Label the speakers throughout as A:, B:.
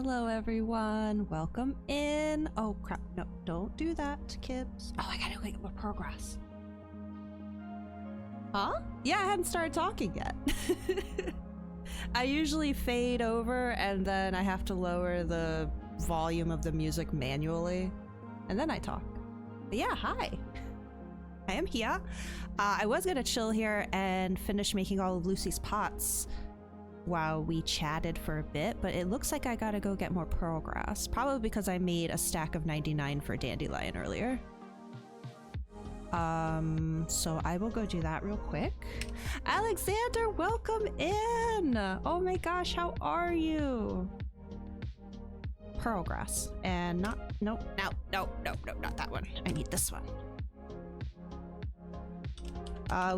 A: Hello everyone, welcome in. Oh crap, no, don't do that, Kibbs. Oh, I gotta get more progress. Huh? Yeah, I hadn't started talking yet. I usually fade over and then I have to lower the volume of the music manually, and then I talk. But yeah, hi. I am here. I was gonna chill here and finish making all of Lucy's pots while we chatted for a bit, but it looks like I gotta go get more progress. Probably because I made a stack of 99 for Dandelion earlier. So I will go do that real quick. Alexander, welcome in! Oh my gosh, how are you? Progress. And not, no, not that one. I need this one.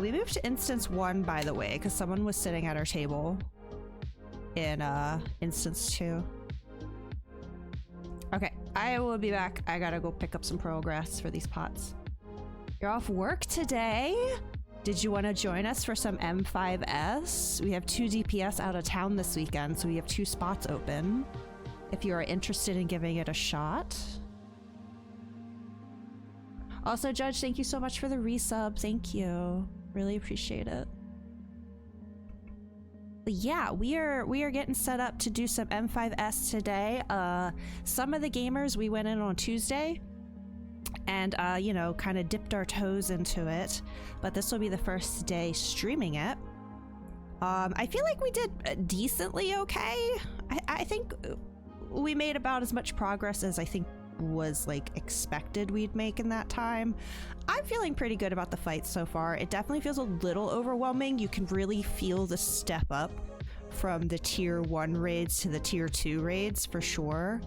A: We moved to instance 1, by the way, because someone was sitting at our table in instance 2. Okay, I will be back. I gotta go pick up some progress for these pots. You're off work today? Did you want to join us for some M5S? We have 2 DPS out of town this weekend, so we have 2 spots open if you are interested in giving it a shot. Also, Judge, thank you so much for the resub. Thank you. Really appreciate it. But yeah, we are getting set up to do some M5S today. Some of the gamers, we went in on Tuesday and you know, kind of dipped our toes into it, but this will be the first day streaming it. I feel like we did decently okay. I think we made about as much progress as I think was like expected we'd make in that time. I'm feeling pretty good about the fight so far. It definitely feels a little overwhelming. You can really feel the step up from the tier 1 raids to the tier 2 raids for sure.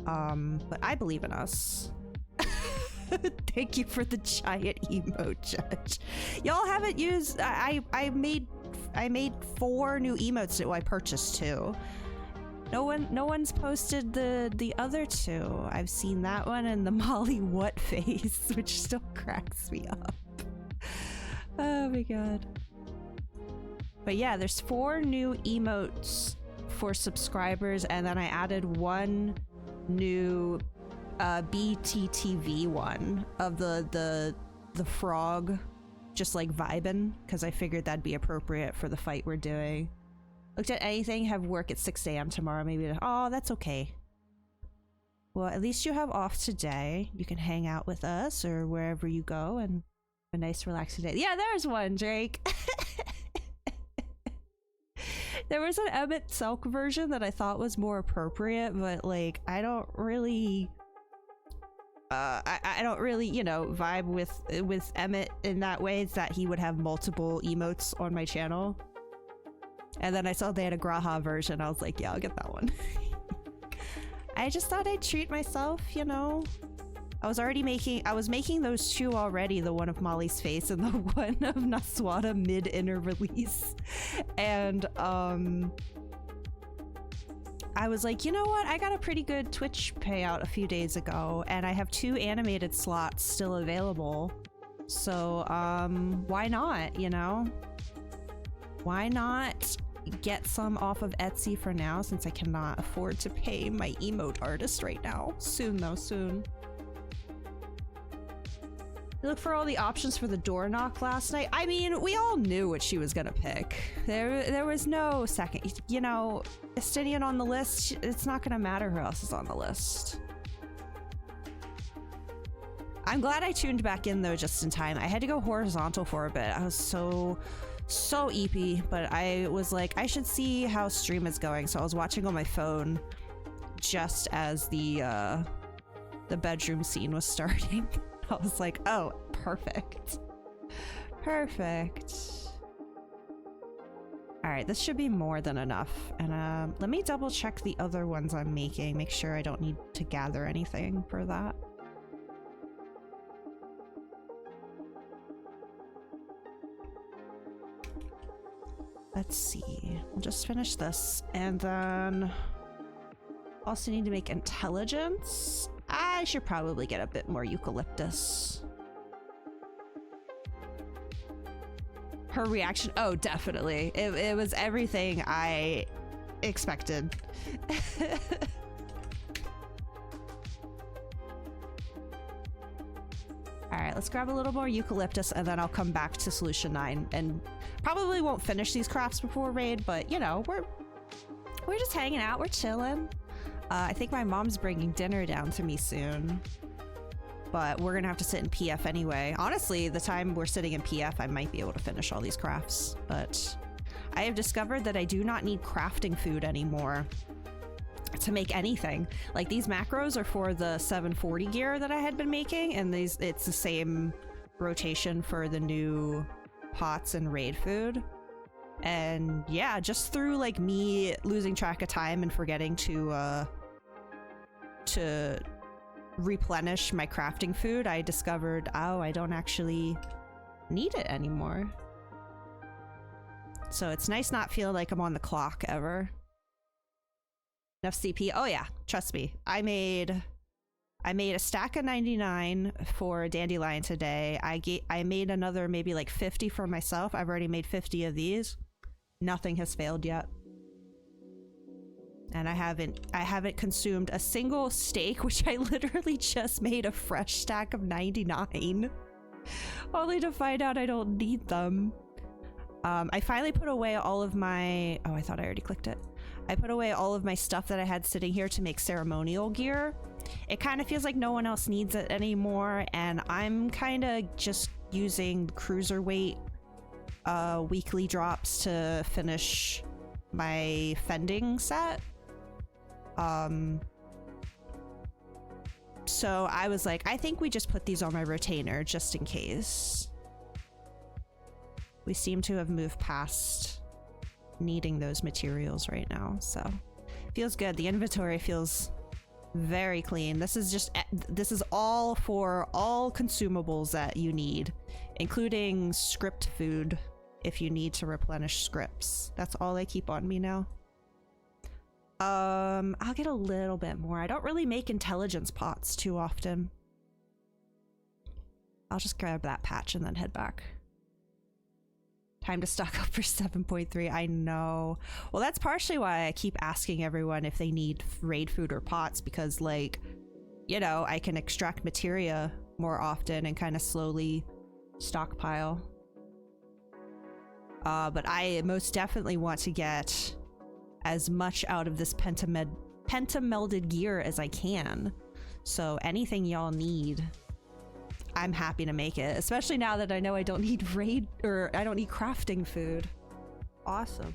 A: But I believe in us. Thank you for the giant emote, Judge. Y'all haven't used, I made 4 new emotes that I purchased 2. No one's posted the other 2. I've seen that one and the Molly what face, which still cracks me up. Oh my god. But yeah, there's 4 new emotes for subscribers, and then I added 1 new BTTV one of the frog just like vibing, because I figured that'd be appropriate for the fight we're doing. Looked at anything, have work at 6 a.m. tomorrow, maybe. Oh, that's okay. Well, at least you have off today. You can hang out with us or wherever you go and have a nice relaxing day. Yeah, there's one, Drake. There was an Emmett Selk version that I thought was more appropriate, but like, I don't really... I don't really, you know, vibe with Emmett in that way. It's that he would have multiple emotes on my channel. And then I saw they had a Graha version. I was like, yeah, I'll get that one. I just thought I'd treat myself, you know. I was making those 2 already, the one of Molly's face and the one of Naswada mid-inner release. And I was like, you know what? I got a pretty good Twitch payout a few days ago, and I have 2 animated slots still available. So why not, you know? Why not get some off of Etsy for now, since I cannot afford to pay my emote artist right now. Soon though, soon. Look for all the options for the door knock last night. I mean, we all knew what she was gonna pick. There was no second. You know, Estinian on the list, it's not gonna matter who else is on the list. I'm glad I tuned back in though just in time. I had to go horizontal for a bit. I was so EP, but I was like, I should see how stream is going, so I was watching on my phone just as the bedroom scene was starting. I was like, oh, perfect. Perfect. All right, this should be more than enough. And let me double check the other ones I'm making, make sure I don't need to gather anything for that. Let's see, we'll just finish this, and then also need to make intelligence. I should probably get a bit more eucalyptus. Her reaction, oh, definitely. It was everything I expected. let's grab a little more eucalyptus and then I'll come back to Solution 9 and probably won't finish these crafts before raid, but you know, we're just hanging out, we're chilling. I think my mom's bringing dinner down to me soon, but we're gonna have to sit in PF anyway. Honestly, the time we're sitting in PF, I might be able to finish all these crafts, but I have discovered that I do not need crafting food anymore to make anything. Like, these macros are for the 740 gear that I had been making, and it's the same rotation for the new pots and raid food. And yeah, just through like me losing track of time and forgetting to replenish my crafting food, I discovered, oh, I don't actually need it anymore. So it's nice not feeling like I'm on the clock ever. Enough CP. Oh yeah, trust me. I made a stack of 99 for Dandelion today. I made another maybe like 50 for myself. I've already made 50 of these. Nothing has failed yet. And I haven't consumed a single steak, which I literally just made a fresh stack of 99. Only to find out I don't need them. I finally put away all of my... Oh, I thought I already clicked it. I put away all of my stuff that I had sitting here to make ceremonial gear. It kind of feels like no one else needs it anymore, and I'm kind of just using cruiserweight weekly drops to finish my fending set. So I was like, I think we just put these on my retainer just in case. We seem to have moved past needing those materials right now, so feels good. The inventory feels very clean. This is all for all consumables that you need, including script food if you need to replenish scripts. That's all I keep on me now. I'll get a little bit more. I don't really make intelligence pots too often. I'll just grab that patch and then head back. Time to stock up for 7.3. I know. Well, that's partially why I keep asking everyone if they need raid food or pots, because, like, you know, I can extract materia more often and kind of slowly stockpile. But I most definitely want to get as much out of this pentamelded gear as I can. So anything y'all need, I'm happy to make it, especially now that I know I don't need raid, or I don't need crafting food. Awesome.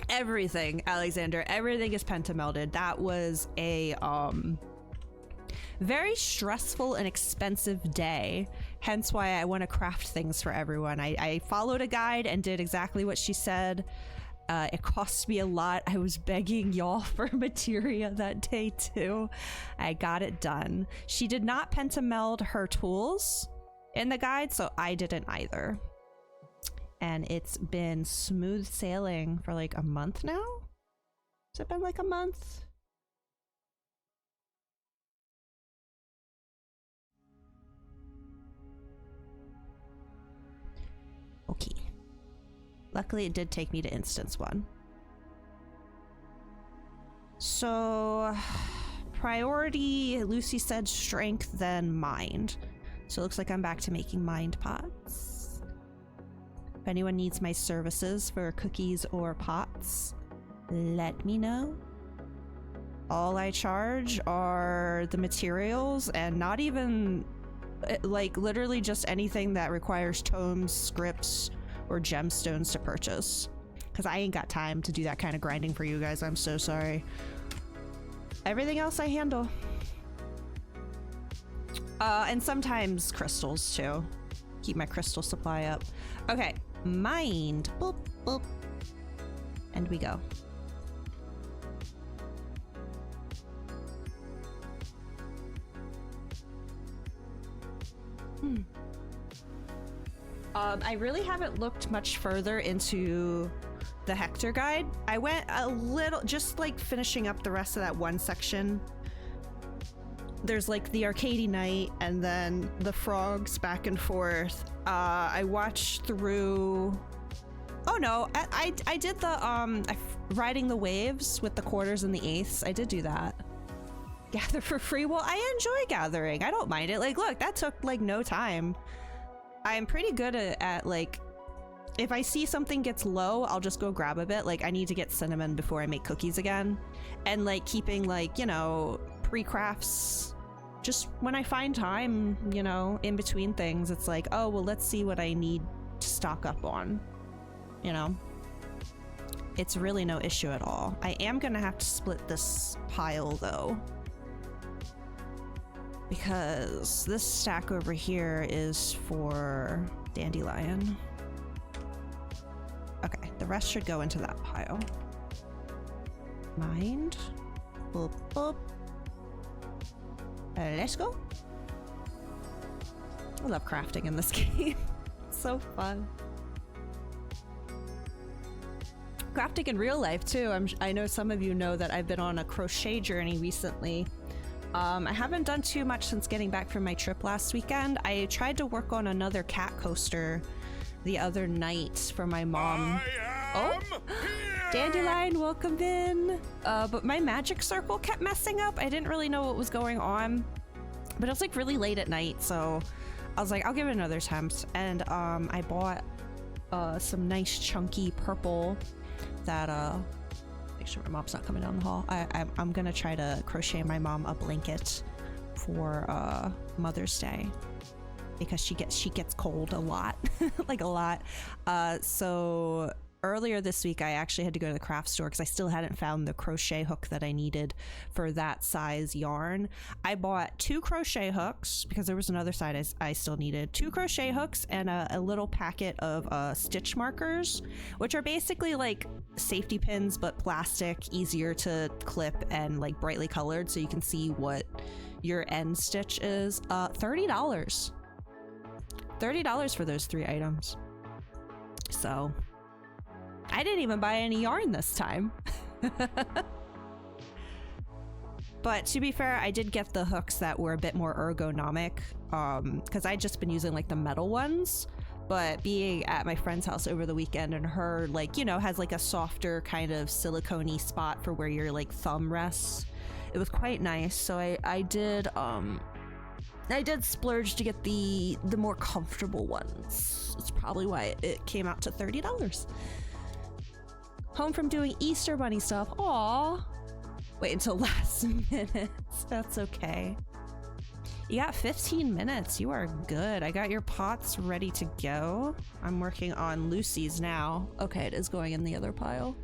A: Everything, Alexander, everything is pentamelded. That was a very stressful and expensive day, hence why I want to craft things for everyone. I followed a guide and did exactly what she said. It cost me a lot. I was begging y'all for materia that day too. I got it done. She did not pentameld her tools in the guide, so I didn't either. And it's been smooth sailing for like a month now? Has it been like a month? Okay. Luckily, it did take me to instance 1. So, priority, Lucy said strength, then mind. So it looks like I'm back to making mind pots. If anyone needs my services for cookies or pots, let me know. All I charge are the materials, and not even, like, literally just anything that requires tomes, scripts, or gemstones to purchase, because I ain't got time to do that kind of grinding for you guys. I'm so sorry. Everything else I handle. And sometimes crystals too. Keep my crystal supply up. Okay, mind. Boop, boop. And we go. I really haven't looked much further into the Hector guide. I went a little, just like finishing up the rest of that one section. There's like the arcady night and then the frogs back and forth. I watched through... Oh no, I did the riding the waves with the quarters and the eighths. I did do that. Gather for free? Well, I enjoy gathering. I don't mind it. Like, look, that took like no time. I'm pretty good at like, if I see something gets low, I'll just go grab a bit. Like, I need to get cinnamon before I make cookies again. And like keeping like, you know, pre-crafts just when I find time, you know, in between things. It's like, oh, well, let's see what I need to stock up on, you know? It's really no issue at all. I am gonna have to split this pile though, because this stack over here is for Dandelion. Okay, the rest should go into that pile. Mind? Boop, boop. Let's go. I love crafting in this game. It's so fun. Crafting in real life too. I know some of you know that I've been on a crochet journey recently. I haven't done too much since getting back from my trip last weekend. I tried to work on another cat coaster the other night for my mom. Oh, Dandelion, welcome in. But my magic circle kept messing up. I didn't really know what was going on, but it was like really late at night, so I was like, I'll give it another attempt. And I bought some nice chunky purple that make sure my mom's not coming down the hall. I'm gonna try to crochet my mom a blanket for Mother's Day, because she gets cold a lot. Like a lot. So earlier this week I actually had to go to the craft store because I still hadn't found the crochet hook that I needed for that size yarn. I bought 2 crochet hooks because there was another size I still needed. 2 crochet hooks and a little packet of stitch markers, which are basically like safety pins but plastic, easier to clip and like brightly colored so you can see what your end stitch is. $30. $30 for those 3 items. So I didn't even buy any yarn this time. But to be fair, I did get the hooks that were a bit more ergonomic, because I'd just been using like the metal ones. But being at my friend's house over the weekend, and her, like, you know, has like a softer kind of silicone-y spot for where your like thumb rests. It was quite nice. So I did splurge to get the more comfortable ones. That's probably why it came out to $30. Home from doing Easter Bunny stuff. Aww. Wait until last minute. That's okay. You got 15 minutes. You are good. I got your pots ready to go. I'm working on Lucy's now. Okay, it is going in the other pile.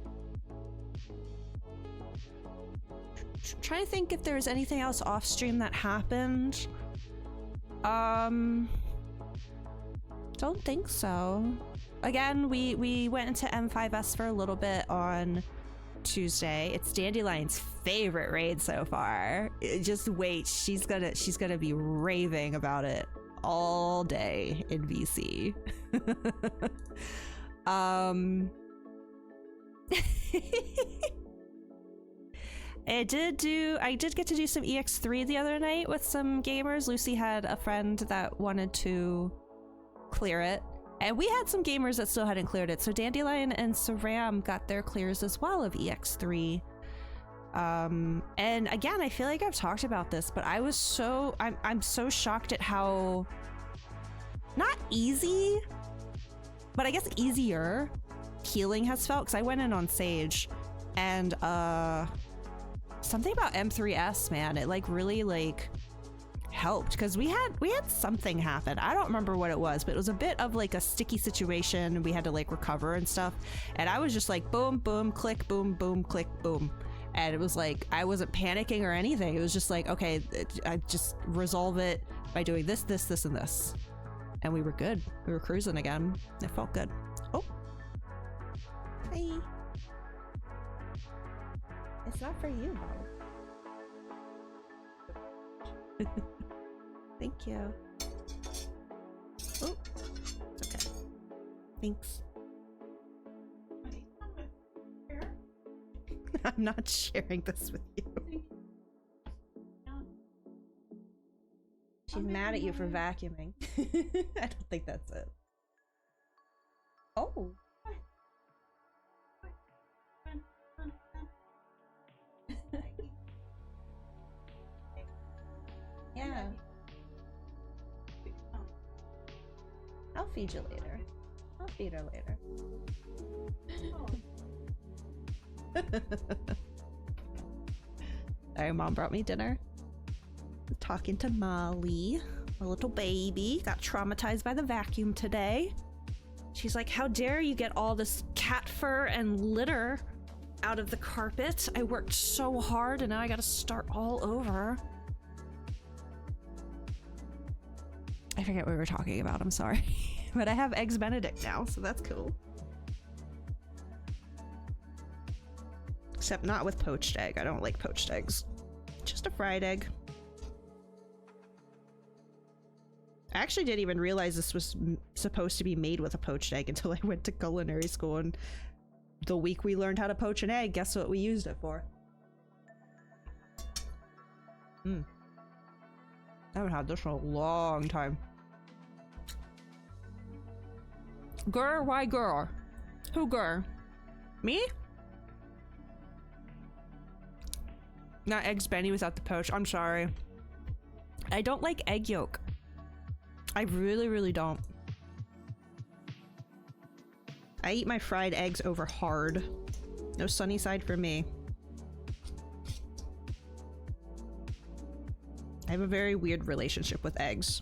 A: Trying to think if there's anything else off stream that happened. Don't think so. Again, we went into M5S for a little bit on Tuesday. It's Dandelion's favorite raid so far. Just wait, she's gonna be raving about it all day in VC. I did get to do some EX3 the other night with some gamers. Lucy had a friend that wanted to clear it, and we had some gamers that still hadn't cleared it. So Dandelion and Saram got their clears as well of EX3. And again, I feel like I've talked about this, but I'm so shocked at how not easy, but I guess easier healing has felt, because I went in on Sage, and something about M3S, man, it like really like helped, because we had something happen. I don't remember what it was, but it was a bit of like a sticky situation. We had to like recover and stuff, and I was just like boom boom click boom boom click boom, and it was like I wasn't panicking or anything. It was just like, okay, I just resolve it by doing this this and this, and we were good. We were cruising again. It felt good. Oh, hi. It's not for you though. Thank you. Oh, it's okay. Thanks. I'm not sharing this with you. She's mad at you for vacuuming. I don't think that's it. Oh. I'll feed you later. I'll feed her later. Alright, mom brought me dinner. I'm talking to Molly, a little baby. Got traumatized by the vacuum today. She's like, how dare you get all this cat fur and litter out of the carpet? I worked so hard and now I gotta start all over. I forget what we were talking about, I'm sorry. But I have Eggs Benedict now, so that's cool. Except not with poached egg. I don't like poached eggs. Just a fried egg. I actually didn't even realize this was supposed to be made with a poached egg until I went to culinary school, and the week we learned how to poach an egg, guess what we used it for? I haven't had this in a long time. Grr, why grr? Who grr? Me? Not Eggs Benny without the poach. I'm sorry. I don't like egg yolk. I really, really don't. I eat my fried eggs over hard. No sunny side for me. I have a very weird relationship with eggs.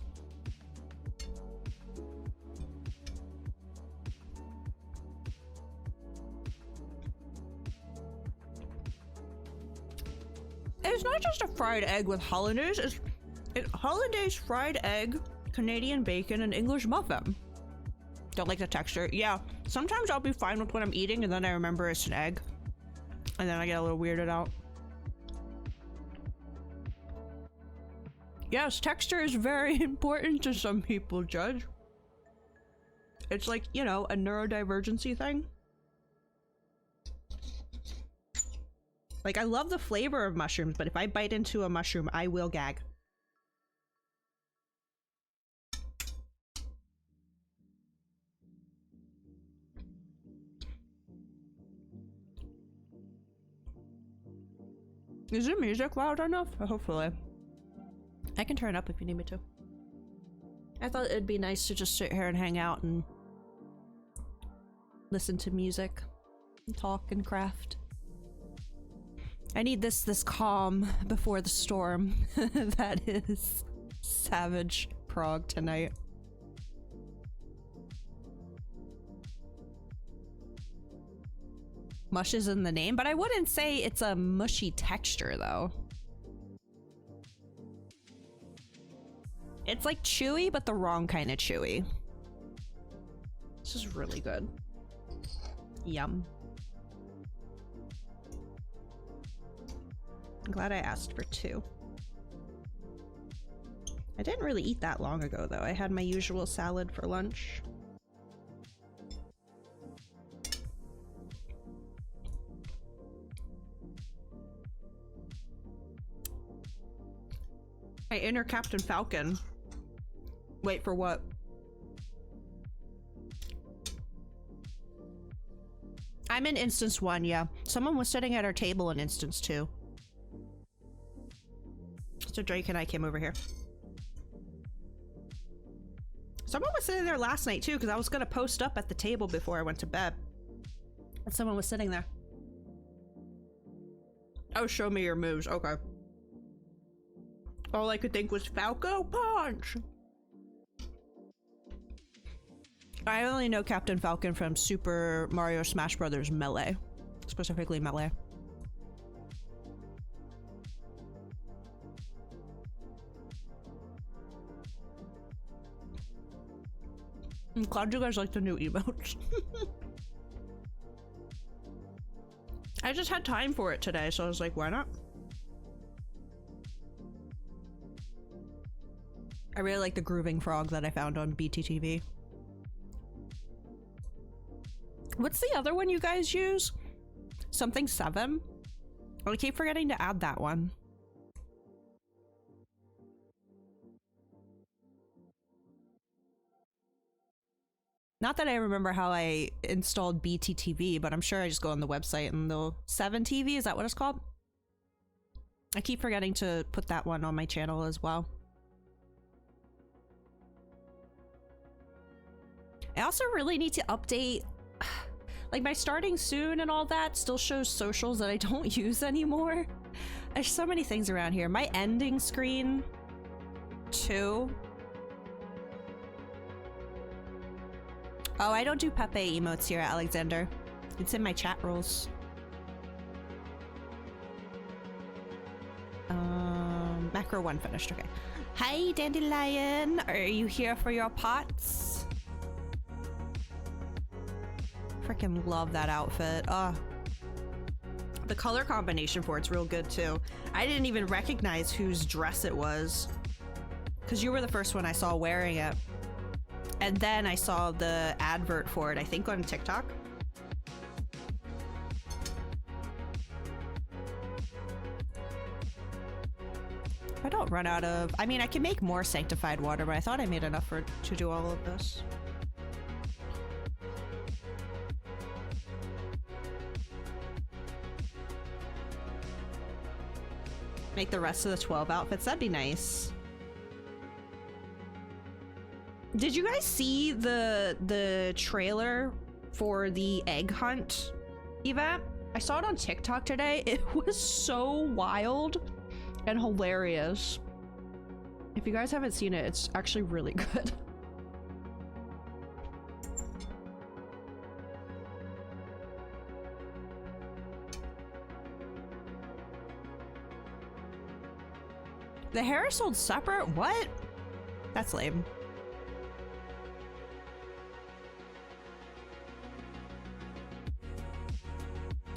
A: It's not just a fried egg with hollandaise, it's hollandaise, fried egg, Canadian bacon, and English muffin. Don't like the texture. Yeah, sometimes I'll be fine with what I'm eating and then I remember it's an egg. And then I get a little weirded out. Yes, texture is very important to some people, Judge. It's like, you know, a neurodivergency thing. Like, I love the flavor of mushrooms, but if I bite into a mushroom, I will gag. Is the music loud enough? Hopefully. I can turn it up if you need me to. I thought it'd be nice to just sit here and hang out and listen to music and talk and craft. I need this calm before the storm that is Savage Prague tonight. Mush is in the name, but I wouldn't say it's a mushy texture though. It's like chewy, but the wrong kind of chewy. This is really good. Yum. I'm glad I asked for 2. I didn't really eat that long ago though. I had my usual salad for lunch. I enter Captain Falcon. Wait, for what? I'm in instance 1, yeah. Someone was sitting at our table in instance 2. So Drake and I came over here. Someone was sitting there last night too, because I was gonna post up at the table before I went to bed. And someone was sitting there. Oh, show me your moves. Okay. All I could think was Falco Punch! I only know Captain Falcon from Super Mario Smash Bros. Melee. Specifically Melee. I'm glad you guys like the new emotes. I just had time for it today, so I was like, why not? I really like the grooving frog that I found on BTTV. What's the other one you guys use? Something 7? I keep forgetting to add that one. Not that I remember how I installed BTTV, but I'm sure I just go on the website and the 7TV, is that what it's called? I keep forgetting to put that one on my channel as well. I also really need to update, like, my starting soon and all that still shows socials that I don't use anymore. There's so many things around here. My ending screen, too. Oh, I don't do Pepe emotes here, Alexander. It's in my chat rules. Macro 1 finished, okay. Hi, Dandelion. Are you here for your pots? Freaking love that outfit. The color combination for it's real good too. I didn't even recognize whose dress it was, because you were the first one I saw wearing it. And then I saw the advert for it, I think on TikTok. I don't run out of... I mean, I can make more sanctified water, but I thought I made enough to do all of this. Make the rest of the 12 outfits. That'd be nice. Did you guys see the trailer for the egg hunt event? I saw it on TikTok today. It was so wild and hilarious. If you guys haven't seen it, it's actually really good. The hair is sold separate? What? That's lame.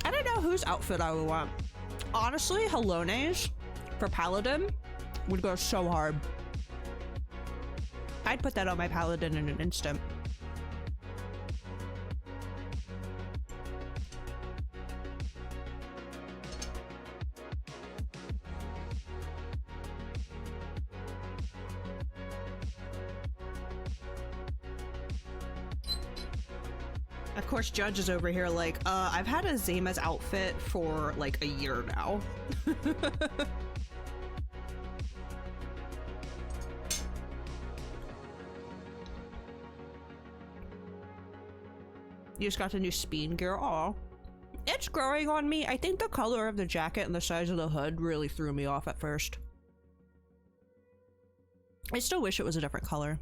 A: I don't know whose outfit I would want. Honestly, Helone's for Paladin would go so hard. I'd put that on my Paladin in an instant. Of course, Judge is over here like, I've had a Zama's outfit for like a year now. You just got the new Speen gear. Aw. It's growing on me. I think the color of the jacket and the size of the hood really threw me off at first. I still wish it was a different color.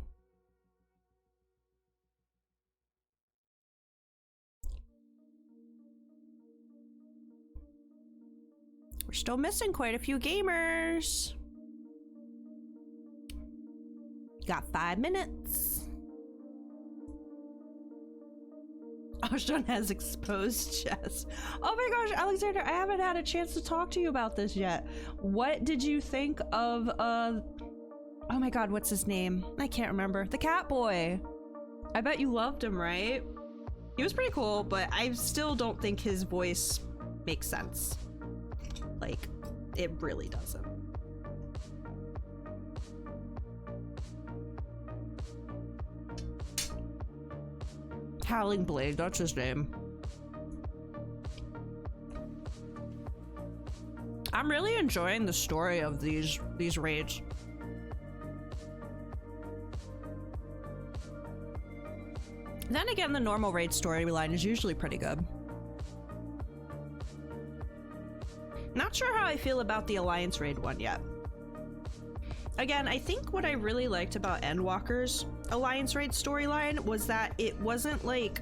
A: We're still missing quite a few gamers. Got 5 minutes. Ashton has exposed chest. Oh my gosh, Alexander, I haven't had a chance to talk to you about this yet. What did you think of, oh my god, what's his name? I can't remember. The cat boy. I bet you loved him, right? He was pretty cool, but I still don't think his voice makes sense. Like, it really doesn't. Howling Blade, that's his name. I'm really enjoying the story of these raids. Then again, the normal raid storyline is usually pretty good. Not sure how I feel about the Alliance raid one yet. Again, I think what I really liked about Endwalker's Alliance raid storyline was that it wasn't like...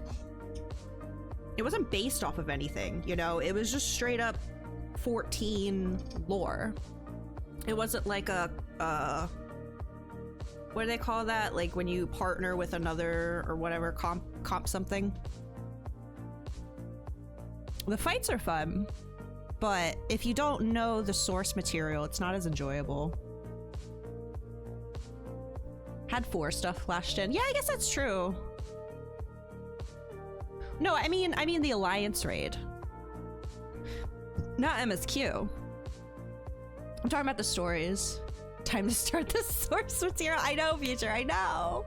A: it wasn't based off of anything, you know? It was just straight up 14 lore. It wasn't like a, what do they call that? Like when you partner with another or whatever, comp something. The fights are fun, but if you don't know the source material, it's not as enjoyable. Had 4 stuff flashed in. Yeah, I guess that's true. No, I mean the Alliance raid. Not MSQ. I'm talking about the stories. Time to start the source material. I know, Future, I know.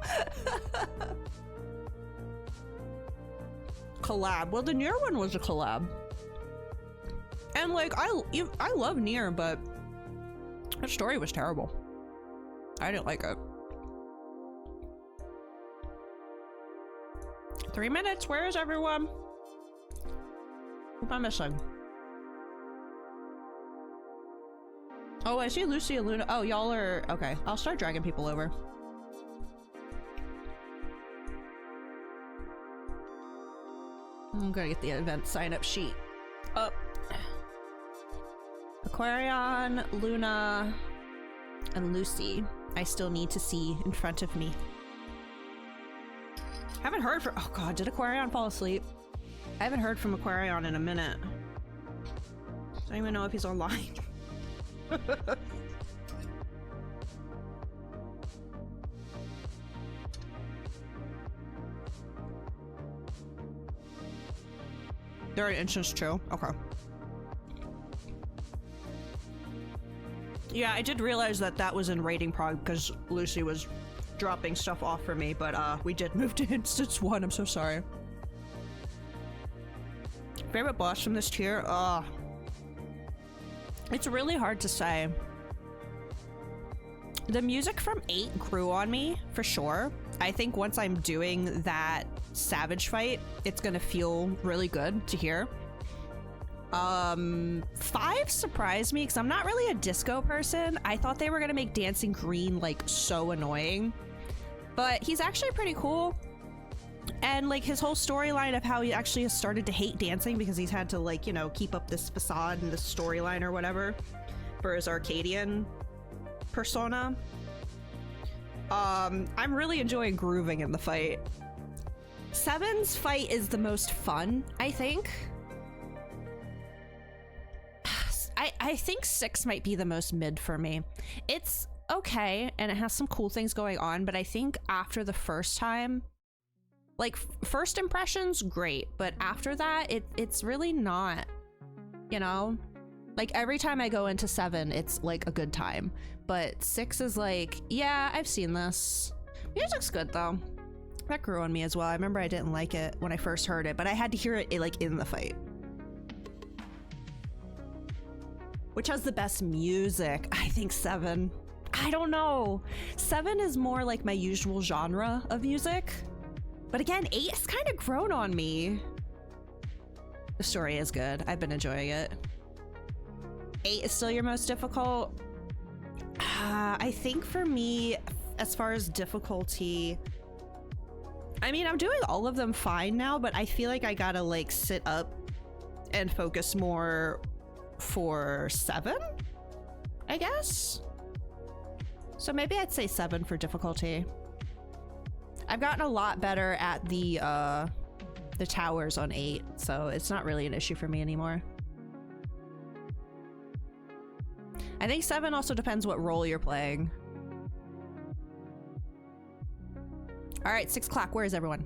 A: Collab. Well, the Nier one was a collab. And like, I love Nier, but the story was terrible. I didn't like it. 3 minutes. Where is everyone? Who am I missing? Oh, I see Lucy and Luna. Oh, y'all are... Okay, I'll start dragging people over. I'm gonna get the event sign-up sheet up. Aquarion, Luna, and Lucy. I still need to see in front of me. Haven't heard from... Oh god, did Aquarion fall asleep? I haven't heard from Aquarion in a minute. Don't even know if he's online. They're an instance too? Okay. Yeah, I did realize that that was in rating prog because Lucy was dropping stuff off for me, but we did move to instance 1. I'm so sorry. Favorite boss from this tier? It's really hard to say. The music from 8 grew on me, for sure. I think once I'm doing that Savage fight, it's gonna feel really good to hear. 5 surprised me because I'm not really a disco person. I thought they were gonna make Dancing Green like so annoying, but he's actually pretty cool. And like his whole storyline of how he actually has started to hate dancing because he's had to like, you know, keep up this facade and this storyline or whatever for his Arcadian persona. I'm really enjoying grooving in the fight. 7's fight is the most fun, I think. I think 6 might be the most mid for me. It's okay, and it has some cool things going on, but I think after the first time, like, first impressions, great, but after that, it's really not, you know? Like, every time I go into 7, it's, like, a good time. But 6 is like, yeah, I've seen this. Music's good, though. That grew on me as well. I remember I didn't like it when I first heard it, but I had to hear it, like, in the fight. Which has the best music? I think 7. I don't know. 7 is more like my usual genre of music. But again, 8 has kind of grown on me. The story is good. I've been enjoying it. 8 is still your most difficult? I think for me, as far as difficulty, I mean, I'm doing all of them fine now, but I feel like I gotta like sit up and focus more for 7, I guess? So maybe I'd say 7 for difficulty. I've gotten a lot better at the towers on 8, so it's not really an issue for me anymore. I think 7 also depends what role you're playing. All right, 6 o'clock, where is everyone?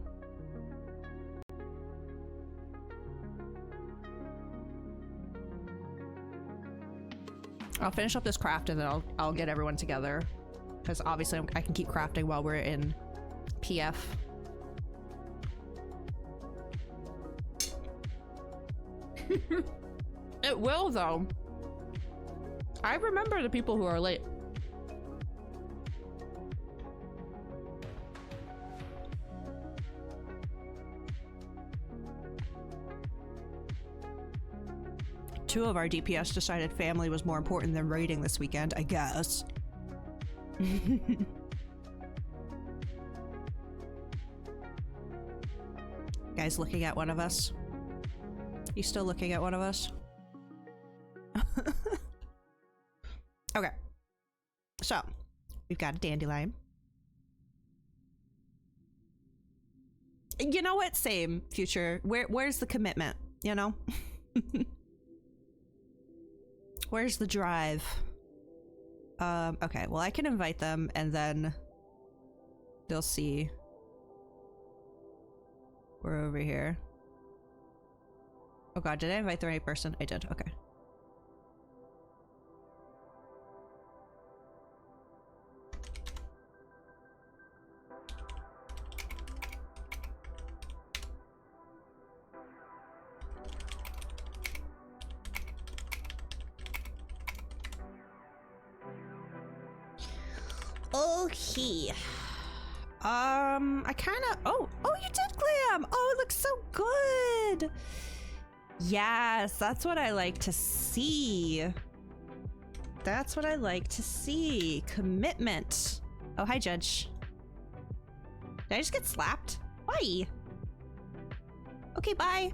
A: I'll finish up this craft and then I'll get everyone together, because obviously I can keep crafting while we're in PF. It will though. I remember the people who are late. Two of our DPS decided family was more important than raiding this weekend, I guess. Guys looking at one of us. You still looking at one of us? Okay. So, we've got a dandelion. You know what? Same, future. Where's the commitment, you know? Where's the drive? Okay, well I can invite them and then they'll see. We're over here. Oh god, did I invite the right person? I did, okay. Okay. I kind of... Oh, you did glam! Oh, it looks so good! Yes, that's what I like to see. That's what I like to see. Commitment. Oh, hi, Judge. Did I just get slapped? Why? Okay, bye.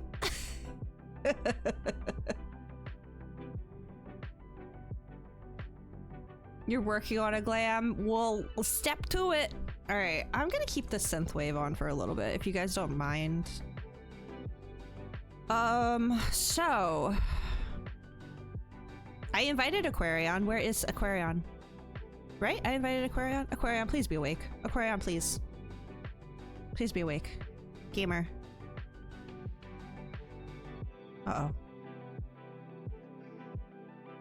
A: You're working on a glam? Well, step to it. All right, I'm gonna keep the synthwave on for a little bit, if you guys don't mind. So... I invited Aquarion. Where is Aquarion? Right? I invited Aquarion. Aquarion, please be awake. Aquarion, please. Please be awake. Gamer. Uh-oh.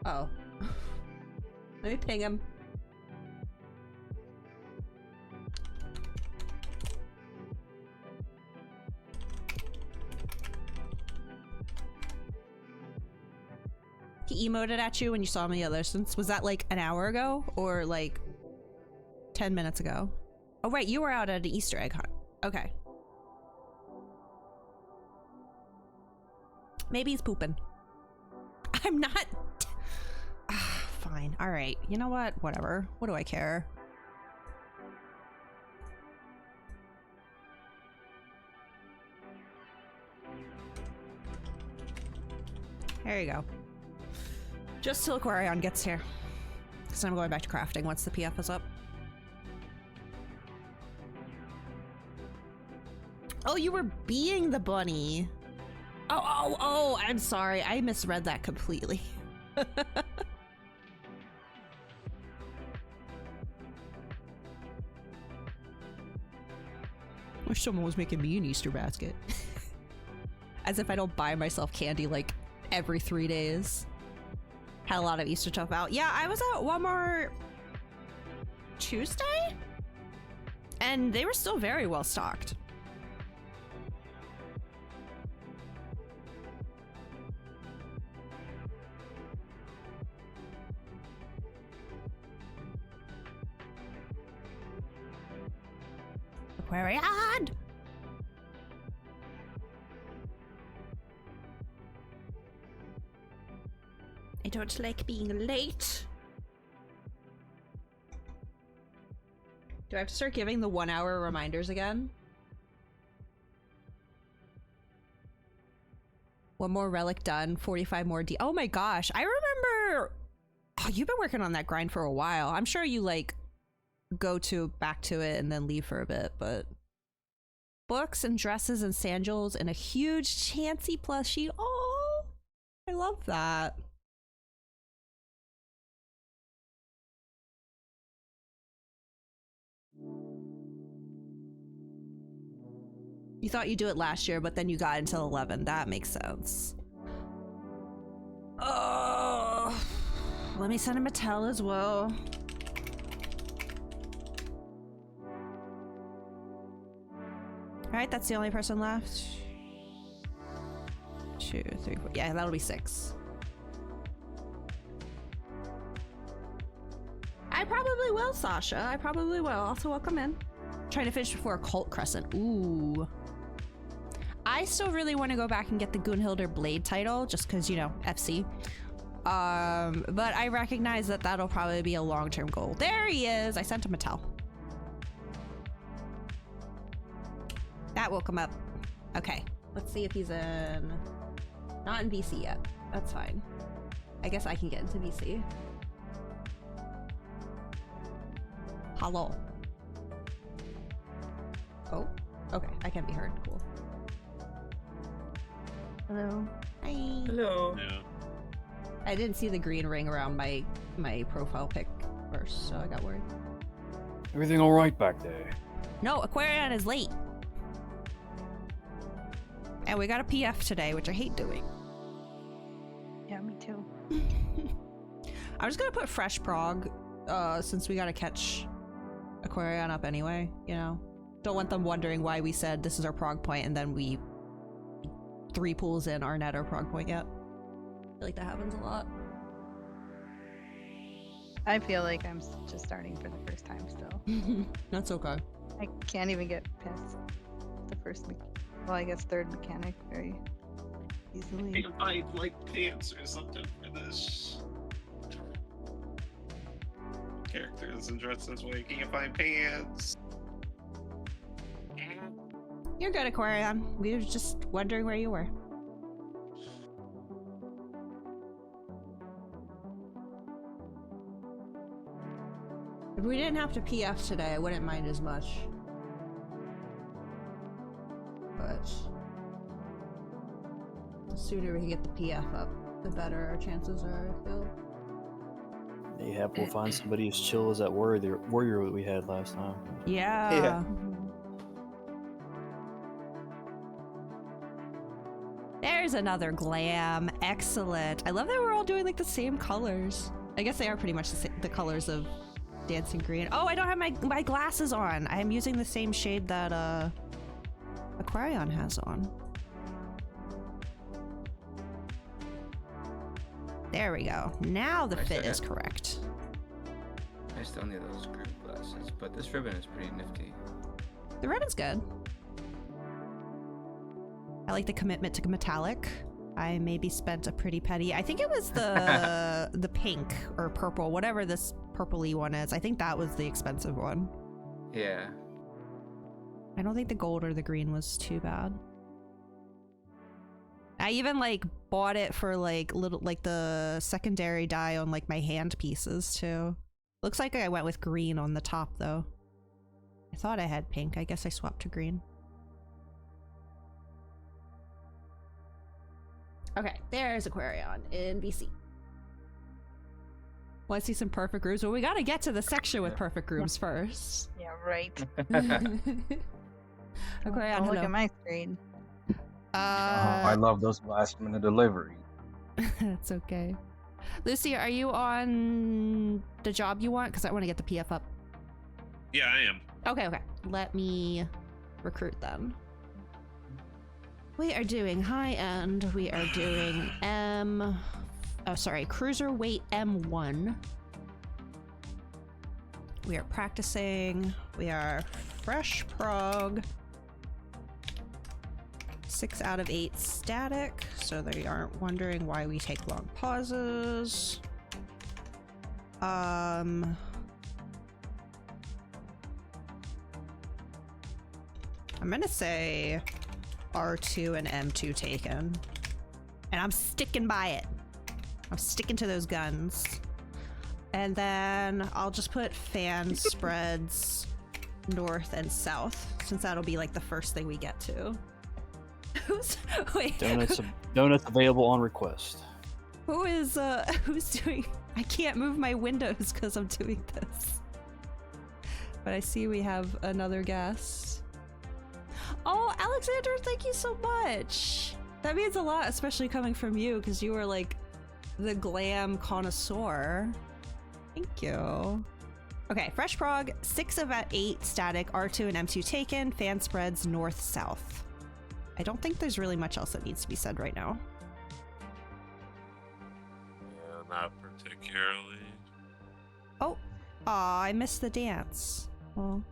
A: Uh-oh. Let me ping him. He emoted at you when you saw him in the other instance. Was that like an hour ago or like 10 minutes ago? Oh right, you were out at an Easter egg hunt. Okay. Maybe he's pooping. I'm not... Fine. Alright. You know what? Whatever. What do I care? There you go. Just till Aquarion gets here. Because I'm going back to crafting once the PF is up. Oh, you were being the bunny. Oh, I'm sorry. I misread that completely. Wish someone was making me an Easter basket. As if I don't buy myself candy like every 3 days. Had a lot of Easter stuff out. Yeah, I was at Walmart Tuesday? And they were still very well stocked. Aquarion! I don't like being late. Do I have to start giving the 1 hour reminders again? One more relic done, 45 more oh my gosh, I remember... Oh, you've been working on that grind for a while. I'm sure you like back to it and then leave for a bit, but... Books and dresses and sandals and a huge Chansey plushie. Oh, I love that. You thought you'd do it last year, but then you got until 11. That makes sense. Oh, let me send him a tell as well. All right, that's the only person left. 2, 3, 4. Yeah, that'll be 6. I probably will, Sasha. I probably will. Also, welcome in. Trying to finish before a Cult Crescent. Ooh. I still really want to go back and get the Gunhilder Blade title, just because, you know, FC. But I recognize that that'll probably be a long-term goal. There he is! I sent him a tell. That woke him up. Okay, let's see if he's in... Not in VC yet. That's fine. I guess I can get into VC. Hello. Oh, okay. I can be heard. Cool. Hello. Hi.
B: Hello.
C: Yeah.
A: I didn't see the green ring around my profile pic first, so I got worried.
B: Everything all right back there?
A: No, Aquarion is late. And we got a PF today, which I hate doing.
D: Yeah, me too.
A: I'm just gonna put fresh prog, since we gotta catch Aquarion up anyway, you know? Don't want them wondering why we said this is our prog point and then we 3 pools in aren't at our prog point yet. I feel like that happens a lot.
D: I feel like I'm just starting for the first time still.
A: That's okay.
D: I can't even get past the first, well, I guess third mechanic very easily.
C: Can find like pants or something for this. Character doesn't dress this way. Can you find pants?
A: You're good, Aquarion. We were just wondering where you were. If we didn't have to PF today, I wouldn't mind as much. But the sooner we can get the PF up, the better our chances are, I feel.
B: Mayhap we'll find somebody as chill as that warrior that we had last time.
A: Yeah. There's another glam. Excellent. I love that we're all doing like the same colors. I guess they are pretty much the colors of Dancing Green. Oh, I don't have my glasses on. I'm using the same shade that Aquarion has on. There we go. Now the fit is correct.
E: I still need those group glasses, but this ribbon is pretty nifty.
A: The ribbon's good. I like the commitment to metallic. I maybe spent a pretty penny. I think it was the the pink or purple, whatever this purpley one is. I think that was the expensive one.
E: Yeah.
A: I don't think the gold or the green was too bad. I even like bought it for like little like the secondary dye on like my hand pieces too. Looks like I went with green on the top though. I thought I had pink. I guess I swapped to green. Okay, there's Aquarion in BC. Want to see some perfect grooves? Well, we gotta get to the section with perfect grooves first.
D: Yeah, right.
A: Aquarion,
D: Don't look
A: hello.
D: at my screen.
F: I love those last minute deliveries.
A: That's okay. Lucy, are you on the job you want? Because I want to get the PF up.
C: Yeah, I am.
A: Okay. Let me recruit them. We are doing high end. We are doing cruiserweight M1. We are practicing. We are fresh prog. 6 out of 8 static, so they aren't wondering why we take long pauses. I'm gonna say R2 and M2 taken. And I'm sticking by it. I'm sticking to those guns. And then I'll just put fan spreads north and south, since that'll be like the first thing we get to. Wait.
B: Donuts available on request.
A: Who's doing? I can't move my windows because I'm doing this. But I see we have another guest. Oh, Alexander, thank you so much. That means a lot, especially coming from you, because you were like the glam connoisseur. Thank you. Okay, fresh prog, 6 of 8 static, R2 and M2 taken, fan spreads north-south. I don't think there's really much else that needs to be said right now.
C: Yeah, not particularly.
A: Oh, aw, I missed the dance. Well,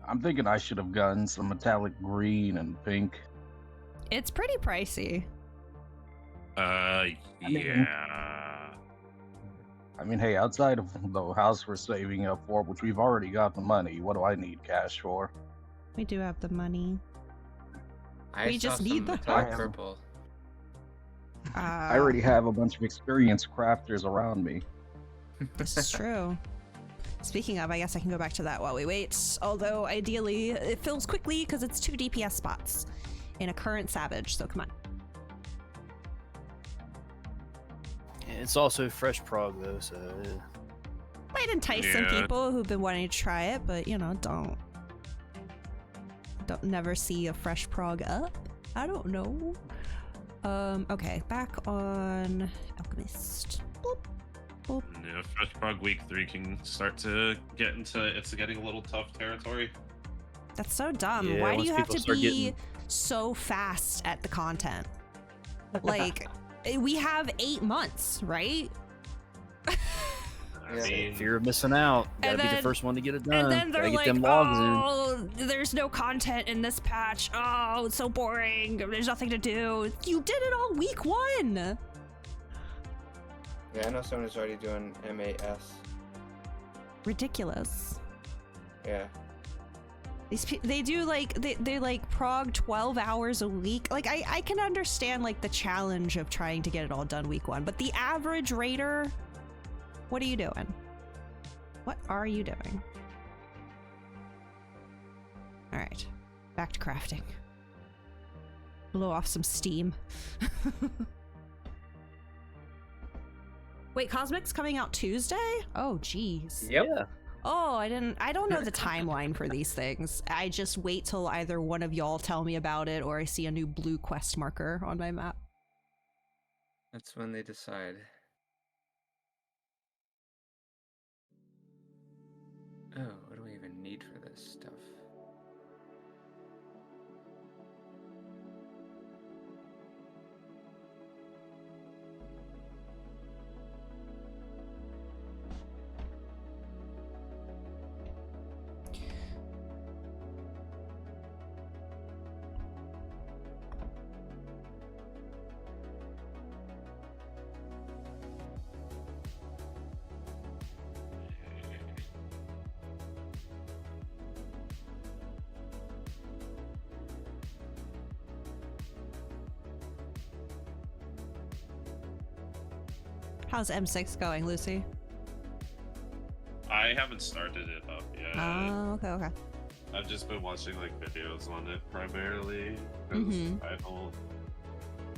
F: I'm thinking I should have gotten some metallic green and pink.
A: it's pretty pricey.
C: Yeah.
F: I mean, hey, outside of the house we're saving up for, which we've already got the money, what do I need cash for?
A: We do have the money.
E: I
A: We
E: saw
A: just need
E: some
A: the
E: metallic
F: heart.
E: purple.
F: I already have a bunch of experienced crafters around me.
A: This is true. Speaking of, I guess I can go back to that while we wait. Although, ideally, it fills quickly because it's 2 DPS spots in a current Savage, so come on.
B: It's also fresh prog though, so
A: Might entice some
C: Yeah.
A: people who've been wanting to try it, but, you know, don't never see a fresh prog up. I don't know. Okay, back on Alchemist. Boop, boop.
C: Yeah, Fresh Prog Week 3 can start to get into it's getting a little tough territory.
A: That's so dumb.
B: Yeah,
A: Why do
B: once
A: you have
B: people
A: to
B: start
A: be
B: getting-
A: so fast at the content? Like, we have 8 months, right?
C: I
E: Yeah.
C: mean,
B: Fear of missing out. Gotta
A: And
B: be the
A: then-
B: first one to get it done.
A: And then
B: Gotta
A: they're
B: get
A: like,
B: them logs in.
A: oh, there's no content in this patch. Oh, it's so boring. There's nothing to do. You did it all week 1.
E: Yeah, I know someone who's already doing MAS.
A: Ridiculous.
E: Yeah.
A: They do like they like prog 12 hours a week. Like I can understand like the challenge of trying to get it all done week 1, but the average raider, what are you doing? What are you doing? All right, back to crafting. Blow off some steam. Wait, Cosmic's coming out Tuesday? Oh, geez.
E: Yep.
B: Yeah.
A: Oh, I don't know the timeline for these things. I just wait till either one of y'all tell me about it or I see a new blue quest marker on my map.
E: That's when they decide. Oh, what do we even need for this stuff?
A: How's M6 going, Lucy?
C: I haven't started it up yet.
A: Oh, okay.
C: I've just been watching like videos on it primarily because
A: Mhm.
C: I don't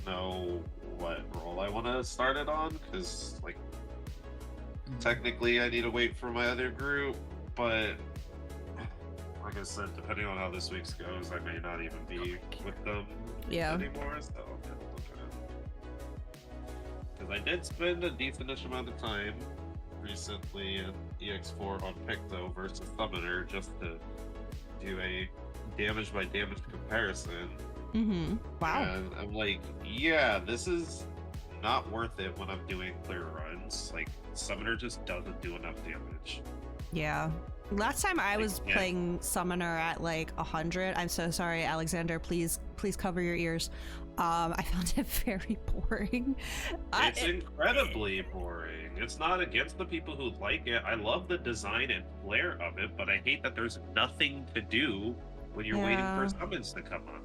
C: know what role I want to start it on because like technically I need to wait for my other group, but like I said, depending on how this week's goes, I may not even be with them
A: Yeah.
C: anymore. So because I did spend a decentish amount of time recently in EX4 on Picto versus Summoner just to do a damage by damage comparison.
A: Mm-hmm. Wow.
C: And I'm like, yeah, this is not worth it when I'm doing clear runs. Like, Summoner just doesn't do enough damage.
A: Yeah. Last time I was
C: Yeah.
A: playing Summoner at like 100. I'm so sorry, Alexander. Please cover your ears. I found it very boring.
C: It's incredibly boring. It's not against the people who like it. I love the design and flair of it, but I hate that there's nothing to do when you're waiting
A: Yeah.
C: for summons to come up.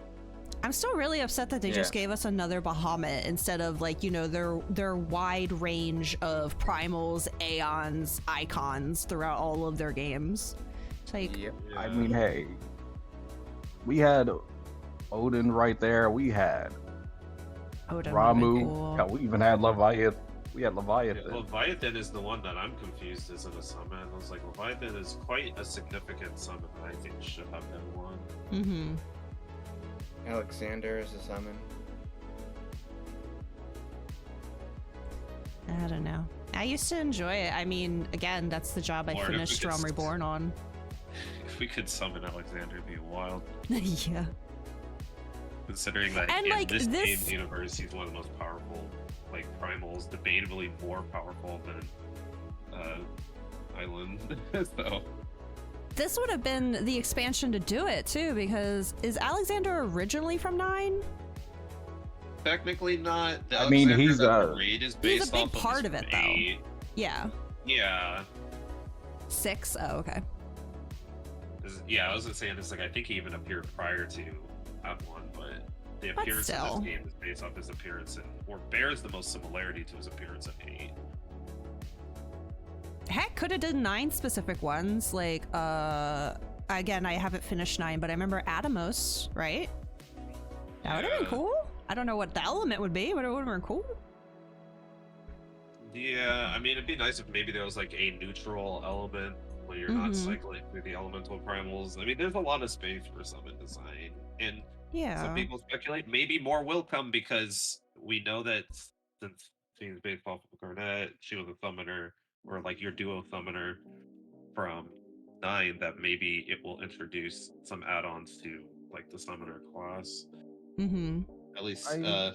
A: I'm still really upset that they just
E: Yeah.
A: gave us another Bahamut instead of like, you know, their wide range of primals, aeons, icons throughout all of their games. It's like,
E: Yep.
F: I mean, hey, we had Odin right there. We had
A: Odin would've been
F: Ramu.
A: cool.
F: Hell, we even had Leviathan. We had
C: Yeah,
F: Leviathan.
C: Leviathan is the one that I'm confused isn't a summon. I was like, Leviathan is quite a significant summon that I think should have been one.
A: Mm-hmm.
E: Alexander is a summon.
A: I don't know. I used to enjoy it. I mean, again, that's the job I
C: Lord, if we
A: finished
C: could
A: Realm Reborn on.
C: If we could summon Alexander, it'd be wild.
A: Yeah.
C: Considering that
A: And,
C: in
A: like,
C: this
A: this-
C: game's universe, he's one of the most powerful, like, primals, debatably more powerful than Island. So,
A: This would have been the expansion to do it too, because is Alexander originally from 9?
C: technically not. The
F: I mean,
C: Alexander
F: he's,
C: that the raid is
A: he's a
C: based
A: big
C: off
A: part
C: is
A: of it,
C: from
A: though.
C: 8.
A: Yeah.
C: Yeah.
A: 6? Oh, okay.
C: Yeah, I was saying this, like, I think he even appeared prior to that one, but the
A: But
C: appearance of
A: still.
C: this game is based off his appearance in, or bears the most similarity to his appearance in 8.
A: Heck, could have done 9 specific ones. Like, again, I haven't finished 9, but I remember Atomos, right? That would have been
C: Yeah.
A: cool. I don't know what the element would be, but it would have been cool.
C: Yeah, I mean, it'd be nice if maybe there was like a neutral element when you're not
A: Mhm.
C: cycling through the elemental primals. I mean, there's a lot of space for summon design, and
A: Yeah.
C: some people speculate maybe more will come because we know that since she's based off of Garnet, she was a summoner, or like your duo summoner from 9, that maybe it will introduce some add-ons to like the summoner class.
A: Mm-hmm.
C: At least
F: I-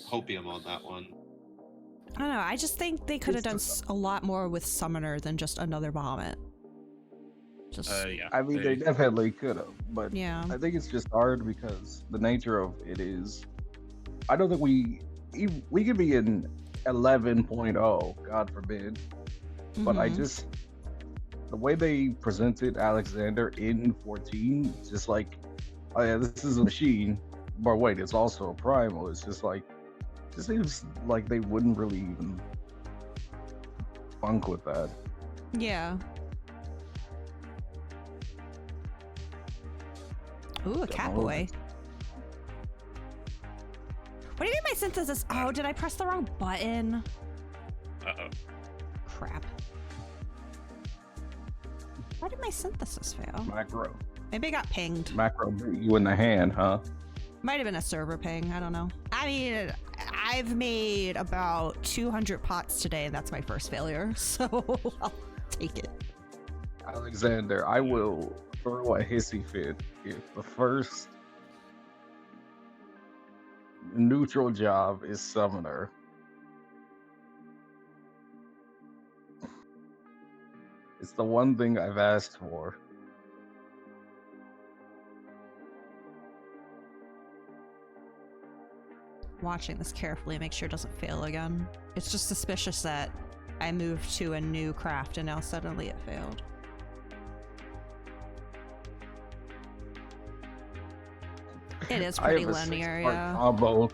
C: hopium on that one.
A: I don't know. I just think they could have done a lot more with Summoner than just another Bahamut. Just
C: Yeah.
F: I mean, they definitely could have, but
A: yeah.
F: I think it's just hard because the nature of it is, I don't think we could be in 11.0, God forbid, but I
A: Mhm.
F: just, the way they presented Alexander in 14, it's just like, oh yeah, this is a machine, but wait, it's also a primal. It's just like, it just seems like they wouldn't really even funk with that.
A: Yeah. Ooh, a cat boy. What do you mean my synthesis? Oh, did I press the wrong button?
C: Uh-oh.
A: Crap. Why did my synthesis fail?
F: Macro.
A: Maybe I got pinged.
F: Macro beat you in the hand, huh?
A: Might have been a server ping. I don't know. I mean, I've made about 200 pots today, and that's my first failure. So I'll take it.
F: Alexander, I will throw a hissy fit if the first neutral job is Summoner. It's the one thing I've asked for.
A: Watching this carefully, make sure it doesn't fail again. It's just suspicious that I moved to a new craft and now suddenly it failed. It is pretty linear, yeah.
F: Combo.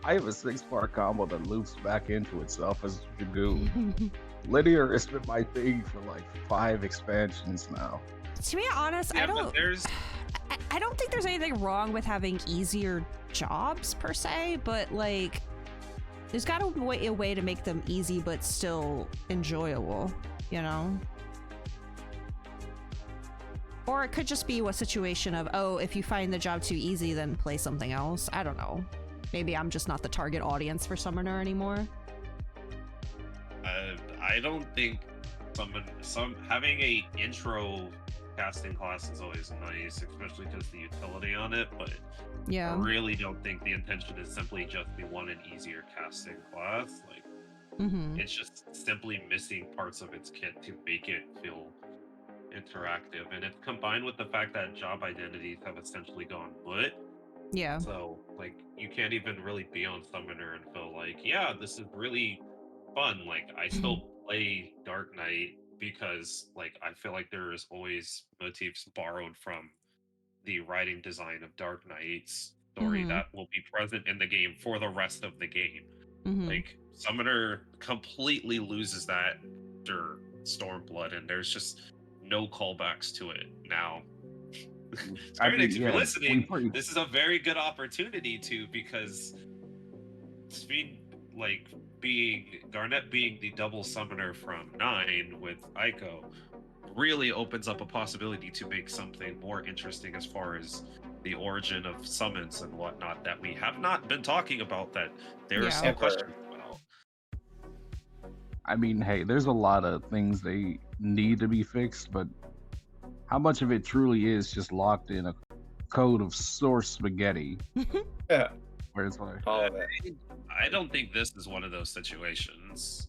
F: I have a 6-part combo that loops back into itself as Dragoon. Linear has been my thing for like 5 expansions now.
A: To be honest,
C: Yeah,
A: I don't.
C: but there's
A: I don't think there's anything wrong with having easier jobs per se, but like, there's got to be a way to make them easy but still enjoyable, you know? Or it could just be a situation of, oh, if you find the job too easy, then play something else. I don't know. Maybe I'm just not the target audience for Summoner anymore.
C: I don't think having a intro casting class is always nice, especially because the utility on it, but
A: Yeah.
C: I really don't think the intention is simply just we want an easier casting class. Like, it's just simply missing parts of its kit to make it feel interactive, and it's combined with the fact that job identities have essentially gone lit.
A: Yeah.
C: So, like, you can't even really be on Summoner and feel like, yeah, this is really fun. Like, I still play Dark Knight because, like, I feel like there is always motifs borrowed from the writing design of Dark Knight's story that will be present in the game for the rest of the game. Like, Summoner completely loses that after Stormblood, and there's just no callbacks to it now. Square Enix, if you're listening, this is a very good opportunity to, because Garnet being the double summoner from 9 with Aiko really opens up a possibility to make something more interesting as far as the origin of summons and whatnot that we have not been talking about, that there are some questions about.
F: I mean, hey, there's a lot of things they need to be fixed, but how much of it truly is just locked in a code of source spaghetti?
E: Yeah.
F: Where it's like,
E: All of it.
C: I don't think this is one of those situations.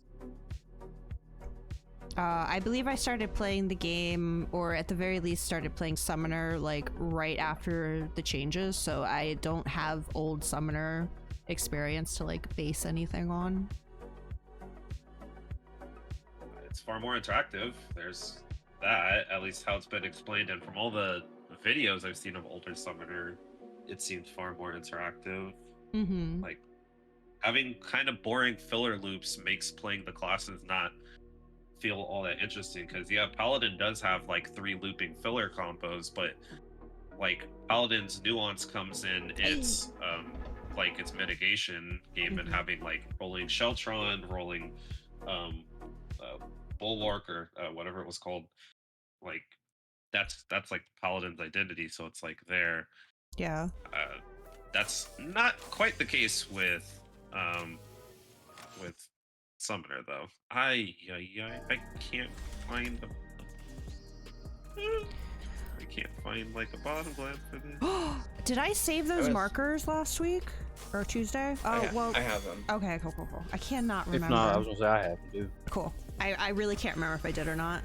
A: I believe I started playing the game, or at the very least started playing Summoner, like right after the changes, so I don't have old Summoner experience to like base anything on.
C: It's far more interactive. There's that, at least how it's been explained, and from all the videos I've seen of older Summoner, it seems far more interactive. Like, having kind of boring filler loops makes playing the classes not feel all that interesting, because yeah, Paladin does have like 3 looping filler combos, but like Paladin's nuance comes in its like its mitigation game, and having like rolling Sheltron, rolling Bulwark, or whatever it was called, like that's like Paladin's identity, so it's like there.
A: Yeah.
C: That's not quite the case with Summoner, though. I can't find the. I can't find like a bottom glam for this.
A: Did I save those
E: was-
A: markers last week or Tuesday? Oh well.
E: I have them.
A: Okay, cool. I cannot
B: If
A: remember.
B: not, I was gonna say I have to do.
A: Cool. I really can't remember if I did or not.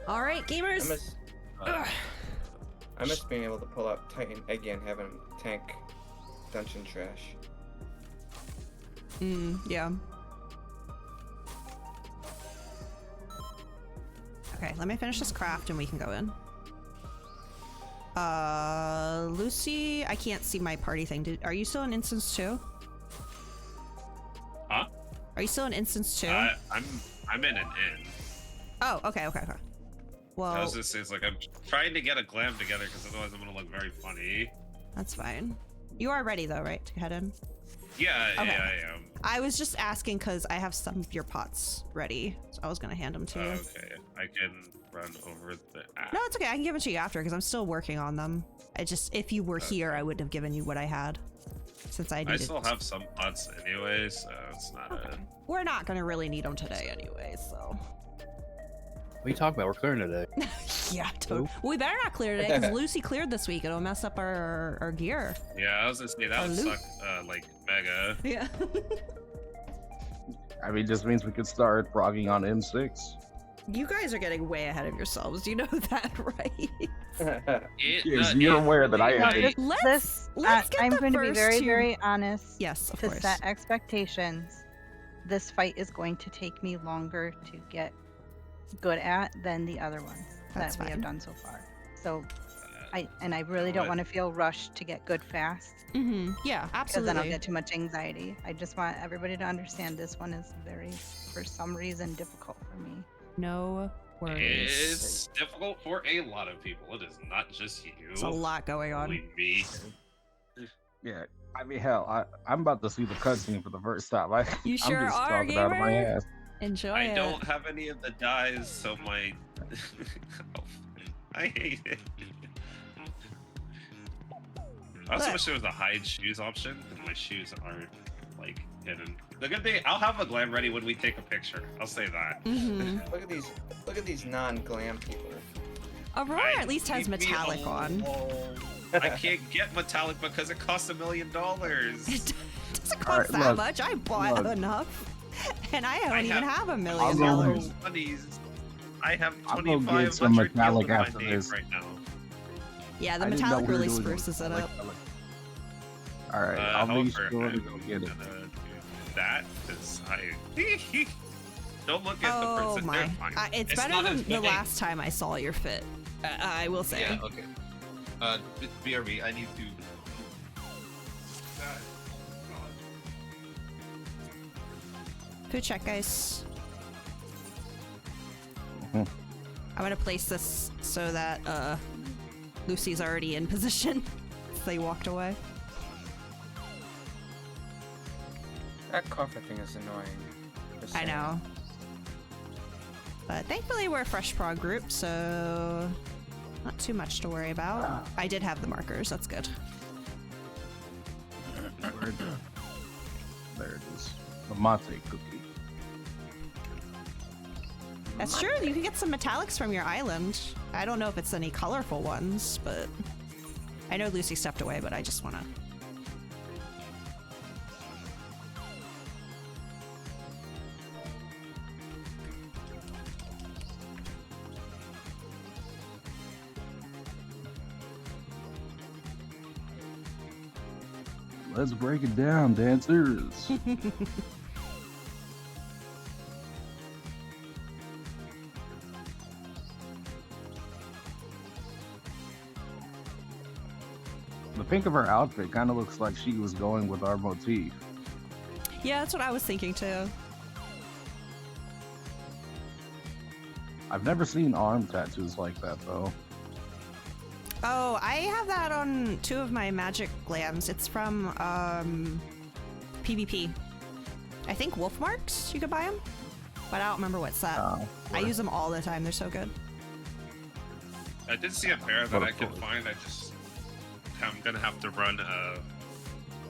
A: All right, gamers.
E: I miss being able to pull out Titan again, having tank dungeon trash.
A: Yeah. Okay, let me finish this craft and we can go in. Lucy, I can't see my party thing. Are you still in instance 2?
C: Huh?
A: Are you still in instance 2?
C: I'm in an inn.
A: Oh, okay. Well,
C: I was just saying, it's like I'm trying to get a glam together because otherwise I'm gonna look very funny.
A: that's fine. You are ready though, right? To head in?
C: Yeah,
A: Okay.
C: yeah, I am.
A: I was just asking because I have some of your pots ready, so I was gonna hand them to you.
C: Okay, I can run over the app.
A: No, it's okay. I can give it to you after because I'm still working on them. I just, if you were here, I wouldn't have given you what I had, since I needed.
C: I still have some pots anyway, so it's not
A: Okay. We're not gonna really need them today anyway, so.
B: What are you talking about? We're clearing today.
A: Yeah, totally. Well, we better not clear today because Lucy cleared this week. It'll mess up our gear.
C: Yeah, I was gonna say that
A: Our
C: would
A: loot.
C: suck, like mega.
A: Yeah.
F: I mean, just means we could start frogging on M6.
A: You guys are getting way ahead of yourselves. You know that, right?
F: Yes, you're aware that I
D: No,
F: am.
D: just
A: Let's get
D: I'm
A: the
D: going to be
A: first
D: very,
A: two-
D: very honest.
A: Yes, of
D: To
A: course.
D: set expectations, this fight is going to take me longer to get good at than the other ones
A: That's
D: that we have
A: fine.
D: done so far. So, I really don't want to feel rushed to get good fast
A: Mm-hmm. Yeah,
D: because
A: absolutely.
D: then I'll get too much anxiety. I just want everybody to understand this one is very, for some reason, difficult for me.
A: No worries.
C: It's difficult for a lot of people. It is not just you.
A: There's a lot going on.
C: Believe me.
F: Yeah, I mean, hell, I'm about to see the cutscene for the first time.
A: You
F: I'm
A: sure
F: just
A: are,
F: talking out of my
A: gamer?
F: ass.
A: Enjoy
C: I
A: it.
C: don't have any of the dyes, so my. I hate it. I also
A: Look.
C: wish there was a hide shoes option, because my shoes aren't like hidden. The good thing, I'll have a glam ready when we take a picture. I'll say that.
A: Mm-hmm.
E: Look at these non-glam people.
A: Aurora at least has
C: Leave me
A: metallic on.
C: alone. I can't get metallic because it costs $1 million.
A: It doesn't cost
F: Alright,
A: that
F: look,
A: much. I bought
F: look.
A: enough. And I don't even have $1
F: I'll
A: million.
F: go
A: dollars.
F: with-
C: Bunnies. I have
F: I'll go get some
C: 2,500
F: metallic
C: gil in my
F: after
C: name
F: this.
C: right now.
A: Yeah, the
F: I didn't know
A: metallic
F: we were
A: really
F: doing
A: spruces it up.
F: All right, I'll be
C: However,
F: sure to
C: I'm
F: go get it.
C: gonna do that because I don't look at the
A: Oh
C: person.
A: my.
C: They're fine.
A: It's better
C: not
A: than
C: as
A: the
C: big.
A: last time I saw your fit. I will say.
C: Yeah. Okay. BRB, I need to.
A: Food check, guys.
F: Mhm.
A: I'm gonna place this so that Lucy's already in position. They walked away.
E: That coffer thing is annoying. Just
A: I
E: saying.
A: know. But thankfully we're a fresh prog group, so not too much to worry about. I did have the markers, that's good.
F: Where'd it go? There it is. The mate cookie.
A: That's true, you can get some metallics from your island. I don't know if it's any colorful ones, but I know Lucy stepped away, but I just wanna...
F: Let's break it down, dancers. The pink of her outfit kind of looks like she was going with our motif.
A: Yeah, that's what I was thinking too.
F: I've never seen arm tattoos like that though.
A: Oh, I have that on 2 of my magic glams. It's from PvP. I think wolf marks, you could buy them. But I don't remember what's that. I use them all the time, they're so good.
C: I did see a pair that
F: What a
C: I could
F: fool.
C: find. I'm gonna have to run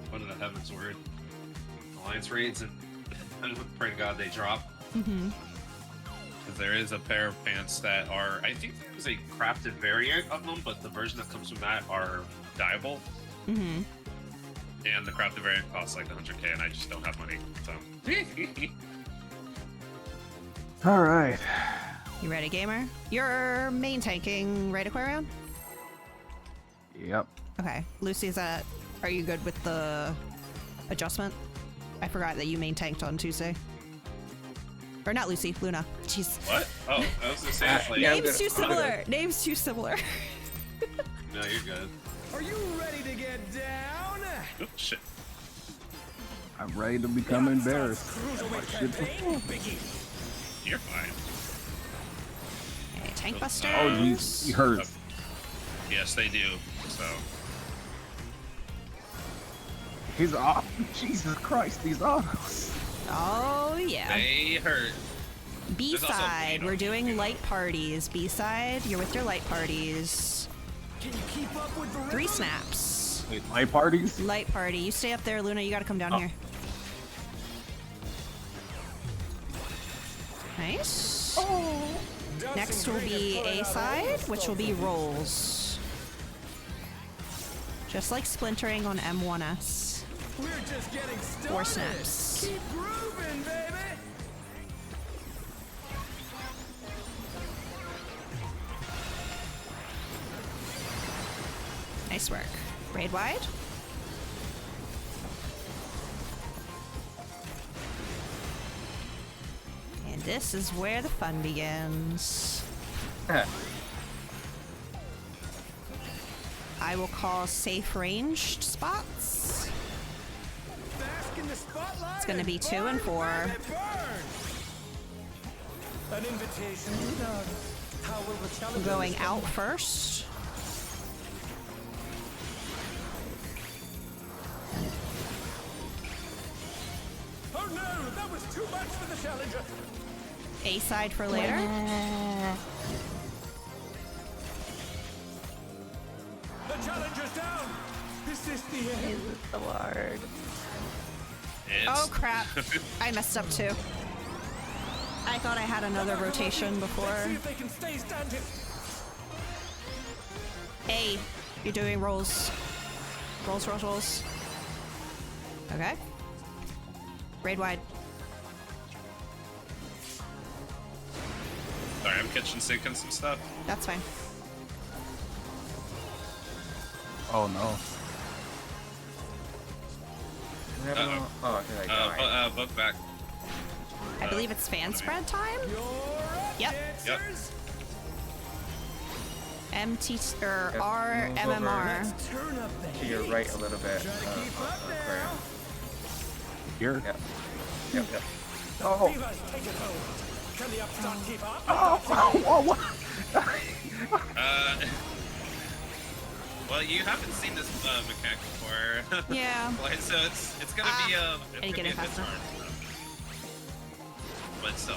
C: one of the Heaven's Word Alliance raids, and I'm praying to God they drop.
A: Mm-hmm.
C: Because there is a pair of pants that are, I think there's a crafted variant of them, but the version that comes from that are dyeable.
A: Mm-hmm.
C: And the crafted variant costs like 100k, and I just don't have money. So.
F: All right.
A: You ready, gamer? You're main tanking, right, Aquarium?
F: Yep.
A: Okay. Lucy, are you good with the adjustment? I forgot that you main tanked on Tuesday. Or not Lucy, Luna. Jeez.
C: What? Oh, I was gonna say it's like.
E: Yeah, I'm
A: Names
E: good.
A: too similar. Names too similar.
C: No, you're good.
G: Are you ready to get down?
C: Oh, shit.
F: I'm ready to become embarrassed.
G: Cruiserweight
F: Shit.
G: campaign, Biggie.
C: You're fine.
A: Okay, tank busters.
F: Oh, jeez. He hurt.
C: Yes, they do. So.
F: He's off. Jesus Christ, these autos.
A: Oh, yeah.
C: They hurt.
A: B-side,
C: also,
A: we're doing light parties. B-side, you're with your light parties.
G: Can you keep up with the
A: 3
G: rhythm?
A: snaps.
F: Wait, my parties?
A: Light party. You stay up there, Luna. You gotta come down here. Nice. Next will be A-side, which will be rolls. Just like splintering on M1S.
G: We're just getting started.
A: 4 snaps.
G: Keep grooving, baby.
A: Nice work. Raid wide. And this is where the fun begins. I will call safe ranged spots.
G: Bask in the spotlight.
A: It's gonna be 2 and 4.
G: Baby, burn. An invitation. How will the
A: I'm
G: challenge
A: going out first.
G: Oh no, that was too much for the challenger.
A: A side for later.
G: The challenger's down. Is this the end?
D: Is it so hard?
A: Oh crap. I messed up too. I thought I had another rotation before.
G: Let's see if they can stay standing.
A: A, you're doing rolls. Rolls, rolls, rolls. Okay. Raid wide.
C: Sorry, I'm kitchen sinking some stuff.
A: That's fine.
F: Oh no.
E: Oh, okay,
C: Book back.
A: I believe it's fan spread time?
G: You're up,
A: Yep.
G: dancers.
A: MT or
E: Yep,
A: R
E: move over.
A: MMR.
G: Turn up the
E: to your
G: heat.
E: right a little bit.
G: Try to keep up
E: Aquarium.
G: now.
F: Here?
E: Yep. Yep, yep.
F: Oh.
G: Beavers, take it home. Can the upstart keep up?
F: Oh, what?
C: Well, you haven't seen this mechanic before.
A: Yeah.
C: Like, so it's gonna be
A: I didn't get it fast enough.
C: But still,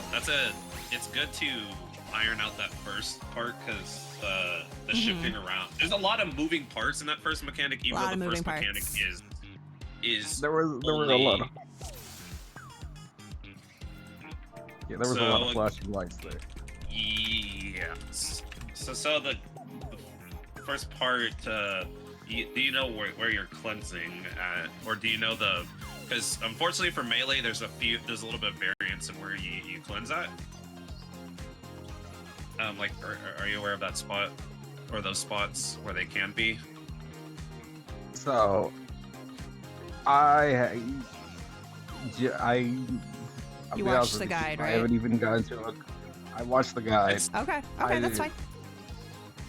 C: it's good to iron out that first part because the shifting around. There's a lot of moving parts in that first mechanic, even
A: Lot
C: though
A: of
C: the
A: moving
C: first mechanic
A: parts.
C: is
F: There was a
C: only-
F: lot of there was a lot of
C: So-
F: flashing lights there.
C: Yes. So the first part, do you know where you're cleansing at, or do you know the? Because unfortunately for melee, there's a little bit of variance in where you cleanse at. Like, are you aware of that spot, or those spots where they can be?
F: So, I'll
A: You
F: be honest
A: watched
F: with
A: the
F: you,
A: guide,
F: I
A: right?
F: haven't even gotten to it. I watched the guide.
A: Okay.
F: I
A: Okay, that's
F: did.
A: fine.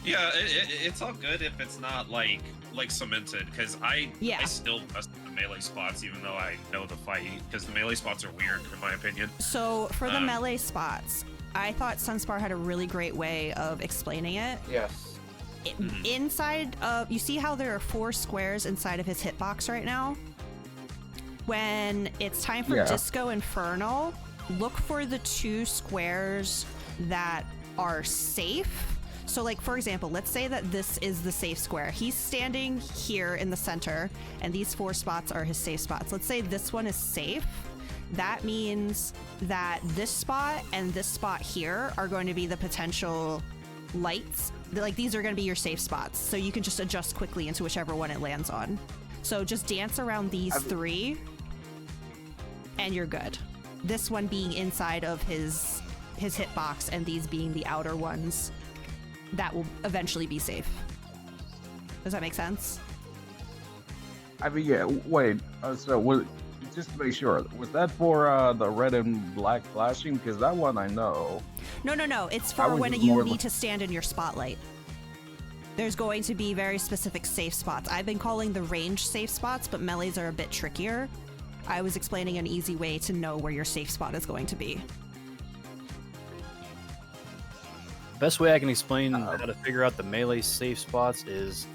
C: Yeah, it's all good if it's not like cemented, because I still mess with the melee spots even though I know the fight, because the melee spots are weird in my opinion.
A: So for the melee spots, I thought Sunspar had a really great way of explaining it.
E: Yes.
A: Inside of, you see how there are 4 squares inside of his hitbox right now? When it's time for Disco Infernal, look for the 2 squares that are safe. So like, for example, let's say that this is the safe square. He's standing here in the center and these 4 spots are his safe spots. Let's say this one is safe. that means that this spot and this spot here are going to be the potential lights. Like, these are going to be your safe spots, so you can just adjust quickly into whichever one it lands on. So just dance around these three, and you're good. This one being inside of his hitbox, and these being the outer ones that will eventually be safe. Does that make sense?
F: I mean, yeah. Wait. Just to make sure, was that for the red and black flashing? Because that one I know.
A: No. It's
F: I
A: for
F: was
A: when
F: just
A: you
F: more
A: need to stand in your spotlight. There's going to be very specific safe spots. I've been calling the range safe spots, but melees are a bit trickier. I was explaining an easy way to know where your safe spot is going to be.
B: Best way I can explain how to figure out the melee safe spots is,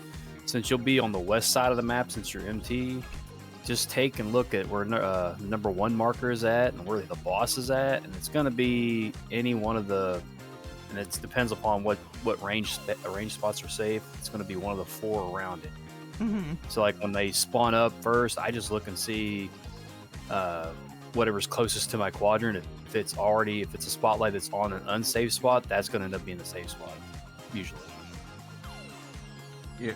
B: since you'll be on the west side of the map since you're MT, just take and look at where number 1 marker is at and where the boss is at, and it's going to be any one of the, and it depends upon what range spots are safe. It's going to be one of the 4 around it.
A: Mm-hmm.
B: So like when they spawn up first, I just look and see whatever's closest to my quadrant. If it's a spotlight that's on an unsafe spot, that's going to end up being the safe spot usually.
F: Yeah.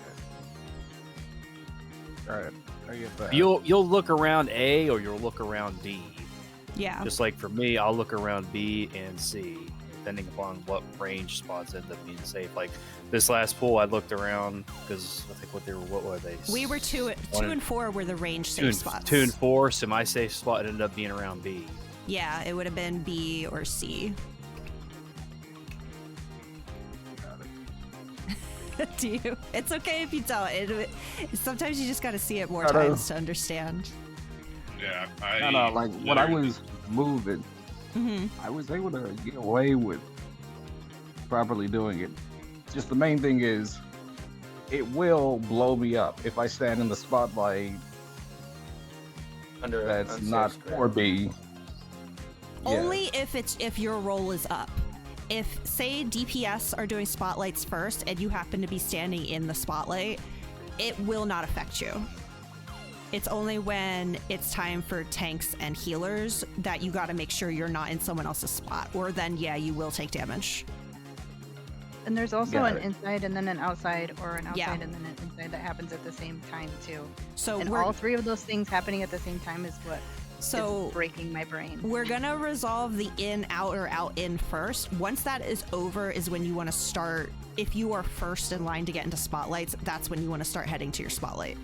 F: All right. I get that.
B: You'll look around A or you'll look around D.
A: Yeah.
B: Just like for me, I'll look around B and C, depending upon what range spots end up being safe. Like this last pool, I looked around because I think what were they?
A: We were 2 and 4 were the range safe spots.
B: 2 and 4, so my safe spot ended up being around B.
A: Yeah, it would have been B or C. Do you? It's okay if you don't. Sometimes you just got to see it more times to understand.
C: Yeah,
F: like when I was moving,
A: Mm-hmm.
F: I was able to get away with properly doing it. Just the main thing is, it will blow me up if I stand in the spotlight
E: Under
F: that's
E: unsafe
F: not
E: square.
F: 4B.
A: Only if your roll is up. If, say, DPS are doing spotlights first and you happen to be standing in the spotlight, it will not affect you. It's only when it's time for tanks and healers that you got to make sure you're not in someone else's spot, or then, yeah, you will take damage.
D: And there's also
F: Got
D: an
F: it.
D: inside and then an outside, or an outside
A: Yeah.
D: and then an inside that happens at the same time too.
A: So
D: And
A: we're
D: all 3 of those things happening at the same time is what
A: so
D: is breaking my brain.
A: we're gonna resolve the in out or out in first. Once that is over is when you want to start. If you are first in line to get into spotlights, that's when you want to start heading to your spotlight.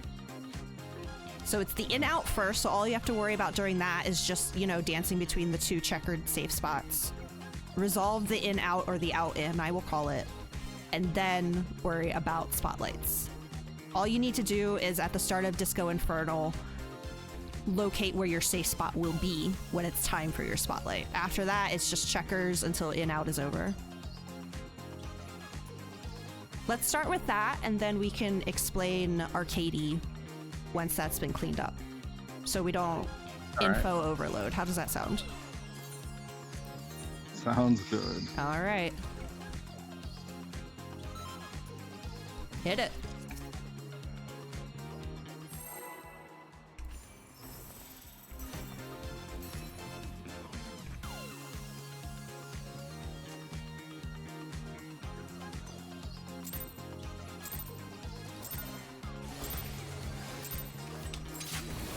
A: So it's the in out first, so all you have to worry about during that is just, dancing between the 2 checkered safe spots. Resolve the in out or the out in, I will call it, and then worry about spotlights. All you need to do is at the start of Disco Infernal, locate where your safe spot will be when it's time for your spotlight. After that, it's just checkers until in out is over. Let's start with that, and then we can explain Arcady once that's been cleaned up, so we don't info overload. How does that sound?
F: Sounds good.
A: All right. Hit it.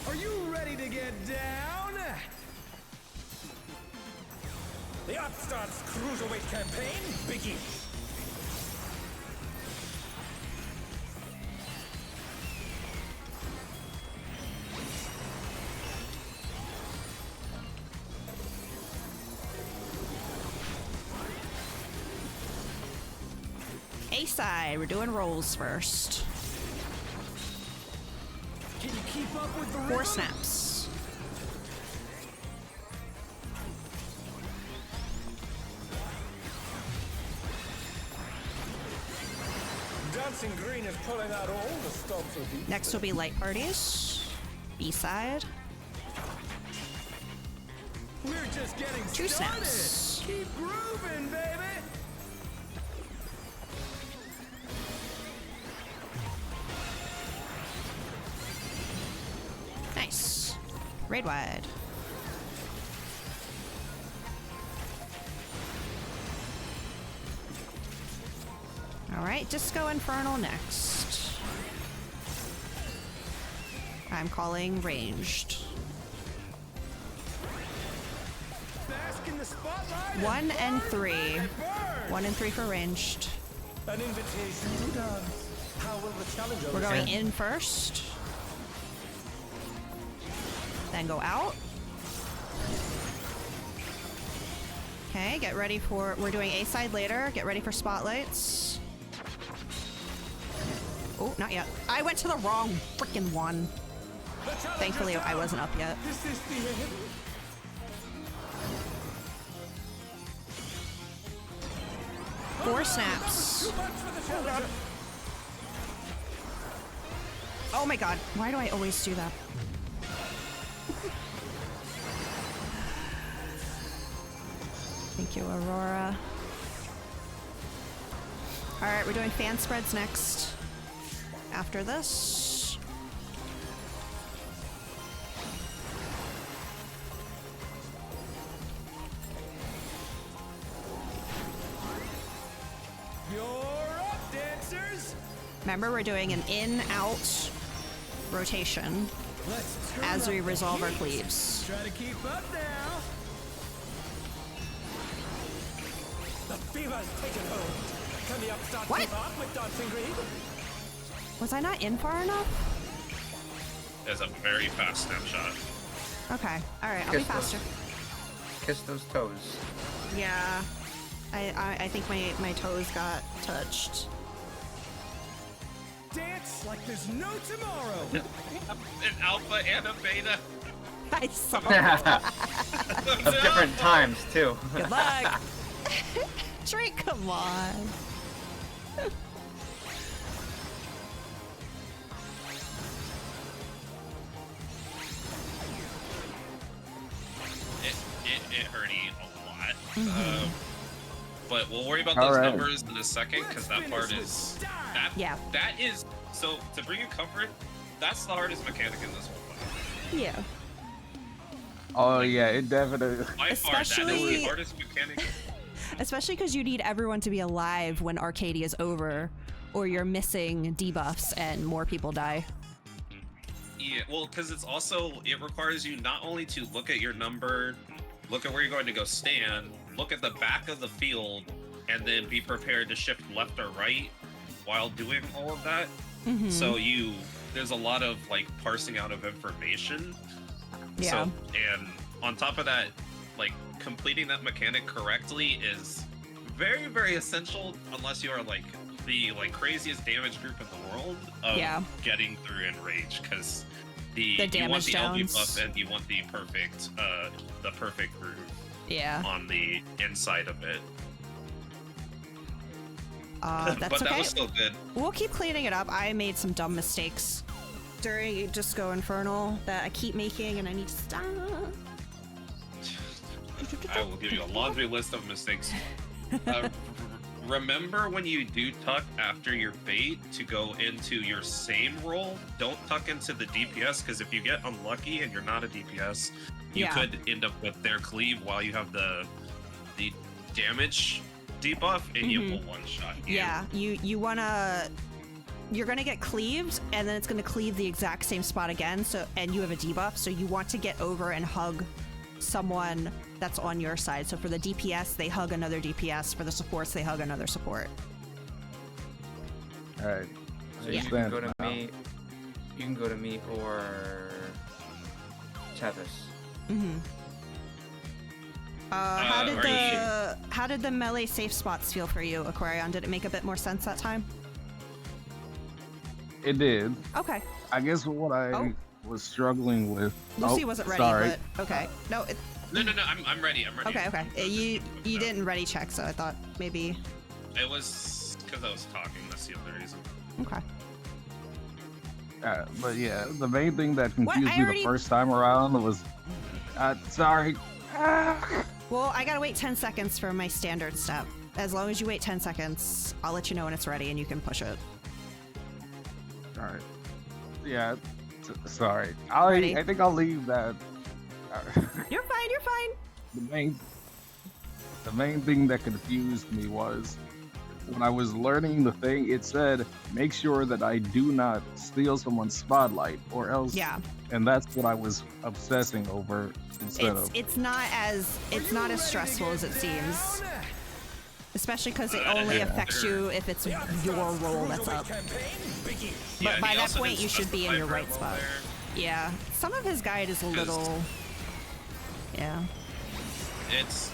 G: Are you ready to get down? The Upstart's Cruiserweight campaign begins.
A: A-side, we're doing rolls first.
G: Can you keep up with the
A: 4
G: rhythm?
A: snaps.
G: Dancing Green is pulling out all the stops of these.
A: Next will be light parties. B-side.
G: We're just getting
A: 2
G: started.
A: snaps.
G: Keep grooving, baby.
A: Nice. Raid wide. Alright, Disco Infernal next. I'm calling ranged.
G: Bask in the spotlight.
A: 1 and 3.
G: Burn.
A: 1 and 3 for ranged.
G: An invitation to dance. How will the challenger?
A: We're going in first. Then go out. Okay, get ready for... We're doing A side later. Get ready for spotlights. Oh, not yet. I went to the wrong freaking one. Thankfully, I wasn't up yet.
G: Is this the end?
A: 4 snaps.
G: Too much for the challenger.
A: Oh my god. Why do I always do that? Thank you, Aurora. Alright, we're doing fan spreads next. After this.
G: You're up, dancers.
A: Remember, we're doing an in-out rotation
G: Let's turn
A: as we
G: up the
A: resolve our
G: heat.
A: cleaves.
G: Try to keep up now. The fever's taken hold. Can the upstart
A: What?
G: keep up with dancing green?
A: Was I not in far enough?
C: There's a very fast snapshot.
A: Okay. Alright, I'll be
E: Kiss those-
A: faster.
E: Kiss those toes.
A: Yeah. I think my toes got touched.
G: Dance like there's no tomorrow.
C: An alpha and a beta.
A: I saw.
E: Of different times too.
A: Good luck. Drake, come on.
C: It hurty a lot. But we'll worry about
F: All
C: those
F: right.
C: numbers in a second, because that part is
A: Yeah.
C: that is so to bring you comfort. That's the hardest mechanic in this whole fight.
A: Yeah.
F: Oh yeah, it definitely.
C: By far, that is
A: Especially-
C: the hardest mechanic.
A: Especially because you need everyone to be alive when Arcadia is over, or you're missing debuffs and more people die.
C: Yeah, well, because it requires you not only to look at your number, look at where you're going to go stand, look at the back of the field, and then be prepared to shift left or right while doing all of that.
A: Mhm.
C: So there's a lot of like parsing out of information.
A: Yeah.
C: So, and on top of that, like completing that mechanic correctly is very, very essential unless you are like the craziest damage group in the world of
A: Yeah.
C: getting through in rage, because
A: The
C: you want
A: damage
C: the LB
A: downs.
C: buff and you want the perfect groove
A: Yeah.
C: on the inside of it.
A: That's
C: but that
A: okay.
C: was still good.
A: We'll keep cleaning it up. I made some dumb mistakes during Disco Infernal that I keep making, and I need to stop.
C: I will give you a laundry list of mistakes. Remember when you do tuck after your bait to go into your same roll, don't tuck into the DPS, because if you get unlucky and you're not a DPS, you
A: Yeah.
C: could end up with their cleave while you have the damage debuff, and you will one shot you.
A: Yeah, you're gonna get cleaved, and then it's gonna cleave the exact same spot again. So, and you have a debuff, so you want to get over and hug someone that's on your side. So for the DPS, they hug another DPS. For the supports, they hug another support.
F: All right.
E: So
A: Yeah.
E: you can go
F: Understand
E: to
F: now.
E: me. You can go to me or Tevis.
A: Mm-hmm. How did
C: are
A: how did the melee safe spots feel for you, Aquarion? Did it make a bit more sense that time?
F: It did.
A: Okay.
F: I guess what I
A: Oh.
F: was struggling with.
A: Lucy
F: Oh,
A: wasn't ready,
F: sorry.
A: but okay. No,
C: No, I'm ready. I'm ready.
A: okay, okay. You didn't ready check, so I thought maybe.
C: It was because I was talking. That's the other reason.
A: Okay.
F: But yeah, the main thing that
A: What?
F: confused
A: I
F: me
A: already-
F: the first time around was. Sorry.
A: Well, I gotta wait 10 seconds for my standard step. As long as you wait 10 seconds, I'll let you know when it's ready and you can push it.
F: All right. Yeah. Sorry.
A: Ready.
F: I think I'll leave that.
A: You're fine, you're fine.
F: The main thing that confused me was when I was learning the thing, it said make sure that I do not steal someone's spotlight, or else.
A: Yeah.
F: And that's what I was obsessing over instead of.
A: It's not as stressful as it seems. Especially because it only affects you if it's your role that's up. But by that point, you should be in your right spot. Yeah. Some of his guide is a little. Yeah.
C: It's.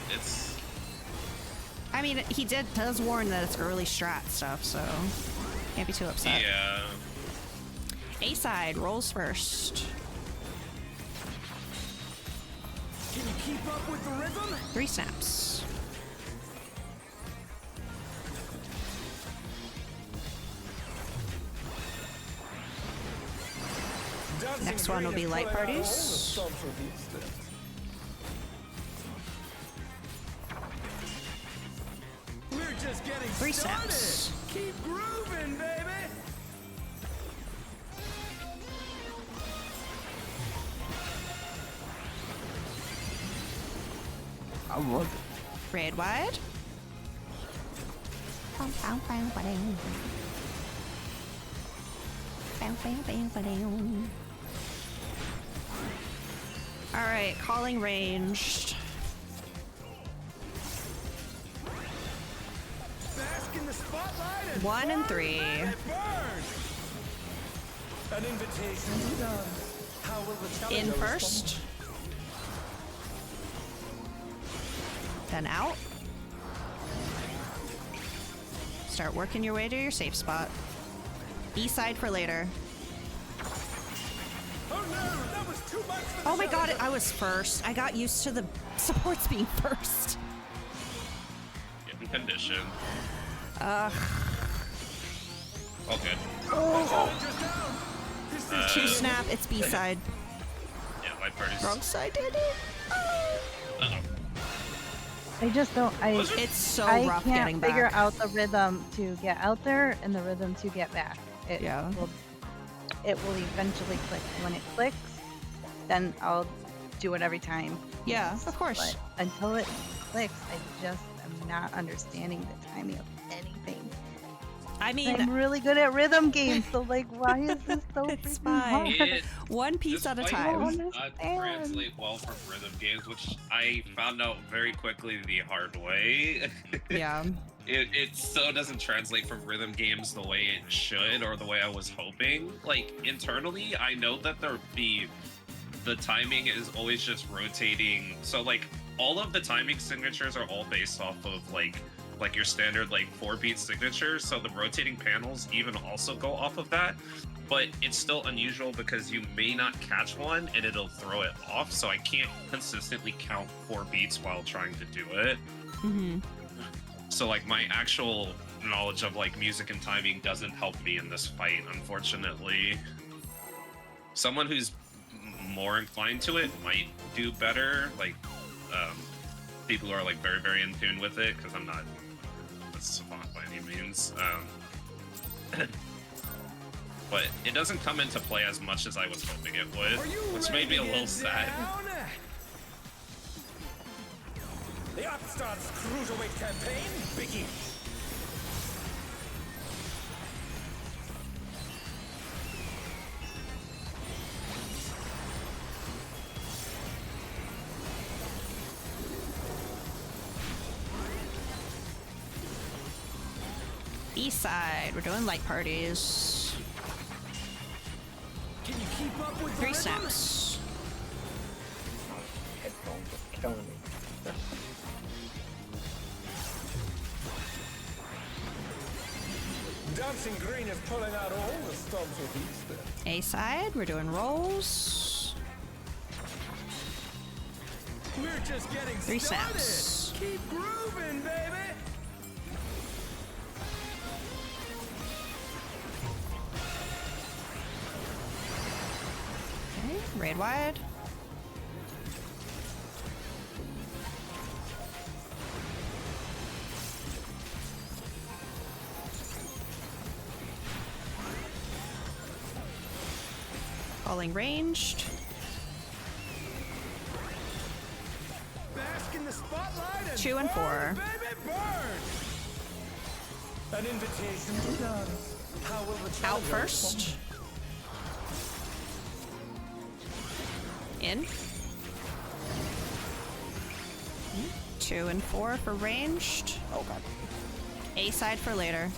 A: I mean, he does warn that it's early strat stuff, so can't be too upset.
C: Yeah.
A: A side rolls first.
G: Can you keep up with the rhythm?
A: 3 snaps. Next one will be light parties.
G: We're just getting
A: 3
G: started.
A: snaps.
G: Keep grooving, baby.
F: I love it.
A: Red wide. All right, calling ranged.
G: Bask in the spotlight and
A: 1 and 3.
G: burn. An invitation done. How will the challenger
A: In
G: respond?
A: first. Then out. Start working your way to your safe spot. B side for later.
G: Oh no, that was too much for the
A: Oh my god,
G: challenger.
A: I was first. I got used to the supports being first.
C: Getting condition.
A: Ugh.
C: All good.
G: Challenger's down. This is
A: 2 snap, it's B side.
C: Yeah, light parties.
A: Wrong side did it.
C: Uh-oh.
D: I just don't.
A: It's so
D: I
A: rough
D: can't
A: getting
D: figure
A: back.
D: out the rhythm to get out there and the rhythm to get back. It
A: Yeah.
D: it will eventually click. When it clicks, then I'll do it every time.
A: Yeah, of course.
D: But until it clicks, I just am not understanding the timing of anything.
A: I mean,
D: I'm really good at rhythm games, so like, why is this so
A: It's
D: freaking
A: fine.
D: hard?
C: It,
A: one piece
C: this
A: at a
C: fight
A: time.
C: does
D: time.
C: not
D: Understand.
C: translate well from rhythm games, which I found out very quickly the hard way.
A: Yeah.
C: It so doesn't translate from rhythm games the way it should, or the way I was hoping. Like internally, I know that the timing is always just rotating. So like all of the timing signatures are all based off of like your standard like 4-beat signatures. So the rotating panels even also go off of that. But it's still unusual because you may not catch one and it'll throw it off. So I can't consistently count 4 beats while trying to do it.
A: Mm-hmm.
C: So like my actual knowledge of like music and timing doesn't help me in this fight, unfortunately. Someone who's more inclined to it might do better, like people who are like very, very in tune with it, because I'm not a savant by any means. But it doesn't come into play as much as I was hoping it would,
G: Are you
C: which
G: ready
C: made me a
G: to
C: little
G: get
C: sad.
G: down? The Upstarts Cruiserweight campaign begins.
A: East side, we're doing light parties.
G: Can you keep up with the
A: 3
G: rhythm?
A: snaps.
E: Headphones are killing me.
G: Dancing Green is pulling out all the stops with Easter.
A: A side, we're doing rolls.
G: We're just getting
A: 3
G: started.
A: snaps.
G: Keep grooving, baby.
A: Okay, red wide. Calling ranged.
G: Bask in the spotlight and
A: 2 and 4.
G: burn, baby, burn. An invitation to dance. How will the
A: Out
G: challenger
A: first. In. 2 and 4 for ranged. Oh god. A side for later.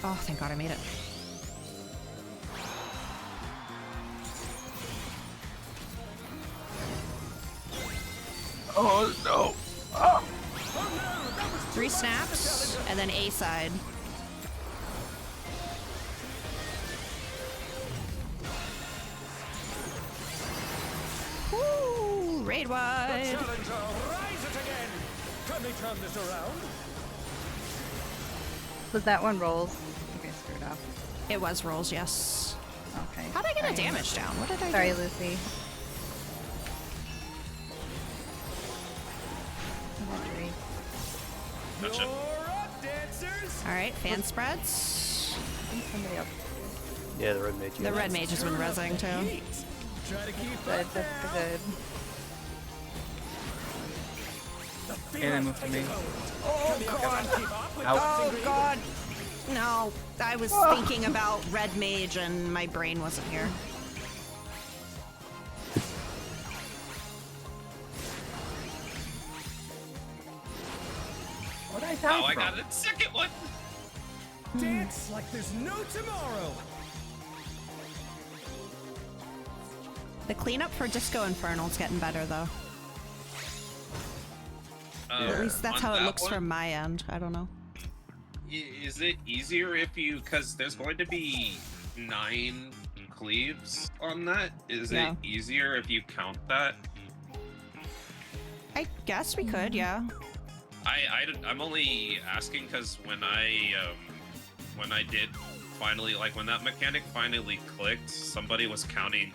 A: Oh, thank god I made it.
F: Oh no!
A: 3 snaps, and then A side. Woo! Raid
G: The
A: wide.
G: challenger, rise it again. Can they turn this around?
D: Was that one rolls? Okay, screwed up.
A: It was rolls, yes.
D: Okay.
A: How did I get
D: sorry.
A: a damage down? What did I
D: Sorry,
A: do?
D: Lucy. Inventory.
C: Gotcha.
G: You're up, dancers.
A: All right, fan spreads.
D: I think somebody else.
B: Yeah, the red mage.
A: The red mage has been rezzing too.
G: Try to keep
D: Good,
G: up
D: that's
G: now.
D: good.
E: And then move to me.
G: Oh God!
A: Oh god. No, I was thinking about red mage and my brain wasn't here.
E: What did I die
C: Oh, I
E: from?
C: got a second one.
G: Dance like there's no tomorrow.
A: The cleanup for Disco Infernal's getting better though. At least that's
C: On
A: how it
C: that
A: looks
C: one,
A: from my end. I don't know.
C: Is it easier if you, because there's going to be 9 cleaves on that? Is
A: Yeah.
C: it easier if you count that?
A: I guess we could, yeah.
C: I'm only asking because when I did finally, like when that mechanic finally clicked, somebody was counting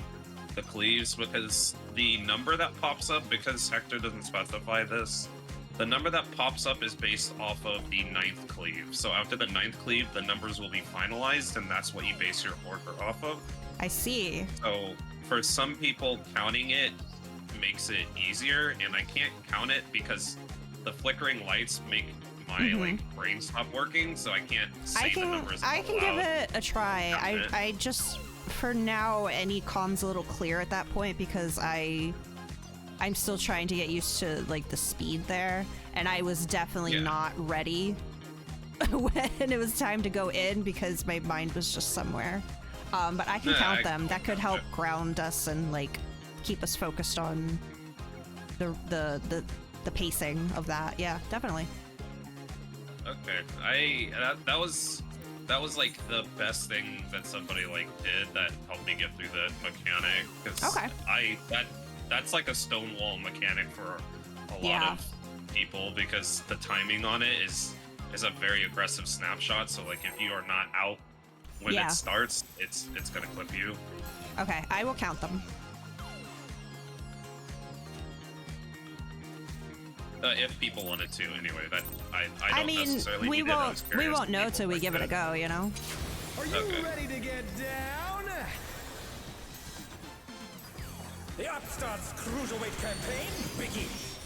C: the cleaves because the number that pops up, because Hector doesn't specify this, the number that pops up is based off of the 9th cleave. So after the 9th cleave, the numbers will be finalized, and that's what you base your order off of.
A: I see.
C: So for some people, counting it makes it easier, and I can't count it because the flickering lights make my like brain stop working, so I can't say the numbers.
A: I
C: out
A: can give
C: loud.
A: it a try.
C: Count it.
A: I just for now any com's a little clear at that point because I'm still trying to get used to like the speed there, and I was definitely not ready when it was time to go in because my mind was just somewhere. But I can
C: Yeah,
A: count
C: I-
A: them. That could help ground us and like keep us focused on the pacing of that. Yeah, definitely.
C: Okay, that was like the best thing that somebody like did that helped me get through the mechanic. Cause
A: Okay.
C: that's like a stonewall mechanic for a lot of people because the timing on it is a very aggressive snapshot. So like if you are not out when it starts, it's gonna clip you.
A: Okay, I will count them.
C: If people wanted to, anyway. That I don't
A: mean,
C: necessarily
A: we
C: need it. I
A: won't
C: was curious
A: we won't
C: if
A: know
C: people
A: till we
C: liked
A: give it a go, you know.
G: Are you
C: Okay.
G: ready to get down? The Upstart's Cruiserweight campaign begins.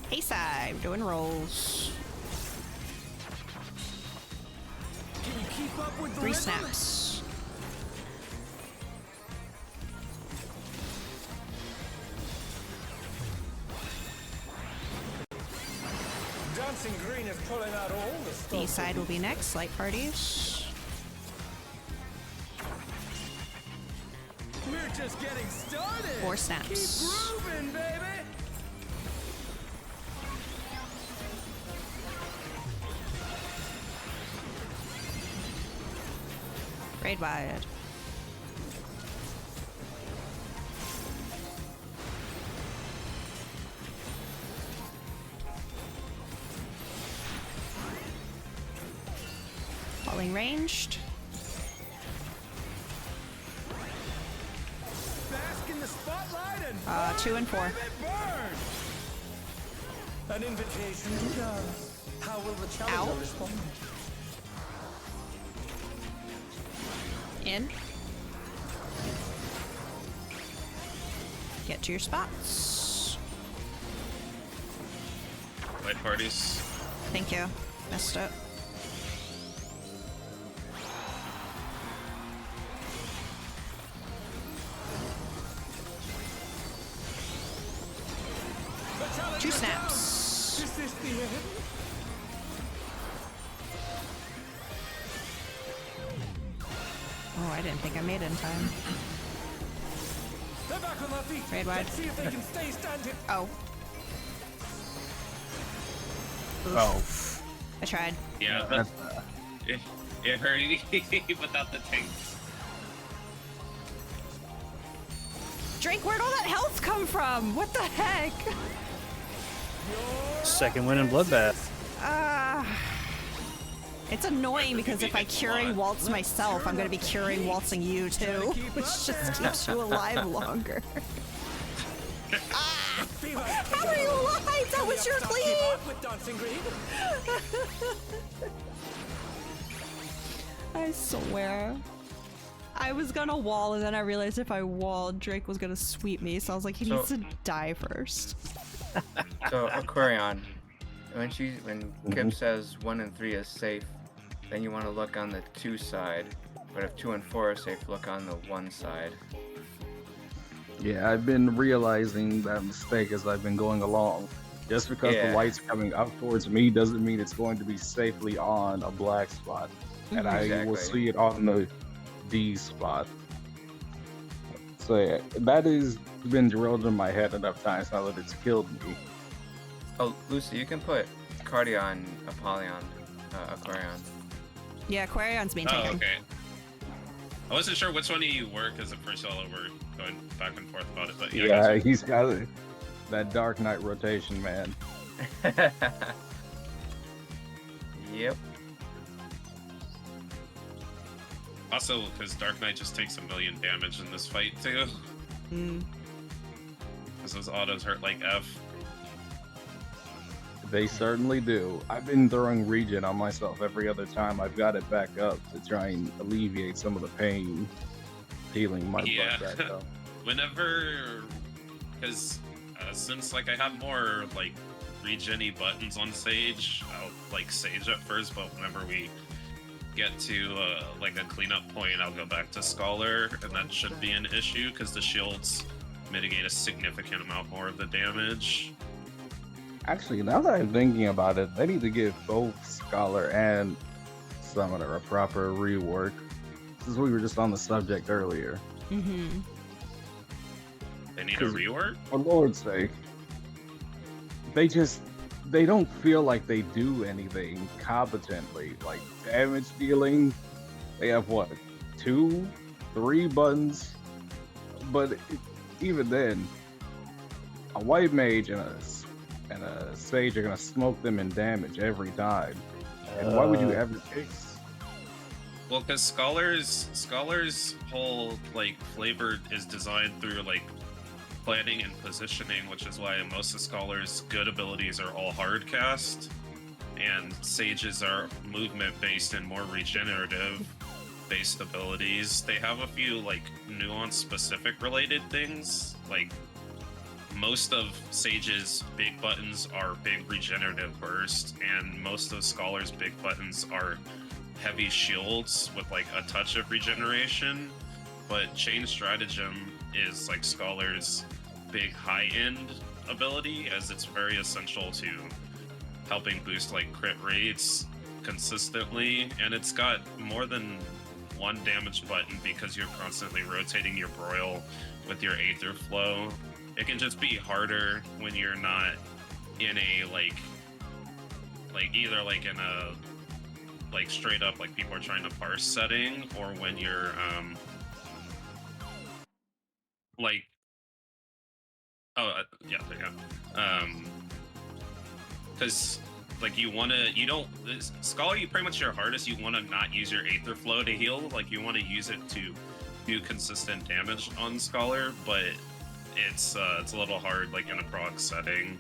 A: Hey side, we're doing rolls.
G: Can you keep up with the
A: 3
G: rhythm?
A: snaps.
G: Dancing Green is pulling out all the stops.
A: B side will be next, light parties.
G: We're just getting started.
A: 4 snaps.
G: Keep grooving, baby.
A: Raid wide. Falling ranged.
G: Bask in the spotlight and
A: 2 and 4.
G: burn. An invitation to dance. How How will the challenger
A: Ow.
G: respond?
A: In. Get to your spots.
C: Light parties.
A: Thank you. Messed up.
G: The challenger
A: 2 snaps.
G: Is this the end?
A: Oh, I didn't think I made it in time.
G: They're back on their feet.
A: Raid wide.
G: Let's see if they can stay standing.
A: Oh.
F: Oh,
A: I tried.
C: Yeah,
F: that's
C: it hurt without the tanks.
A: Drake, where'd all that health come from? What the heck?
B: Second win in Bloodbath.
A: It's annoying because if I curing waltz myself, I'm gonna be curing waltzing you too, which just keeps you alive longer. How are you alive? That was your cleave!
G: With dancing green.
A: I swear. I was gonna wall and then I realized if I walled, Drake was gonna sweep me, so I was like, he
E: So-
A: needs to die first.
E: So Aquarion, when Kip says 1 and 3 is safe, then you want to look on the 2 side. But if 2 and 4 are safe, look on the 1 side.
F: Yeah, I've been realizing that mistake as I've been going along. Just because
E: Yeah.
F: the light's coming up towards me doesn't mean it's going to be safely on a black spot. And I will
E: Exactly.
F: see it on the D spot. So yeah, that has been drilled in my head enough times now that it's killed me.
E: Oh, Lucy, you can put Cardion, Apollyon, Aquarion.
A: Yeah, Aquarion's being taken.
C: Oh, okay. I wasn't sure which one of you were because at first y'all were going back and forth about it, but yeah. I
F: Yeah,
C: got you.
F: he's got that Dark Knight rotation, man.
E: Yep.
C: Also, because Dark Knight just takes 1,000,000 damage in this fight too.
A: Mm.
C: Because those autos hurt like F.
F: They certainly do. I've been throwing regen on myself every other time I've got it back up to try and alleviate some of the pain, healing my
C: Yeah.
F: butt back up.
C: Whenever, because since like I have more like regen-y buttons on Sage, I'll like Sage at first, but whenever we get to like a cleanup point, I'll go back to Scholar, and that should be an issue because the shields mitigate a significant amount more of the damage.
F: Actually, now that I'm thinking about it, they need to give both Scholar and Summoner a proper rework. Since we were just on the subject earlier.
A: Mm-hmm.
C: They need a rework.
F: For Lord's sake. They don't feel like they do anything competently. Like damage dealing, they have what, 2, 3 buttons? But even then, a white mage and a sage are gonna smoke them in damage every time. And why would you ever pick?
C: Well, because Scholar's whole like flavor is designed through like planning and positioning, which is why most of Scholar's good abilities are all hard cast, and Sage's are movement based and more regenerative based abilities. They have a few like nuance specific related things, like most of Sage's big buttons are big regenerative burst, and most of Scholar's big buttons are heavy shields with like a touch of regeneration. But Chain Stratagem is like Scholar's big high-end ability, as it's very essential to helping boost like crit rates consistently, and it's got more than one damage button because you're constantly rotating your broil with your Aether Flow. It can just be harder when you're not in a like either like in a like straight up like people are trying to parse setting, or when you're like yeah, there you go. Because like you don't Scholar, you pretty much your hardest, you want to not use your Aether Flow to heal, like you want to use it to do consistent damage on Scholar, but it's a little hard like in a proc setting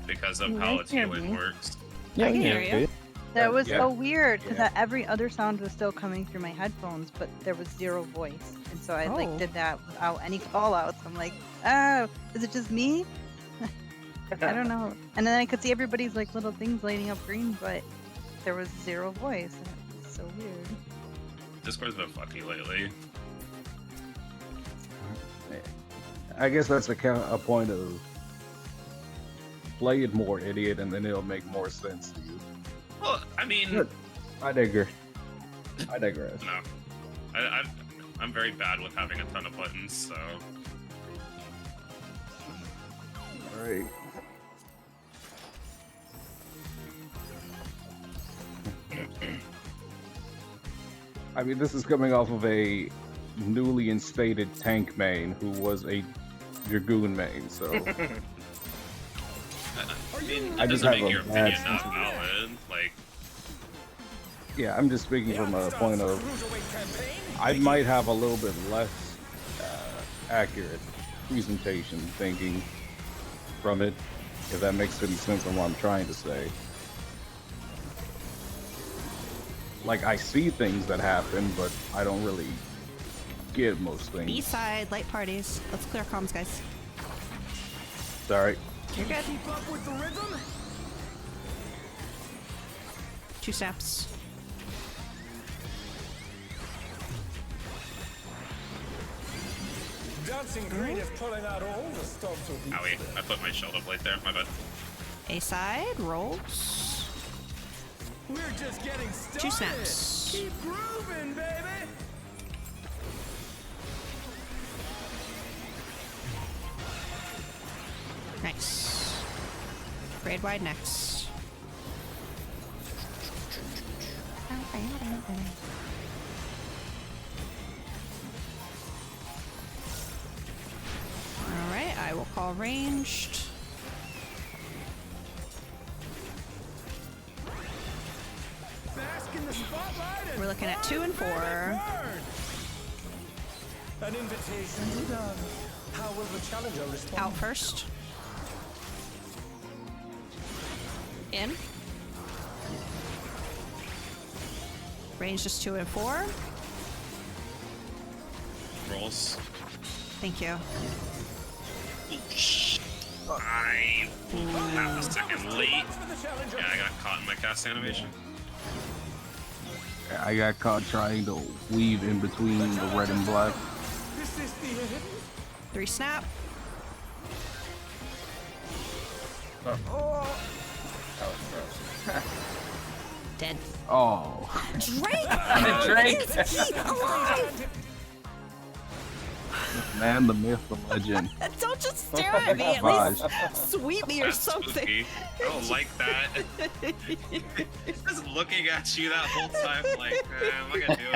C: because of how its healing works.
A: I can hear you.
D: That was
F: Yeah.
D: so weird because
F: Yeah.
D: every other sound was still coming through my headphones, but there was zero voice, and so I
A: Oh.
D: like did that without any call outs. I'm like, oh, is it just me? I don't know. And then I could see everybody's like little things lighting up green, but there was zero voice, and it was so weird.
C: Discord's been fucky lately.
F: I guess that's a point of play it more, idiot, and then it'll make more sense to you.
C: Well, I mean,
F: Good. I digress. I digress.
C: no. I'm very bad with having a ton of buttons, so.
F: All right. I mean, this is coming off of a newly instated tank main who was a Dragoon main, so
C: I mean,
F: I
C: it
F: just
C: doesn't
F: have
C: make
F: a
C: your
F: bad
C: opinion not
F: sense of
C: valid. Like,
F: yeah, I'm just speaking from a point of I might have a little bit less accurate presentation thinking from it, if that makes any sense on what I'm trying to say. Like, I see things that happen, but I don't really get most things.
A: B-side, light parties. Let's clear comms, guys.
F: Sorry.
A: You're good.
G: Keep up with the rhythm.
A: 2 snaps.
G: Dancing green is pulling out all the stops with these.
C: owie, I put my shoulder blade there. My bad.
A: A-side, rolls.
G: We're just getting started.
A: 2 snaps.
G: Keep grooving, baby.
A: Nice. Grade wide next. Alright, I will call ranged.
G: Bask in the spotlight and
A: We're looking at 2 and 4.
G: burn. An invitation to dance. How will the challenger respond?
A: Out first. In. Range is 2 and 4.
C: Rolls.
A: Thank you.
C: I half a second late.
G: For the challenger.
C: Yeah, I got caught in my cast animation.
F: I got caught trying to weave in between the red and black.
G: This is the hidden.
A: 3 snap. Dead.
F: Oh,
A: Drake!
E: Drake.
A: Is he alive?
F: man, the myth, the legend.
A: Don't just stare at me. At least sweep me or
C: That's
A: something.
C: spooky. I don't like that. Just looking at you that whole time, like, am I gonna do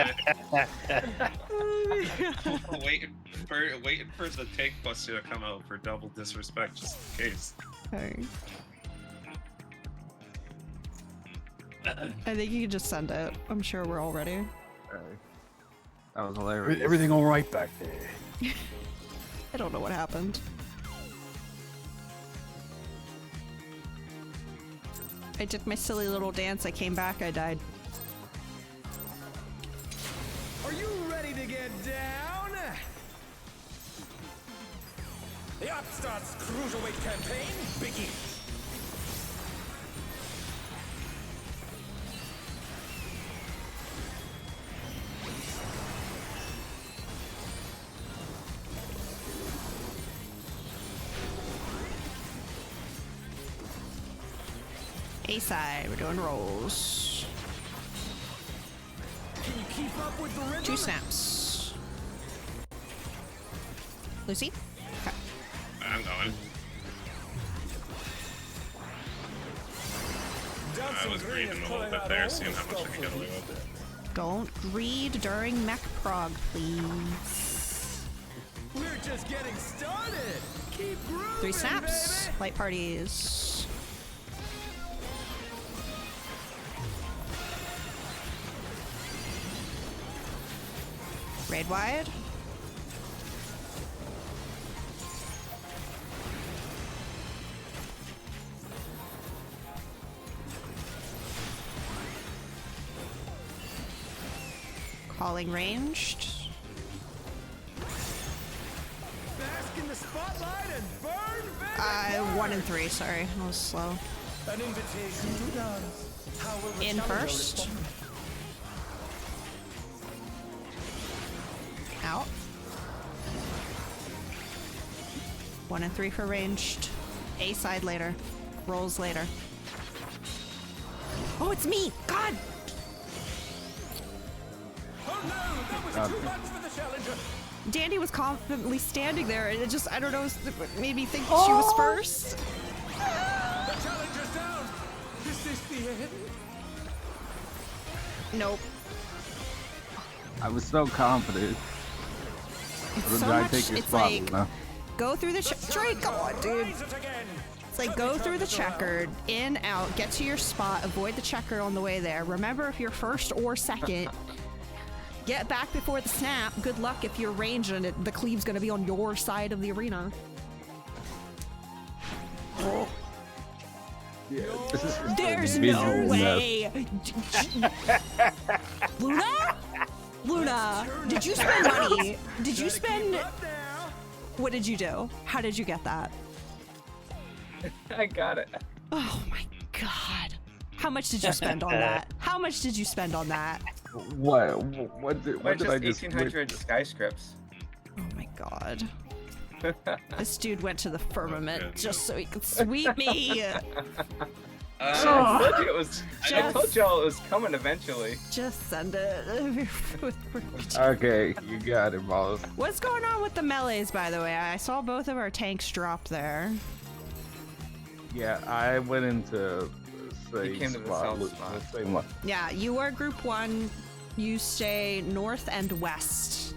C: it? waiting for the tank buster to come out for double disrespect, just in case.
A: Okay. I think you can just send it. I'm sure we're all ready.
F: That was hilarious.
B: Everything all right back there?
A: I don't know what happened. I did my silly little dance. I came back. I died.
G: Are you ready to get down? The Upstart's Cruiserweight campaign begins.
A: A-side. We're doing rolls.
G: Can you keep up with the rhythm?
A: 2 snaps. Lucy? Okay.
C: I'm going. I
G: Dancing
C: was
G: green
C: grieving
G: is
C: a little
G: pulling
C: bit
G: out
C: there,
G: all
C: seeing
G: the
C: how much I
G: stops
C: could get
G: with
C: away
G: these.
C: with.
A: Don't greed during mech prog, please.
G: We're just getting started. Keep grooving,
A: 3 snaps.
G: baby.
A: Light parties. Raid wide. Calling ranged.
G: Bask in the spotlight and burn, baby,
A: 1 and 3, sorry. I was slow.
G: An invitation to dance. How will the
A: In
G: challenger
A: first.
G: respond?
A: Out. 1 and 3 for ranged. A side later. Rolls later. Oh, it's me! God!
G: Oh no, that was too much for the challenger.
A: Dandy was confidently standing there, and it just, I don't know, it made me think she was first.
G: The challenger's down. Is this the end?
A: Nope.
F: I was so confident.
A: It's
F: Did
A: so
F: I
A: much,
F: take your
A: it's
F: spot,
A: like,
F: Luna?
A: go through the Drake, come on, dude.
G: Raise it again.
A: It's like, go through the checkered, in, out, get to your spot, avoid the checker on the way there. Remember, if you're first or second, get back before the snap. Good luck if you're ranged and the cleave's gonna be on your side of the arena.
F: Yeah, this is just
A: There's
F: a
A: no
F: visual mess.
A: way! Luna? Luna, did you spend money? Did you spend... What did you do? How did you get that?
E: I got it.
A: Oh my god. How much did you spend on that? How much did you spend on that?
F: What? What did
E: Why
F: I
E: just
F: just
E: 1800 sky scripts?
A: Oh my god. This dude went to the firmament just so he could sweep me.
E: I told you it was. I
A: Just-
E: told y'all it was coming eventually.
A: Just send it.
F: Okay, you got it, boss.
A: What's going on with the melees, by the way? I saw both of our tanks dropped there.
F: Yeah, I went into
E: He came to the south spot.
F: the same one.
A: Yeah, you are group 1. You stay north and west.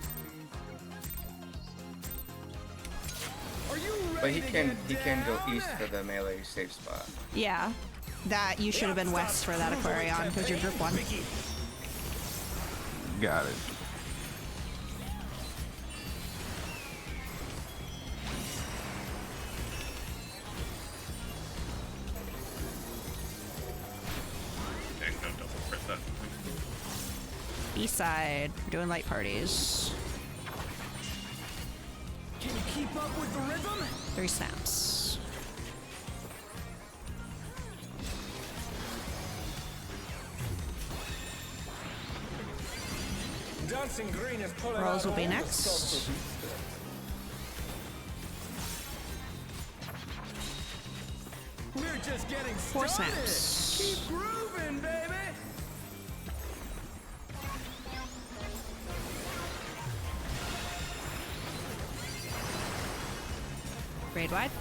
E: But he can go east for the melee safe spot.
A: Yeah. That you should have been west for that Aquarion because you're group 1.
F: Got it.
C: Dang, no double crit that.
A: B-side. We're doing light parties.
G: Can you keep up with the rhythm?
A: 3 snaps.
G: Dancing green is pulling
A: Rolls
G: out
A: will be
G: all the
A: next.
G: stops of the- We're just getting
A: 4
G: started.
A: snaps.
G: Keep grooving, baby.
A: Grade wide.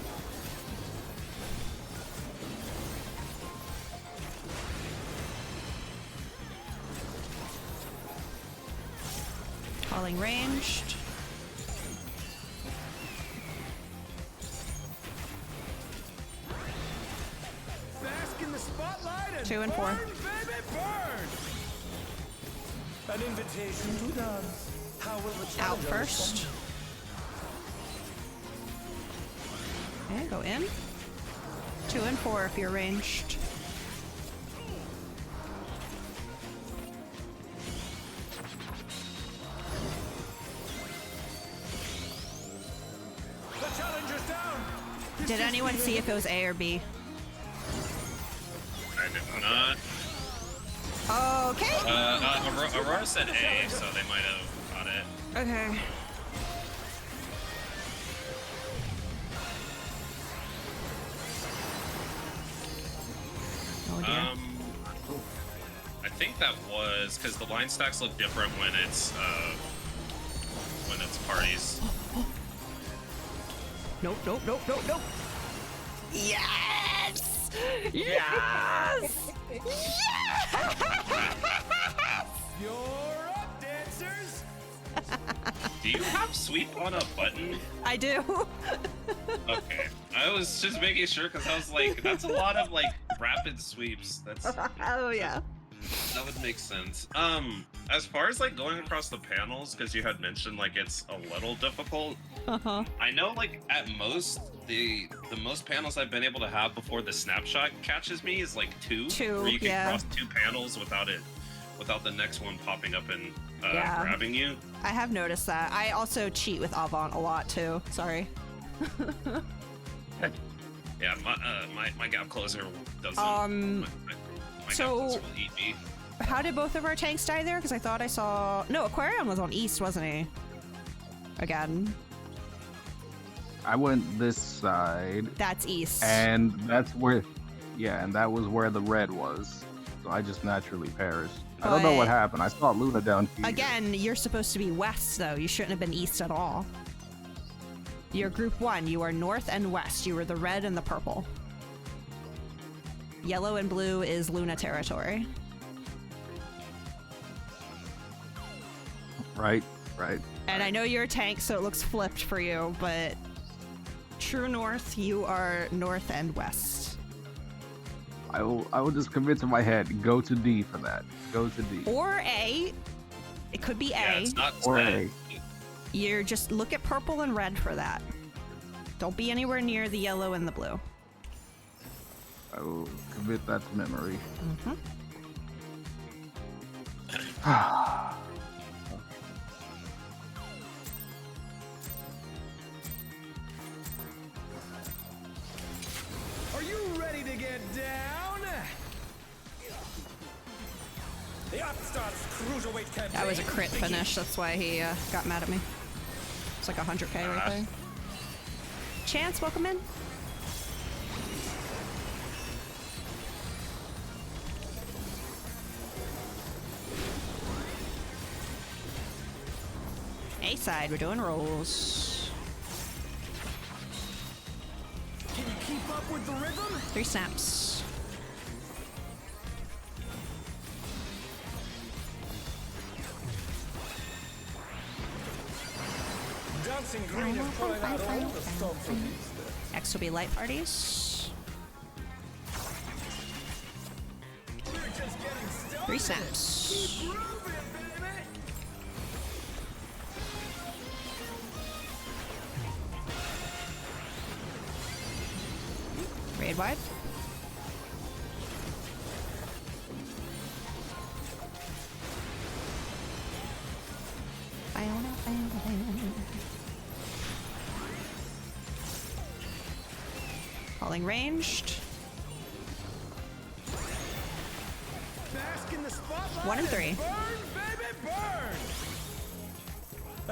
A: Calling ranged.
G: Bask in the spotlight and
A: 2 and 4.
G: burn, baby, burn. An invitation to dance. How will the
A: Out
G: challenger
A: first. Okay, go in. 2 and 4 if you're ranged.
G: respond? The challenger's down.
A: Did anyone see if it was A or B?
C: I did not.
A: Okay.
C: Aurora said A, so they might have got it.
A: Okay. Oh dear.
C: I think that was because the line stacks look different when it's parties.
A: Nope, nope, nope, nope, nope. Yes! Yes! Yes!
G: You're up, dancers.
C: Do you have sweep on a button?
A: I do.
C: Okay, I was just making sure because I was like, that's a lot of like rapid sweeps.
A: Oh yeah.
C: That would make sense. As far as like going across the panels, because you had mentioned like it's a little difficult.
A: Uh-huh.
C: I know like at most the most panels I've been able to have before the snapshot catches me is like two.
A: Two,
C: where you can
A: yeah.
C: cross 2 panels without it without the next one popping up and
A: Yeah.
C: grabbing you.
A: I have noticed that. I also cheat with Avant a lot too. Sorry.
C: Yeah, my gap closer doesn't. My
A: so-
C: gap closer will eat me.
A: How did both of our tanks die there? Because I thought I saw... No, Aquarion was on East, wasn't he? Again.
F: I went this side,
A: That's East.
F: and that's where, yeah, and that was where the red was. So I just naturally perished. I don't know what
A: But-
F: happened. I saw Luna down here.
A: Again, you're supposed to be West, though. You shouldn't have been East at all. You're Group 1. You are North and West. You were the red and the purple. Yellow and blue is Luna territory.
F: Right.
A: And I know you're a tank, so it looks flipped for you, but true North, you are North and West.
F: I will just commit to my head. Go to D for that. Go to D.
A: Or A. It could be
C: Yeah,
A: A.
C: it's not
F: Or
C: red.
F: A.
A: You're just look at purple and red for that. Don't be anywhere near the yellow and the blue.
F: I will commit that to memory.
A: Mm-hmm.
G: Are you ready to get down? The Upstart's cruiserweight campaign.
A: That was a crit finish. That's why he got mad at me. It's like 100k right there. Chance, welcome in. A side, we're doing rolls.
G: Can you keep up with the rhythm?
A: 3 snaps.
G: Dancing green is pulling out all the stops from these days.
A: Next will be light parties.
G: We're just getting started.
A: 3 snaps.
G: Grooving, baby.
A: Raid wide. Calling ranged.
G: Bask in the spotlight
A: 1 and 3.
G: Burn, baby, burn.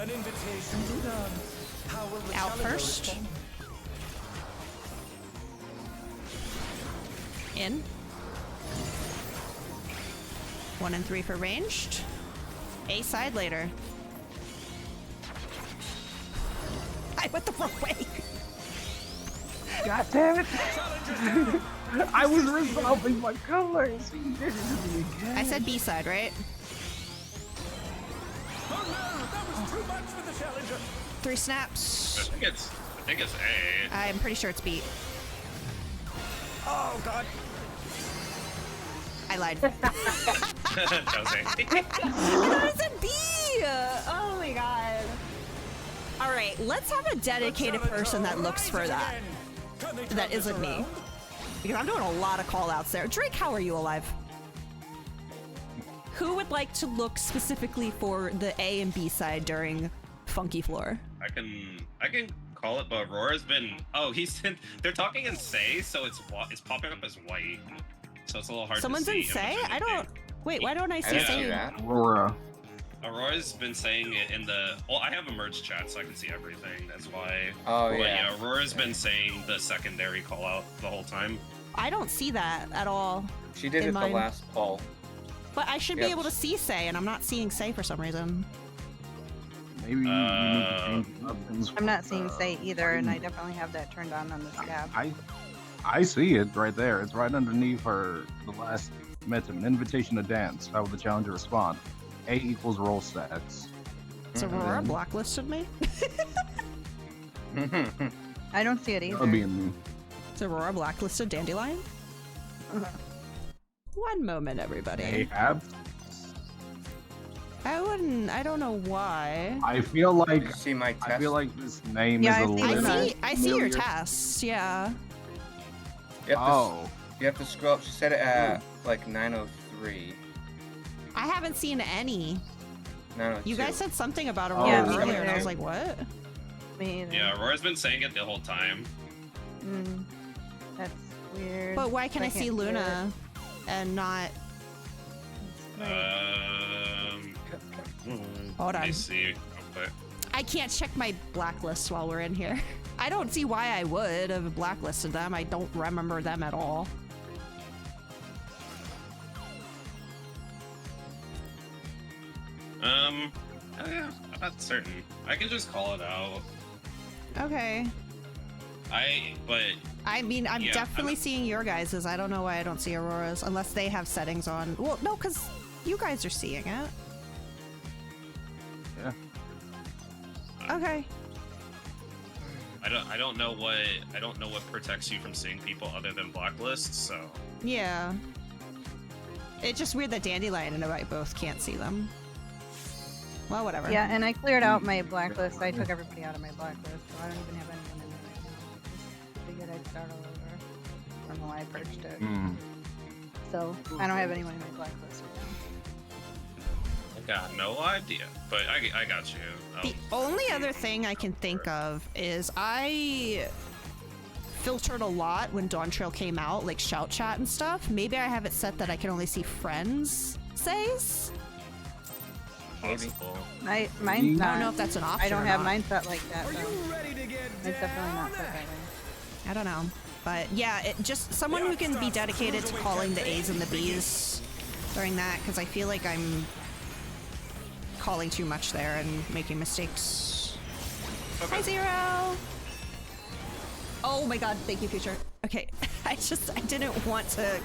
G: An invitation to dance. How will the
A: Out
G: challenger
A: first.
G: respond?
A: In. 1 and 3 for ranged. A side later. I went the wrong way.
F: God damn it! I was resolving my colors. You did it to me again.
A: I said B side, right?
G: Oh no, that was too much for the challenger.
A: 3 snaps.
C: I think it's A.
A: I'm pretty sure it's B. Oh god. I lied.
C: That was A.
A: I thought it said B! Oh my god. Alright, let's have a dedicated person that looks for that. That isn't me. Because I'm doing a lot of call outs there. Drake, how are you alive? Who would like to look specifically for the A and B side during Funky Floor?
C: I can call it, but Aurora's been. Oh, they're talking in Say, so it's popping up as white. So it's a little hard
A: Someone's
C: to see.
A: in Say?
C: between
A: I
C: the
A: don't. Wait, why don't I
E: I
A: see
E: didn't see
A: Say?
E: that.
F: Aurora.
C: two. Aurora's been saying it in the. Well, I have a merge chat, so I can see everything. That's why.
E: Oh
C: But
E: yeah.
C: Aurora's been saying the secondary call out the whole time.
A: I don't see that at all.
E: She did
A: in
E: it
A: mine.
E: the last poll.
A: But I should be
E: Yep.
A: able to see Say, and I'm not seeing Say for some reason.
F: Maybe you need to change options.
D: I'm not seeing Say either, and I definitely have that turned on this tab.
F: I see it right there. It's right underneath her. The last method, an invitation to dance. How will the challenger respond? A equals roll stats.
A: Is Aurora blacklisted me?
D: I don't see it
F: That
D: either.
F: would be in
A: Is Aurora blacklisted Dandelion? One moment, everybody.
F: Ahab.
A: I don't know why.
F: I feel
E: Did
F: like
E: you see my test?
F: I feel like this name
D: Yeah,
F: is a
D: I see
F: little.
D: that.
A: I see your
F: familiar.
A: tests, yeah.
E: You have,
F: Oh,
E: you have to scroll up. She said it at like 9:03.
A: I haven't seen any.
E: No,
A: You
E: two.
A: guys said something about
F: Oh,
A: Aurora
D: Yeah, me
A: earlier, and I
D: neither.
A: was like, what?
D: Me either.
C: Yeah, Aurora's been saying it the whole time.
D: That's weird.
A: But why can I
D: can't
A: see
D: do it.
A: Luna and not? Hold
C: Let
A: on.
C: me see. Okay.
A: I can't check my blacklist while we're in here. I don't see why I would have blacklisted them. I don't remember them at all.
C: Oh yeah, I'm not certain. I can just call it out.
A: Okay.
C: But
A: I mean, I'm
C: Yeah,
A: definitely seeing your guys's. I don't know why I don't see Aurora's unless they have settings on. Well, no, because you guys are seeing it.
F: Yeah.
A: Okay.
C: I don't know what protects you from seeing people other than blacklists. So
A: Yeah. It's just weird that Dandelion and I both can't see them. Well, whatever.
D: Yeah, and I cleared out my blacklist. I took everybody out of my blacklist, so I don't even have anyone in there right now. Just figured I'd start all over. I don't know why I purged it. So I don't have anyone in my blacklist right now.
C: I got no idea. But I got you.
A: The only other thing I can think of is I filtered a lot when Dawn Trail came out, like shout chat and stuff. Maybe I have it set that I can only see friends says.
C: Possible.
D: Mine's
A: I
D: not.
A: don't know if that's an option.
D: I don't
A: or
D: have
A: not.
D: mine set like that.
G: Are
D: Though.
G: you ready to get
D: It's definitely not set
G: down?
D: that way.
A: I don't know. But yeah, it just someone who can be dedicated to calling the A's and the B's during that, because I feel like I'm calling too much there and making mistakes. Hi, Zero! Oh my god, thank you, Future. Okay, I didn't want to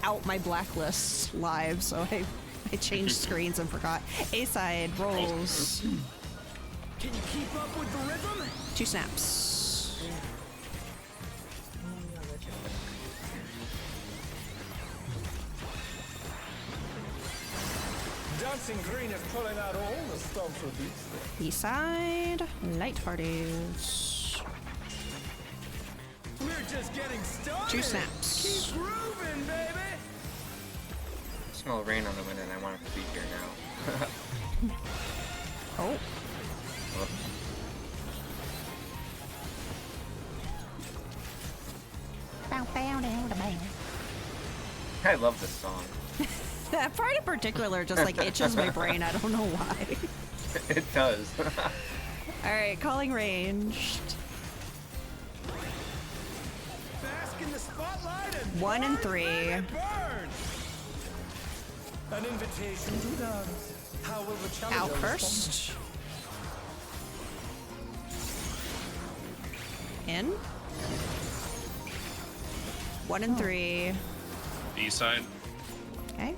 A: out my blacklist live, so I changed screens and forgot. A-side rolls.
G: Can you keep up with the rhythm?
A: 2 snaps.
G: Dancing Green is pulling out all the stops with these.
A: B-side, light parties.
G: We're just getting started.
A: 2 snaps.
G: Keep grooving, baby.
E: I smell rain on the wind and I want it to be here now.
A: Oh,
E: Whoops. I love this song.
A: that part in particular just like itches my brain. I don't know why.
E: It does.
A: All right, calling ranged.
G: Bask in the spotlight and
A: 1 and
G: burn,
A: 3.
G: baby, burn. An invitation to dance. How will the challenger
A: Out
G: respond?
A: first. In. 1 and 3.
C: B side.
A: Okay.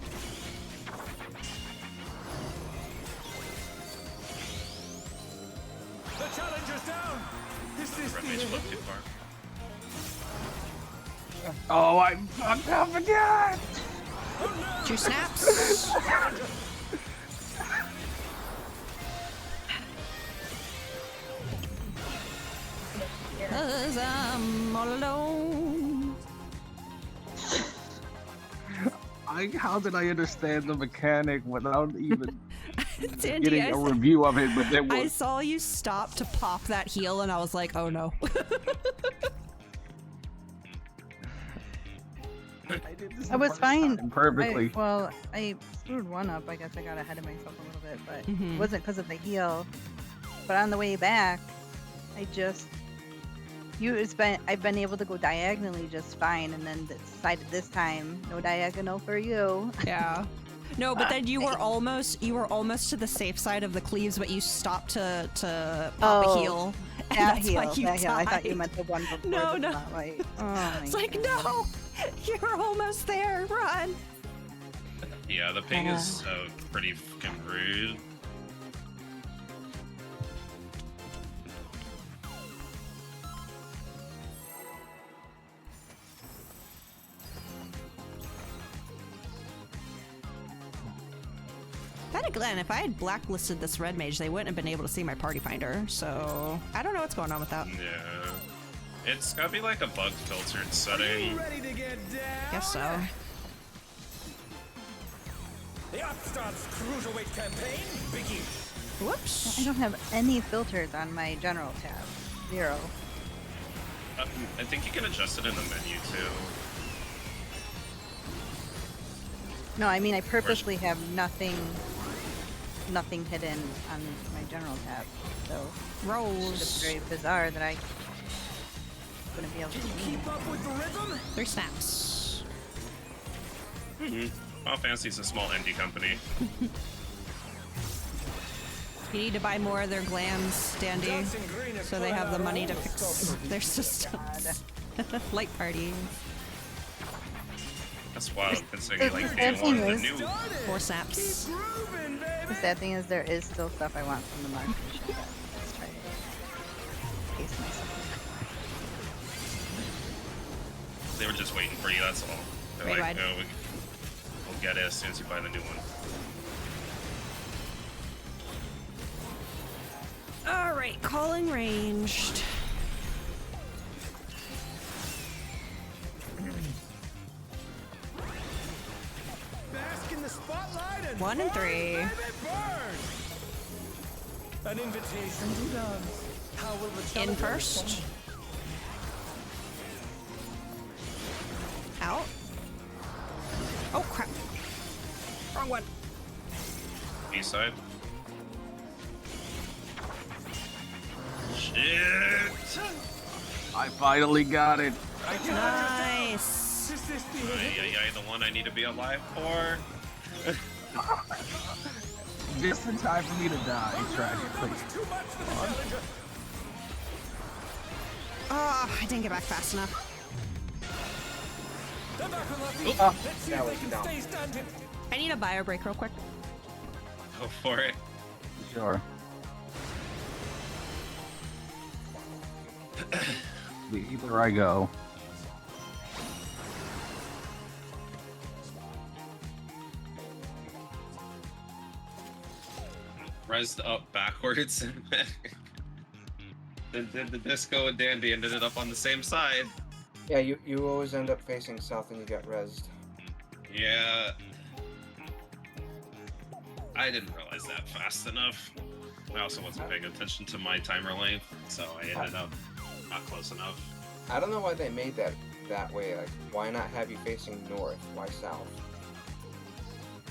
G: The challenger's down. This is
C: Red mage flipped too far.
F: Oh, I'm down again.
A: 2 snaps. Cause I'm all alone.
F: How did I understand the mechanic without even
A: Dandy,
F: getting a review of it? But then
A: I saw you stop to pop that heal, and I was like, oh no.
D: I was fine.
F: Perfectly.
D: I screwed one up. I guess I got ahead of myself a little bit, but
A: Mhm.
D: it wasn't because of the heal. But on the way back, I've been able to go diagonally just fine, and then decided this time no diagonal for you.
A: Yeah. No, but then you were almost to the safe side of the cleaves, but you stopped to pop a
D: Oh,
A: heal. And
D: That
A: that's
D: heal,
A: why you
D: that heal. I thought you
A: died.
D: meant the one before.
A: No,
D: the
A: no.
D: spotlight. Oh my
A: It's like,
D: goodness.
A: no, you're almost there. Run.
C: Yeah, the ping is pretty fucking rude.
A: Then again, if I had blacklisted this red mage, they wouldn't have been able to see my party finder. So I don't know what's going on with that.
C: Yeah. It's gotta be like a bug filtered
G: Are
C: setting.
G: you ready to get down?
A: Guess so.
G: The Upstarts Cruiserweight Campaign begins.
A: Whoops.
D: I don't have any filters on my general tab. 0.
C: I think you can adjust it in the menu too.
D: No, I mean I purposely have nothing hidden on my general tab. So it's
A: Rolls.
D: very bizarre that I wouldn't be able to
G: Can you
D: see it.
G: keep up with the rhythm?
A: 3 snaps.
C: Final Fantasy's a small indie company.
A: You need to buy more of their glands, Dandy,
G: Dancing Green is
A: so they
G: pulling
A: have the
G: out
A: money
G: all
A: to
G: the
A: fix
G: stuff.
A: their systems. Light parties.
C: That's wild, considering like day
D: That
C: one
D: thing
C: the
D: is-
C: new.
A: 4 snaps.
G: Grooving, baby.
D: The sad thing is there is still stuff I want from the market. Let's try to pace myself.
C: They were just waiting for you. That's all. They're
A: Raid
C: like,
A: wide.
C: no, we'll get it as soon as you buy the new one.
A: Alright, calling ranged.
G: Bask in the spotlight and
A: 1 and
G: burn,
A: 3.
G: baby, burn. An invitation to dance. How will the
A: In
G: challenger
A: first.
G: respond?
A: Out. Oh crap. Wrong one.
C: B side. Shit!
F: I finally got it.
A: Nice.
G: Is this the
C: Ay, the one I need to be alive for.
F: Just in time for me to die, tragically.
G: too much for the challenger?
A: Oh, I didn't get back fast enough.
G: They're back on their feet.
E: Oh,
G: Let's see
E: that
G: if they
E: was
G: can
E: down.
G: stay standing.
A: I need a bio break real quick.
C: Go for it.
F: Sure. Either I go.
C: Resed up backwards. Then did the disco and Dandy ended it up on the same side.
E: Yeah, you always end up facing south and you get rezzed.
C: Yeah. I didn't realize that fast enough. I also wasn't paying attention to my timer length, so I ended up not close enough.
E: I don't know why they made that way. Like, why not have you facing north? Why south?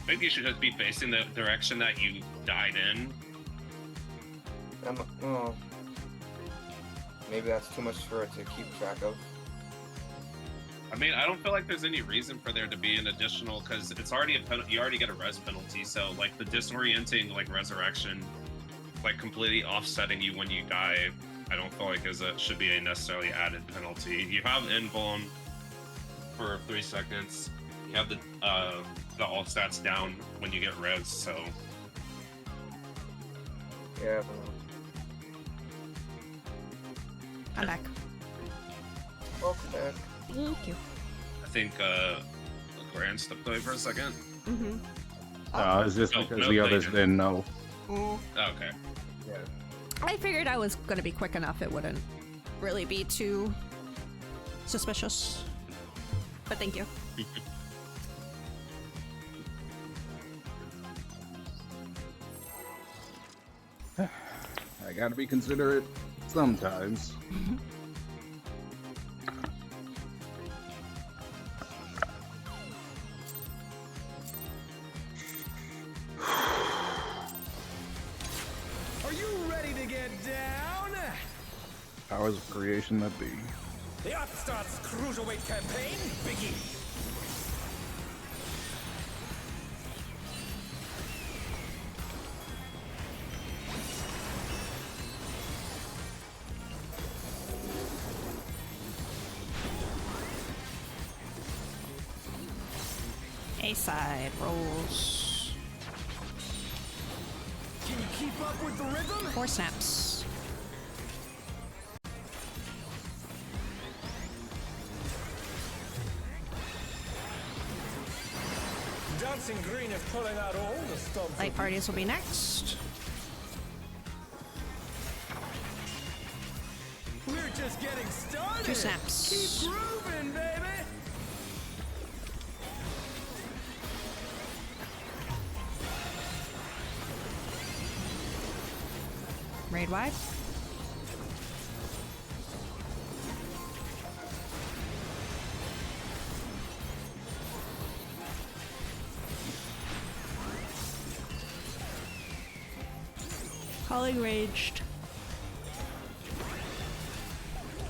C: Maybe you should just be facing the direction that you died in.
E: Well, maybe that's too much for it to keep track of.
C: I mean, I don't feel like there's any reason for there to be an additional, because it's already a you already get a res penalty. So like the disorienting like resurrection, like completely offsetting you when you die, I don't feel like should be a necessarily added penalty. You have invuln for 3 seconds. You have the all stats down when you get res. So
E: Yeah.
A: I'm back.
E: Welcome back.
A: Thank you.
C: I think Grant stepped away for a second.
A: Mm-hmm.
F: Is this
C: No,
F: because
C: no,
F: the
C: they
F: others
C: didn't.
F: didn't know?
C: Okay.
E: Yeah.
A: I figured I was gonna be quick enough. It wouldn't really be too suspicious. But thank you.
F: I gotta be considerate sometimes.
G: Are you ready to get down?
F: Powers of creation that be.
G: The Upstarts Cruiserweight Campaign begins.
A: A side rolls.
G: Can you keep up with the rhythm?
A: 4 snaps.
G: Dancing Green is pulling out all the stops.
A: Light parties will be next.
G: We're just getting started.
A: 2 snaps.
G: Keep grooving, baby.
A: Raid wide. Calling raged.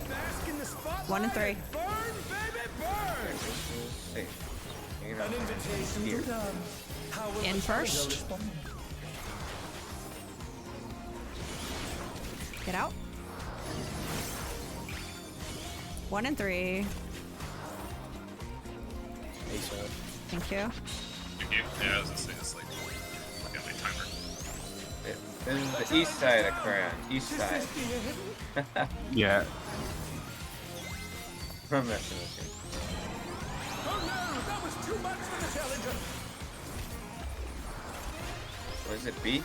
G: Bask in the spotlight.
A: 1 and 3.
G: Burn, baby, burn.
E: This is safe. You know,
G: An invitation
E: here.
G: to dance. How will
A: In
G: the tiger
A: first.
G: respond?
A: Get out. 1 and 3.
B: Ace out.
A: Thank you.
C: Thank you. Yeah, I was gonna say it's like got my timer.
E: This is the east side of Crayon. East side.
F: Yeah.
E: I'm messing with you.
G: Oh no, that was too much for the challenger.
E: What is it, B?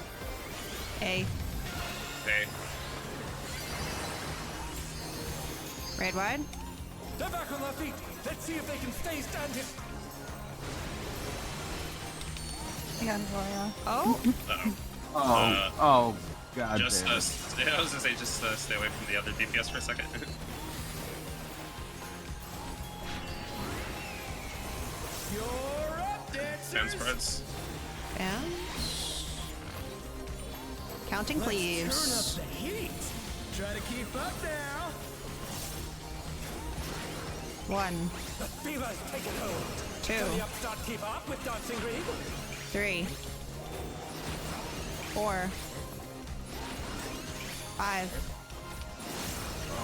A: A.
C: Okay.
A: Raid wide.
G: They're back on their feet. Let's see if they can stay standing.
D: I got Gloria.
A: Oh,
F: Oh, god
C: Just
F: damn it.
C: I was gonna say just stay away from the other DPS for a second.
G: You're up, dancers.
C: 10 spreads.
A: and counting
G: Let's
A: cleaves.
G: turn up the heat. Try to keep up now.
A: 1,
G: The fever's taken hold.
A: 2,
G: Can the upstart keep up with Dancing Green?
A: 3, 4, 5,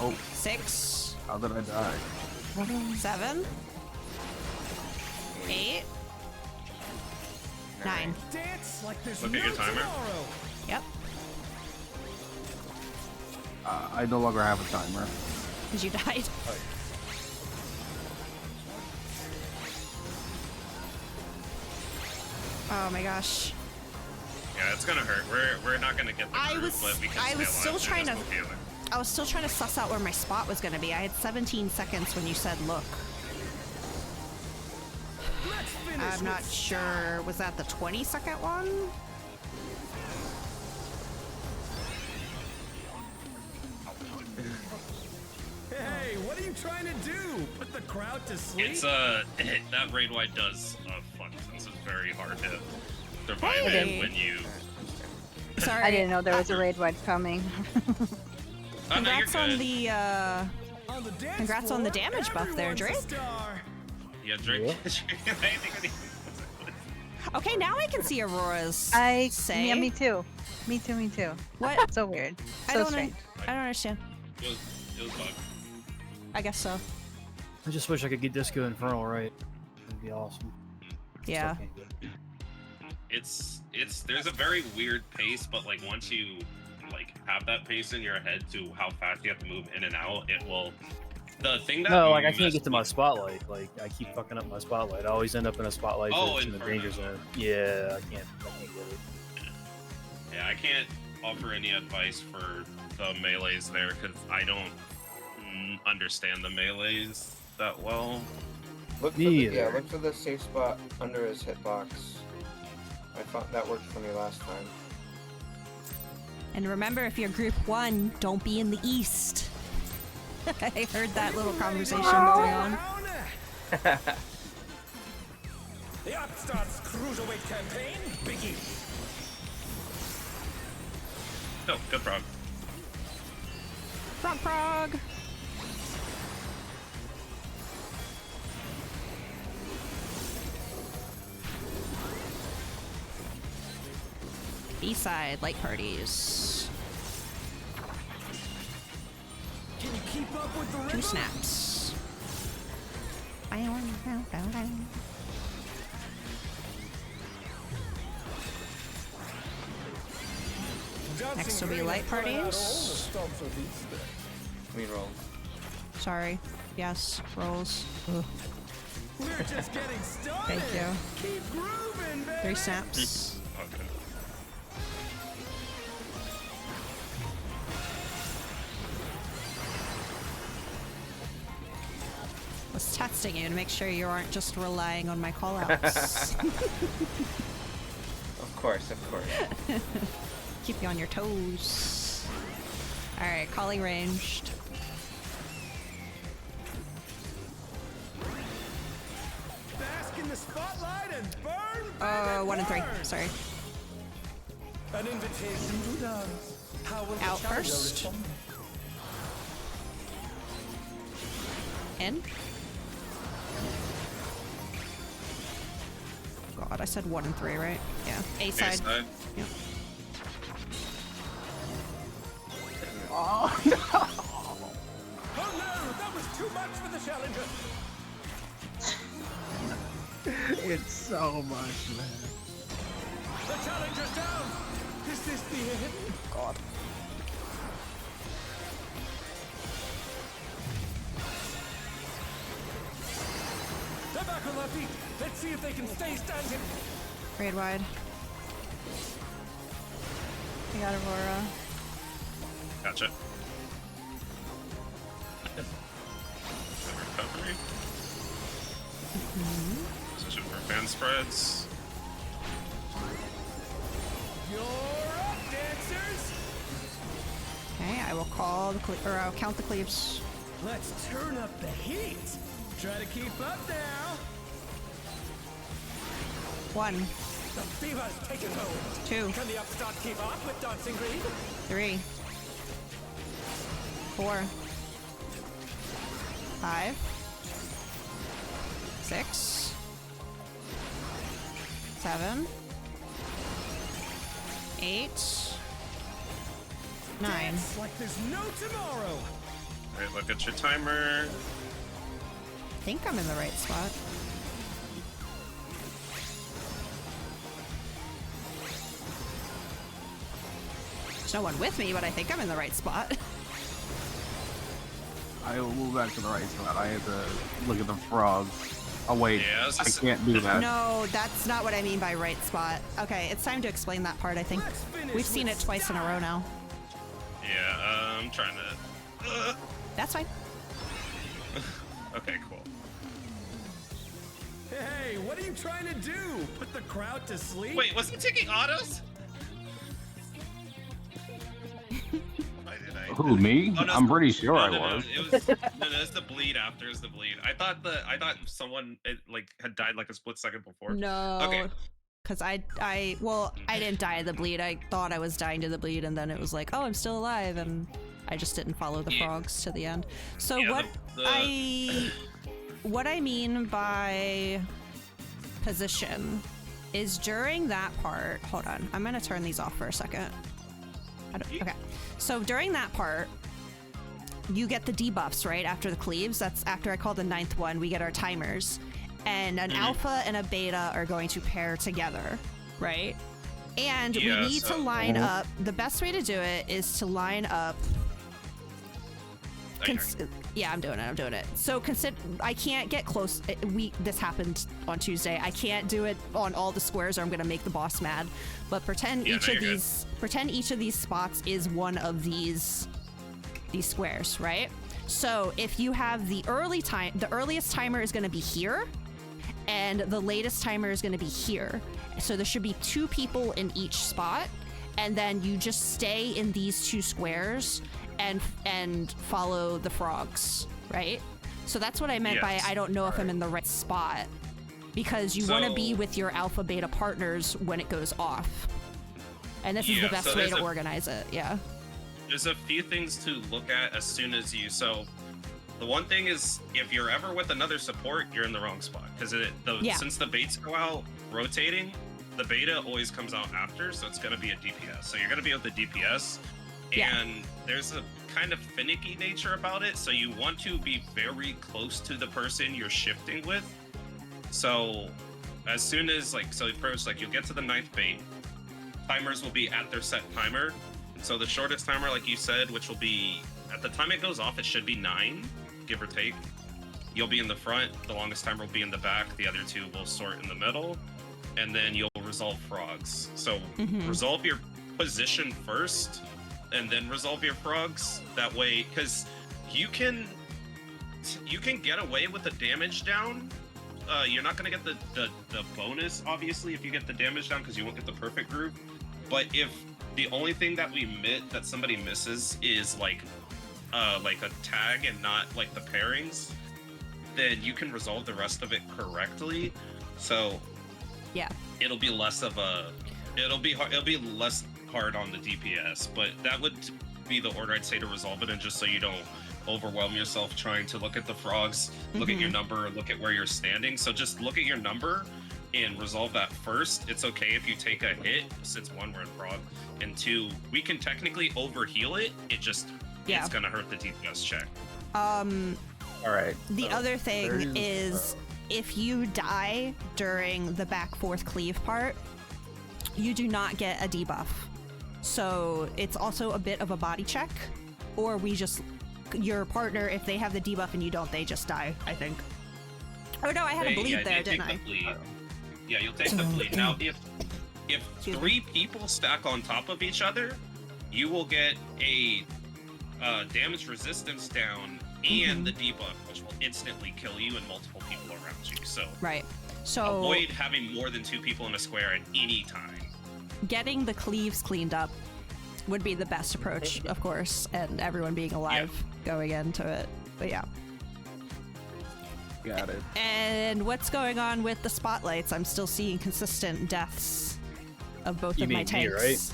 F: Oh,
A: 6,
F: how did I die?
A: 7, 8, 9.
G: Dance like there's
C: Look at
G: no
C: your timer.
G: tomorrow.
A: Yep,
F: I no longer have a timer.
A: because you died. Oh my gosh.
C: Yeah, it's gonna hurt. We're not gonna get the
A: I
C: group,
A: was-
C: but we can
A: I
C: stay
A: was
C: alive
A: still
C: through
A: trying
C: this
A: to-
C: whole feeling.
A: I was still trying to suss out where my spot was going to be. I had 17 seconds when you said look.
G: Let's finish
A: I'm not
G: with
A: sure. Was that the 20-second one?
G: Hey, what are you trying to do? Put the crowd to sleep?
C: It's that raid wide does fun since it's very hard to survive
A: Hey.
C: it when you.
A: Sorry.
D: I didn't know there was a raid wide coming.
C: Oh, no, you're
A: Congrats on
C: good.
A: the
G: On the dance
A: Congrats on the
G: floor,
A: damage buff there,
G: everyone's a
A: Drake.
G: star.
C: Yeah, Drake.
A: Okay, now I can see Aurora's
D: Yeah,
A: say.
D: me too. Me too, me too.
A: What?
D: So weird.
A: I
D: So
A: don't
D: strange.
A: I don't understand.
C: It was bugged.
A: I guess so.
B: I just wish I could get Disco Infernal right. That'd be awesome.
A: Yeah.
B: Still can't do it.
C: It's there's a very weird pace, but like once you like have that pace in your head to how fast you have to move in and out, it will. The thing that
B: No, like I can't
C: messed
B: get to my
C: me-
B: spotlight. Like I keep fucking up my spotlight. I always end up in a spotlight
C: Oh,
B: that's in the
C: Inferno.
B: danger zone. Yeah, I can't get it.
C: Yeah, I can't offer any advice for the melees there because I don't understand the melees that well.
E: Look for
B: Me
E: the, yeah,
B: either.
E: look for the safe spot under his hitbox. I found that worked for me last time.
A: And remember, if you're group 1, don't be in the east. I heard that little conversation going on.
G: The Upstarts Cruiserweight campaign begins.
C: No, good frog.
A: Frog frog. B-side, light parties.
G: Can you keep up with the
A: 2
G: rhythm?
A: snaps.
G: Dancing
A: Next will be
G: Green
A: light
G: have thrown out all the
A: parties.
G: stops of these days.
E: I mean, roll.
A: Sorry. Yes, rolls. Ugh.
G: We're just getting started.
A: Thank you.
G: Keep grooving, baby.
A: 3 snaps.
C: Okay.
A: Was testing you to make sure you aren't just relying on my callouts.
E: Of course, of course.
A: Keep you on your toes. All right, calling ranged.
G: Bask in the spotlight and burn.
A: 1 and 3. Sorry.
G: An invitation to dance. How will the
A: Out
G: challenger
A: first.
G: respond?
A: In. God, I said 1 and 3, right? Yeah. A side.
C: side.
A: Yeah.
G: Oh no, that was too much for the challenger.
F: It's so much, man.
G: The challenger's down. Is this the end?
A: God.
G: They're back on their feet. Let's see if they can stay standing.
A: Raid wide.
D: I got Aurora.
C: Gotcha. Recovery. Position for fan spreads.
G: You're up, dancers.
A: Okay, I will call the I'll count the cleaves.
G: Let's turn up the heat. Try to keep up now.
A: 1,
G: The fever's taken hold.
A: 2,
G: Can the upstart keep up with Dancing Green?
A: 3, 4, 5, 6, 7, 8, 9.
G: Dance like there's no tomorrow.
C: Alright, look at your timer.
A: I think I'm in the right spot. There's no one with me, but I think I'm in the right spot.
F: I will move back to the right side. I had to look at the frogs. Oh wait,
C: Yeah,
F: I can't do that.
A: No, that's not what I mean by right spot. Okay, it's time to explain that part, I think.
G: Let's finish
A: We've seen
G: with
A: it twice in a row now.
C: Yeah, I'm trying to.
A: That's fine.
C: Okay, cool.
G: Hey, what are you trying to do? Put the crowd to sleep?
C: Wait, was he taking autos? Why did I?
F: Who, me?
C: Oh, no,
F: I'm pretty sure
C: no,
F: I
C: no, no,
F: was.
C: It was no, it's the bleed after. It's the bleed. I thought someone had died like a split second before.
A: No.
C: Okay.
A: Because I didn't die of the bleed. I thought I was dying to the bleed, and then it was like, oh, I'm still alive, and I just didn't follow the
C: Yeah.
A: frogs to the end. So
C: Yeah,
A: what I mean by position is during that part. Hold on, I'm gonna turn these off for a second. Okay, so during that part, you get the debuffs right after the cleaves. That's after I call the 9th one. We get our timers, and an alpha and a beta are going to pair together, right? And
C: Yeah,
A: we need to
C: so-
A: line up. The best way to do it is to line up. Yeah, I'm doing it. So I can't get close. This happened on Tuesday. I can't do it on all the squares, or I'm gonna make the boss mad. But pretend each of these spots is one of these squares, right? So if you have the earliest timer is gonna be here, and the latest timer is gonna be here. So there should be 2 people in each spot, and then you just stay in these 2 squares and follow the frogs, right? So that's what I meant by I don't know if I'm in the right spot, because you want to be with your alpha beta partners when it goes off. And this is the best way to organize it, yeah.
C: There's a few things to look at as soon as you. So the one thing is, if you're ever with another support, you're in the wrong spot, because since the baits go out rotating, the beta always comes out after, so it's going to be a DPS. So you're going to be with the DPS. And there's a kind of finicky nature about it, so you want to be very close to the person you're shifting with. So as soon as first you'll get to the 9th bait, timers will be at their set timer. So the shortest timer, like you said, which will be at the time it goes off, it should be 9, give or take. You'll be in the front, the longest timer will be in the back, the other 2 will sort in the middle, and then you'll resolve frogs. So resolve your position first, and then resolve your frogs. That way, because you can get away with the damage down. You're not gonna get the bonus, obviously, if you get the damage down, because you won't get the perfect group. But if The only thing that that somebody misses is like a tag and not like the pairings. Then you can resolve the rest of it correctly. So
A: Yeah.
C: it'll be less of a it'll be less hard on the DPS, but that would be the order I'd say to resolve it, and just so you don't overwhelm yourself trying to look at the frogs, look at your number, look at where you're standing. So just look at your number and resolve that first. It's okay if you take a hit, since one, we're in frog, and two, we can technically overheal it. It's gonna hurt the DPS check.
F: All right.
A: The other thing
F: there's,
A: is if you die during the back fourth cleave part, you do not get a debuff. So it's also a bit of a body check, or your partner, if they have the debuff and you don't, they just die, I think. Oh no, I had a bleed there, didn't I?
C: Yeah, you'll take the bleed. Now, if three people stack on top of each other, you will get a damage resistance down and the debuff, which will instantly kill you and multiple people around you. So
A: right. So
C: avoid having more than 2 people in a square at any time.
A: Getting the cleaves cleaned up would be the best approach, of course, and everyone being alive going into it. But yeah.
F: Got it.
A: And what's going on with the spotlights? I'm still seeing consistent deaths of both of my tanks.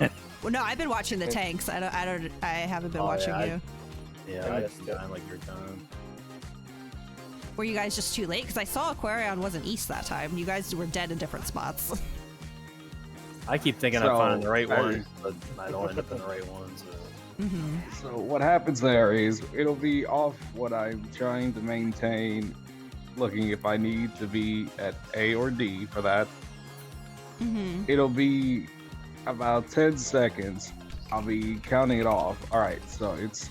B: Me, right?
A: Well, no, I've been watching the tanks. I haven't been watching you.
B: Yeah, I just dying like you're done.
A: Were you guys just too late? Because I saw Aquarion wasn't east that time. You guys were dead in different spots.
B: I keep thinking I'm finding the right one, but I don't end up in the right one. So.
F: So what happens there is it'll be off what I'm trying to maintain, looking if I need to be at A or D for that. It'll be about 10 seconds. I'll be counting it off. All right, so it's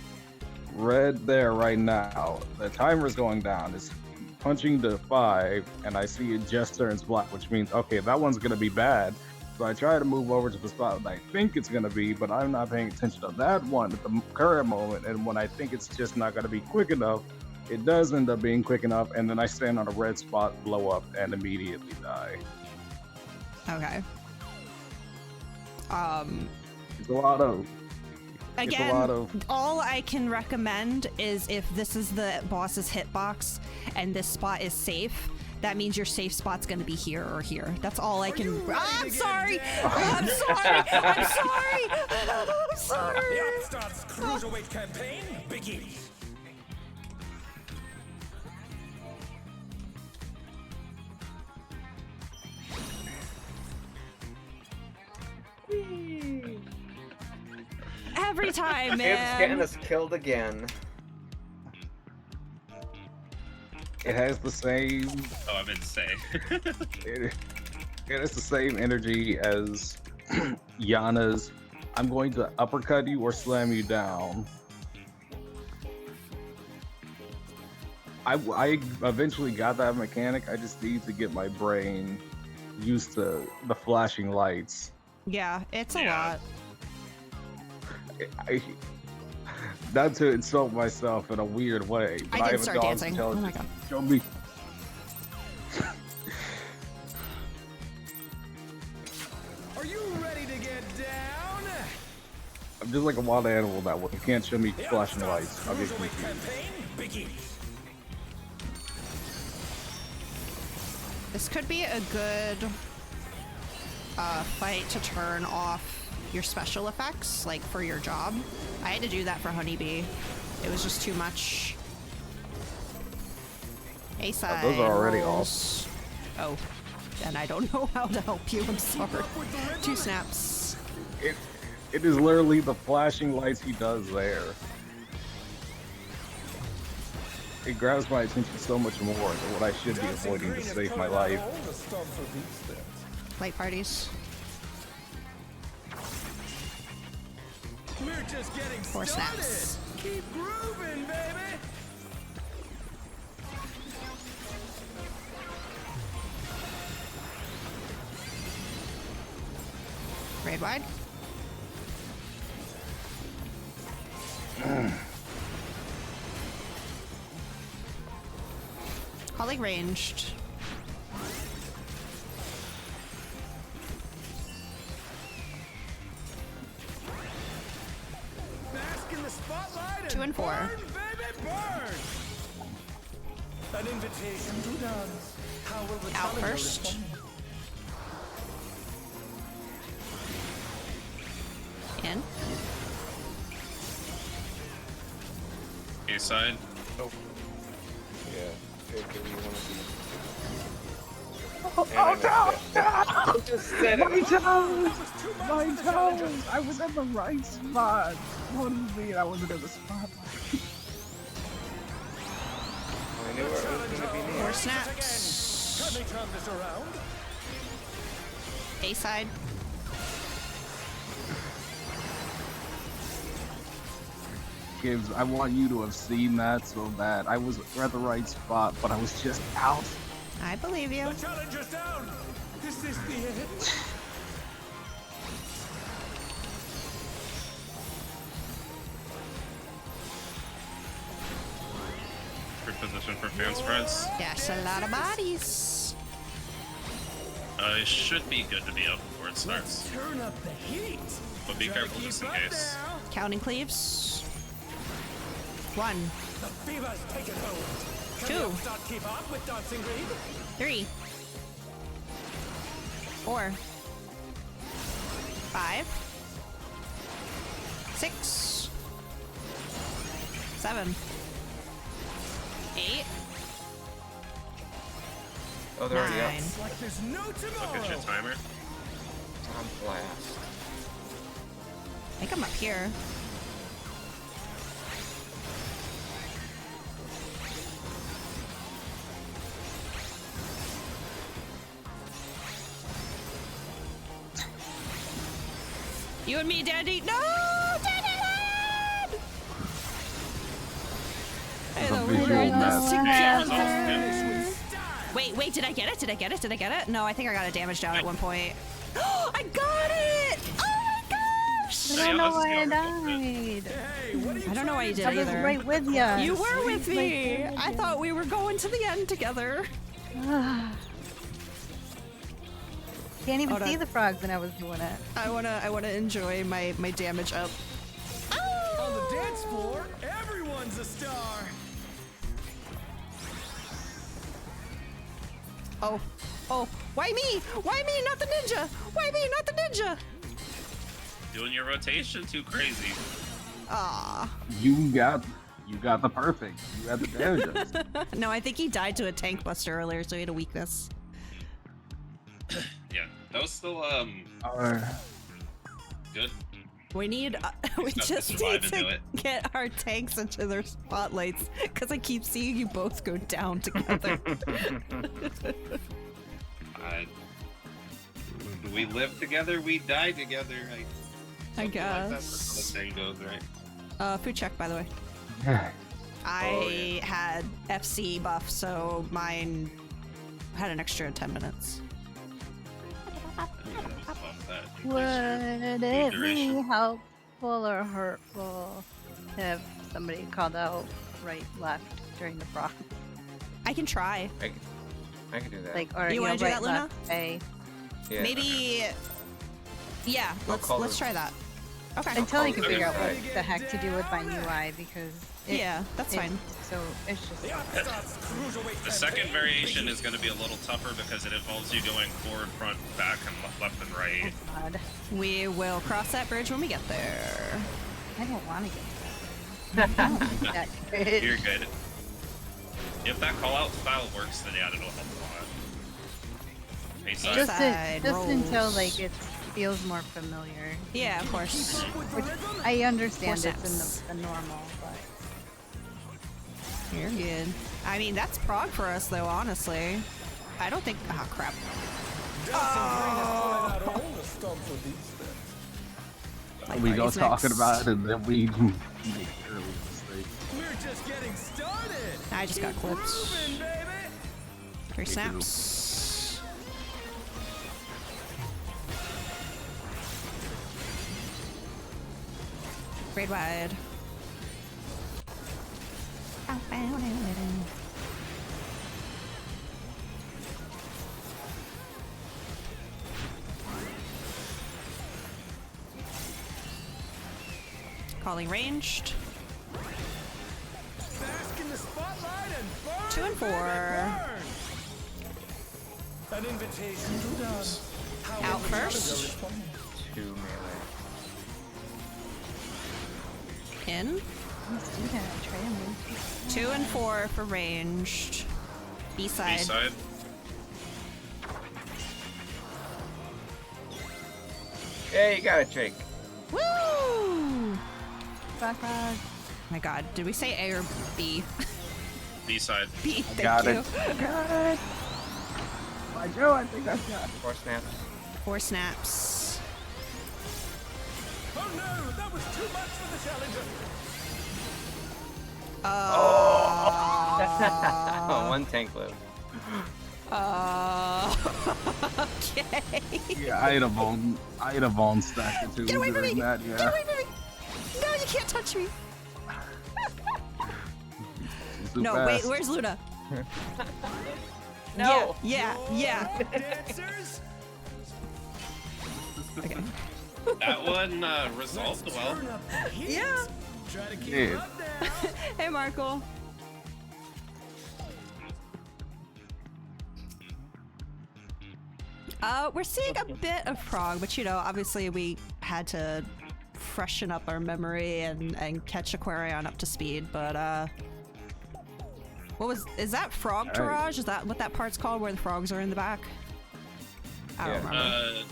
F: red there right now. The timer's going down. It's punching to 5, and I see it just turns black, which means, okay, that one's going to be bad. So I try to move over to the spot that I think it's going to be, but I'm not paying attention to that one at the current moment. And when I think it's just not going to be quick enough, it does end up being quick enough, and then I stand on a red spot, blow up, and immediately die.
A: Okay.
F: It's a lot of...
A: Again, all I can recommend is if this is the boss's hitbox and this spot is safe, that means your safe spot's going to be here or here. That's all I can... I'm sorry! I'm sorry! I'm sorry! I'm sorry!
G: The Upstart's Cruiserweight campaign begins.
A: Every time,
E: It's getting
A: man!
E: us killed again.
F: It has the same...
C: Oh, I meant to say.
F: it has the same energy as Yana's. I'm going to uppercut you or slam you down. I eventually got that mechanic. I just need to get my brain used to the flashing lights.
A: Yeah, it's a lot.
F: Not to insult myself in a weird way, but
A: I did
F: have
A: start
F: a dog's
A: dancing. Oh my
F: intelligence.
A: god.
F: Show me.
G: Are you ready to get down?
F: I'm just like a wild animal that way. You can't show me
G: The
F: flashing
G: Upstart's
F: lights. I'll get
G: Cruiserweight
F: confused.
G: campaign begins.
A: This could be a good fight to turn off your special effects, like for your job. I had to do that for Honeybee. It was just too much. A-side
F: those are already
A: rolls. Oh, and I don't know how to help you. I'm sorry. 2 snaps.
F: It is literally the flashing lights he does there. It grabs my attention so much more than what I should be avoiding to save my life.
A: Light parties.
G: We're just getting
A: 4
G: started.
A: snaps.
G: Keep grooving, baby.
A: Raid wide. Calling ranged. 2 and 4.
G: Burn, baby, burn! An invitation to dance. How will the
A: Out
G: challenger
A: first.
G: respond?
A: In.
C: A side.
E: Yeah. If you want to be.
F: Oh, no!
E: Just said it.
F: My toes! My toes! I was at the right spot. What do you mean I wasn't in the spotlight?
E: I knew where it was going to be near.
A: 4 snaps.
G: Can they turn this around?
A: A side.
F: Gibbs, I want you to have seen that so bad. I was at the right spot, but I was just out.
A: I believe you.
G: The challenger's down. Is this the end?
C: Good position for fan spreads.
A: That's a lot of bodies.
C: It should be good to be up before it starts.
G: Turn up the heat.
C: But be careful just in case.
A: Counting cleaves. 1,
G: The fever's taken hold. Can
A: 2,
G: the upstart keep up with Dancing Green?
A: 3, 4, 5, 6, 7, 8,
E: Oh, they're already
A: 9.
E: up.
G: Like there's no
C: Look
G: tomorrow.
C: at your timer.
E: On blast.
A: I think I'm up here. You and me, Dandy. No, Dandy! Hey,
F: The
A: the
F: visual
A: we're in
F: mess.
A: this
C: Yeah, it's all
A: together.
C: good.
A: Wait, did I get it? Did I get it? Did I get it? No, I think I got it damaged down at one point. I got it! Oh my gosh!
D: I don't know why I
C: Yeah,
D: died.
G: Hey, what are you
A: I don't know why you did
D: I was
A: either.
D: right with ya.
A: You were with me. I thought we were going to the end together.
D: Can't even
A: Hold
D: see
A: on.
D: the frogs when I was doing it.
A: I wanna enjoy my damage up.
G: on the dance floor? Everyone's a star.
A: Oh, why me? Why me, not the ninja? Why me, not the ninja?
C: Doing your rotation too crazy.
A: Ah.
F: You got the perfect. You had the damages.
A: No, I think he died to a tank buster earlier, so he had a weakness.
C: Yeah, that was still good.
A: We need, we
C: Just have to
A: just
C: survive
A: need
C: and do
A: to
C: it.
A: get our tanks into their spotlights, because I keep seeing you both go down together.
C: We live together, we die together.
A: I
C: something like that. That's
A: guess.
C: how the saying goes, right?
A: Food check, by the way.
F: Yeah.
A: I had FC buff, so mine had an extra 10 minutes.
D: Would it be helpful or hurtful if somebody called out right, left during the frost?
A: I can try.
E: I can do that.
D: Like, or
A: You wanna do
D: right,
A: that, Luna?
D: left, A.
E: yeah.
A: Maybe. Yeah, let's
E: call
A: let's
E: it-
A: try that. Okay.
D: Until I can
C: Okay.
D: figure out what the heck to do with my UI because
A: Yeah, that's fine.
D: So it's just
G: The upstart's cruiserweight
C: The second variation is going to be a little tougher because it involves you going forward, front, back, and left and right.
D: odd.
A: We will cross that bridge when we get there.
D: I don't want to get that. Good.
C: You're good. If that call-out style works, then yeah, it'll help a lot. Hey, side.
D: Just,
A: Side
D: just until
A: rolls.
D: like it feels more familiar.
A: Yeah, of course.
D: Which I understand
A: Four
D: it's
A: steps.
D: in the normal, but
A: You're good. I mean, that's prog for us, though, honestly. I don't think. Ah, crap.
G: out all the stumps with these things.
A: My
F: We go
A: party's
F: talking
A: next.
F: about it and then we make early mistakes.
G: We're just getting started.
A: I just got clipped.
G: Moving, baby.
A: 3 snaps. Grade wide. Calling ranged. 2 and 4.
G: An invitation to dance.
A: Out first.
E: 2 melee.
A: In.
D: Let's do that. Try and move.
A: 2 and 4 for ranged. B side.
C: B-side.
E: Yeah, you got it, Jake.
A: Woo!
D: Rock, rock.
A: My god, did we say A or B?
C: B-side.
A: B, thank
F: got
A: you.
F: it. Got it. I do. I think I got it.
E: 4 snaps.
A: 4 snaps.
G: Oh no, that was too much for the challenger.
E: Oh, 1 tank live.
A: Okay.
F: Yeah, I'd have on stacked it too.
A: Get away from me!
F: during that,
A: Get
F: yeah.
A: away from me! No, you can't touch me!
F: She's too
A: No,
F: fast.
A: wait, where's Luna?
E: No.
A: Yeah.
G: Dancers.
A: Okay.
C: That one resolved well.
G: Turn up the heat.
A: Yeah.
G: Try to keep
F: Yeah.
G: up now.
A: Hey, Markle. We're seeing a bit of Frog, but you know, obviously we had to freshen up our memory and catch Aquarion up to speed, but is that Frog
F: Alright.
A: Tourage? Is that what that part's called where the frogs are in the back? I don't
E: Yeah.
A: remember.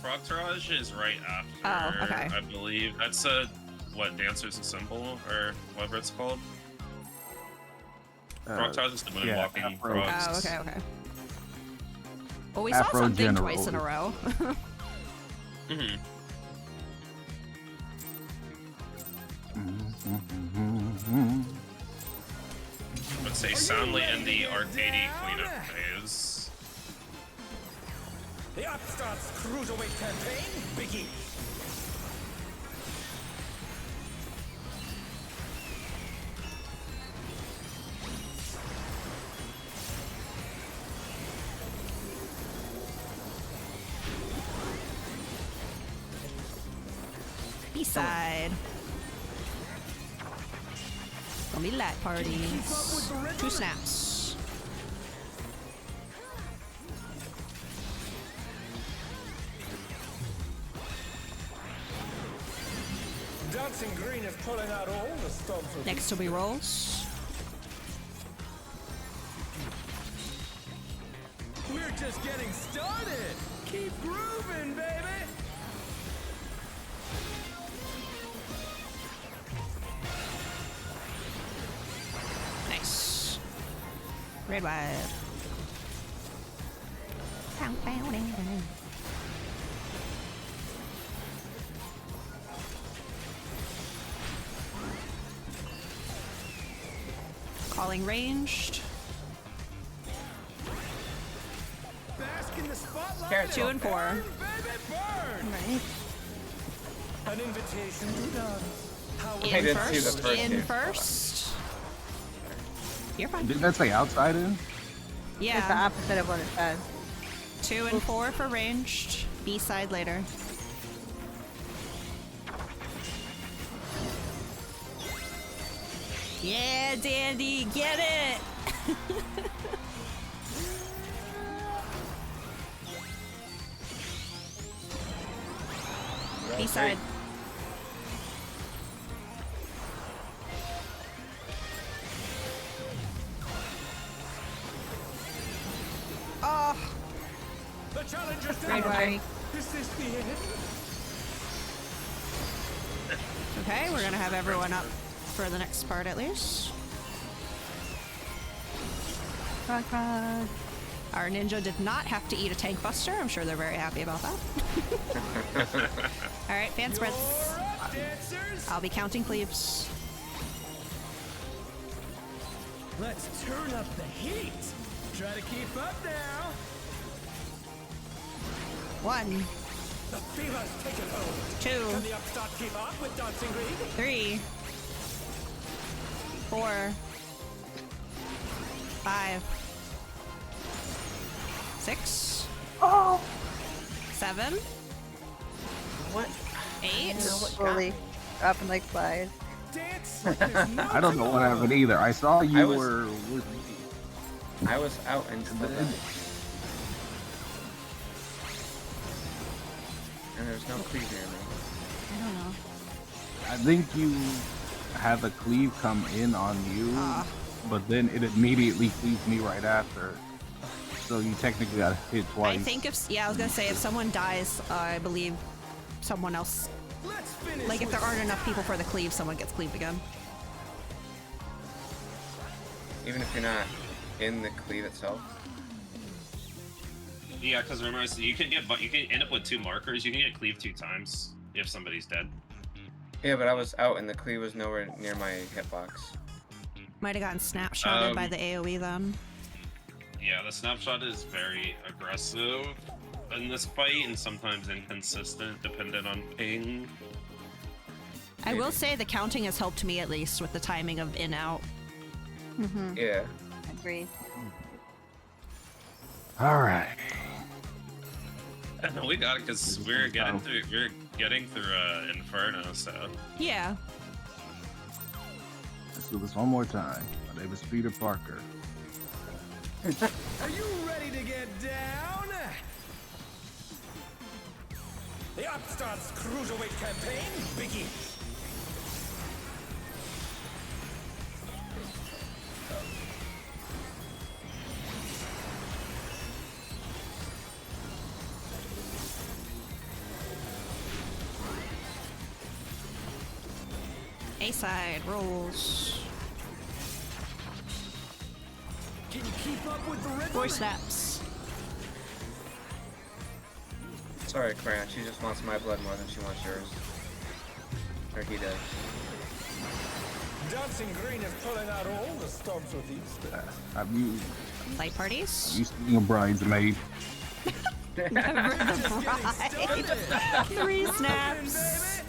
C: Frog Tourage is right after.
A: Oh, okay.
C: I believe that's what Dancer's a symbol or whatever it's called. Frog Tourage is the one
F: yeah,
C: walking
F: Afro.
C: frogs.
A: Oh, okay. Well, we saw
F: Afro
A: something
F: General.
A: twice in a row.
C: Mm-hmm. Let's say soundly in the Arcady cleanup phase.
G: The Upstarts Cruiserweight campaign begins.
A: B-side. Gonna be light parties. 2 snaps.
G: Dancing Green is pulling out all the stops of
A: Next will be rolls.
G: We're just getting started. Keep grooving, baby.
A: Nice. Red wide. Calling ranged.
G: Bask in the spotlight.
E: Carrot
A: 2 and 4.
G: Burn, baby, burn.
D: Right.
G: An invitation to dance. How
A: In
E: I didn't see the
A: first.
E: first
A: In
E: two.
A: first. You're fine.
F: Didn't that say outside in?
D: It's the
A: Yeah.
D: opposite of what it says.
A: 2 and 4 for ranged. B side later. Yeah, Dandy, get it! B side. Oh,
G: the challenger's
D: Don't
G: down.
D: worry.
G: Is this the end?
A: okay, we're gonna have everyone up for the next part at least.
D: Rock, rock.
A: Our ninja did not have to eat a tank buster. I'm sure they're very happy about that. All right, fan spreads.
G: You're up, dancers.
A: I'll be counting cleaves.
G: Let's turn up the heat. Try to keep up now.
A: 1,
G: The fever's taken hold.
A: 2,
G: Can the upstart keep up with Dancing Green?
A: 3, 4, 5, 6, 7,
E: What?
A: 8.
D: Slowly dropping like flies.
G: Dance like there's no
F: I don't know what
G: tomorrow.
F: happened either. I saw you
E: I was-
F: were with me.
E: I was out until then. And there's no cleave near me.
D: I don't know.
F: I think you had the cleave come in on you, but then it immediately cleaved me right after. So you technically got hit twice.
A: I think if I was gonna say if someone dies, I believe someone else.
G: Let's finish.
A: Like if there aren't enough people for the cleave, someone gets cleaved again.
E: Even if you're not in the cleave itself.
C: Yeah, because remember, so you can end up with 2 markers. You can get cleaved 2 times if somebody's dead.
E: Yeah, but I was out and the cleave was nowhere near my hitbox.
A: Might have gotten snapshotted by the AoE then.
C: Yeah, the snapshot is very aggressive in this fight and sometimes inconsistent depending on ping.
A: I will say the counting has helped me at least with the timing of in-out.
D: Mm-hmm.
E: Yeah.
D: Agreed.
F: All right.
C: We got it because we're getting through Inferno, so
A: Yeah.
F: Let's do this one more time. My name is Peter Parker.
G: Are you ready to get down? The Upstarts Cruiserweight campaign begins.
A: A-side rolls.
G: Can you keep up with the rhythm?
A: 4 snaps.
E: Sorry, Crayon. She just wants my blood more than she wants yours. Or he does.
G: Dancing Green is pulling out all the stops with these.
F: Have you
A: Light parties.
F: seen a bridesmaid?
A: Never the
G: Just getting
A: bride.
G: started.
A: 3 snaps.
G: Baby.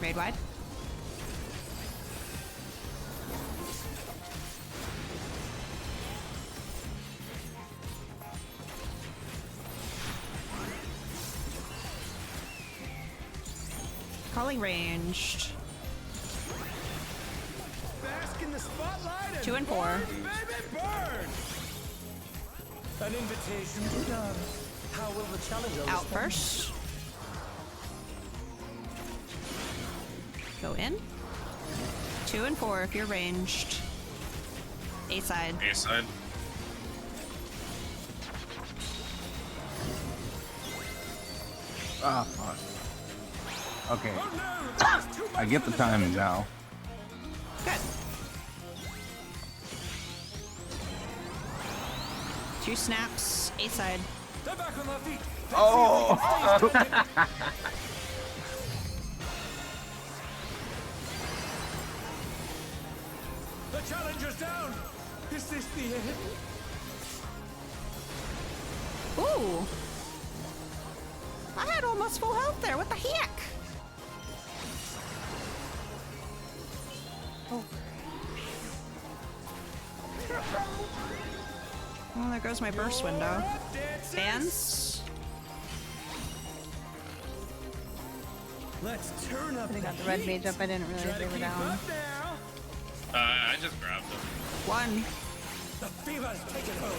A: Raid wide. Calling ranged.
G: Bask in the spotlight
A: 2 and 4.
G: burn, baby, burn. An invitation to dance. How will the challenger
A: Out
G: respond?
A: first. Go in. 2 and 4 if you're ranged. A side.
C: A-side.
F: Ah, fuck. Okay,
G: Oh no, there's too much
F: I get
G: for
F: the timing now.
A: Good. 2 snaps. A side.
G: They're back on their feet.
F: Oh!
G: The challenger's down. Is this the end?
A: Ooh. I had almost full health there. What the heck? Oh, there goes my burst window. Fans?
G: Let's turn up
D: They got
G: the
D: the red
G: heat.
D: mage up. I didn't
G: Try
D: realize
G: to
D: they were
G: keep
D: down.
G: up now.
C: I just grabbed him.
A: 1,
G: The fever's taken hold.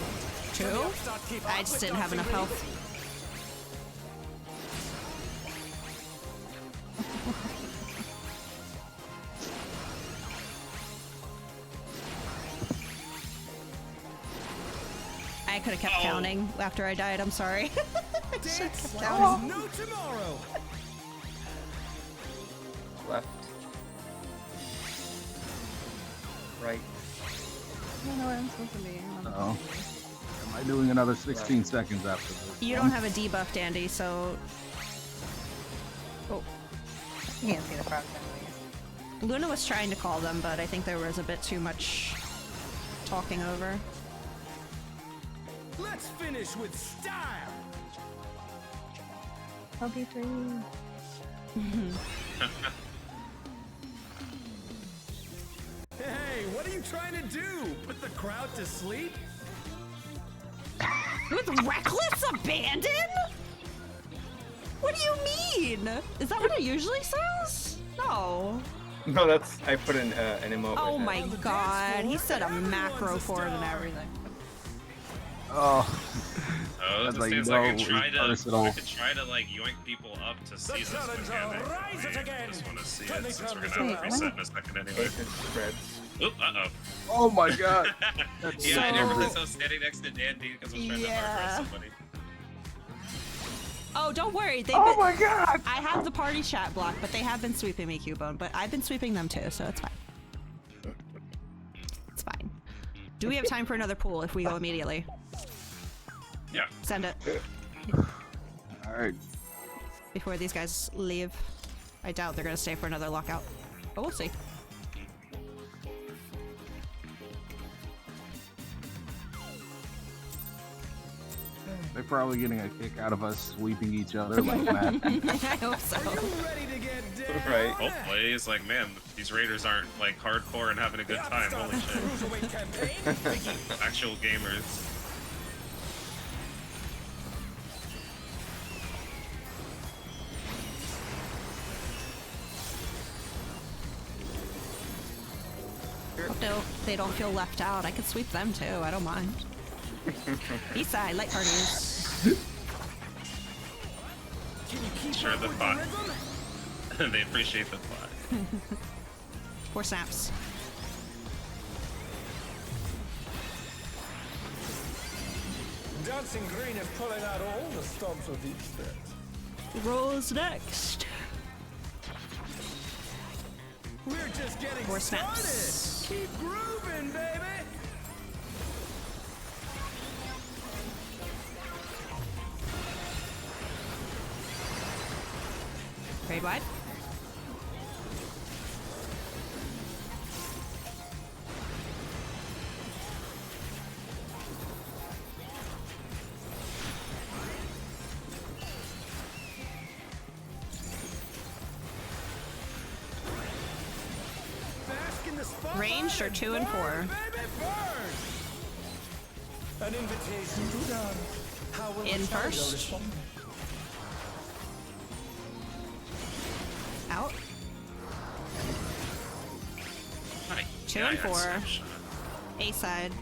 A: 2.
G: The upstart keep
A: I
G: up
A: just
G: with
A: didn't have
G: Dancing
A: enough
G: Green.
A: health. I could have kept counting after I died. I'm sorry. I should have
G: Dance
A: kept
G: like
A: counting.
G: there's no tomorrow.
E: Left. Right.
D: I don't know what I'm supposed to be.
F: Oh. Am I doing another 16 seconds after this?
A: You don't have a debuff, Dandy, so
D: You can't see the props anyways.
A: Luna was trying to call them, but I think there was a bit too much talking over.
G: Let's finish with style.
D: I'll be free.
G: Hey, what are you trying to do? Put the crowd to sleep?
A: With reckless abandon? What do you mean? Is that what it usually says? No.
E: No, that's I put an emote.
A: Oh
E: with
A: my
E: it.
A: god, he said a macro for it and everything.
F: Oh,
C: Oh,
F: That's
C: this
F: like,
C: seems
F: no,
C: like I could try
F: it's
C: to,
F: personal.
C: I could try to like yoink people up to see this mechanic.
G: rise it again.
C: I just want to see
G: Can
C: it
G: they
C: since we're
G: come
C: gonna have
D: to
C: to reset in a second anyway.
E: Aces spreads.
C: Oop, uh-oh.
F: oh my god. That's
C: Yeah, I never
A: So-
C: did so standing next to Dandy because I was trying to hard
A: Yeah.
C: press somebody.
A: Oh, don't worry.
F: Oh my god.
A: I have the party chat blocked, but they have been sweeping me, Cubone. But I've been sweeping them too, so it's fine. It's fine. Do we have time for another pool if we go immediately?
C: Yeah.
A: Send it
F: All right.
A: before these guys leave. I doubt they're gonna stay for another lockout, but we'll see.
F: They're probably getting a kick out of us sweeping each other like Matt.
A: I hope so.
G: Ready to get down?
E: Right.
C: Hopefully, it's like, man, these raiders aren't like hardcore and having a good time. Holy shit.
G: Cruiserweight campaign.
C: Actual gamers.
A: No, they don't feel left out. I could sweep them too. I don't mind. East side, light parties.
C: Sure, the thought. They appreciate the thought.
A: 4 snaps.
G: Dancing Green is pulling out all the stops of each set.
A: Rolls next.
G: We're just getting
A: 4
G: started.
A: snaps.
G: Keep grooving, baby.
A: Grade wide.
G: Bask in the spotlight.
A: Ranged or 2 and 4?
G: Burn, baby, burn. An invitation to dance. How will
A: In
G: the challenger
A: first.
G: respond?
A: Out.
C: Hi.
A: 2
C: Yeah,
A: and
C: I got
A: 4.
C: snapshot.
A: A side.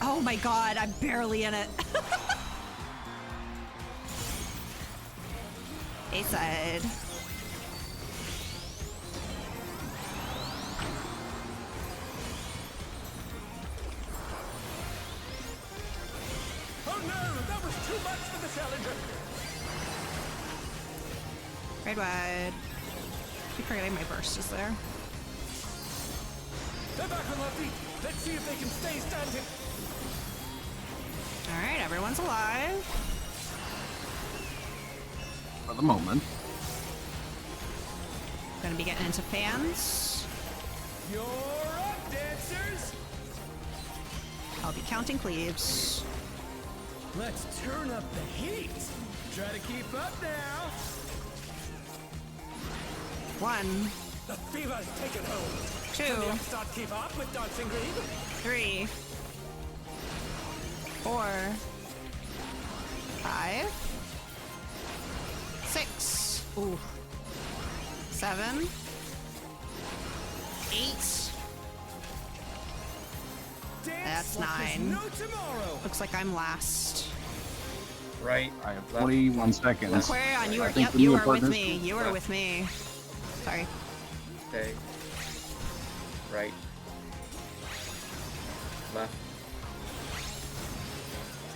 A: Oh my god, I'm barely in it. A side.
G: Oh no, that was too much for the challenger.
A: Red wide. Keep forgetting my burst is there.
G: They're back on their feet. Let's see if they can stay standing.
A: Alright, everyone's alive.
F: For the moment.
A: Gonna be getting into fans.
G: You're up, dancers.
A: I'll be counting cleaves.
G: Let's turn up the heat. Try to keep up now.
A: 1,
G: The fever's taken hold.
A: 2,
G: Can the upstart keep up with Dancing Green?
A: 3, 4, 5, 6, ooh, 7, 8.
G: Dance
A: That's
G: like there's
A: 9.
G: No tomorrow.
A: Looks like I'm last.
E: Right.
F: I have
E: left.
F: 21 seconds.
A: Aquarion, you
F: I
A: are,
F: think
A: yep,
F: the
A: you
F: new
A: are with
F: partners-
A: me. You are with me. Sorry.
E: Stay. Right. Left.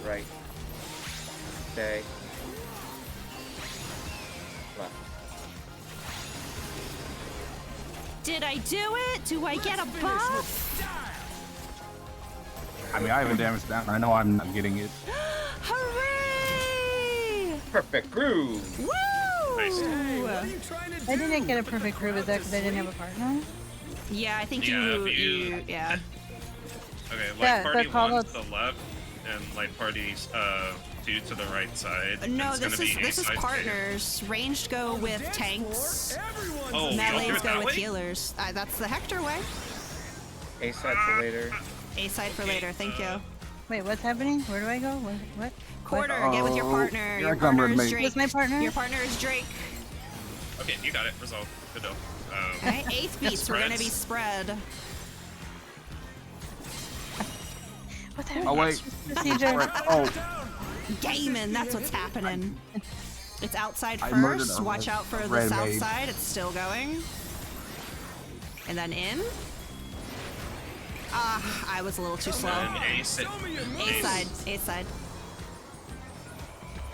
E: Right. Stay. Left.
A: Did I do it? Do I get a buff?
F: I mean, I haven't damaged down. I know I'm not getting it.
A: Hooray!
E: Perfect groove.
A: Woo!
C: Nice.
G: Hey, what are you trying to do?
D: I didn't get a perfect groove. Is that because I didn't have a partner?
A: Yeah, I think
C: Yeah,
A: you,
C: if you-
A: yeah.
C: Okay, light
D: Yeah,
C: party
D: the call
C: 1 to
D: outs-
C: the left, and light party 2 to the right side.
A: No,
C: It's
A: this
C: gonna
A: is
C: be
A: this is
C: A-side
A: partners. Ranged go with
G: Dance
A: tanks.
G: floor, everyone's
C: Oh, we don't do
A: Melees
C: it
A: go
C: that
A: with
C: way?
A: healers. That's the Hector way.
E: A side for later.
A: A side for later. Thank you.
D: Wait, what's happening? Where do I go? What?
A: Quarter, get with your partner.
F: Here
A: Your
F: I come,
A: partner
F: Red
A: is
F: Mage.
A: Drake.
D: Who's my partner?
A: Your partner is Drake.
C: Okay, you got it. Resolved. Good though.
A: Alright, 8th beats. We're gonna be spread.
D: What the heck?
F: Oh wait.
D: Procedure.
F: Oh,
A: Gaming, that's what's happening. It's outside
F: I murdered
A: first.
F: a
A: Watch out for the
F: red
A: south
F: mage.
A: side. It's still going. And then in. Ah, I was a little too slow.
C: And ace it.
A: A side, A side.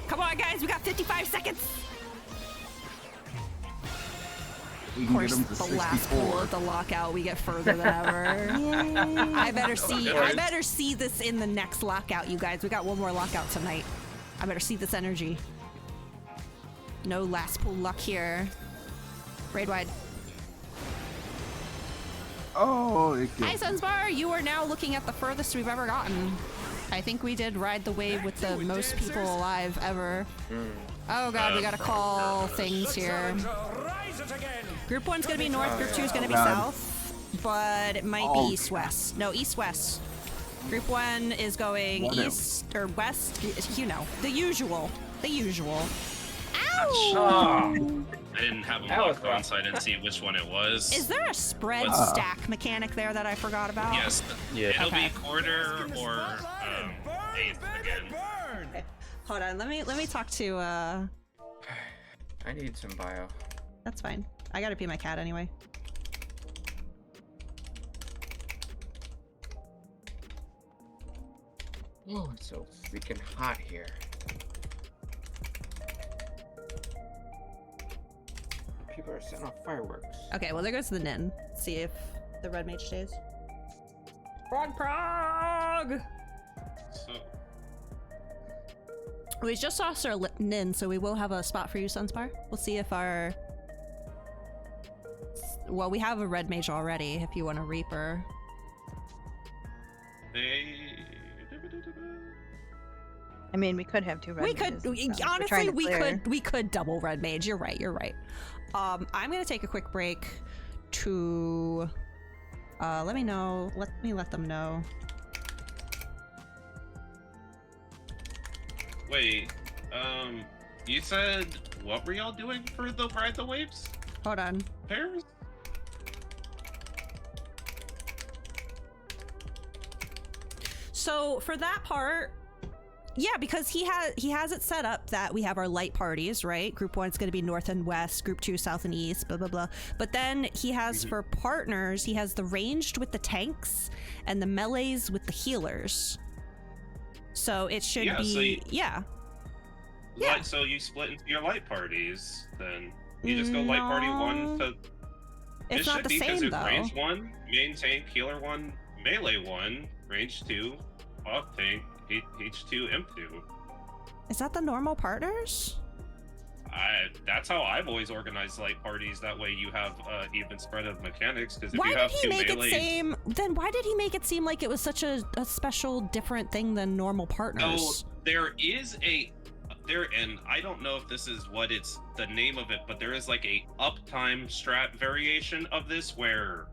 A: Come on, guys, we got 55 seconds.
F: we
A: Of
F: can
A: course,
F: get him to
A: the last pull
F: 64.
A: of the lockout, we get further than ever. I better see this in the next lockout, you guys. We got one more lockout tonight. I better see this energy. No last pull luck here. Raid wide.
F: Oh, it
A: Hi,
F: killed.
A: Sunspar. You are now looking at the furthest we've ever gotten. I think we did ride the wave with the most people alive ever. Oh god, we gotta call things
G: The
A: here.
G: challenger, rise it again.
A: Group 1's gonna be north, group 2 is gonna be
F: God.
A: south. But it might
F: Oh.
A: be east-west. No, east-west. Group 1 is going
F: Whatever.
A: east or west. You know, the usual. The usual.
C: Oh.
A: Ow!
C: I didn't have them
E: That was
C: locked on,
E: rough.
C: so I didn't see which one it was.
A: Is there a spread
C: What's-
A: stack mechanic there that I forgot about?
C: Yes.
B: Yeah.
C: It'll
A: Okay.
C: be quarter or eighth again.
G: Burn.
A: Hold on, let me talk to
E: I need some bio.
A: that's fine. I gotta pee my cat anyway.
E: Oh, it's so freaking hot here. People are setting off fireworks.
A: Okay, well there goes the Nin. See if the red mage stays. Frog prog!
C: So
A: We just lost our Nin, so we will have a spot for you, Sunspar. We'll see if our... Well, we have a red mage already, if you want a Reaper.
C: they.
D: I mean, we could have two red
A: We could,
D: mages, so we're
A: honestly,
D: trying to
A: we
D: clear.
A: could double red mage. You're right, you're right. I'm gonna take a quick break to... let me let them know.
C: Wait. You said what were y'all doing for the ride the waves
A: Hold on.
C: pairs?
A: So for that part, yeah, because he has it set up that we have our light parties, right? Group 1 is going to be north and west, group 2 south and east, blah blah blah. But then he has for partners, he has the ranged with the tanks and the melees with the healers. So it should
C: Yeah,
A: be
C: so you-
A: yeah.
C: Light, so you split into your light parties, then you just go light party one
A: No.
C: to.
A: It's
C: it
A: not
C: should
A: the
C: be because
A: same
C: it's
A: though.
C: range 1, main tank, healer 1, melee 1, range 2, off tank, H2, M2.
A: Is that the normal partners?
C: That's how I've always organized light parties. That way you have even spread of mechanics. Because if
A: Why
C: you
A: did
C: have
A: he
C: two
A: make
C: melees,
A: it seem then why did he make it seem like it was such a special different thing than normal partners?
C: so there is a there, and I don't know if this is what it's the name of it, but there is like a uptime strat variation of this where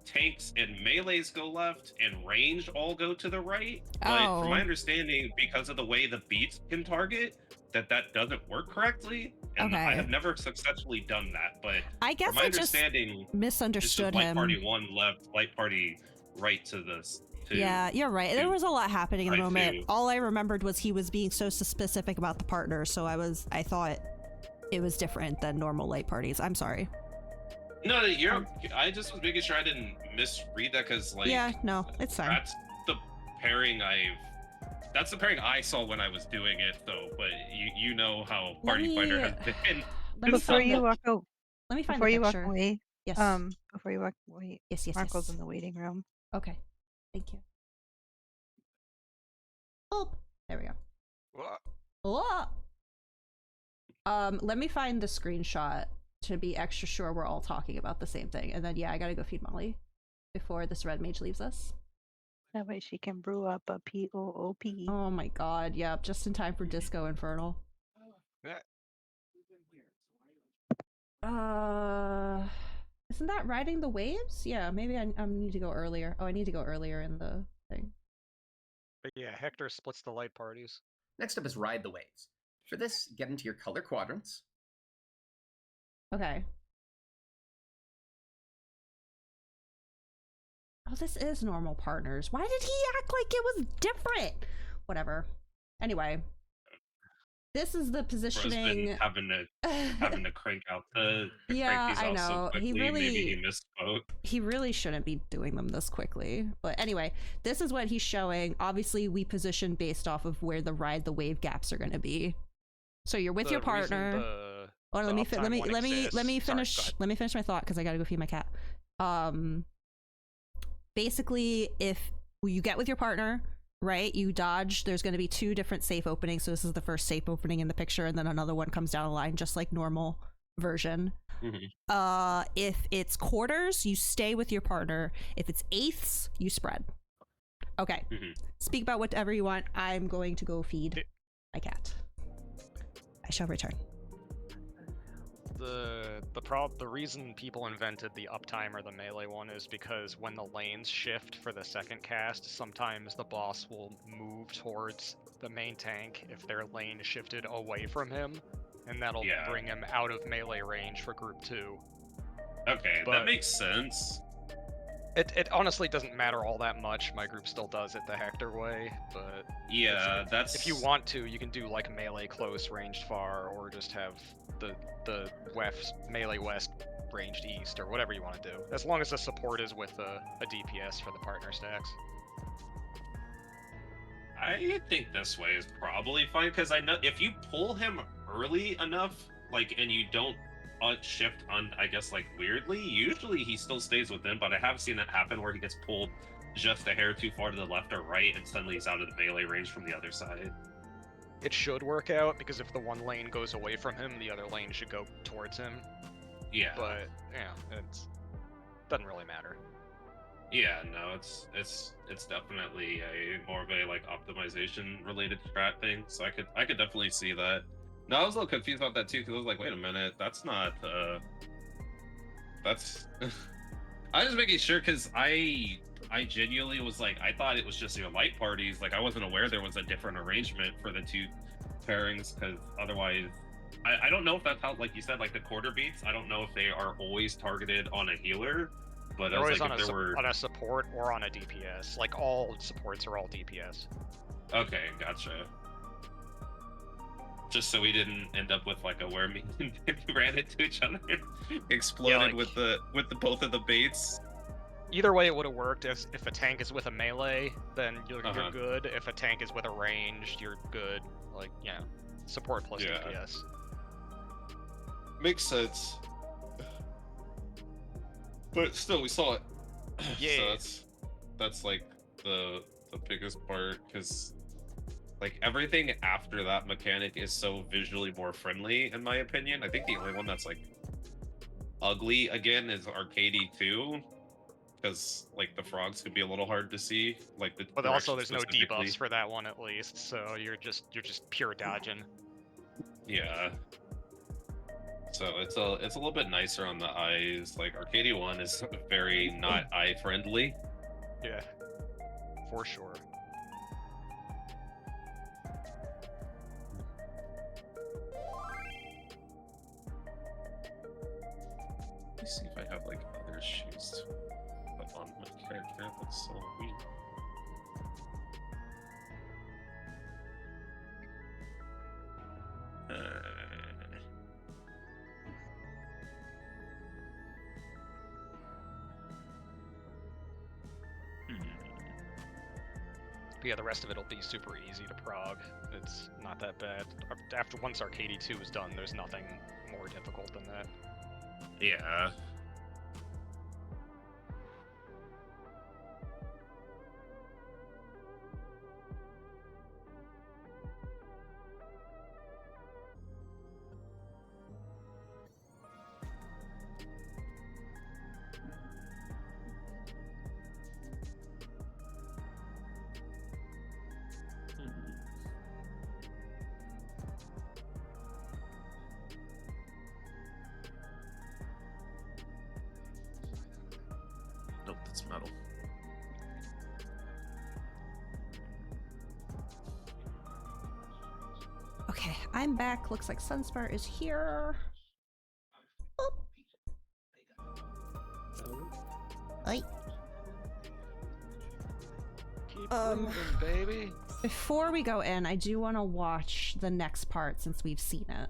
C: tanks and melees go left and ranged all go to the right. But
A: Oh.
C: from my understanding, because of the way the beats can target, that doesn't work correctly. And I
A: Okay.
C: have never successfully done that. But
A: I guess
C: from my
A: I just
C: understanding, it's just
A: misunderstood
C: light
A: him.
C: party 1 left, light party right to this.
A: Yeah, you're right. There
C: to-
A: was a lot happening in the
C: right
A: moment.
C: to-
A: All I remembered was he was being so specific about the partner, so I thought it was different than normal light parties. I'm sorry.
C: No, you're. I just was making sure I didn't misread that because, like,
A: Yeah, no, it's fine.
C: that's the pairing That's the pairing I saw when I was doing it, though. But you know how
A: Let
C: Party
A: me-
C: Fighter has been.
A: Let me
D: Before
A: find
D: you
A: the-
D: walk out,
A: Let me find
D: before
A: the
D: you walk
A: picture.
D: away,
A: Yes.
D: before you walk away,
A: Yes, yes,
D: Marco's
A: yes.
D: in the waiting room.
A: Okay. Thank you. Oh, there we go. Oh! Let me find the screenshot to be extra sure we're all talking about the same thing. And then, yeah, I gotta go feed Molly before this red mage leaves us.
D: That way she can brew up a POOP.
A: Oh my god, yep, just in time for Disco Infernal. Isn't that riding the waves? Yeah, maybe I need to go earlier. Oh, I need to go earlier in the thing.
H: But yeah, Hector splits the light parties.
I: Next up is Ride the Waves. For this, get into your color quadrants.
A: Okay. Oh, this is normal partners. Why did he act like it was different? Whatever. Anyway, this is the
C: Bro's been
A: positioning.
C: having to crank out the
A: Yeah,
C: crank these
A: I
C: out so
A: know.
C: quickly. Maybe he misspoke.
A: He really shouldn't be doing them this quickly. But anyway, this is what he's showing. Obviously, we position based off of where the ride the wave gaps are going to be. So you're with your partner. Let me finish my thought because I got to go feed my cat. Basically, if you get with your partner, right, you dodge, there's going to be 2 different safe openings. So this is the first safe opening in the picture, and then another one comes down the line, just like normal version. If it's quarters, you stay with your partner. If it's eighths, you spread. Okay. Speak about whatever you want. I'm going to go feed my cat. I shall return.
H: The reason people invented the uptime or the melee one is because when the lanes shift for the second cast, sometimes the boss will move towards the main tank if their lane shifted away from him, and that'll bring him out of melee range for group 2.
C: Okay, that makes sense.
H: It honestly doesn't matter all that much. My group still does it the Hector way, but
C: yeah,
H: if you want to, you can do like melee close, ranged far, or just have the west melee west, ranged east, or whatever you want to do. As long as the support is with a DPS for the partner stacks.
C: I think this way is probably fine because I know if you pull him early enough, like, and you don't shift on, I guess, like weirdly, usually he still stays within. But I have seen it happen where he gets pulled just a hair too far to the left or right, and suddenly he's out of the melee range from the other side.
H: It should work out because if the one lane goes away from him, the other lane should go towards him.
C: Yeah.
H: But yeah, it doesn't really matter.
C: Yeah, no, it's definitely a more of a like optimization related strat thing. So I could definitely see that. No, I was a little confused about that too because I was like, wait a minute, that's not that's. I was just making sure because I genuinely was like, I thought it was just your light parties. Like I wasn't aware there was a different arrangement for the 2 pairings because otherwise, I don't know if that's how, like you said, like the quarter beats. I don't know if they are always targeted on a healer. But
H: they're always like, on a support or on a DPS. Like all supports are all DPS. Okay, gotcha.
C: Just so we didn't end up with like a where me and Timmy ran into each other, exploded with the both of the baits.
H: Either way, it would have worked. If a tank is with a melee, then you're good. If a tank is with a ranged, you're good. Like support plus DPS.
C: Makes sense. But still, we saw it.
H: Yeah.
C: So that's like the biggest part because like everything after that mechanic is so visually more friendly, in my opinion. I think the only one that's like ugly again is Arcady 2, because like the frogs could be a little hard to see. Like the
H: but also there's no debuffs for that one at least, so you're just pure dodging.
C: Yeah. So it's a little bit nicer on the eyes. Like Arcady 1 is very not eye friendly.
H: Yeah, for sure.
C: Let me see if I have like other shoes to put on my character. That's so weird.
H: But yeah, the rest of it'll be super easy to prog. It's not that bad. After once Arcady 2 is done, there's nothing more difficult than that.
C: Yeah.
A: I'm back. Looks like Sunspar is here. Boop. Oi.
H: Keep moving, baby.
A: Before we go in, I do want to watch the next part since we've seen it.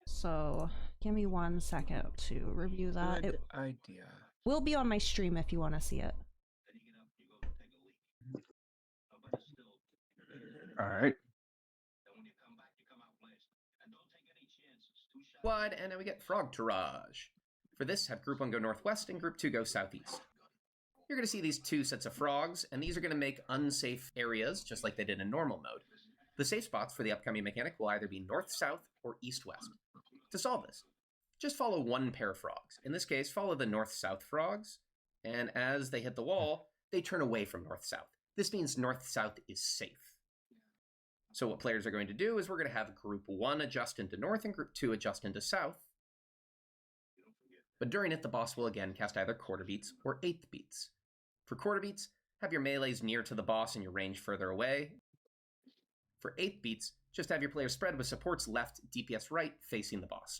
A: So give me 1 second to review that.
E: Good
A: It
E: idea.
A: will be on my stream if you want to see it.
F: All right.
I: Wide, and now we get Frog Tourage. For this, have Group 1 go northwest and Group 2 go southeast. You're going to see these 2 sets of frogs, and these are going to make unsafe areas, just like they did in normal mode. The safe spots for the upcoming mechanic will either be north-south or east-west. To solve this, just follow 1 pair of frogs. In this case, follow the north-south frogs, and as they hit the wall, they turn away from north-south. This means north-south is safe. So what players are going to do is we're going to have Group 1 adjust into north and Group 2 adjust into south. But during it, the boss will again cast either quarter beats or eighth beats. For quarter beats, have your melees near to the boss and your range further away. For eighth beats, just have your players spread with supports left, DPS right, facing the boss.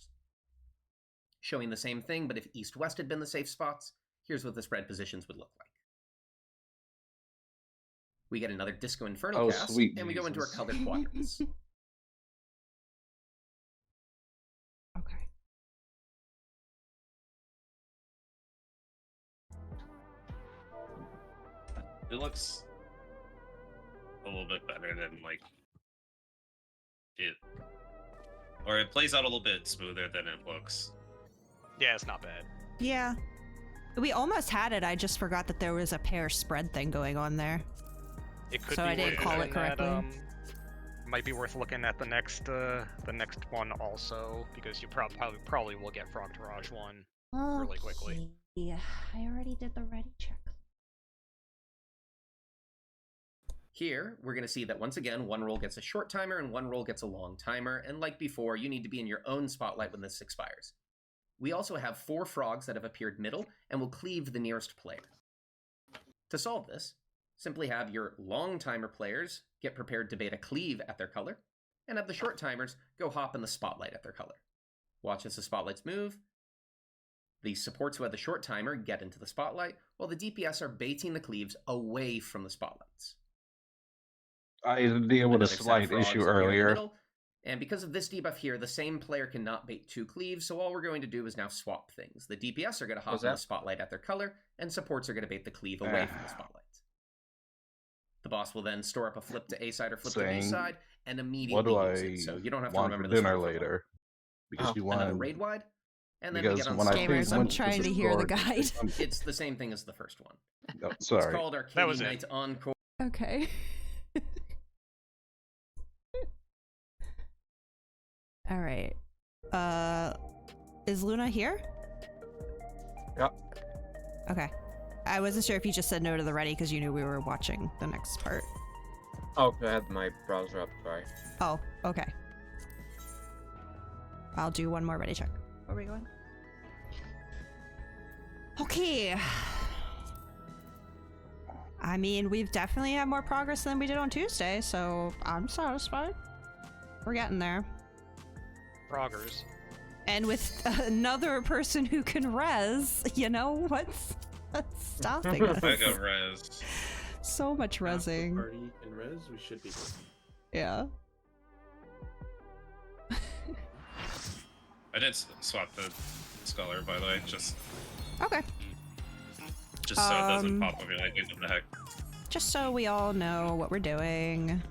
I: Showing the same thing, but if east-west had been the safe spots, here's what the spread positions would look like. We get another Disco Inferno cast,
F: sweet
I: and we go into our
F: Jesus.
I: colored quadrants.
A: Okay.
C: It looks a little bit better than like it, or it plays out a little bit smoother than it looks.
H: Yeah, it's not bad.
A: Yeah. We almost had it. I just forgot that there was a pair spread thing going on there.
H: It could
A: So
H: be
A: I didn't
H: worth
A: call it
H: looking at,
A: correctly.
H: might be worth looking at the next one also, because you probably will get Frog Tourage 1 really quickly.
A: Yeah, I already did the ready check.
I: Here, we're going to see that once again, 1 roll gets a short timer and 1 roll gets a long timer, and like before, you need to be in your own spotlight when this expires. We also have 4 frogs that have appeared middle and will cleave the nearest player. To solve this, simply have your long timer players get prepared to beta cleave at their color, and have the short timers go hop in the spotlight at their color. Watch as the spotlights move. The supports who have the short timer get into the spotlight, while the DPS are baiting the cleaves away from the spotlights.
F: I deal with a
I: Another set of
F: slight
I: frogs
F: issue
I: appear in the
F: earlier.
I: middle, and because of this debuff here, the same player cannot bait 2 cleaves, so all we're going to do is now swap things. The DPS are going to hop in the spotlight at their color, and supports are going to bait the cleave away from the spotlight. The boss will then store up a flip to A side or flip to B side, and immediately
F: What do
I: use
F: I
I: it, so you don't have to
F: want for
I: remember this
F: dinner
I: one for long.
F: later? Because you want
I: Another raid wide, and then we
F: because
I: get on
F: when I
I: scale.
A: Gamers, I'm
F: went to
A: trying
F: the
A: to hear the
F: store-
A: guide.
I: It's the same thing as the first one.
F: No,
I: It's
F: sorry.
I: called
H: That
I: Arcade
H: was it.
I: Night Encore.
A: Okay. All right. Is Luna here?
E: Yeah.
A: Okay. I wasn't sure if you just said no to the ready because you knew we were watching the next part.
E: Oh, I had my browser up, sorry.
A: Oh, okay. I'll do one more ready check. Where are we going? Okay. I mean, we've definitely had more progress than we did on Tuesday, so I'm satisfied. We're getting there.
H: Froggers.
A: And with another person who can res, you know, what's stopping us?
C: I got res.
A: So much rezzing.
J: Party and res, we should be good.
A: Yeah.
C: I did swap the scholar, by the way, just
A: Okay.
C: so it doesn't pop up. Like, what the heck?
A: Just so we all know what we're doing.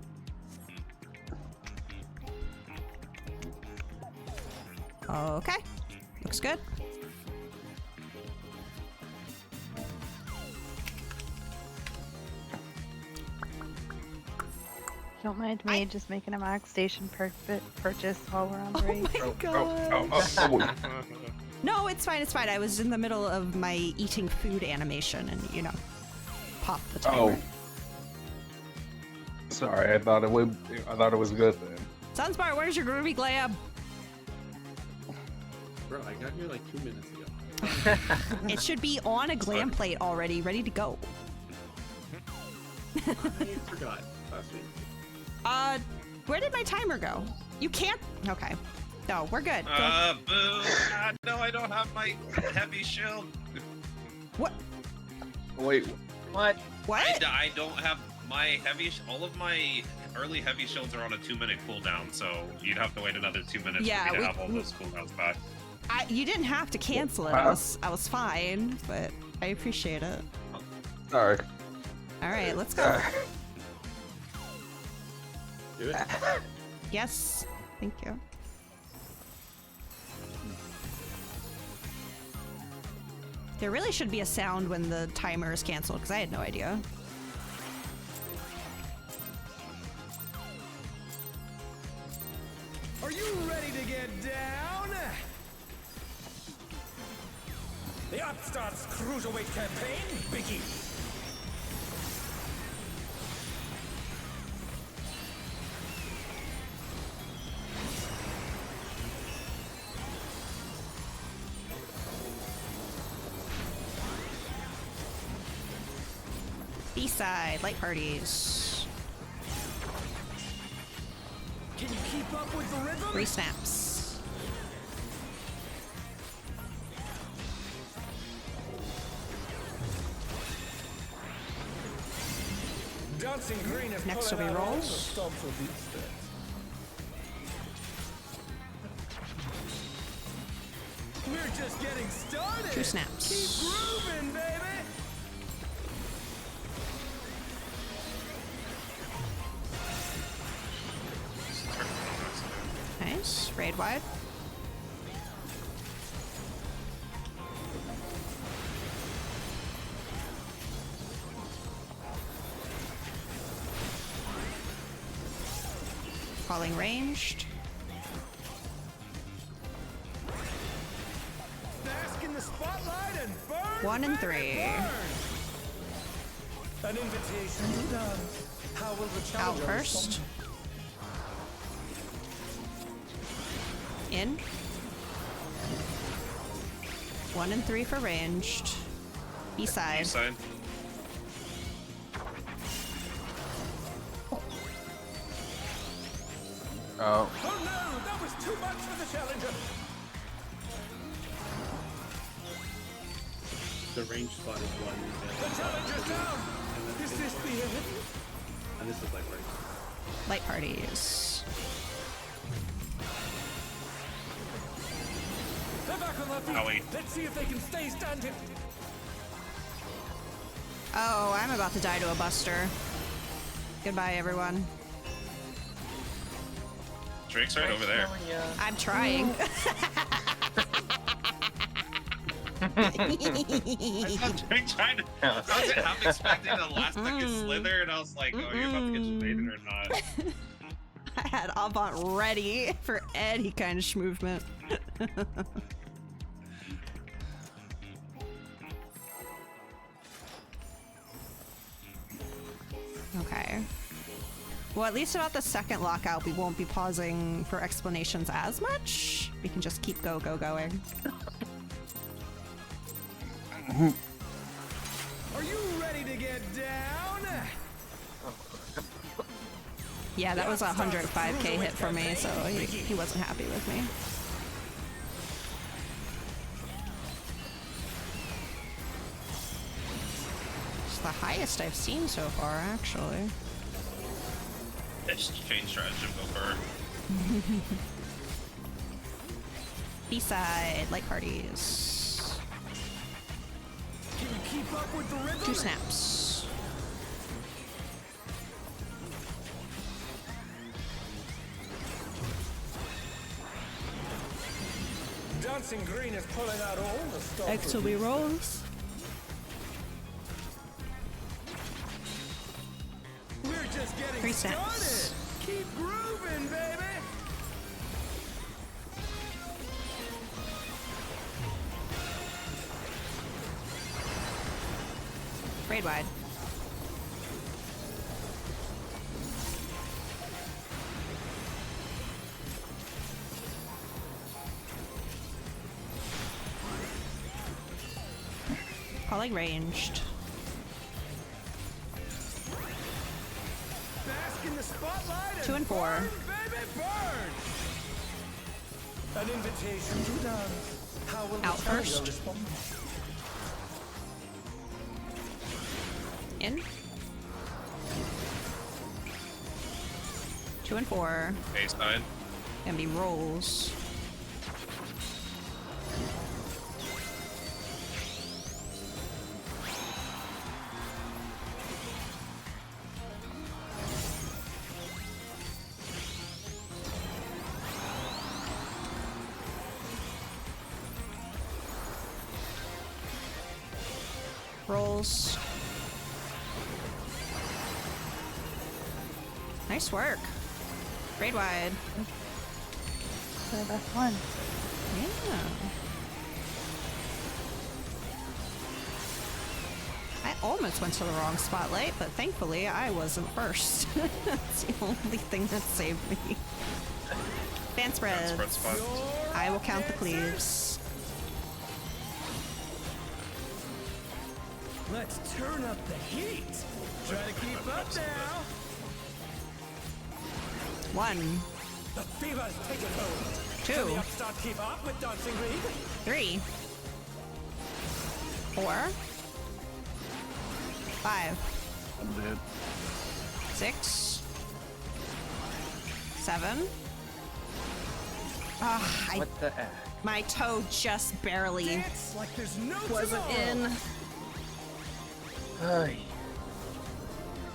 A: Okay. Looks good.
D: Don't mind me just making a max station purchase while we're on
A: Oh
D: break.
A: my god. No, it's fine, it's fine. I was in the middle of my eating food animation and, you know, pop the timer.
F: Oh. Sorry, I thought it was good then.
A: Sunspar, where's your groovy glam?
J: Bro, I got here like 2 minutes ago.
A: It should be on a glam plate already, ready to go.
J: I forgot last week.
A: Where did my timer go? You can't. Okay. No, we're good. Go.
C: Boo! No, I don't have my heavy shield.
A: What?
F: Wait,
E: What?
A: What?
C: I don't have my heavy. All of my early heavy shields are on a 2-minute cooldown, so you'd have to wait another 2 minutes
A: Yeah,
C: for me to have all those cooldowns back.
A: You didn't have to cancel it. I was fine, but I appreciate it.
F: sorry.
A: All right, let's go.
J: Do it.
A: Yes. Thank you. There really should be a sound when the timer is canceled, because I had no idea.
G: Are you ready to get down? The Upstarts Cruiserweight campaign begins.
A: B-side, light parties.
G: Can you keep up with the rhythm?
A: 3 snaps.
G: Dancing Green is
A: Next will
G: pulling
A: be
G: out all
A: rolls.
G: the stops for these steps. We're just getting started.
A: 2 snaps.
G: Keep grooving, baby.
A: Nice. Raid wide. Calling ranged.
G: Bask in the spotlight and burn.
A: 1 and 3.
G: An invitation to dance. How will the
A: Out
G: challenger
A: first.
G: respond?
A: In. 1 and 3 for ranged. B-side.
C: Side.
F: Oh,
G: Oh no, that was too much for the challenger.
J: The range spot is one.
G: The challenger's down. Is this the end?
J: And this is like right.
A: Light parties.
G: They're back on their feet.
C: Owie.
G: Let's see if they can stay standing.
A: Oh, I'm about to die to a buster. Goodbye, everyone.
C: Drake's right over there.
A: I'm trying.
C: I saw Drake trying to. I'm expecting a last second slither, and I was like, oh, you're about to get evaded or not.
A: I had Avant ready for any kind of movement. Okay. Well, at least about the second lockout, we won't be pausing for explanations as much. We can just keep going.
G: Are you ready to get down?
A: Yeah, that was a 105k hit for me, so he wasn't happy with me. It's the highest I've seen so far, actually.
C: Just change strategy and go for
A: B-side, light parties.
G: Can you keep up with the rhythm?
A: 2 snaps.
G: Dancing Green is pulling out all the stops.
A: XLB rolls.
G: We're just getting
A: 3
G: started.
A: snaps.
G: Keep grooving, baby.
A: Raid wide. Calling ranged.
G: Bask in the spotlight
A: 2 and 4.
G: Burn, baby, burn! An invitation to dance. How will
A: Out
G: the challenger
A: first.
G: respond?
A: In. 2 and 4.
C: A side.
A: Gonna be rolls. Rolls. Nice work. Grade wide.
D: So that's one.
A: Yeah. I almost went to the wrong spotlight, but thankfully I wasn't first. That's the only thing that saved me. Fan spread.
C: Spread spot.
A: I will count the cleaves.
G: Let's turn up the heat. Try to keep up now.
A: 1,
G: The fever's taken hold.
A: 2,
G: Can the upstart keep up with Dancing Reed?
A: 3, 4, 5,
F: I'm dead.
A: 6, 7. Ah,
E: What the heck?
A: my toe just barely
G: Dance like there's no
A: wasn't
G: tomorrow.
A: in.
E: Ay.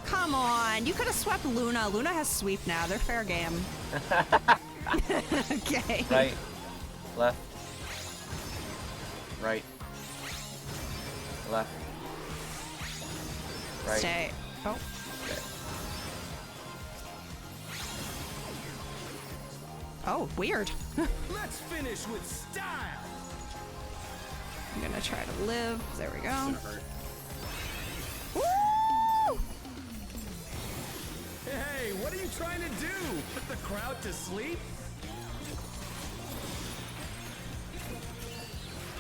A: Come on, you could have swept Luna. Luna has sweep now. They're fair game. Okay.
E: Right. Left. Right. Left. Right.
A: Stay. Oh.
E: Okay.
A: Oh, weird.
G: Let's finish with style.
A: I'm gonna try to live. There we
J: It's
A: go.
J: gonna hurt.
A: Woo!
G: Hey, what are you trying to do? Put the crowd to sleep?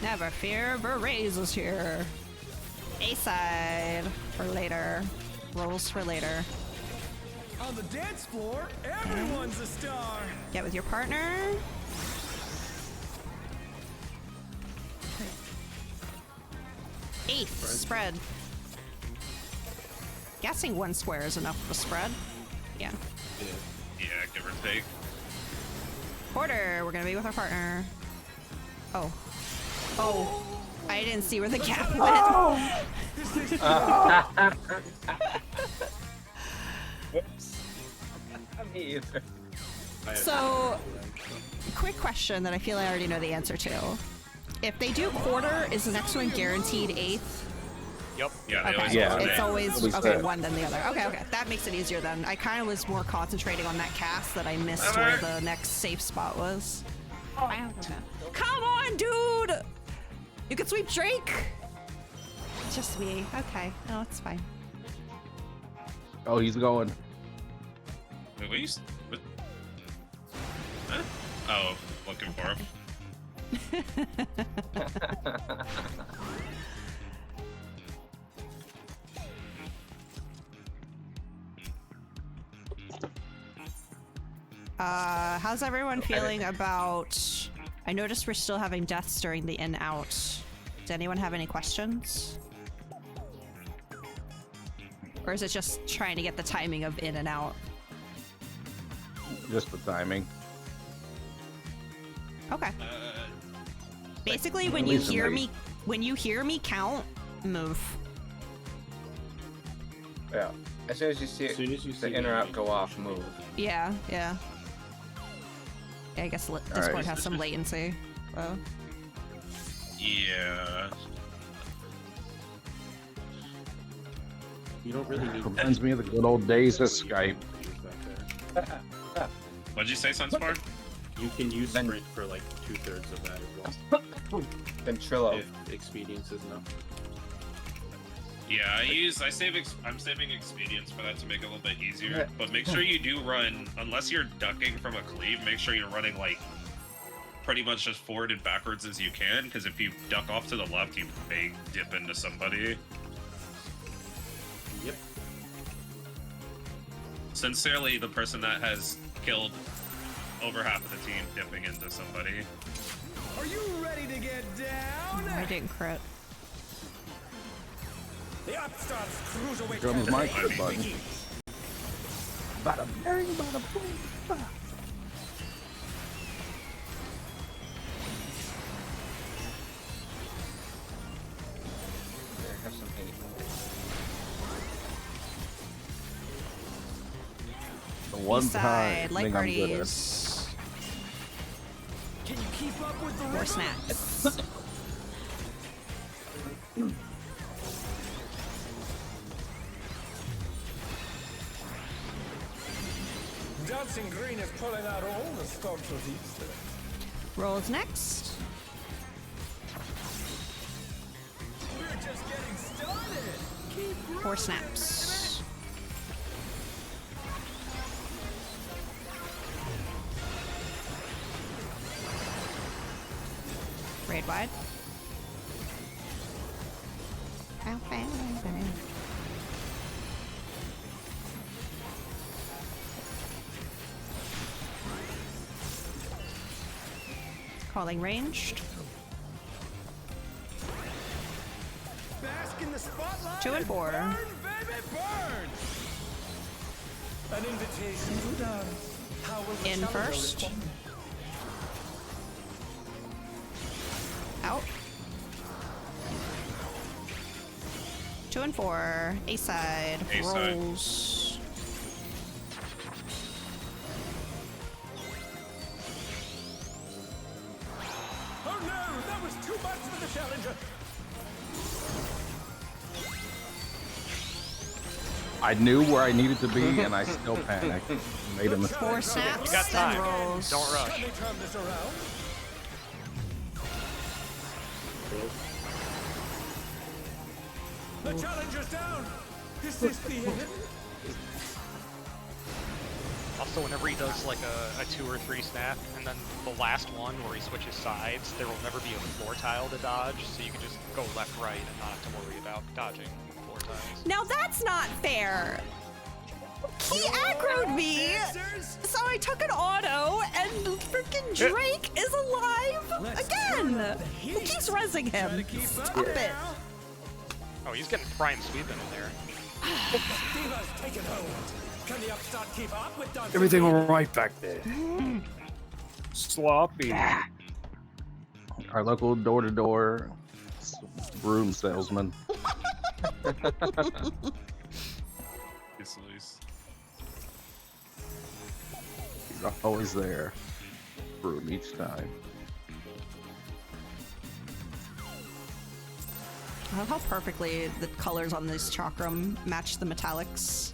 A: Never fear, Berets is here. A side for later. Rolls for later.
G: On the dance floor, everyone's a star.
A: Get with your partner. Eighth spread. Guessing 1 square is enough of a spread. Yeah.
C: Yeah, give or take.
A: Quarter. We're gonna be with our partner. Oh. Oh. I didn't see where the gap went.
E: Whoops. Me either.
A: So, quick question that I feel I already know the answer to. If they do quarter, is the next one guaranteed 8th?
H: Yep.
C: Yeah, they
A: Okay,
C: always
F: Yeah.
C: alternate.
A: it's always
F: Always
A: okay,
F: that.
A: one then the other. Okay, okay, that makes it easier then. I kind of was more concentrating on that cast that I missed where the next safe spot was. I don't know. Come on, dude! You can sweep Drake. Just me. Okay, no, it's fine.
F: Oh, he's going.
C: Wait, what you what? Huh? Oh, looking for him.
A: How's everyone feeling about? I noticed we're still having deaths during the in-out. Does anyone have any questions? Or is it just trying to get the timing of in and out?
F: Just the timing.
A: Okay. Basically,
F: Like,
A: when you
F: recently.
A: hear me count, move.
E: Yeah. As soon as you see
J: As soon as you see
E: the in or out
J: me.
E: go off, move.
A: Yeah, yeah. Yeah, I guess Discord
F: right.
A: has some latency. So.
C: Yeah.
J: You don't really need
F: Reminds me of the good old days of Skype.
C: What'd you say, Sunspar?
J: You can use
E: Then-
J: sprint for like 2/3 of that as well.
E: Ventrilo.
J: If expedience is enough.
C: Yeah, I'm saving expedience for that to make it a little bit easier.
E: Yeah.
C: But make sure you do run, unless you're ducking from a cleave, make sure you're running like pretty much as forward and backwards as you can, because if you duck off to the left, you may dip into somebody.
J: Yep.
C: Sincerely, the person that has killed over half of the team dipping into somebody.
G: Are you ready to get down?
A: I didn't crit.
G: The upstart's cruiserweight
F: Comes my
G: campaign
F: crit button.
G: begins.
F: Bada bang, bada boom. Bah.
E: There, have some hate.
F: The one
A: East
F: time
A: side, light
F: thing I'm good at.
A: parties.
G: Can you keep up with the
A: Or
G: rhythm?
A: snaps.
G: Dancing Green is pulling out all the stops of Easter.
A: Rolls next.
G: We're just getting started. Keep
A: 4 snaps. Raid wide. Calling ranged.
G: bask in the spotlight.
A: 2 and 4.
G: Burn, baby, burn. An invitation to dance. How will the
A: In
G: challenger
A: first.
G: respond?
A: Out. 2 and 4. A side.
C: A side.
A: Rolls.
G: Oh no, that was too much for the challenger.
F: I knew where I needed to be, and I still panicked. Made a mistake.
A: 4 snaps.
H: You got
A: then
H: time.
A: rolls.
H: Don't rush.
G: Can they turn this around? The challenger's down. Is this the end?
H: Also, whenever he does like a 2 or 3 snap, and then the last one where he switches sides, there will never be a floor tile to dodge, so you can just go left, right, and not have to worry about dodging floor tiles.
A: Now that's not fair. He aggroed me, so I took an auto, and freaking Drake is alive again. Who keeps rezzing him? Stop it.
H: Oh, he's getting prime sweeping in there.
G: Diva's taken hold. Can the upstart keep up with Dancing
B: Everything
G: Green?
B: all right back there. Sloppy.
F: Our local door-to-door broom salesman.
C: It's loose.
F: He's always there. Broom each time.
A: I love how perfectly the colors on this chakram match the metallics.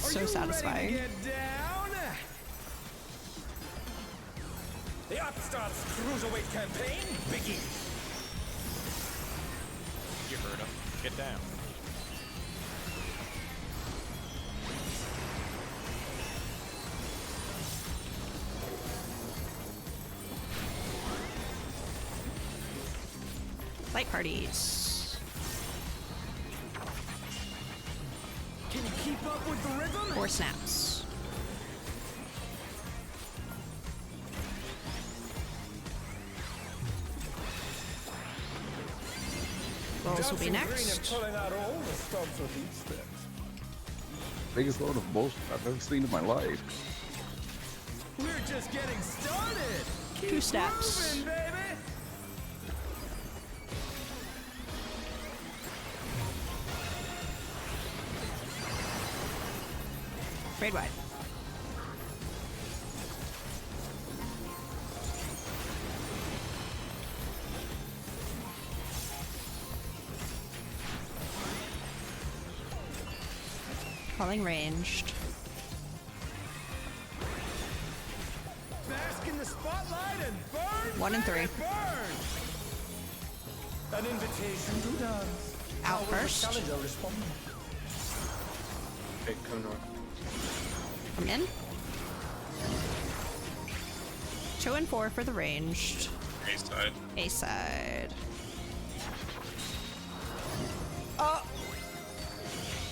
G: Are
A: So
G: you
A: satisfying.
G: ready to get down? The upstart's cruiserweight campaign begins.
H: You heard him. Get down.
A: Light parties.
G: Can you keep up with the rhythm?
A: 4 snaps. Rolls will be
G: Dancing Green is
A: next.
G: pulling out all the stops of Easter.
F: Biggest load of bullshit I've ever seen in my life.
G: We're just getting started.
A: 2 steps.
G: Moving, baby.
A: Raid wide. Calling ranged.
G: Bask in the spotlight and burn.
A: 1 and 3.
G: baby, burn. An invitation to dance.
A: Out
G: How will the
A: first.
G: challenger respond?
E: Okay, come north.
A: Come in. 2 and 4 for the ranged.
C: A side.
A: A side. Oh!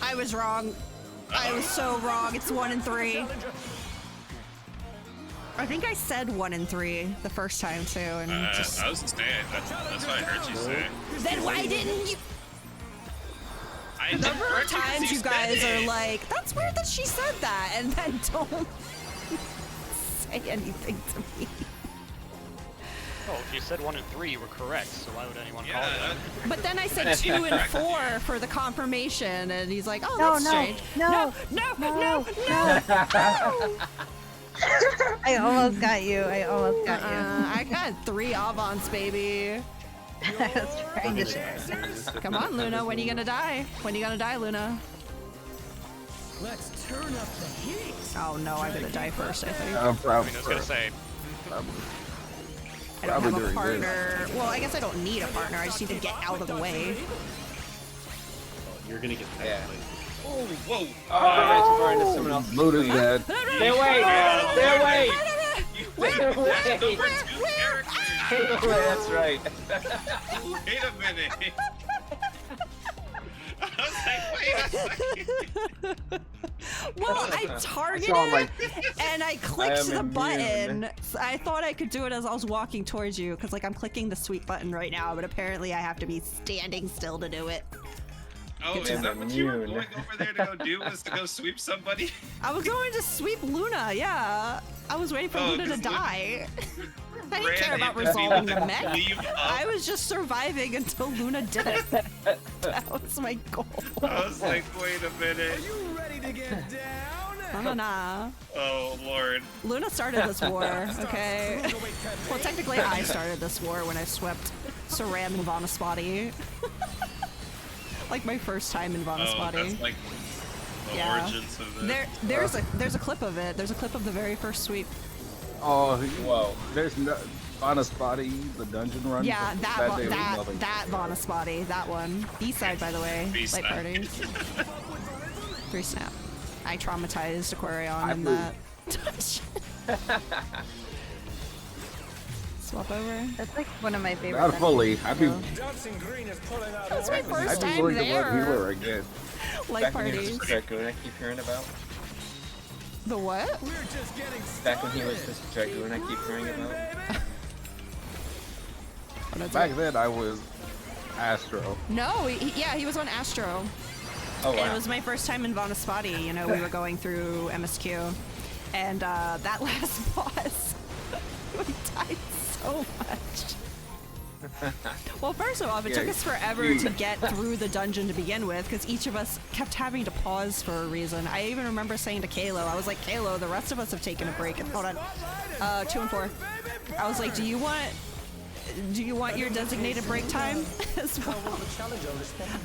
A: I was wrong. I was so wrong. It's 1 and 3. I think I said 1 and 3 the first time too, and just...
C: I was saying that's what I heard you say.
A: Then why didn't you?
C: I
A: The number of times you
C: said
A: guys
C: it.
A: are like, "That's weird that she said that," and then don't say anything to me.
H: Oh, if you said 1 and 3, you were correct. So why would anyone call
C: Yeah.
H: you?
A: But then I said 2 and 4 for the confirmation, and he's like, "Oh,
D: No,
A: that's
D: no,
A: strange."
D: no,
A: No.
D: I almost got you. I almost got you.
A: I got 3 avants, baby.
D: I was trying to share.
A: Come on, Luna. When are you gonna die? When are you gonna die, Luna?
G: Let's turn up the heat.
A: Oh no, I'm gonna die first, I think.
H: I mean, I was gonna say,
A: I don't have a
F: during this.
A: partner. Well, I guess I don't need a partner. I just need to get out of the way.
J: You're gonna get
E: Yeah.
C: Oh, whoa!
E: Oh, I too far into someone else's
F: Luna's
E: screen.
F: dead.
E: Stay away! Stay away! Stay away!
C: Over 2 characters.
E: Stay away, that's right.
C: Wait a minute. I was like, wait a second.
A: Well, I targeted and I clicked
E: am
A: the
E: immune.
A: button. So I thought I could do it as I was walking towards you, because like I'm clicking the sweep button right now, but apparently I have to be standing still to do it.
C: Oh, is that what you were going over there to go do? Was to go sweep somebody?
A: I was going to sweep Luna, yeah. I was waiting for Luna to
C: 'cause
A: die. I didn't care
C: ran
A: about
C: into me
A: resolving
C: with
A: the
C: a
A: mech.
C: cleave up.
A: I was just surviving until Luna did it. That was my goal.
C: I was like, wait a minute.
G: Are you ready to get down?
A: Nah.
C: Oh, Lord.
A: Luna started this war, okay? Well, technically I started this war when I swept Saram and Vanaspati. Like my first time in
C: Oh,
A: Vanaspati.
C: that's like the
A: Yeah.
C: origins of this.
A: There's a clip of it. There's a clip of the very first sweep.
F: Oh,
E: Whoa.
F: there's no Vanaspati, the dungeon run.
A: Yeah,
F: but
A: that
F: day was nothing.
A: that Vanaspati, that one. B-side, by the way.
C: B-side.
A: Light parties. 3 snap. I traumatized Aquarion in
F: blew.
A: that dungeon. Swap over.
D: That's like one of my favorite.
F: Not fully. I'd be,
G: Dancing green is pulling out.
A: That's my
G: everything.
A: first
F: I'd be
A: time
F: willing to
A: there.
F: run healer again.
A: Light
E: Back when he was
A: parties.
E: just Dragoon, I keep hearing about.
A: The what?
G: We're just getting
E: Back when he was
G: started.
E: just Dragoon, I keep hearing about.
A: Oh, that's
F: Back
A: it.
F: then, I was Astro.
A: No, yeah, he was on Astro.
E: Oh
A: And it
E: wow.
A: was my first time in Vanaspati. You know, we were going through MSQ. And that last boss, we died so much. Well, first of all, it took us forever to get through the dungeon to begin with, because each of us kept having to pause for a reason. I even remember saying to Kalo, I was like, Kalo, the rest of us have taken a break. And hold on, 2 and 4. I was like, do you want your designated break time as well?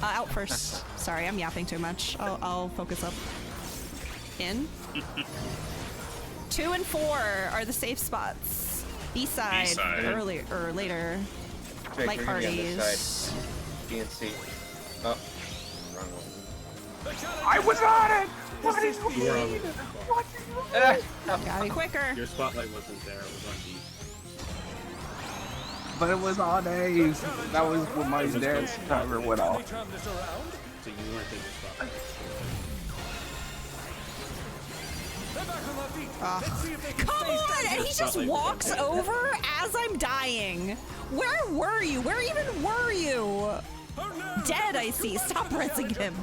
A: Out first. Sorry, I'm yapping too much. I'll focus up. In. 2 and 4 are the safe spots. B-side,
C: B-side.
A: earlier or later.
E: Drake,
A: Light
E: we're gonna be on this
A: parties.
E: side. B and C. Oh, wrong one.
F: I was on it!
J: You were on the spot.
A: Gotta be quicker.
J: Your spotlight wasn't there. It was on D.
F: But it was on A. That was when my dance timer went off.
G: Turn this around.
J: So you weren't in the spotlight.
G: They're back on their feet.
A: Ah.
G: Let's see if they can
A: Come
G: stay
A: on!
G: standing.
A: And he just walks over as I'm dying. Where were you? Where even were you?
G: Oh, no.
A: Dead, I see. Stop pressing him.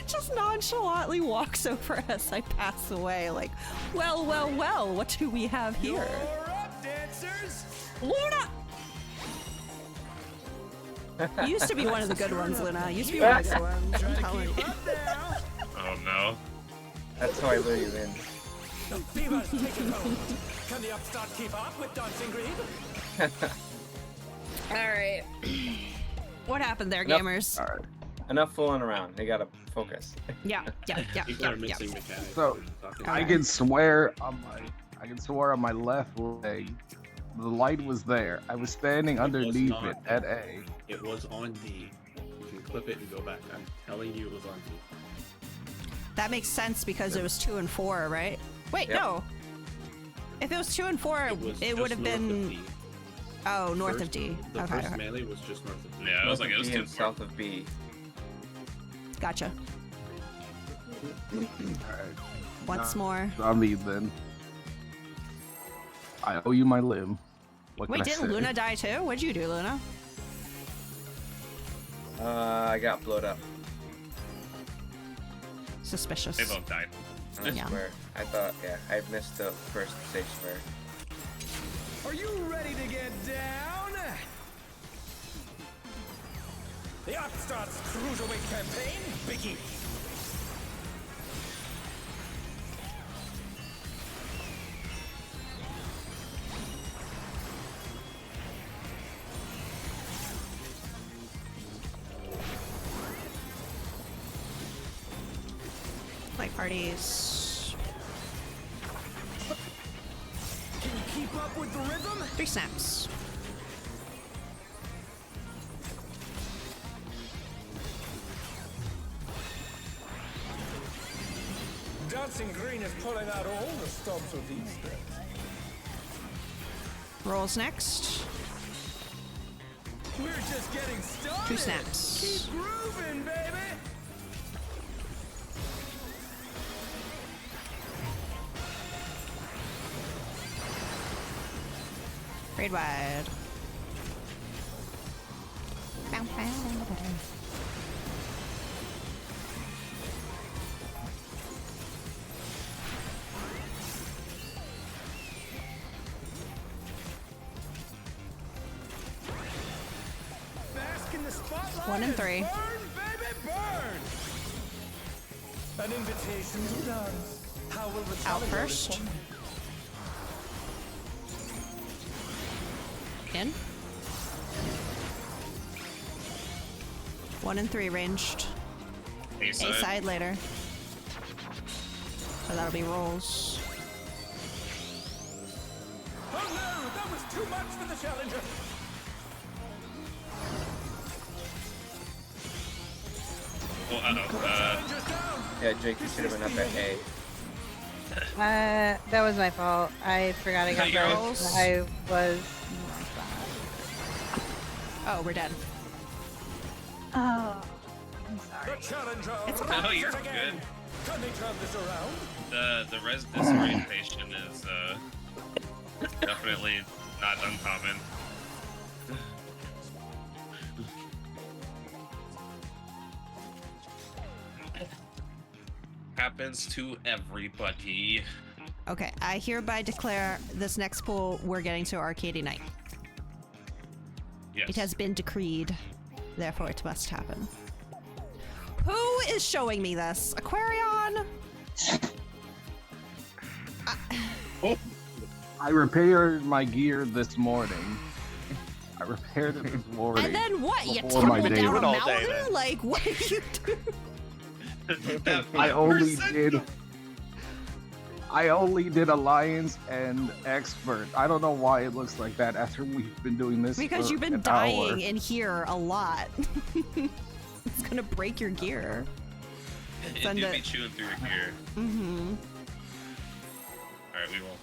A: Just nonchalantly walks over as I pass away, like, well, well, well, what do we have here?
G: You're up, dancers.
A: Luna! You used to be one of the good ones, Luna. You used to be one of the good ones. I'm telling you.
G: Up now.
C: Oh, no.
E: That's how I lure you in.
G: The fever's taking hold. Can the upstart keep up with Dancing Green?
A: Alright. What happened there,
E: Nope.
A: gamers?
F: All right.
E: Enough fooling around. They gotta focus.
A: Yeah.
J: People are missing mechanics.
F: So,
J: Talking
F: I
J: about-
F: can swear on my left leg, the light was there. I was standing underneath
J: not.
F: it at A.
J: It was on D. You can clip it and go back. I'm telling you, it was on D.
A: That makes sense because it was 2 and 4, right? Wait,
E: Yep.
A: no. If it was 2 and 4,
J: was
A: it
J: just
A: would have
J: north of
A: been.
J: D.
A: Oh, north of
J: First-
A: D.
J: The
A: Okay.
J: first melee was just north of D.
C: Yeah, I was
E: North
C: like, it
E: of
C: was
E: D
C: too
E: and
C: far.
E: south of B.
A: Gotcha.
F: Alright.
A: Once more.
F: On me then. I owe you my limb. What
A: Wait,
F: can I
A: didn't
F: say?
A: Luna die too? What'd you do, Luna?
E: I got blowed up.
A: Suspicious.
C: They both died.
E: I
A: Yeah.
E: swear. I thought, yeah, I missed the first stage swear.
G: Are you ready to get down? The Upstarts Cruiserweight Campaign begins.
A: Like parties.
G: Can you keep up with the rhythm?
A: 3 snaps.
G: Dancing Green is pulling out all the stops with these steps.
A: Rolls next.
G: We're just getting started.
A: 2 snaps.
G: Keep grooving, baby.
A: Raid wide.
G: Bask in the spotlight.
A: 1 and 3.
G: Burn, baby, burn. An invitation to dance. How will the
A: Out
G: challenger
A: first.
G: respond?
A: In. 1 and 3 ranged. A side later. So that'll be rolls.
G: Oh no, that was too much for the challenger.
C: Well,
G: Challenger's down.
E: Yeah, Jake, you should have been up at A.
D: That was my fault. I forgot I got
C: You're
D: those. I was.
A: Oh, we're dead.
D: Oh, I'm sorry.
G: The challenger.
A: It's
C: No,
G: rises
C: you're
G: again.
C: good.
G: Can they turn this around?
C: The res disorientation is definitely not uncommon. Happens to everybody.
A: Okay, I hereby declare this next pool we're getting to Arcady Night.
C: Yes.
A: It has been decreed, therefore it must happen. Who is showing me this? Aquarion?
F: I repaired my gear this morning. I repaired it this morning.
A: And then what? You
F: Before my
A: tumbled
F: day
A: down a
F: was-
A: mountain? Like, what did you do?
F: I only
C: 5%.
F: did. I only did Alliance and Expert. I don't know why it looks like that after we've been doing this.
A: Because
F: for
A: you've been
F: an
A: dying
F: hour.
A: in here a lot. It's gonna break your gear.
C: It
A: Send
C: do
A: it.
C: be chewing through your gear.
A: Mm-hmm.
C: Alright, we will.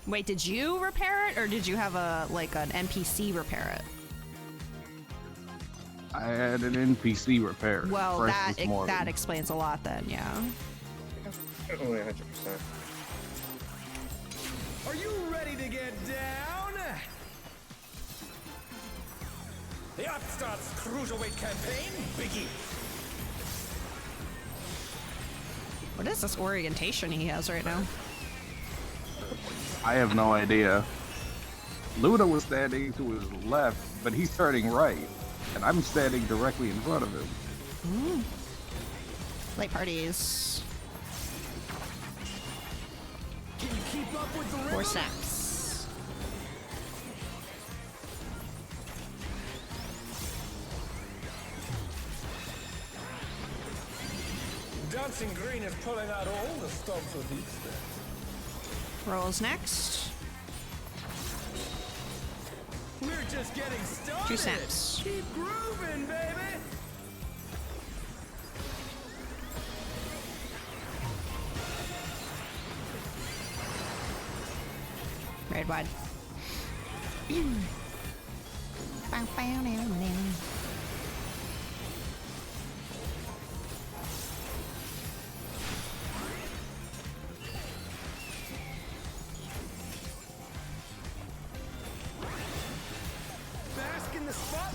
A: Wait, did you repair it, or did you have an NPC repair it?
F: I had an NPC repair.
A: Well,
F: fresh
A: that
F: this morning.
A: that explains a lot then, yeah.
E: Only 100%.
G: Are you ready to get down? The Upstarts Cruiserweight Campaign begins.
A: What is this orientation he has right now?
F: I have no idea. Luna was standing to his left, but he's turning right, and I'm standing directly in front of him.
A: Late parties.
G: Can you keep up with the
A: 4
G: rhythm?
A: snaps.
G: Dancing Green is pulling out all the stops with these steps.
A: Rolls next.
G: We're just getting started.
A: 2 snaps.
G: Keep grooving, baby.
A: Raid wide.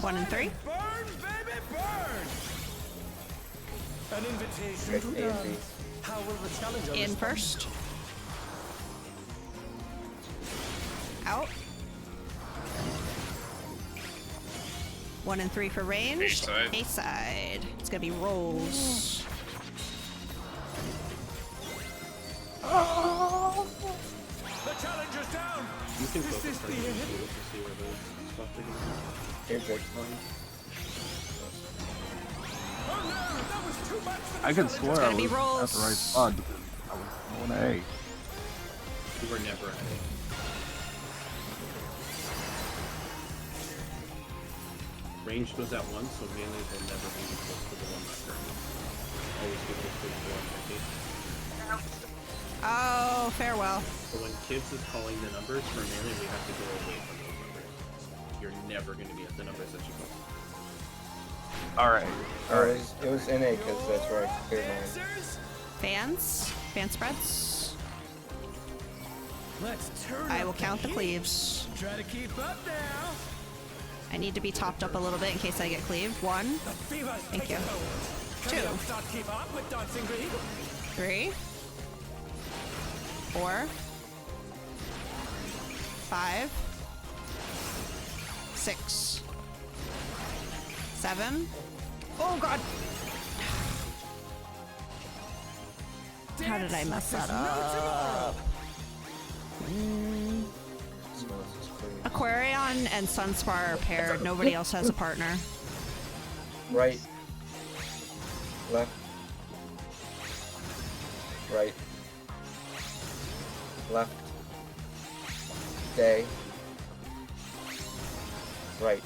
A: 1 and 3.
G: Burn, baby, burn! An invitation
E: Pick
G: to
E: A and B.
G: dance. How will the challenger
A: In
G: respond?
A: first. Out. 1 and 3 for range.
C: A-side.
A: A-side. It's gonna be rolls.
G: The challenger's down!
J: You can focus
G: is
J: on
G: the
J: it
G: end.
J: to see where the stuff is.
E: Here's it.
G: Oh no, that was too much for the
F: I could
G: challenger.
F: swear I
A: gonna be
F: was at
A: rolls.
F: the right spot. I was going A.
J: You were never at it. Ranged was at 1, so melee will never be close to the one marker. Always be close to the 4 50.
A: Oh, farewell.
J: So when Kibbs is calling the numbers for melee, we have to go away from those numbers. You're never going to be at the numbers that you call.
F: Alright. Alright.
E: It was in A because that's where I cleared mine.
G: Answers?
A: Fans. Fan spreads.
G: Let's turn
A: I
G: up
A: will
G: the
A: count the
G: heat.
A: cleaves.
G: Try to keep up now.
A: I need to be topped up a little bit in case I get cleaved. 1,
G: The fever's
A: Thank
G: taking
A: you.
G: hold. Can the upstart keep up with Dancing Green?
A: 3, 4, 5, 6, 7. Oh god! How did I mess that up? Aquarion and Sunspar are paired. Nobody else has a partner.
E: Right. Left. Right. Left. Day. Right.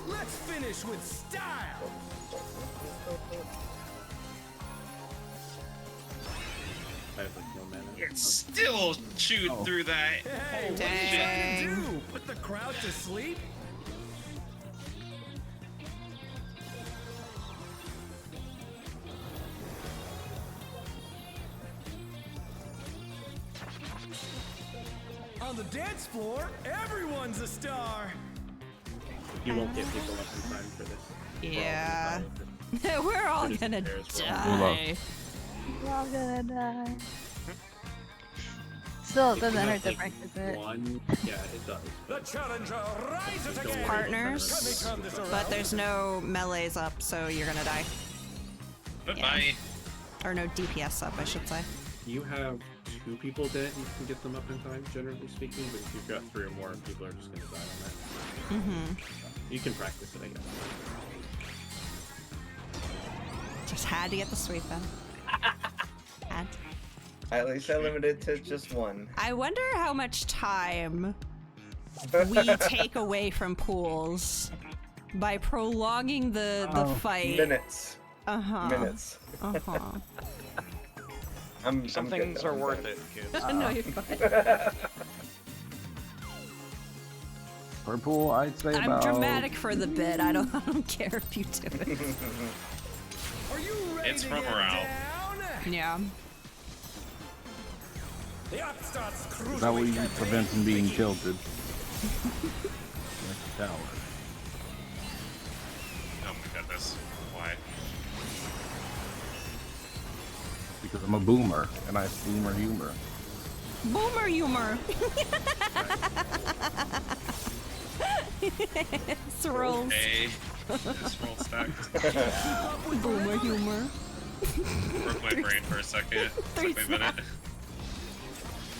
G: Let's finish with style.
J: I have like no mana.
C: It's still chewed through that.
G: Hey, what are you trying to do? Put the crowd to sleep? On the dance floor, everyone's a star.
J: You won't get people up in time for this.
A: Yeah. We're all
J: Just
A: gonna
J: pairs for
A: die.
D: We're all gonna die. Still, it doesn't hurt to practice it.
J: One, yeah, it does.
G: The challenger rises again. Let me
A: Partners,
G: turn this around.
A: but there's no melees up, so you're gonna die.
C: Goodbye.
A: Or no DPS up, I should say.
J: You have 2 people dead, you can get them up in time, generally speaking, but if you've got 3 or more, people are just gonna die on that.
A: Mm-hmm.
J: You can practice it, I guess.
A: Just had to get the sweep in. Had.
E: At least I limited to just 1.
A: I wonder how much time we take away from pools by prolonging the fight.
E: Minutes.
A: Uh-huh.
E: Minutes.
A: Uh-huh.
H: Some
E: I'm
H: things
E: good,
H: are
E: I'm
H: worth
E: good.
H: it, kids.
A: No, you're fine.
F: Per pool, I'd say
A: I'm
F: about...
A: dramatic for the bit. I don't care if you do it.
G: Are you ready
C: It's
G: to
C: from
G: get
C: morale.
G: down?
A: Yeah.
G: The upstart's
F: Is that what you
G: cruiserweight
F: prevent from being
G: campaign
F: tilted? Tower.
C: Oh my goodness. Why?
F: Because I'm a boomer, and I have boomer humor.
A: Boomer humor. It's rolls.
C: Hey, this roll stacked.
A: Boomer humor.
C: Broke my brain for a second.
A: Three
C: Took me a minute.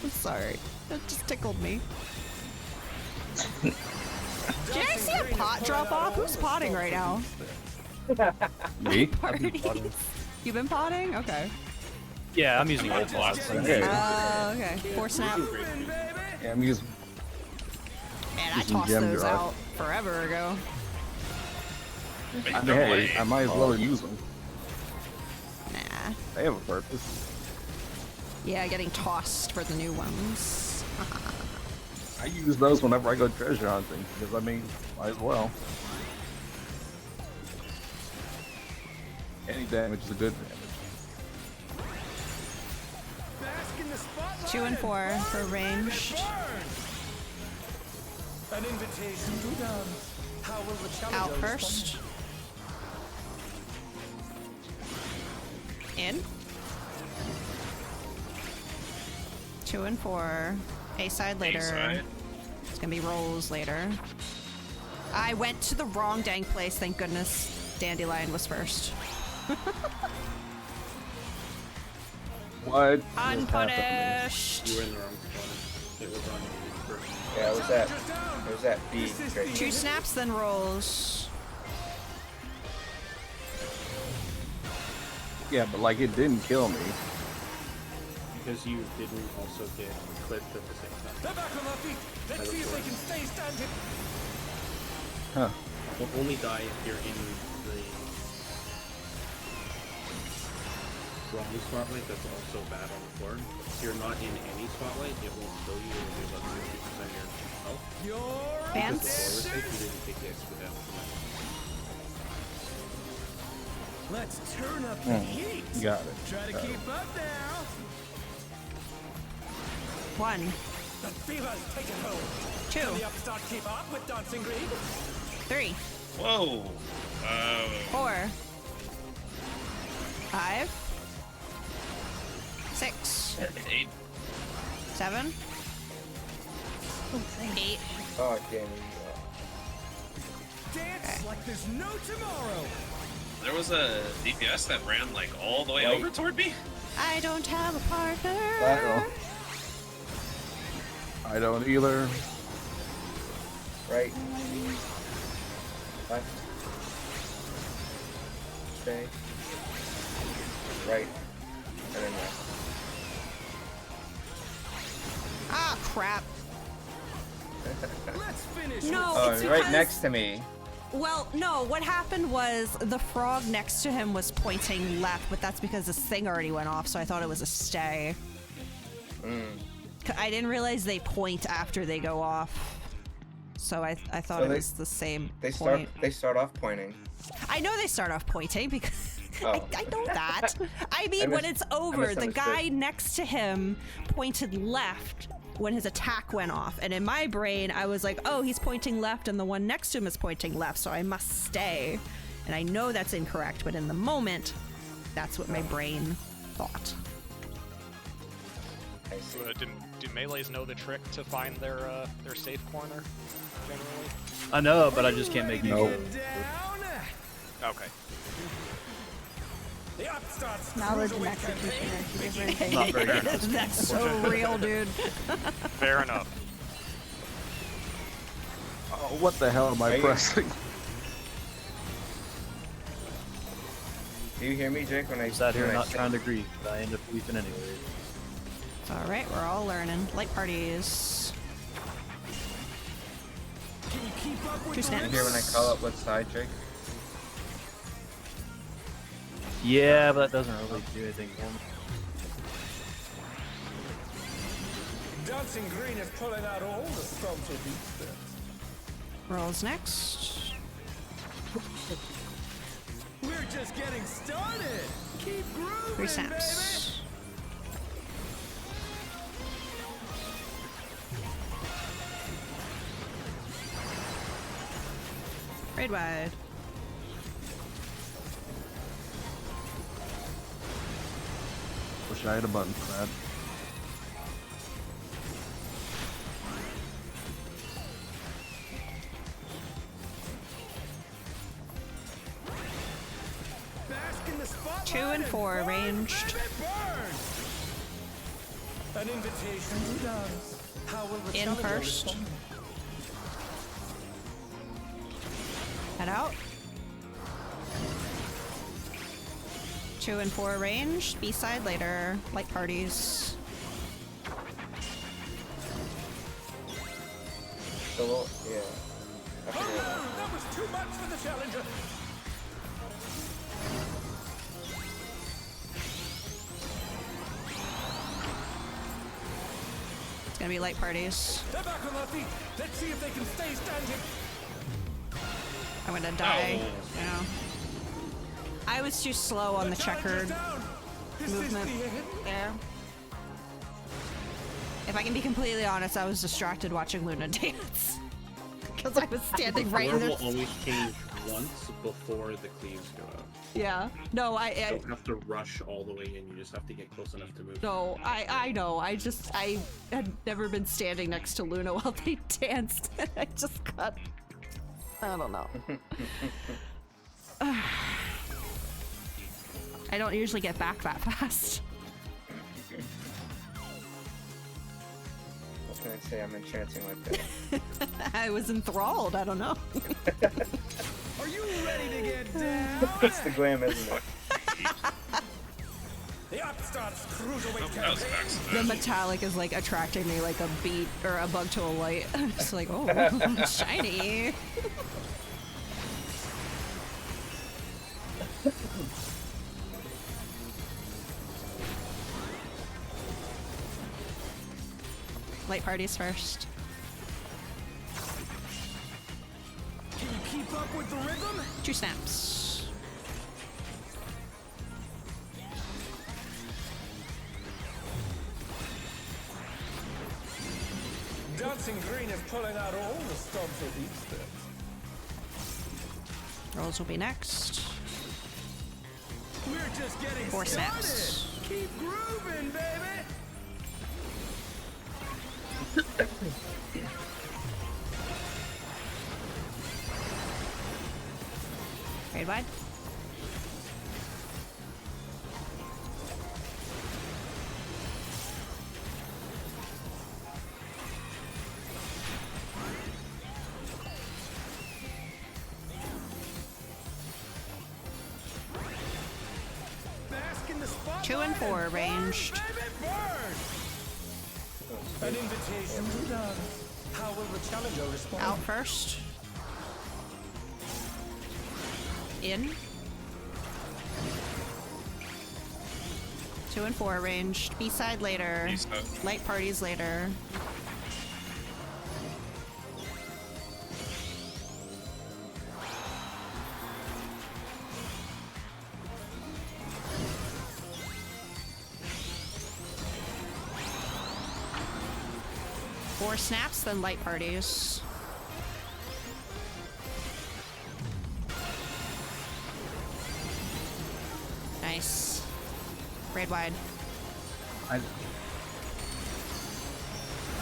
A: I'm sorry. That just tickled me. Did I see a pot drop off? Who's potting right now?
F: Me?
A: Parties. You've been potting? Okay.
B: Yeah, I'm using old blast.
F: Okay.
A: Okay. 4 snap.
F: Yeah, I'm using...
A: Man, I
F: Using
A: tossed
F: gem
A: those
F: drive.
A: out forever ago.
F: I mean, hey, I might as well use them.
A: Nah.
F: They have a purpose.
A: Yeah, getting tossed for the new ones.
F: I use those whenever I go treasure hunting, because I mean, might as well. Any damage is a good damage.
G: 2
A: 2 and 4 for ranged.
G: An invitation to dance. How will the challenger
A: Out
G: respond?
A: first. In. 2 and 4. A side later.
C: A-side.
A: It's gonna be rolls later. I went to the wrong dang place, thank goodness. Dandelion was first.
F: What?
A: Unpunished.
J: You were in the wrong spot. It was on you first.
E: Yeah, it was that B. Right?
A: 2 snaps, then rolls.
F: Yeah, but like it didn't kill me.
J: Because you didn't also get clipped at the same time.
G: They're back on their feet. Let's see if they can stay standing.
F: Huh.
J: You'll only die if you're in the wrong spotlight. That's also bad on the floor. If you're not in any spotlight, it won't kill you. It'll do about 50% of your health.
G: You're
J: Because the
A: Vance?
J: floor was safe, you didn't take the extra damage from that.
G: Let's turn up the heat.
F: Got it.
G: Try to
F: Got it.
G: keep up now.
A: 1,
G: The fever's taken hold.
A: 2,
G: Can the upstart keep up with Dancing Green?
A: 3,
C: Whoa.
A: 4, 5, 6,
C: 8.
A: 7,
D: Oh, thanks.
A: 8.
E: Oh, damn.
G: Dance like there's no tomorrow.
C: There was a DPS that ran like all the way
E: Right.
C: over toward me.
A: I don't have a partner.
F: I don't either.
E: Right. Left. Stay. Right. And then left.
A: Ah, crap.
G: Let's finish.
A: No,
E: Oh,
A: it's
E: right
A: because-
E: next to me.
A: Well, no, what happened was the frog next to him was pointing left, but that's because this thing already went off, so I thought it was a stay. I didn't realize they point after they go off. So I thought
E: So
A: it
E: they-
A: was the same
E: They
A: point.
E: start off pointing.
A: I know they start off pointing because
E: Oh.
A: I know that. I mean, when it's over, the
E: misunderstood.
A: guy next to him pointed left when his attack went off. And in my brain, I was like, oh, he's pointing left and the one next to him is pointing left, so I must stay. And I know that's incorrect, but in the moment, that's what my brain thought.
E: I see.
H: Do melees know the trick to find their safe corner? Generally.
B: I know, but I just can't make
F: No.
B: it.
G: Down.
H: Okay.
G: The upstarts
D: Knowledge
G: cruise
D: and
G: away from
D: execution
G: me.
D: are two different things.
B: Not very good.
A: That's so real, dude.
H: Fair enough.
F: Oh, what the hell am I
E: Right.
F: pressing?
E: Do you hear me, Jake? When I
B: I sat here
E: when I
B: not
E: say-
B: trying to grieve, but I end up weeping anyway.
A: It's alright, we're all learning. Light parties.
G: Can you keep up with
A: Two
G: the
A: snaps.
E: You hear when I call up what side, Jake?
B: Yeah, but that doesn't really do anything for me.
G: Dancing Green is pulling out all the stops of these steps.
A: Rolls next.
G: We're just getting started. Keep grooving,
A: 3 snaps. Raid wide.
F: Wish I had a button for that.
G: Bask in the spotlight
A: 2 and 4
G: burn,
A: ranged.
G: baby, burn. An invitation to dance. How will the
A: In
G: challenger
A: first.
G: respond?
A: Head out. 2 and 4 range. B side later. Light parties.
E: So, well, yeah. I
G: Oh
E: figured it out.
G: no, that was too much for the challenger.
A: It's gonna be light parties.
G: They're back on their feet. Let's see if they can stay standing.
A: I'm gonna die.
C: Oh.
A: You know. I was too slow on the
G: challenger's
A: checkered
G: down. This
A: movement
G: is the end.
A: there. If I can be completely honest, I was distracted watching Luna dance. because I was standing right
J: Floor
A: in
J: will
A: there.
J: always change once before the cleaves go out.
A: Yeah. No,
J: You
A: I
J: don't have to rush all the way in. You just have to get close enough to move.
A: no, I know. I had never been standing next to Luna while they danced. And I just got. I don't know. I don't usually get back that fast.
E: What can I say? I'm enchanting like that.
A: I was enthralled. I don't know.
G: Are you ready to get down?
E: It's the glam, isn't it?
G: The Upstart's cruiserweight campaign.
A: The metallic is like attracting me like a beat or a bug to a light. I'm just like, oh, shiny. Light parties first.
G: Can you keep up with the rhythm?
A: 2 snaps.
G: Dancing Green is pulling out all the stops with each step.
A: Rolls will be next.
G: We're just getting
A: 4
G: started.
A: snaps.
G: Keep grooving, baby.
A: Trade wide.
G: Bask in the spotlight
A: 2 and 4
G: burn,
A: ranged.
G: baby, burn. An invitation to dance. How will the challenger respond?
A: Out first. In. 2 and 4 ranged. B-side later. Light parties later. Four snaps, then light parties. Nice. Raid wide.
F: I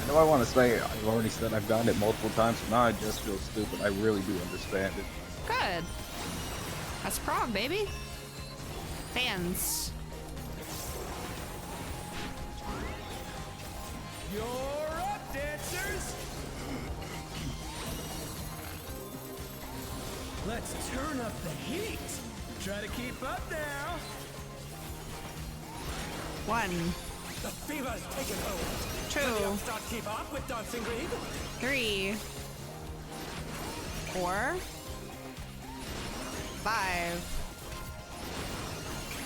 F: know I want to say, I've already said I've gotten it multiple times, so now I just feel stupid. I really do understand it.
A: Good. That's prog, baby. Fans.
G: You're up, dancers. Let's turn up the heat. Try to keep up now.
A: 1,
G: The fever's taken hold.
A: 2,
G: Can the Upstart keep up with Dancing Green?
A: 3, 4, 5,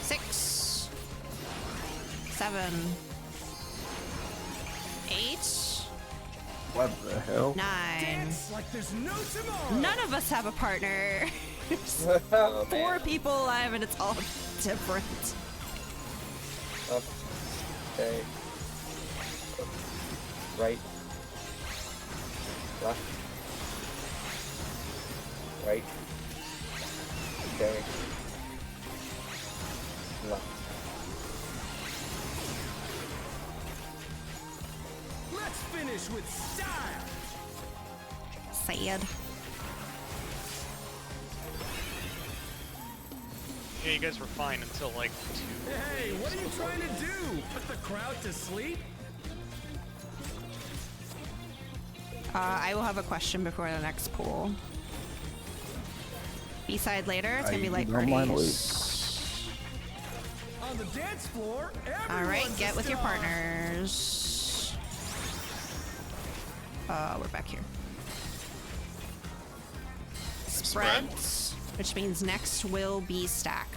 A: 6, 7, 8,
F: What the hell?
A: 9.
G: Dance like there's no tomorrow.
A: None of us have a partner. There's
E: Oh,
A: 4
E: man.
A: people alive and it's all different.
E: Up, stay, right, left, right, stay, left.
G: Let's finish with style.
A: Sad.
H: Yeah, you guys were fine until like 2.
G: Hey, what are you trying to do? Put the crowd to sleep?
A: I will have a question before the next pool. B-side later, it's gonna be light
F: don't mind
A: parties.
G: On the dance floor,
A: Alright,
G: everyone's
A: get
G: a
A: with your
G: star.
A: partners. We're back here. Spreads, which means next will be stack.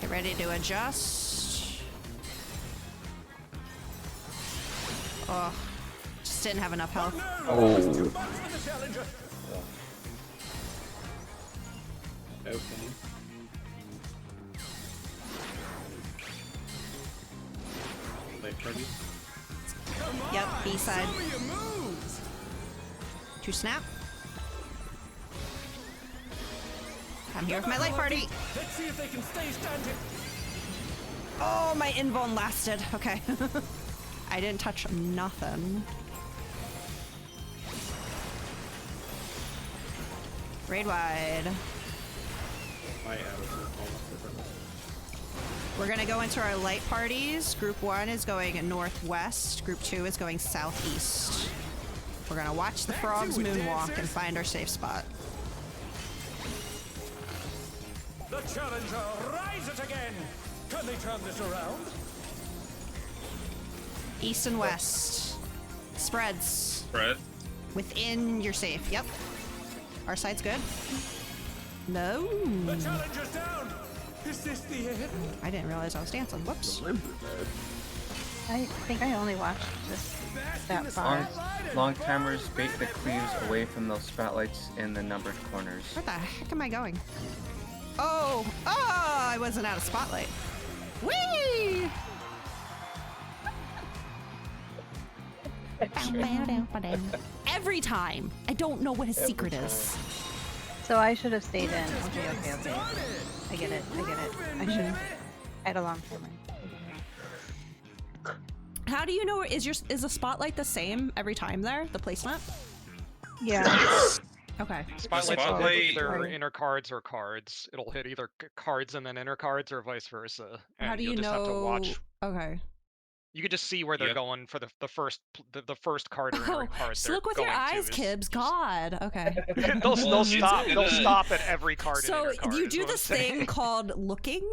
A: Get ready to adjust. Oh, just didn't have enough health.
F: Oh.
G: Too much for the challenger.
J: Okay. Light party.
G: Come
A: Yep.
G: on,
A: B-side. 2 snap. I'm here with my light party.
G: Let's see if they can stay standing.
A: Oh, my invuln lasted. Okay. I didn't touch nothing. Raid wide.
J: My arrows are almost different.
A: We're gonna go into our light parties. Group 1 is going northwest. Group 2 is going southeast. We're gonna watch the frogs moonwalk and find our safe spot.
G: The challenger, rise it again. Can they turn this around?
A: East and west. Spreads.
C: Spread.
A: Within your safe. Yep. Our side's good. No.
G: The challenger's down. Is this the end?
A: I didn't realize I was dancing. Whoops.
D: I think I only watched just that far.
E: Long timers bait the cleaves away from those spotlights in the numbered corners.
A: Where the heck am I going? Oh! Oh! I wasn't out of spotlight. Whee! Every time. I don't know what his secret is.
D: So I should have stayed in. Okay. I get it. I should have. I had a long timer.
A: How do you know, is a spotlight the same every time there? The placement?
D: Yeah.
A: Okay.
H: Spotlights
C: Spotlight-
H: will hit either inner cards or cards. It'll hit either cards and then inner cards or vice versa. And
A: How do
H: you'll
A: you
H: just
A: know?
H: have to watch.
A: Okay.
H: You can just see where they're
C: Yep.
H: going for the first card or inner
A: Oh,
H: card.
A: just
H: they're
A: look with your
H: going to
A: eyes,
H: is
A: Kibbs.
H: just-
A: God. Okay.
H: they'll
C: Well,
H: stop.
C: it's
H: They'll
C: gonna-
H: stop at every card. and
A: So
H: inner card
A: you
H: is
A: do
H: what I'm
A: this
H: saying.
A: thing called looking.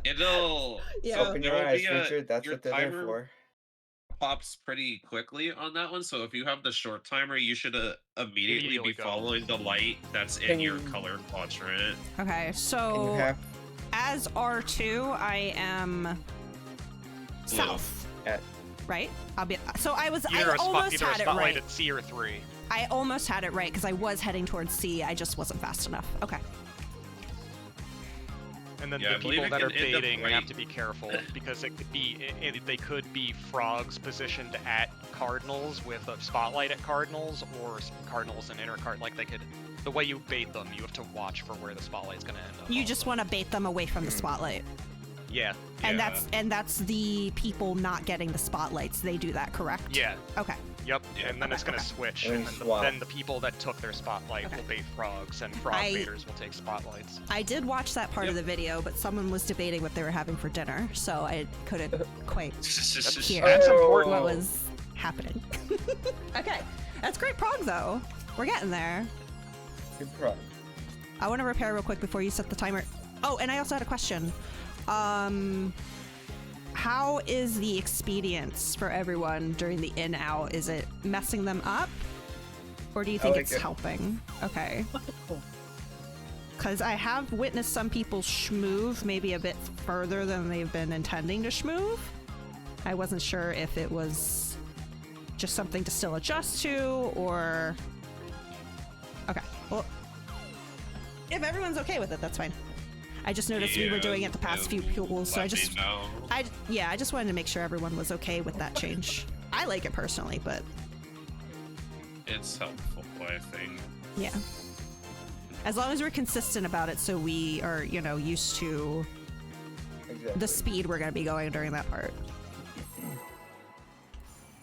C: It'll.
A: Yeah.
C: So
E: Open your
C: there'll
E: eyes,
C: be a-
E: Richard. That's
C: your
E: what they're there
C: timer
E: for.
C: Pops pretty quickly on that one. So if you have the short timer, you should immediately
H: Immediately
C: be
H: go.
C: following the light that's in
E: Can
C: your
E: you-
C: color quadrant.
A: Okay.
E: Can you
A: So
E: have
A: as R2, I am south.
E: at
A: Right? I'll be. So I was. I
H: Either a
A: almost
H: either a
A: had it
H: spotlight
A: right.
H: at C or 3.
A: I almost had it right because I was heading towards C. I just wasn't fast enough. Okay.
H: And then
C: Yeah, I
H: the
C: believe
H: people
C: it
H: that are
C: can end up
H: baiting
C: right-
H: have to be careful because they could be frogs positioned at cardinals with a spotlight at cardinals, or cardinals and inner card. Like they could, the way you bait them, you have to watch for where the spotlight's going to end up.
A: You just want to bait them away from the spotlight.
H: Yeah.
A: And
C: Yeah.
A: that's the people not getting the spotlights. They do that, correct?
H: Yeah.
A: Okay.
H: Yep.
C: Yeah.
H: And then it's going to
A: Okay.
H: switch,
E: And
H: and then
E: swap.
H: then the people that took their spotlight
A: Okay.
H: will bait frogs, and frog baiters will take spotlights.
A: I did watch that part of
C: Yep.
A: the video, but someone was debating what they were having for dinner, so I couldn't quite hear
H: That's
E: Oh.
H: important.
A: what was happening. Okay. That's great prog, though. We're getting there.
E: good prog.
A: I want to repair real quick before you set the timer. Oh, and I also had a question. How is the expedience for everyone during the in-out? Is it messing them up? Or do you think
E: like
A: it's
E: it.
A: helping? Okay. Because I have witnessed some people schmoove maybe a bit further than they've been intending to schmoove. I wasn't sure if it was just something to still adjust to, or... Okay, well, if everyone's okay with it, that's fine. I just noticed we were doing it the past few pools, so I just wanted to make sure everyone was okay with that change. I like it personally, but
C: It's helpful, I think.
A: yeah. As long as we're consistent about it, so we are, used to
E: Exactly.
A: the speed we're gonna be going during that part.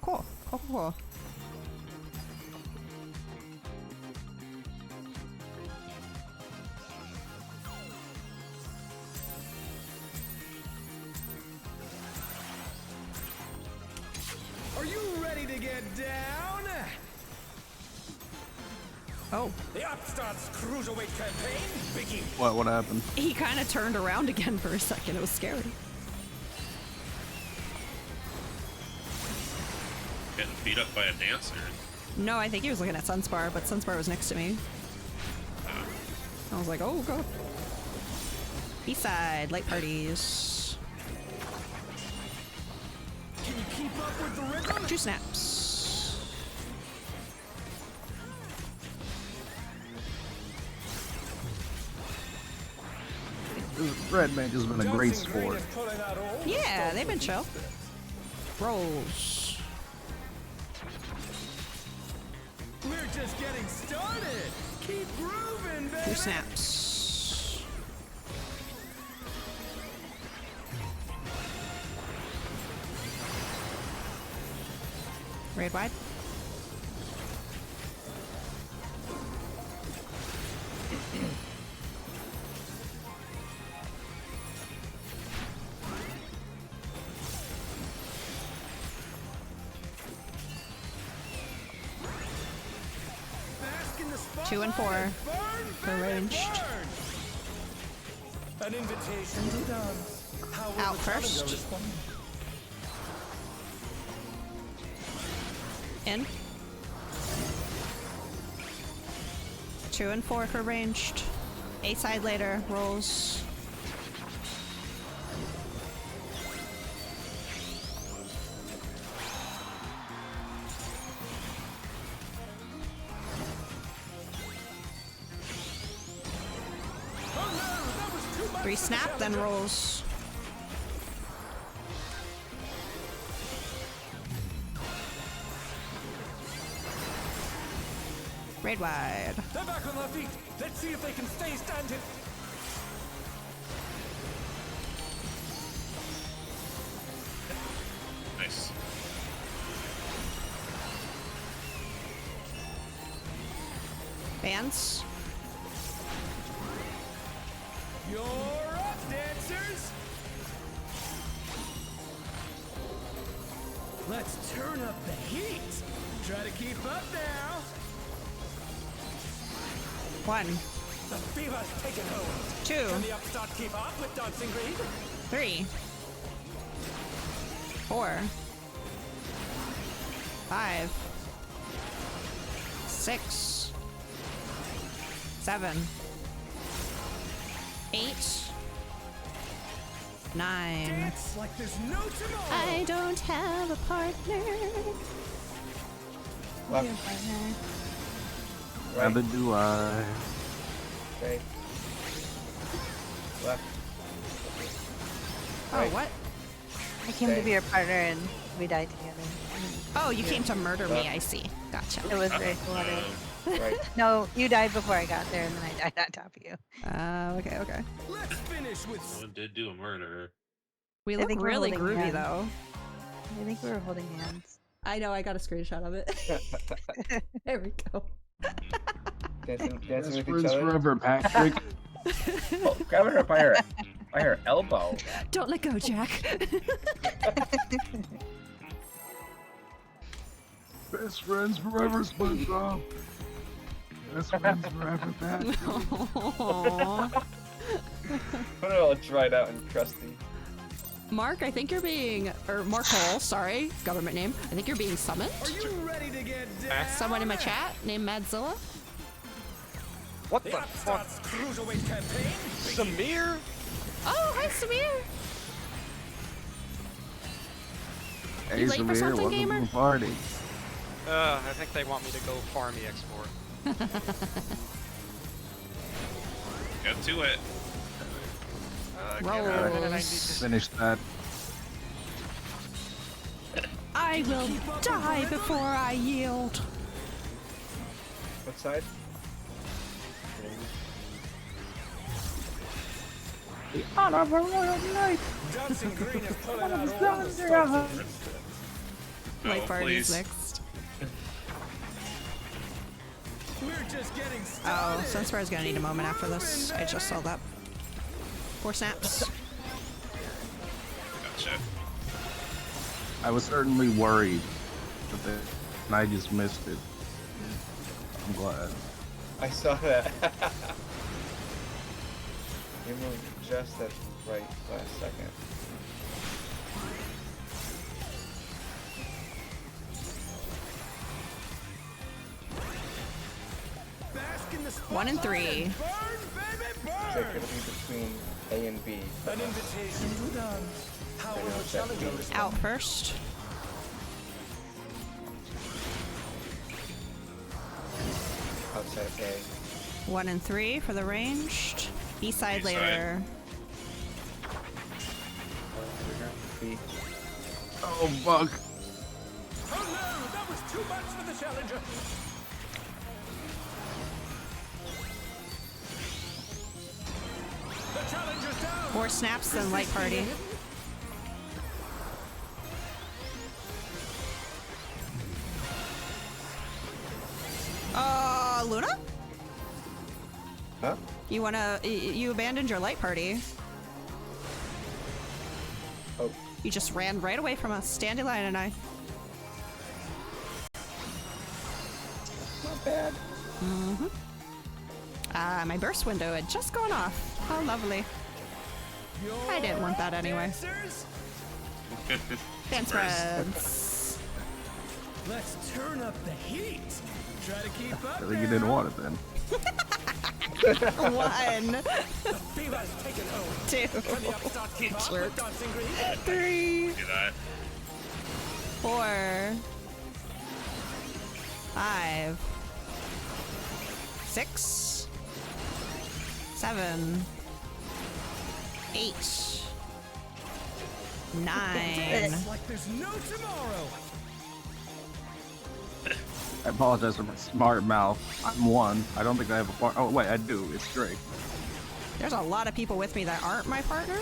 A: Cool. Cool.
G: Are you ready to get down?
A: Oh,
G: The Upstarts Cruiserweight campaign begins.
F: What happened?
A: he kind of turned around again for a second. It was scary.
C: Getting beat up by a dancer.
A: No, I think he was looking at Sunspar, but Sunspar was next to me. I was like, oh, go. B-side, light parties.
G: Can you keep up with the rhythm?
A: 2 snaps.
F: Red Mage has been a great sport.
A: Yeah, they've been chill. Rolls.
G: We're just getting started. Keep grooving, baby.
A: 2 snaps. Raid wide.
G: Bask in the
A: 2 and 4
G: spotlight.
A: for
G: Burn, baby,
A: ranged.
G: burn. An invitation to dance. How will
A: Out
G: the challenger
A: first.
G: respond?
A: In. 2 and 4 for ranged. A side later. Rolls.
G: Oh no, that was too much
A: 3
G: for the
A: snap, then
G: challenger.
A: rolls. Raid wide.
G: They're back on their feet. Let's see if they can stay standing.
C: Nice.
A: Bands.
G: You're up, dancers. Let's turn up the heat. Try to keep up now.
A: 1,
G: The fever's taken hold.
A: 2,
G: Can the upstart keep up with Dancing Green?
A: 3, 4, 5, 6, 7, 8, 9.
G: Dance like there's no tomorrow.
A: I don't have a partner.
E: Left. Right.
F: Neither do I.
E: Okay. Left.
A: Oh,
E: Right.
A: what?
D: I came to
E: Okay.
D: be your partner and we died together.
A: Oh, you came to murder me, I see. Gotcha.
D: It was very chaotic.
E: Right.
D: No, you died before I got there, and then I died on top of you.
A: Okay, okay.
G: Let's finish with
C: Someone did do a murder.
A: We
D: I
A: look
D: think we're
A: really
D: holding
A: groovy,
D: hands.
A: though.
D: I think we were holding hands.
A: I know, I got a screenshot of it. There we go.
E: Dancing
F: Best
E: with each
F: friends
E: other.
F: forever, Patrick.
E: Oh, grab her by her elbow.
A: Don't let go, Jack.
F: Best friends forever, SpongeBob. Best friends forever, Patrick.
A: Aw.
E: Put it all dried out and crusty.
A: Mark, I think you're being, or Mark Hall, sorry, government name. I think you're being summoned.
G: Are you ready to get down?
A: Someone in my chat named Madzilla.
H: What
G: The
H: the fuck?
G: Upstart's cruiserweight campaign.
H: Samir?
A: Oh, hi, Samir.
F: Hey,
A: You late for
F: Samir,
A: something,
F: welcome
A: gamer?
F: to the party.
H: I think they want me to go farm EX4.
C: Get to it.
A: Rolls.
F: Finish that.
A: I will die before I yield.
E: What side?
F: The honor of a royal knight.
G: Dancing Green is pulling out all the stops.
A: Light
C: Oh,
A: party's
C: please.
A: next.
G: We're just getting
A: Oh,
G: started.
A: Sunspar's gonna need a moment after this. I just saw that. 4 snaps.
C: Gotcha.
F: I was certainly worried, but then I just missed it. I'm glad.
E: I saw that. You moved just at right last second.
G: Bask in the
A: 1 and 3.
G: spotlight. Burn, baby,
E: It's like
G: burn.
E: it'll be between A and B.
G: An invitation to dance. How will the challenger respond?
A: Out first.
E: Outside A.
A: 1 and 3 for the ranged. B side
C: B-side.
A: later.
E: XP.
F: Oh, fuck.
G: Oh no, that was too much for the challenger. The challenger's down.
A: More snaps than Light Party. Luna?
F: Huh?
A: You abandoned your Light Party.
F: Oh.
A: You just ran right away from us, Dandelion and I.
F: Not bad.
A: Mm-hmm. My burst window had just gone off. How lovely. I didn't want that anyway. Dance friends.
G: Let's turn up the heat. Try to keep up.
F: I think you didn't want it then.
A: 1,
G: The fever's taken hold.
A: 2,
G: Can the upstart keep up with dancing green?
A: 3,
C: Do that.
A: 4, 5, 6, 7, 8, 9.
G: It's like there's no tomorrow.
F: I apologize for my smart mouth. I'm 1. I don't think I have a partner. Oh, wait, I do. It's Drake.
A: There's a lot of people with me that aren't my partner.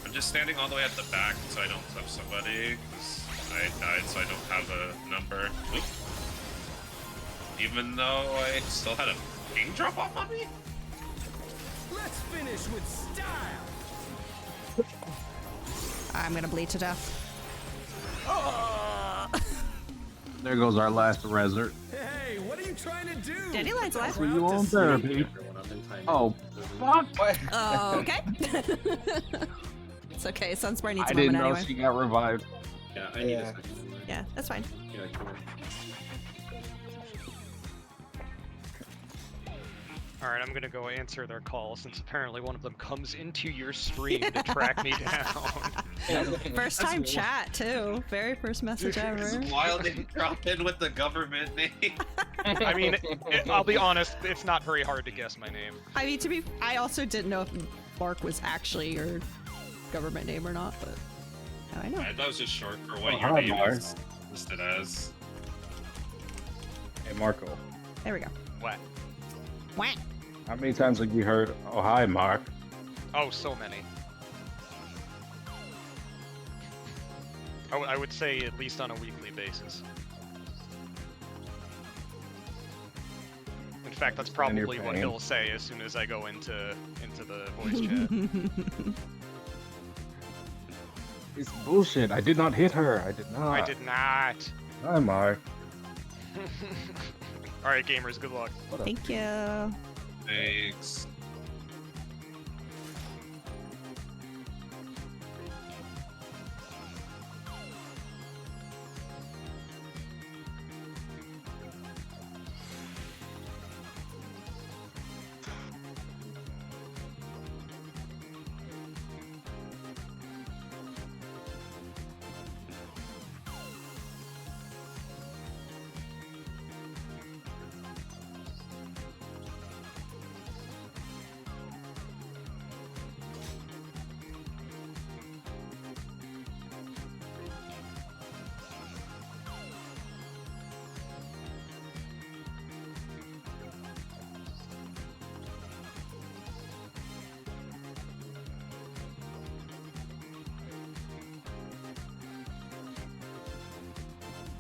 C: I'm just standing all the way at the back so I don't touch somebody, because I died so I don't have a number. Oop. Even though I still had a ping drop off on me?
G: Let's finish with style.
A: I'm gonna bleed to death.
F: There goes our last resort.
G: Hey, what are you trying to do?
A: Dandelion's alive.
F: Were you on therapy?
J: Everyone, I've been timing
F: Oh, fuck!
A: Oh, okay. It's okay. Sunspark needs
F: I
A: a
F: didn't
A: moment
F: know
A: anyway.
F: she got revived.
J: Yeah, I need a second.
A: Yeah, that's fine.
J: Yeah, come here.
H: Alright, I'm gonna go answer their call since apparently one of them comes into your stream to track me down.
A: First time chat too. Very first message ever.
C: It's wild they drop in with the government name.
H: I mean, I'll be honest, it's not very hard to guess my name.
A: I mean, I also didn't know if Mark was actually your government name or not, but now I know.
C: That was just short for what
F: Oh,
C: your
F: hi,
C: name
F: Mark.
C: is listed as.
F: Hey, Marco.
A: There we go.
H: What?
A: Whack.
F: How many times have you heard, oh, hi, Mark?
H: Oh, so many. I would say at least on a weekly basis. In fact, that's
F: And you're
H: probably what
F: paying.
H: he'll say as soon as I go into the voice chat.
F: It's bullshit. I did not hit her. I did not.
H: I did not.
F: Hi, Mark.
H: Alright, gamers, good luck.
F: What up?
A: Thank you.
C: Thanks.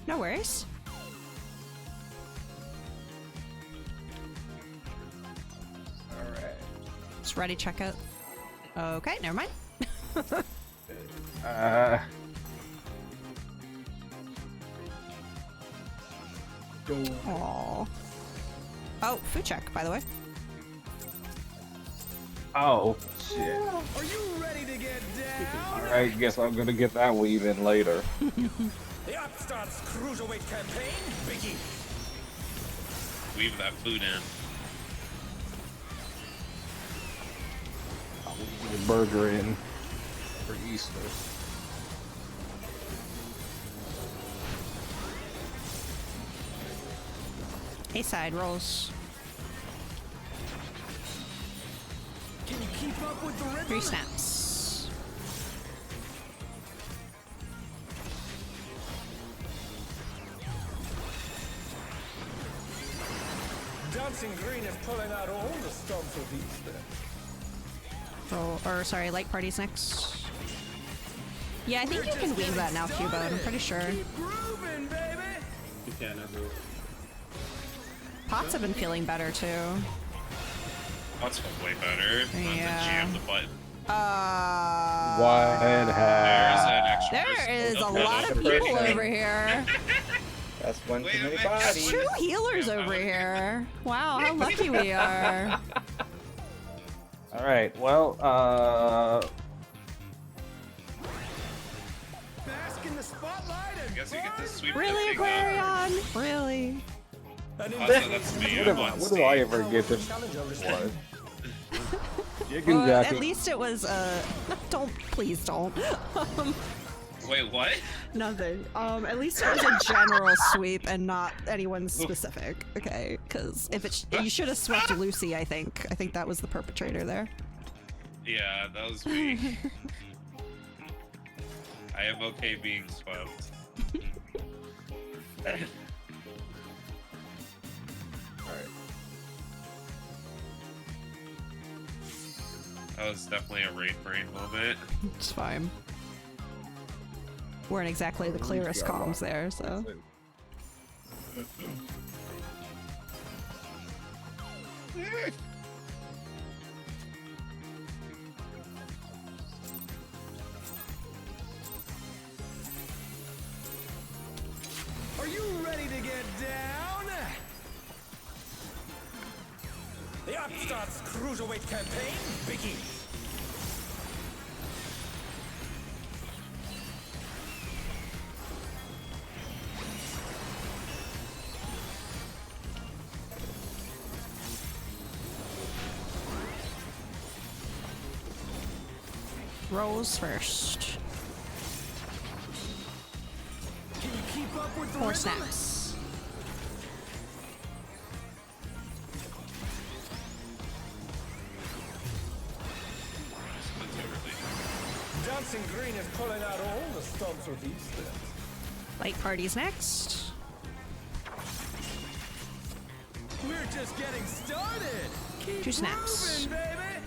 A: No worries.
F: Alright.
A: It's ready checkout. Okay, never mind. Aww. Oh, food check, by the way.
F: Oh, shit.
G: Are you ready to get down?
F: Alright, guess I'm gonna get that weave in later.
G: The Upstarts Cruiserweight campaign, Biggie.
C: Weave that food in.
F: I'll weave the burger in for Easter.
A: Hey, side rolls.
G: Can you keep up with the rhythm?
A: 3 snaps.
G: Dancing green is pulling out all the stops with these then.
A: Oh, or sorry, light party's next. Yeah, I think you can weave that now, Cubo. I'm pretty sure.
G: Keep grooving, baby.
J: You can every.
A: Pots have been feeling better too.
C: That's way better. Not to jam the button.
F: What
C: There's an extra
A: There
C: person.
A: is a
C: Oh,
A: lot of
E: that's
A: people
E: pretty.
A: over here.
E: That's one
C: Wait
E: too
C: a
E: many
C: minute.
E: bodies.
A: Two healers over here. Wow, how lucky we are.
F: All right. Well,
G: Bask in the spotlight
C: I guess you get to sweep
A: Really,
C: the thing up.
A: Aquarion? Really?
C: Also, that's me.
F: what
C: I'm
F: do
C: on
F: I
C: stage.
F: ever get to? What? Chicken
A: Well,
F: jacket.
A: at least it was don't, please don't.
C: Wait, what?
A: Nothing. At least it was a general sweep and not anyone specific. Okay, because if it you should have swept Lucy, I think. I think that was the perpetrator there.
C: Yeah, that was me. I am okay being swept.
F: Alright.
C: That was definitely a raid brain moment.
A: It's fine. Weren't exactly the clearest comms there, so.
G: Are you ready to get down? The Upstarts Cruiserweight campaign begins.
A: Rose first.
G: Can you keep up with the
A: 4
G: rhythm?
A: snaps.
G: Dancing green is pulling out all the stops with these things.
A: Light party's next.
G: We're just getting started. Keep
A: 2 snaps.
G: grooving, baby.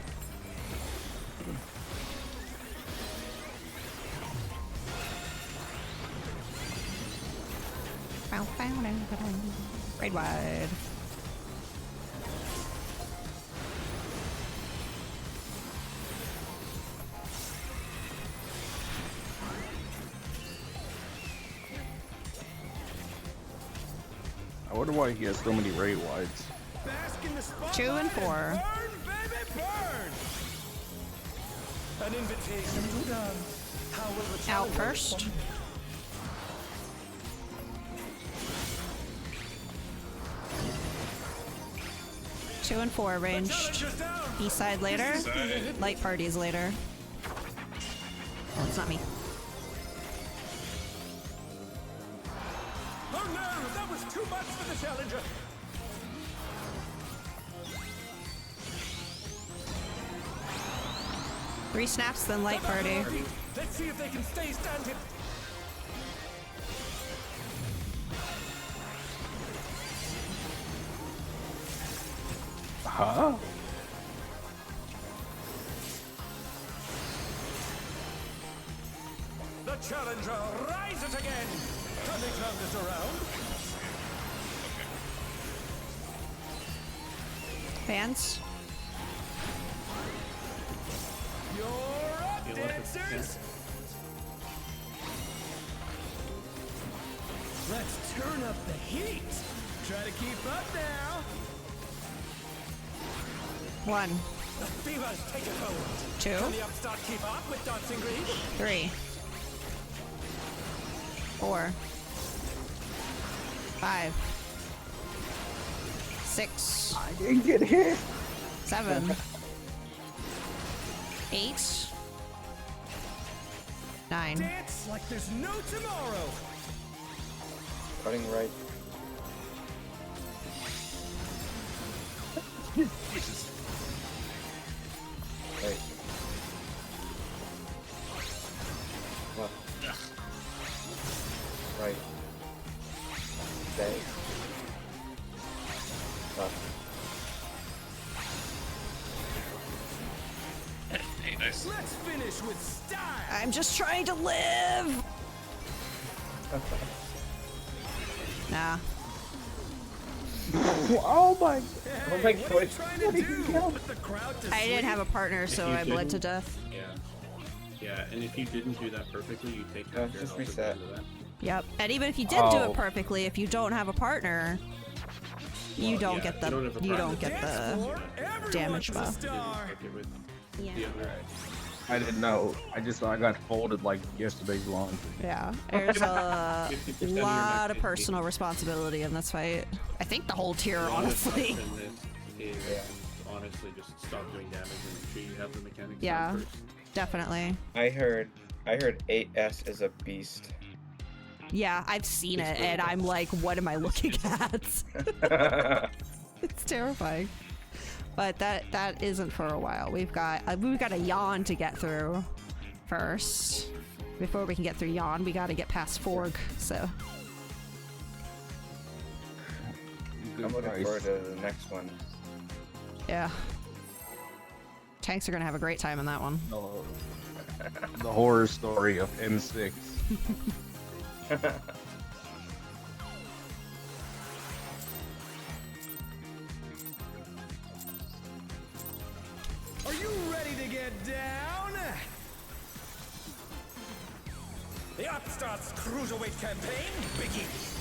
A: Raid wide.
F: I wonder why he has so many raid wides.
G: Bask in the spotlight
A: 2 and 4.
G: Burn, baby, burn. An invitation to dance. How will the
A: Out
G: challenger
A: first.
G: respond?
A: 2 and 4 ranged.
G: Challenger's down.
A: East side later.
C: Side.
A: Light parties later. Oh, it's not me.
G: Oh no, that was too much for the challenger.
A: Three snaps, then light party.
G: Let's see if they can stay standing.
F: Huh?
G: The challenger rises again. Can they turn this around?
A: Fans.
G: You're up,
J: You want to-
G: dancers. Let's turn up the heat. Try to keep up now.
A: 1,
G: The fever's taken hold.
A: 2,
G: Can the upstart keep up with Dancing Green?
A: 3, 4, 5, 6,
F: I didn't get hit.
A: 7, 8, 9.
G: Dance like there's no tomorrow.
E: Cutting right. Right. Left. Right. Stay. Left.
G: finish with style.
A: I'm just trying to live. Nah.
F: Oh my!
E: Oh my
G: What are you
E: god.
G: trying to do? Put the crowd to
A: I didn't
G: sleep?
A: have a partner, so
J: you
A: I bled to
J: didn't-
A: death.
J: Yeah. Yeah, and if you didn't do that perfectly, you take
E: No,
J: half your
E: just
J: health at the
E: reset.
J: end of that.
A: Yep. And even if you did do
F: Oh.
A: it perfectly, if you don't have a partner, you
J: Well,
A: don't
J: yeah,
A: get
J: if
A: the
J: you don't have a
A: you
J: partner,
A: don't get
G: Dance
A: the
G: floor, everyone's
A: damage
G: a
A: buff.
G: star.
J: Take it with
A: Yeah.
J: the other.
F: I didn't know. I got folded like yesterday's laundry.
A: Yeah. There's a
J: 50% of your
A: lot
J: max
A: of
J: HP.
A: personal responsibility in this fight. I think the whole tier,
J: The honest
A: honestly.
J: option is honestly just stop doing damage and make sure you have the mechanics
A: Yeah.
J: down first.
A: Definitely.
E: I heard 8S is a beast.
A: Yeah, I've seen
J: It's
A: it,
J: really
A: and I'm like, what am I looking at? It's terrifying. But that isn't for a while. We've got a yawn to get through first. Before we can get through yawn, we got to get past Forg. So
E: I'm looking forward to the next one.
A: yeah, tanks are gonna have a great time in that one.
F: No. The horror story of M6.
G: Are you ready to get down? The Upstarts Cruiserweight campaign begins.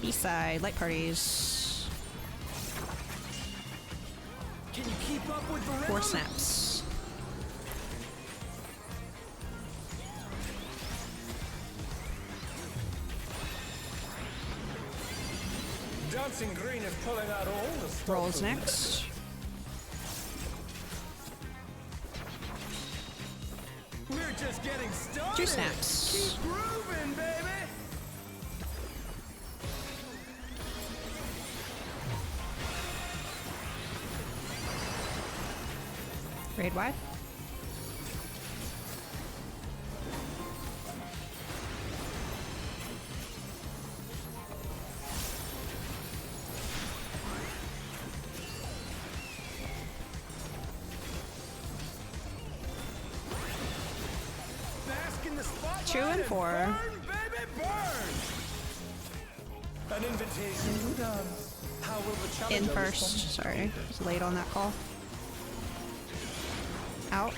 A: B-side, light parties,
G: Can you keep up with the rhythm?
A: 4 snaps.
G: Dancing Green is pulling out all the stops.
A: Rolls next.
G: We're just getting started.
A: 2 snaps.
G: Keep grooving, baby.
A: Raid wide.
G: Bask in the spotlight
A: 2 and 4.
G: Burn, baby, burn. An invitation to dance. How will the challenger
A: In
G: respond?
A: first. Sorry, was late on that call. Out.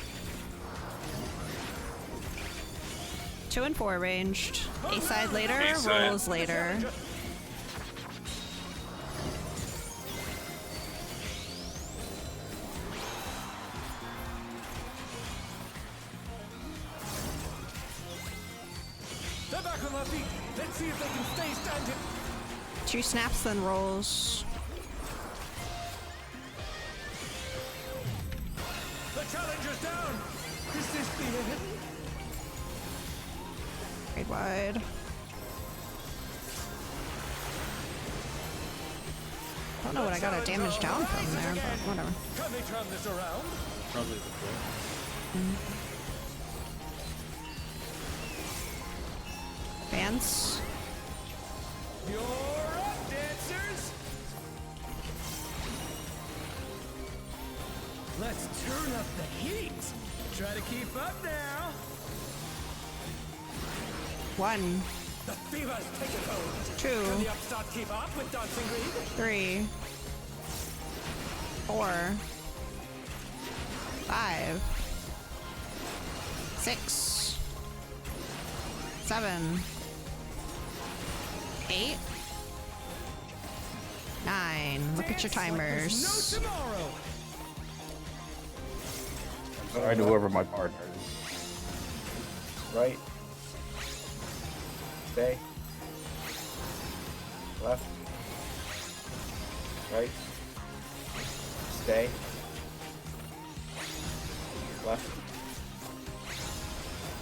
A: 2 and 4 ranged. A side later,
C: A-side.
A: rolls later.
G: They're back on their feet. Let's see if they can stay standing.
A: 2 snaps, then rolls.
G: The challenger's down. Is this the end?
A: Raid wide. I don't know what I got a damage down from there, but whatever.
G: Can they turn this around?
J: Probably the floor.
A: Fans.
G: You're up, dancers. Let's turn up the heat. Try to keep up now.
A: 1,
G: The fever's taken hold.
A: 2,
G: Can the upstart keep up with Dancing Green?
A: 3, 4, 5, 6, 7, 8, 9. Look at your
G: Dance like there's
A: timers.
G: no tomorrow.
F: Sorry to whoever my partner is.
E: Right. Stay. Left. Right. Stay. Left.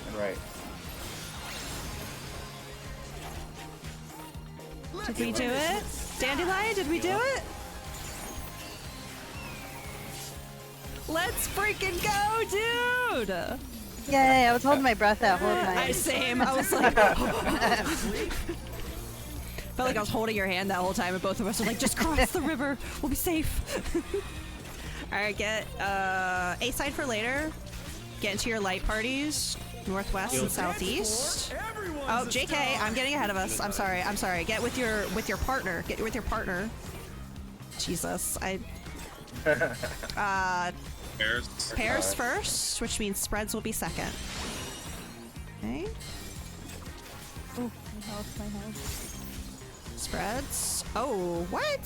E: And right.
A: Did we do it? Dandelion, did we do it? Let's freaking go, dude!
D: Yay! I was holding my breath that whole time.
A: Same. I was like, felt like I was holding your hand that whole time, and both of us were like, just cross the river. We'll be safe. All right, get A side for later. Get into your light parties, northwest and southeast. Oh, JK, I'm getting ahead of us. I'm sorry. I'm sorry. Get with your partner. Get with your partner. Jesus, pairs first, which means spreads will be second. Okay.
D: Oh, my house.
A: Spreads. Oh, what?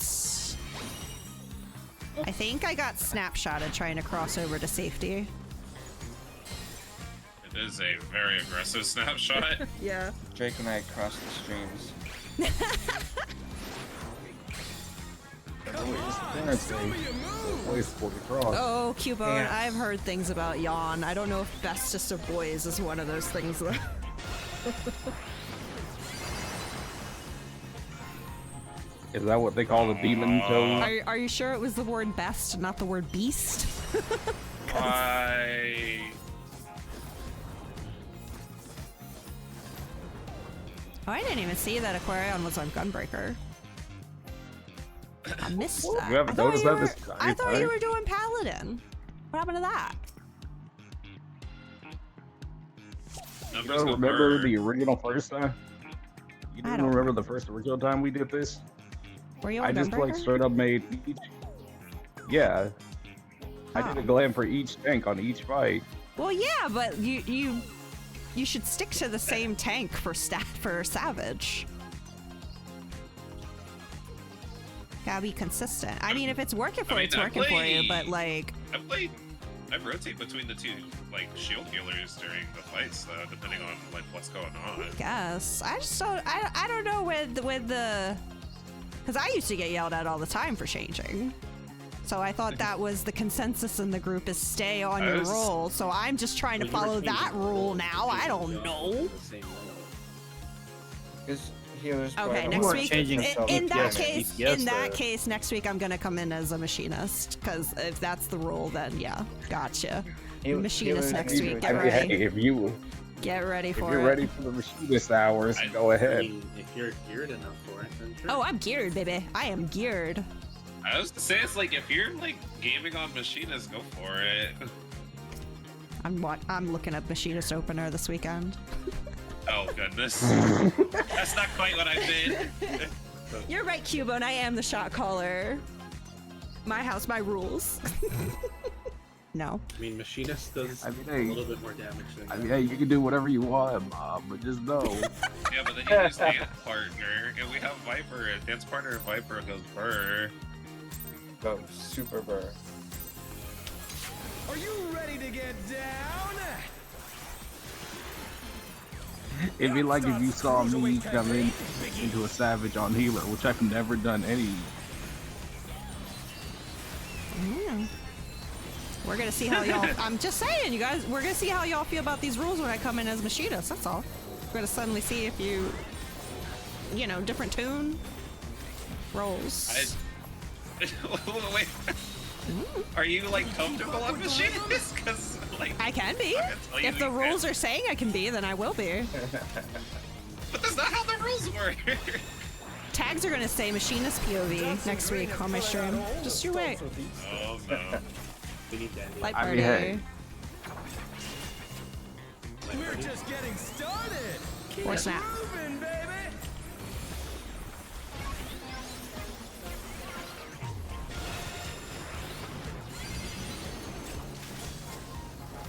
A: I think I got snapshotted trying to cross over to safety.
C: It is a very aggressive snapshot.
A: Yeah.
E: Drake and I crossed the streams.
A: Oh, Cubone,
E: Yeah.
A: I've heard things about yawn. I don't know if bestest of boys is one of those things though.
F: Is that what they call the demon toad?
A: Are you sure it was the word best, not the word beast? Oh, I didn't even see that Aquarion was on Gunbreaker. I missed that.
F: You haven't noticed that this
A: I thought you
F: time?
A: were doing Paladin. What happened to that?
F: You don't remember the original first time? You
A: I
F: don't
A: don't
F: remember the first original time we did this?
A: Were you on
F: I just like
A: Gunbreaker?
F: straight up made each. Yeah. I did a glam for each tank on each fight.
A: Well, yeah, but you should stick to the same tank for Savage. Gotta be consistent. I mean, if it's working for you, it's working for you, but like...
C: I rotate between the two, like, shield healers during the fights, depending on, like, what's going on.
A: I guess. I just don't... I don't know with the... Because I used to get yelled at all the time for changing. So I thought that was the consensus in the group is stay on your role. So I'm just trying to follow that rule now. I don't know. Okay, next week. In that case, next week I'm gonna come in as a machinist. Because if that's the rule, then yeah, gotcha. Machinist next week. Get ready.
F: Hey,
A: Get ready for it.
F: If you're ready for the machinist hours, go ahead.
J: I mean, if you're geared enough for it, then sure.
A: Oh, I'm geared, baby. I am geared.
C: I was to say, it's like, if you're, like, gaming on machinist, go for it.
A: I'm looking at machinist opener this weekend.
C: Oh, goodness. That's not quite what I did.
A: You're right, Cubone. I am the shot caller. My house, my rules. No.
J: I mean, machinist does a little bit more damage than.
F: I mean, hey, you can do whatever you want, Mom, but just know.
C: Yeah, but then you use dance partner, and we have Viper, and dance partner and Viper goes burr.
E: Go super burr.
G: Are you ready to get down?
F: It'd be like if you saw me come into a Savage on healer, which I've never done any.
A: We're gonna see how y'all. I'm just saying, you guys. We're gonna see how y'all feel about these rules when I come in as machinist. That's all. We're gonna suddenly see if you know, different tune rolls.
C: Wait. Are you, like, comfortable on machinist? Because, like,
A: I can be. If the rules are saying I can be, then I will be.
C: But that's not how the rules work.
A: Tags are gonna say machinist POV next week on my stream. Just you wait.
C: Oh no.
J: We need that.
A: Light
F: I
A: party.
F: mean, hey.
G: We're just getting started.
A: Or snap.
G: Moving, baby.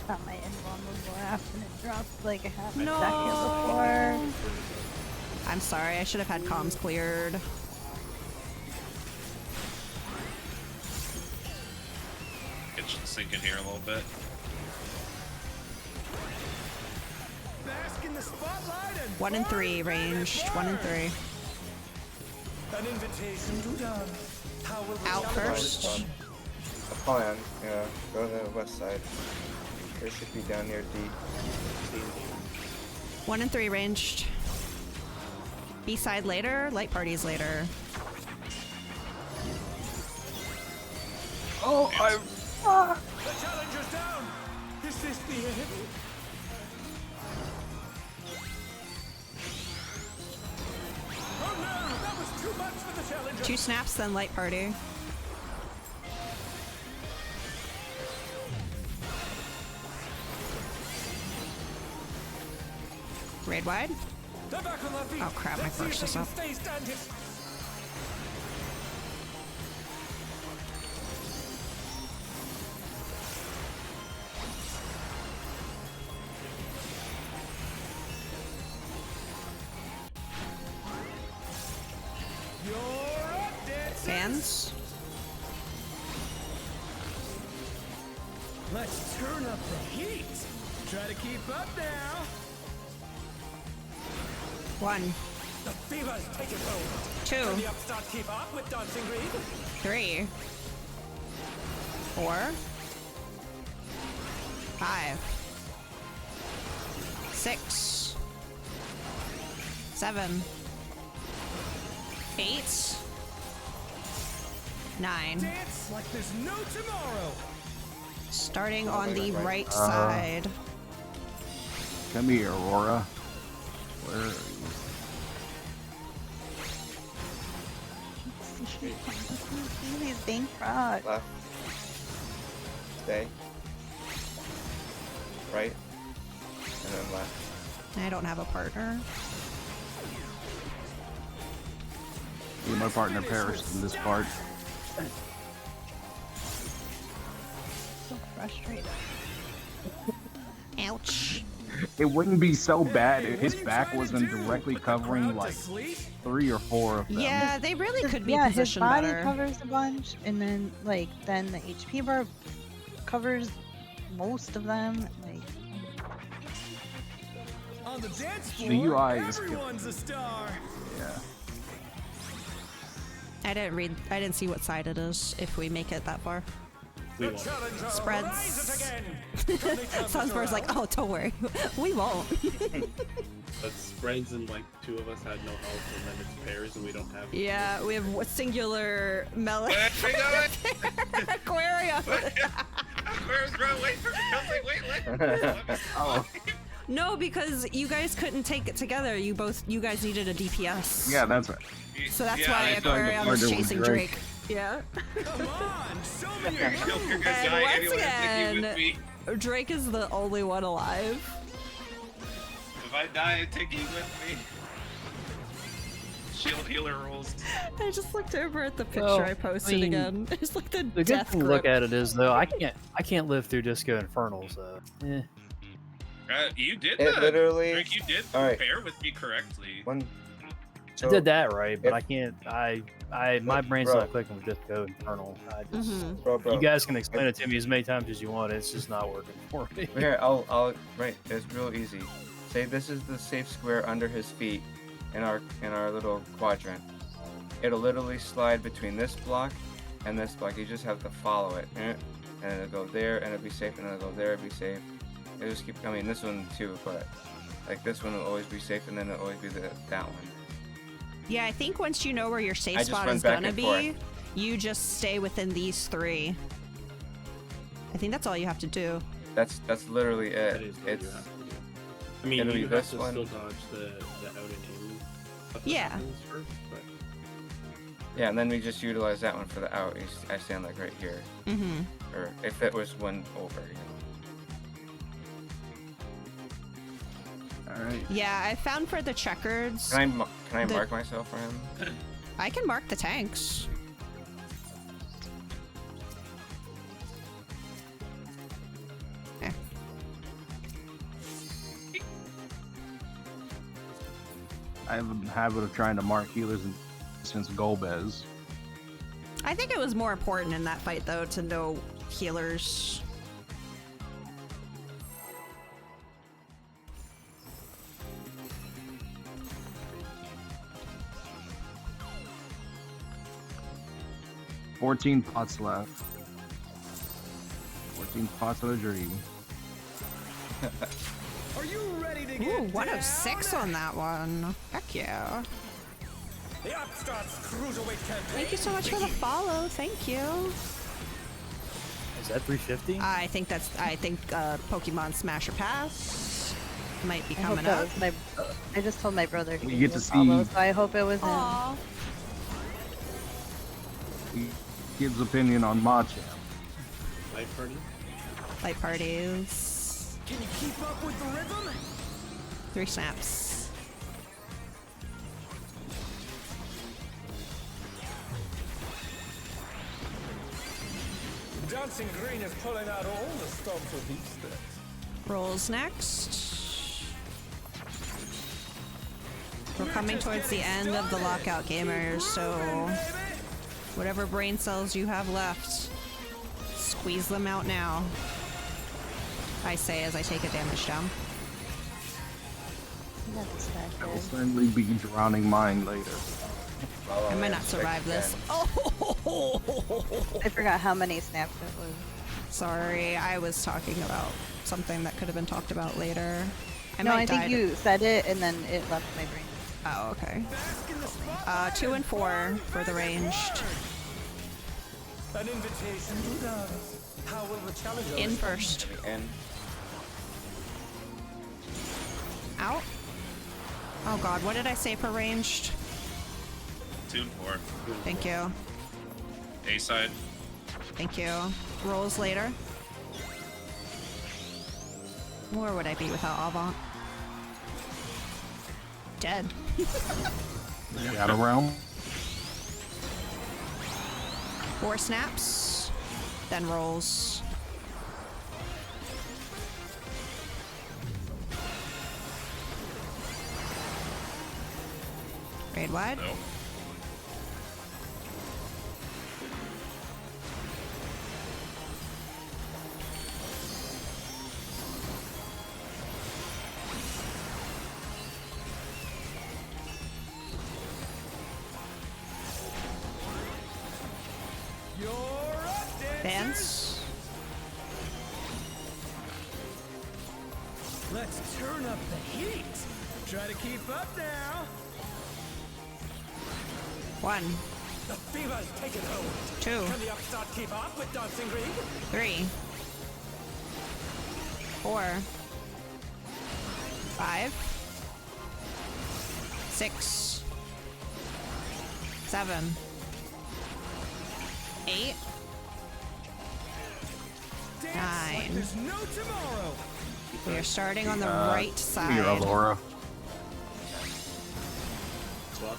D: Thought my invulnerable last and it dropped like a half a
A: No.
D: second before.
A: I'm sorry. I should have had comms cleared.
C: It should sink in here a little bit.
G: Bask in the spotlight and
A: 1 and 3 ranged. 1 and 3.
G: an invitation to dance. How will
A: Out first.
E: Apollyon, yeah, go to the west side. They should be down near deep.
A: 1 and 3 ranged. B side later. Light parties later.
F: Oh,
G: The challenger's down. Is this the end? Too much for the challenger.
A: 2 snaps, then light party. Raid wide.
G: They're back on their feet.
A: Oh crap, my
G: Let's see if
A: burst
G: they
A: is
G: can
A: up.
G: stay standing. You're up, dancers.
A: Fans.
G: Let's turn up the heat. Try to keep up now.
A: 1,
G: The fever's taking hold.
A: 2,
G: Can the upstart keep up with Dancing Green?
A: 3, 4, 5, 6, 7, 8, 9.
G: Dance like there's no tomorrow.
A: Starting on the
F: right.
A: right side.
F: Come here, Aurora. Where are you?
D: These bankrupt.
E: Left. Stay. Right. And then left.
A: I don't have a partner.
F: Me and my partner perished in this part.
D: So frustrated.
A: Ouch.
F: It wouldn't be so bad if his back wasn't directly covering like 3 or 4 of them.
A: Yeah, they really could be
D: Yeah, his
A: positioned
D: body
A: better.
D: covers a bunch, and then the HP bar covers most of them. Like,
G: On the dance floor,
F: The UI is
G: everyone's a star.
F: Yeah.
A: I didn't see what side it is if we make it that far.
G: The challenger
A: Spreads.
G: rises again.
A: Sunspur's like, oh, don't worry. We won't.
J: But spreads and like 2 of us had no health, and then it's pairs and we don't have.
A: Yeah, we have singular melee
C: Wait,
A: aquarium.
C: Where's bro? Wait for me. I'm like, wait.
F: Oh.
A: No, because you guys couldn't take it together. You guys needed a DPS.
F: Yeah, that's right.
A: So that's
C: Yeah,
A: why
C: I
F: thought
A: Aquarium
F: the
A: was
F: partner was
A: chasing
F: Drake.
A: Drake. Yeah.
G: Come on, show me your
C: Kill your good
A: And
C: guy
A: once
C: anyway.
A: again-
C: With me.
A: Drake is the only one alive.
C: If I die, take you with me. Shield healer rules.
A: I just looked over at the picture
B: Well,
A: I posted
B: I mean,
A: again. It's like the
B: The good
A: death
B: thing to
A: grip.
B: look at it is though, I can't live through Disco Infernal, so
C: You did
E: It
C: that.
E: literally-
C: Drake, you did
E: Alright.
C: pair with me correctly.
E: One.
B: I did that right, but
E: if-
B: I can't. My brain's
E: Bro.
B: not clicking with Disco Infernal.
A: Mhm.
E: Bro.
B: You guys can explain it to me as many times as you want. It's just not working for me.
E: Here, right. It's real easy. Say this is the safe square under his feet in our little quadrant. It'll literally slide between this block and this block. You just have to follow it, and it'll go there, and it'll be safe, and it'll go there, it'll be safe. It'll just keep. I mean, this one too, but like this one will always be safe, and then it'll always be that one.
A: Yeah, I think once you know where your safe
E: I just
A: spot
E: run
A: is
E: back
A: gonna
E: and
A: be,
E: forth.
A: you just stay within these 3. I think that's all you have to do.
E: That's literally
J: That
E: it.
J: is what
E: It's
J: you have to do. I mean,
E: it'll be
J: you have
E: this
J: to
E: one.
J: still dodge the out and in. stuff that
A: Yeah.
J: happens first, but
E: yeah, and then we just utilize that one for the out. I stand like right here,
A: Mm-hmm.
E: or if it was one over,
F: All right.
A: Yeah, I found for the checkers,
E: Can I
A: The-
E: mark myself for him?
A: I can mark the tanks. Okay.
F: I have a habit of trying to mark healers since Golbez.
A: I think it was more important in that fight, though, to know healers.
F: $14 pots left. 14 pots of a dream.
G: Are you ready to
A: Ooh,
G: get
A: 106
G: down?
A: on that one. Heck yeah.
G: The Upstart's cruiserweight campaign.
A: Thank you so much for the follow. Thank you.
B: Is that 350?
A: I think Pokemon Smash or Pass might be
D: I hope
A: coming
D: that
A: up.
D: was my. I just told my brother to
F: We
D: give
F: get
D: me a
F: to
D: follow,
F: see-
D: so I hope it was him.
A: Aw.
F: He gives opinion on Machamp.
J: Light party.
A: Light parties.
G: Can you keep up with the rhythm?
A: 3 snaps.
G: Dancing Green is pulling out all the stops with these steps.
A: Rolls next. We're coming towards the end of the lockout, gamers, so whatever brain cells you have left, squeeze them out now. I say as I take a damage down.
D: That's
F: I will
D: good.
F: certainly be drowning mine later.
A: I might not survive this. Oh!
D: I forgot how many snaps it was.
A: Sorry, I was talking about something that could have been talked about later.
D: No, I
A: might
D: think
A: die
D: you said it and then it left my brain.
A: Oh, okay. 2 and 4 for the ranged.
G: An invitation to dance. How will the challenger
A: In first.
E: And
A: Out. Oh god, what did I say for ranged?
C: 2 and 4.
A: Thank you.
C: A side.
A: Thank you. Rolls later. Where would I be without Avant? Dead.
F: Shadow Realm.
A: 4 snaps. Then rolls. Raid wide.
C: No.
A: Dance.
G: Let's turn up the heat. Try to keep up now.
A: 1,
G: The fever's taken hold.
A: 2,
G: Can the upstart keep up with Dancing Green?
A: 3, 4, 5, 6, 7, 8,
G: Dance
A: 9.
G: like there's no tomorrow.
A: We are starting on the right
F: Your
A: side.
F: Aurora.
J: Swap.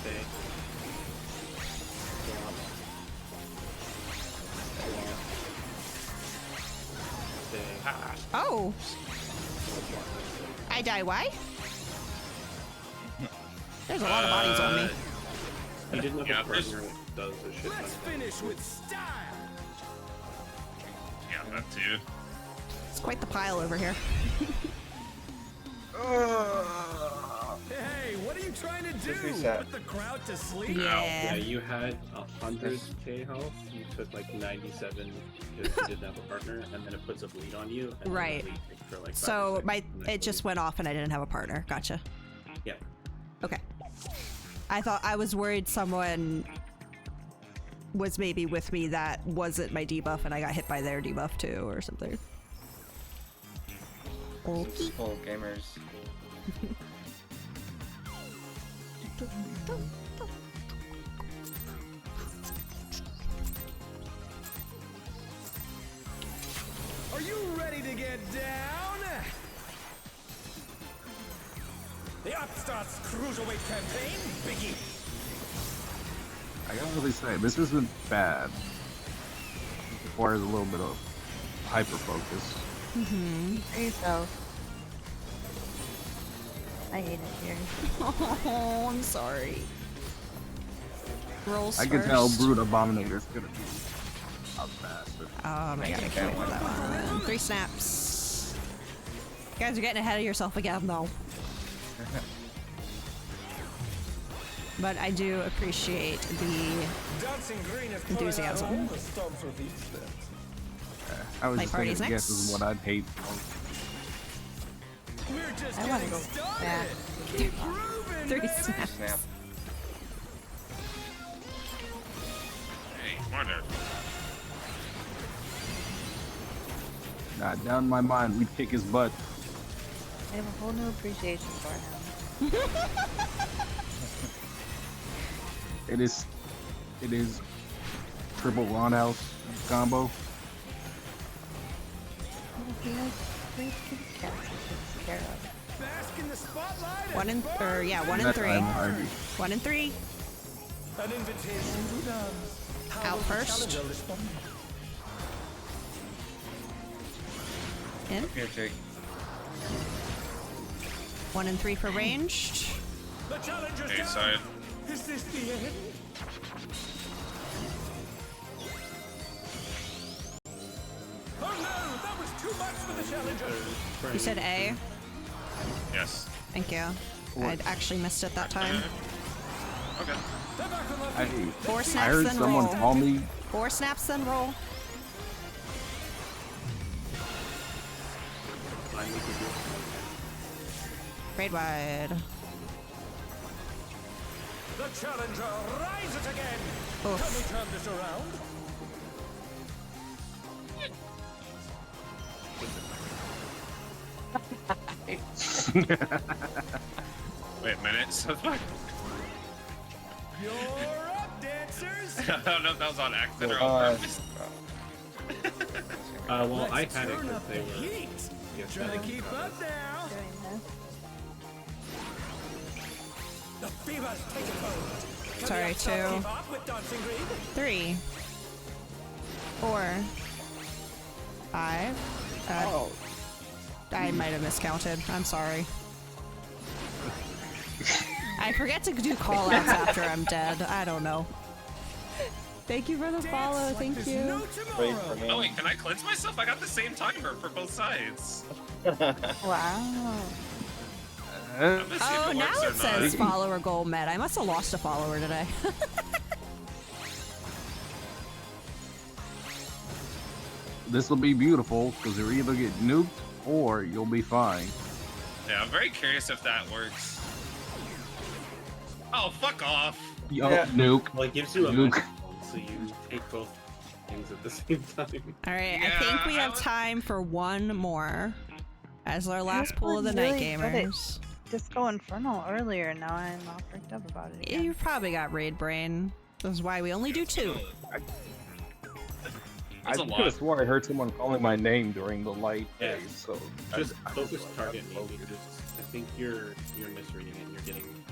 J: Stay. Swap. Swap. Stay.
A: Oh, I die. Why? There's a lot of bodies on me.
J: He didn't have
C: Yeah,
J: a partner that does a shit ton
G: Let's
J: of
G: finish with style.
C: Yeah, that too.
A: It's quite the pile over here.
G: Hey, what are you trying to do?
E: Just reset.
G: Put the crowd to sleep?
J: Yeah,
A: Yeah.
J: you had 100k health. You took like 97 because you didn't have a partner, and then it puts a bleed on you. And
A: Right.
J: Then the bleed takes for like 5
A: So
J: seconds,
A: my
J: and then
A: it just went off and I didn't have a partner. Gotcha.
J: Yeah.
A: Okay. I thought I was worried someone was maybe with me that wasn't my debuff and I got hit by their debuff too or something. Okay.
E: full gamers.
G: Are you ready to get down? The Upstarts Cruiserweight campaign, Biggie.
F: I gotta really say, this isn't bad. It requires a little bit of hyper focus.
D: For yourself. I hate it here.
A: Oh, I'm sorry. Rolls
F: I can
A: first.
F: tell Brood Abominator's gonna be a bastard.
A: Oh my god, I can't remember that one. 3 snaps. You guys are getting ahead of yourself again, though. But I do appreciate the
G: Dancing Green is
A: enthusiasm.
G: pulling out all the stops with each step.
F: I was
A: Light
F: just
A: parties
F: thinking guess is
A: next.
F: what I'd hate.
G: We're just
D: I want to
G: getting
D: go
G: started.
D: back.
G: Keep grooving,
A: 3
G: baby.
A: snaps.
E: Snap.
C: Hey, Warner.
F: Nah, down in my mind, we'd kick his butt.
D: I have a whole new appreciation for him.
F: It is It is triple roundhouse combo.
D: Oh, he has great kitty cats he takes care of.
G: Bask in the spotlight.
A: One and one and
F: That
A: three.
F: time, I-
A: 1 and 3.
G: An invitation to dance. How
A: Out
G: will the
A: first.
G: challenger respond?
A: In.
E: Here, Jake.
A: 1 and 3 for ranged.
G: The challenger's
C: A
G: down.
C: side.
G: Is this the end? Oh no, that was too much for the challenger.
A: You said A.
C: Yes.
A: Thank you. I actually missed it that time.
C: Okay.
G: They're back on their
F: I,
G: feet.
A: 4
F: I
A: snaps,
F: heard
A: then
F: someone
A: roll.
F: call me.
A: 4 snaps, then roll.
J: Fine, we can do it.
A: Raid wide.
G: The challenger rises again.
A: Oof.
G: Can we turn this around?
C: Wait a minute. So fuck.
G: You're up, dancers.
C: I don't know if that was on accident or
E: Uh,
C: on purpose.
J: Well, I
G: Let's
J: had it
G: turn
J: because
G: up
J: they
G: the
J: were.
G: heat.
J: Yes,
G: Trying to
J: that-
G: keep up now.
D: Doing this.
G: The fever's taking hold. Can
A: Sorry,
G: the upstart
A: 2.
G: keep up with Dancing Green?
A: 3. 4. 5. I might have miscounted. I'm sorry. I forget to do call outs after I'm dead. I don't know. Thank you for the follow.
G: Dance like
A: Thank
G: there's
A: you.
G: no tomorrow.
C: Oh wait, can I cleanse myself? I got the same timer for both sides.
D: Wow.
C: I'm gonna see if
A: Oh,
C: it
A: now
C: works or
A: it says
C: not.
A: follower goal met. I must have lost a follower today.
F: This will be beautiful because you'll either get nuked or you'll be fine.
C: Yeah, I'm very curious if that works. Oh, fuck off.
F: Yo,
E: Yeah.
F: nuke.
J: Well, it gives you a
F: Nuke.
J: magic phone, so you take both things at the same time.
A: All right,
C: Yeah,
A: I think we
C: I
A: have
C: would-
A: time for one more as our last pool of the
D: was
A: night
D: really good at-
A: gamers.
D: Disco Infernal earlier, and now I'm all freaked up about it again.
A: You probably got raid brain. This is why we only do 2.
F: I
C: That's a
F: could
C: lot.
F: have swore I heard someone calling my name during the light
J: Yeah.
F: phase, so
J: Just
F: I
J: focus
F: was like,
J: target
F: I'm
J: me because I think you're misreading it. You're getting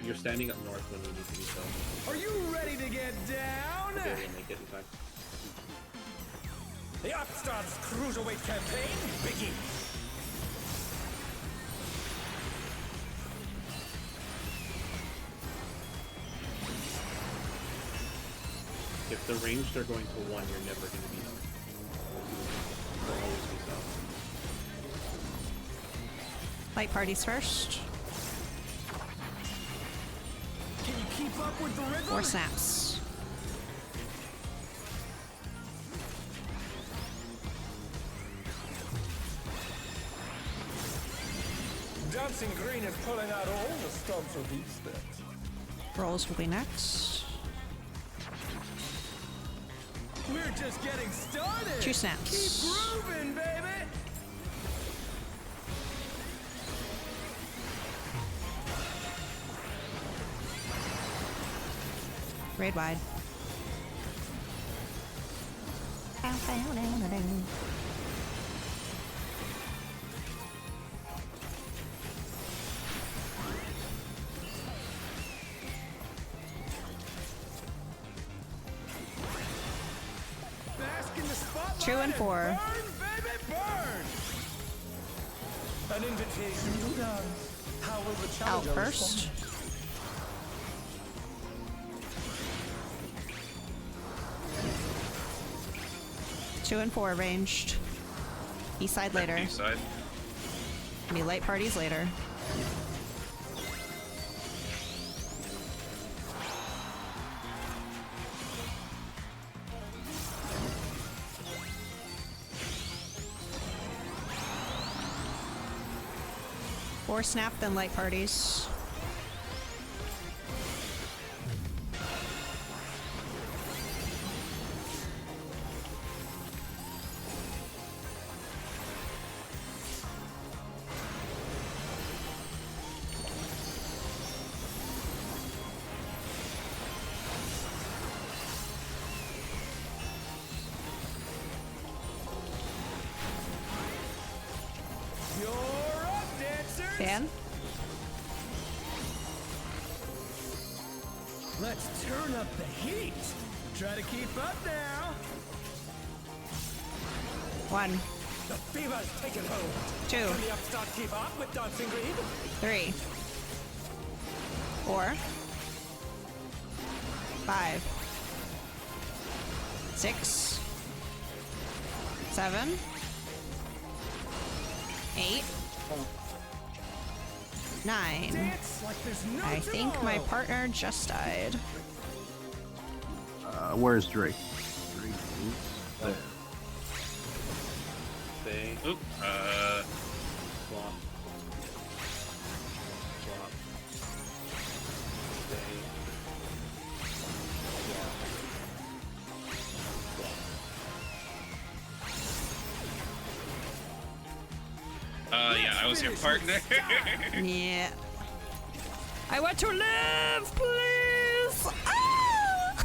J: you're standing up north when we need to be so.
G: Are you ready to get down?
J: We'll be able to make it in fact.
G: The Upstarts Cruiserweight campaign begins.
J: If the range they're going to 1, you're never going to be done. You'll always be south.
A: Light parties first.
G: Can you keep up with the rhythm?
A: 4 snaps.
G: Dancing Green is pulling out all the stops of these steps.
A: Rolls will be next.
G: We're just getting started.
A: 2 snaps.
G: Keep grooving, baby.
A: Raid wide.
G: Bask in the spotlight
A: 2 and 4.
G: Burn, baby, burn. An invitation to dance. How will the
A: Out
G: challenger
A: first.
G: respond?
A: 2 and 4 ranged. East side later.
C: East side.
A: Any light parties later. Four snap, then light parties.
G: Let's turn up the heat. Try to keep up now.
A: 1,
G: The fever's taken hold.
A: 2,
G: Can the upstart keep up with Dancing Green?
A: 3, 4, 5, 6, 7, 8, 9.
G: Dance like there's no
A: I think my
G: tomorrow.
A: partner just died.
F: Where's Drake? Drake is there.
J: Stay.
C: Oop.
J: Swap. Swap. Stay.
C: Yeah, I was your partner.
A: Yeah. I want to live, please! Ah!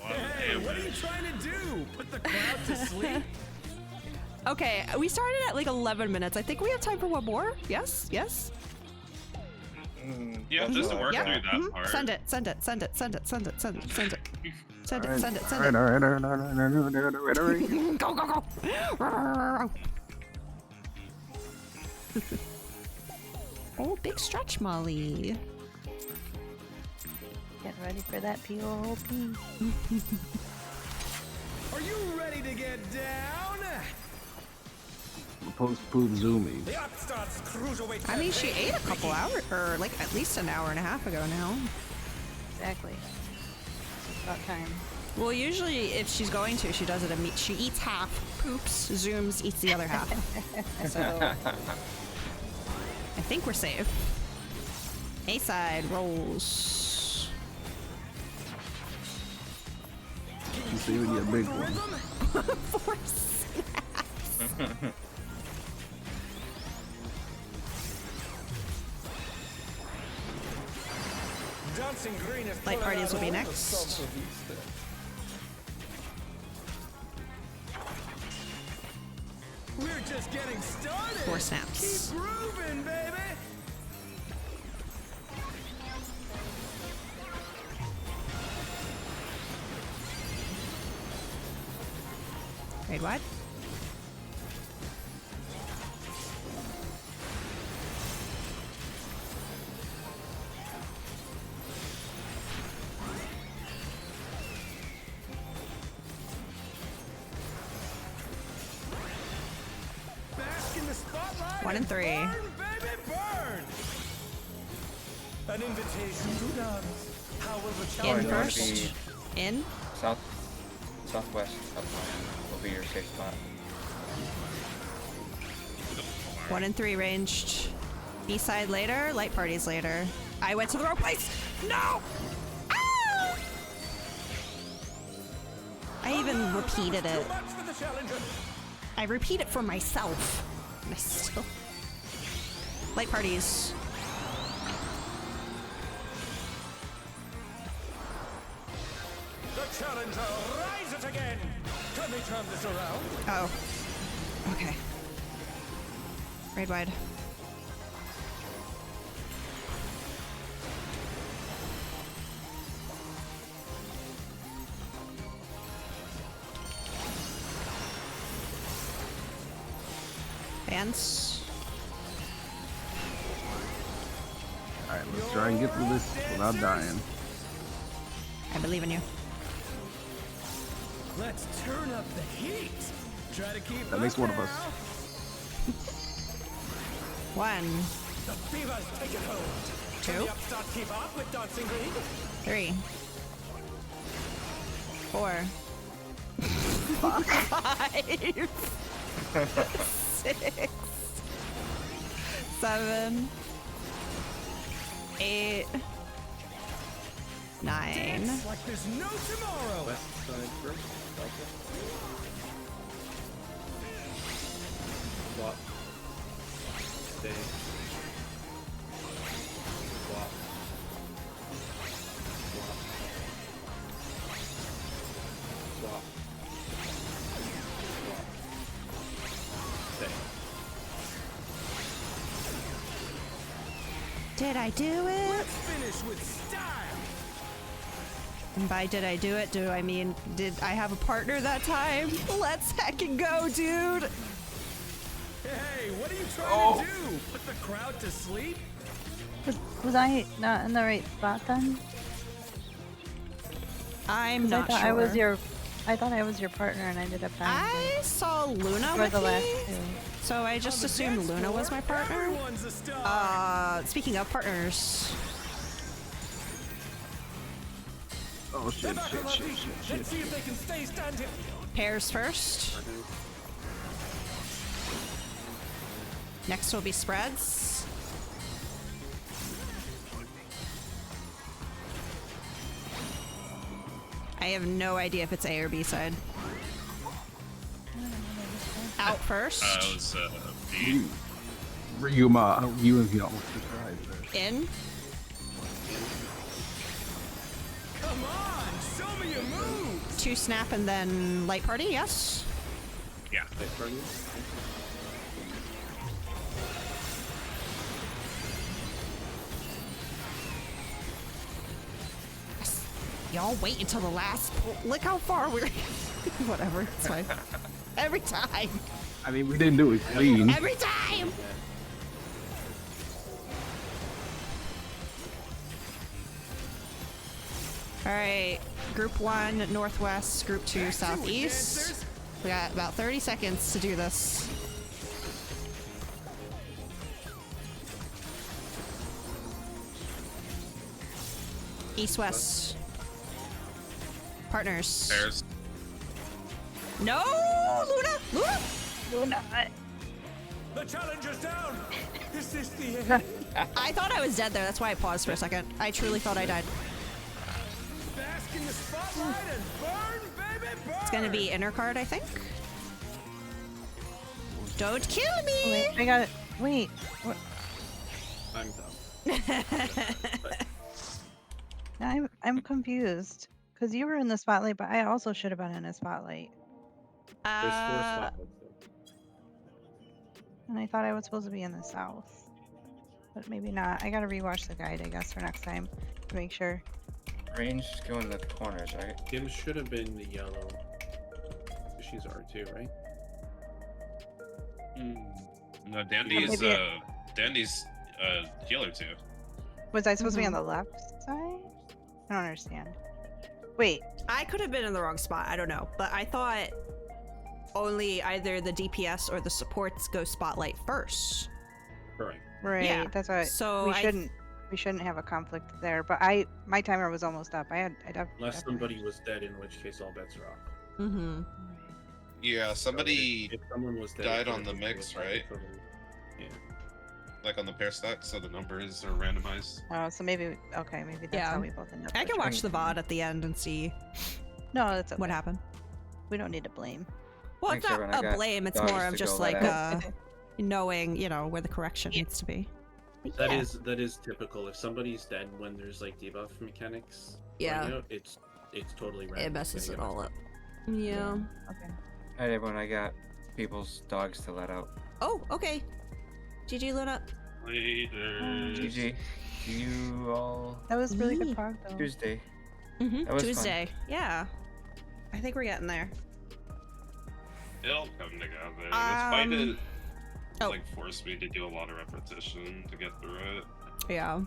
G: Hey, what are you trying to do? Put the crowd to sleep?
A: Okay, we started at like 11 minutes. I think we have time for one more. Yes? Yes?
C: Yeah, just to work
A: Yeah.
C: through that
A: Mhm.
C: part.
A: Send it, send it, send it, send it, send it, send it, send it. Send it, send it, send it.
F: All right.
A: Go, go, go! Oh, big stretch, Molly.
D: Get ready for that POP.
G: Are you ready to get down?
F: Post poop zoomies.
G: The upstarts cruiserweight.
A: I mean, she ate a couple hours, or like at least an hour and a half ago now.
D: Exactly. About time.
A: Well, usually if she's going to, she does it she eats half, poops, zooms, eats the other half. So I think we're safe. A-side rolls.
F: You see when you're a big one.
A: 4 snaps.
G: Dancing Green is
A: Light
G: pulling
A: parties
G: out
A: will be
G: all the
A: next.
G: stops of Easter. We're just getting started.
A: 4 snaps.
G: Keep grooving, baby.
A: Raid wide.
G: Bask in the spotlight.
A: 1 and 3.
G: Burn, baby, burn. An invitation to dance. How will the
A: In
G: challenge
E: you wanna
A: first. In.
E: Southwest upline will be your safe spot.
A: 1 and 3 ranged. B-side later, light parties later. I went to the wrong place! No! Ah! I even repeated it.
G: Too much for the challenger.
A: I repeat it for myself. And I still... Light parties.
G: The challenger rises again. Can they turn this around?
A: Oh. Okay. Raid wide. Fans.
F: Alright, let's try and get through this without dying.
A: I believe in you.
G: Let's turn up the heat. Try to keep
F: That makes
G: up
F: one of us.
G: now.
A: 1,
G: The fever's taken hold.
A: 2,
G: Can the upstart keep up with Dancing Green?
A: 3, 4, 5, 6, 7, 8, 9.
G: Dance like there's no tomorrow.
J: West side first. Delta. Swap. Stay. Swap. Swap. Swap. Swap. Stay.
A: Did I do it?
G: Finish finish with style.
A: And by did I do it, do I mean did I have a partner that time? Let's heckin' go, dude!
G: Hey, what are you trying to do? Put the crowd to sleep?
D: Was I not in the right spot then?
A: I'm
D: 'Cause
A: not
D: I thought
A: sure.
D: I thought I was your partner and I ended up dying.
A: I saw Luna
D: for
A: with
D: the last
A: me,
D: two.
A: so I just assumed Luna was my partner.
G: Everyone's a star.
A: Speaking of partners,
F: Oh shit,
G: Back
F: shit,
G: on
F: shit,
G: my feet.
F: shit,
G: Let's
F: shit.
G: see if they can stay standing.
A: pairs first. Next will be spreads. I have no idea if it's A or B side. Out first.
C: It was B.
F: Ryuma, you and you almost surprised there.
A: In.
G: Come on, show me your moves.
A: 2 snap and then light party, yes?
C: Yeah.
A: Y'all wait until the last. Look how far we're. Whatever, it's fine. Every time.
F: I mean, we didn't do it clean.
A: Every time! Alright, group 1 northwest, group 2 southeast. We got about 30 seconds to do this. East-west. Partners.
C: Pairs.
A: No! Luna! Luna!
D: Luna.
G: The challenger's down. Is this the end?
A: I thought I was dead there, that's why I paused for a second. I truly thought I died.
G: Bask in the spotlight and burn, baby, burn.
A: It's gonna be inner card, I think. Don't kill me!
D: Wait, I got it. Wait. What?
J: I'm dumb.
D: I'm confused. Because you were in the spotlight, but I also should have been in a spotlight.
J: There's 4 spotlights though.
D: And I thought I was supposed to be in the south. But maybe not. I gotta rewatch the guide, I guess, for next time. To make sure.
E: Range go in the corners, right?
J: Kim should have been the yellow. She's R2, right?
C: No, Dandy's
D: maybe
C: Dandy's healer too.
D: Was I supposed to be on the left side? I don't understand. Wait.
A: I could have been in the wrong spot, I don't know. But I thought only either the DPS or the supports go spotlight first.
J: Correct.
D: Right.
A: Yeah,
D: That's why
A: so
D: we
A: I-
D: shouldn't have a conflict there. But my timer was almost up.
J: Unless
D: definitely-
J: somebody was dead, in which case all bets are off.
A: Mm-hmm.
C: Yeah,
J: So
C: somebody
J: if someone was dead,
C: died
J: it
C: on the
J: would
C: mix,
J: be
C: right?
J: Yeah.
C: Like on the pair stack, so the numbers are randomized.
D: Oh, so maybe maybe that's
A: Yeah.
D: how we both end up.
A: I can
D: switching.
A: watch the VOD at the end and see
D: No, that's okay.
A: what happened.
D: We don't need to blame.
A: Well,
E: Thanks,
A: it's not
E: everyone. I
A: a
E: got
A: blame, it's
E: dogs
A: more
E: to
A: of just
E: go
A: like
E: let
A: knowing, where the correction needs to be. But
J: That
A: yeah.
J: is typical. If somebody's dead when there's like debuff mechanics,
A: Yeah.
J: going out, it's totally random.
A: It messes it
J: depending on
A: all up. Yeah.
D: Okay.
E: Alright, everyone, I got people's dogs to let out.
A: Oh, okay. GG, Luna.
C: Later.
E: GG. See you all
D: That was really
A: Yee.
D: good talk though.
E: Tuesday.
A: Mm-hmm.
E: That was fun.
A: Tuesday. Yeah. I think we're getting there.
C: It'll come together. This fight is
A: oh.
C: like forced me to do a lot of repetition to get through it.
A: Yeah.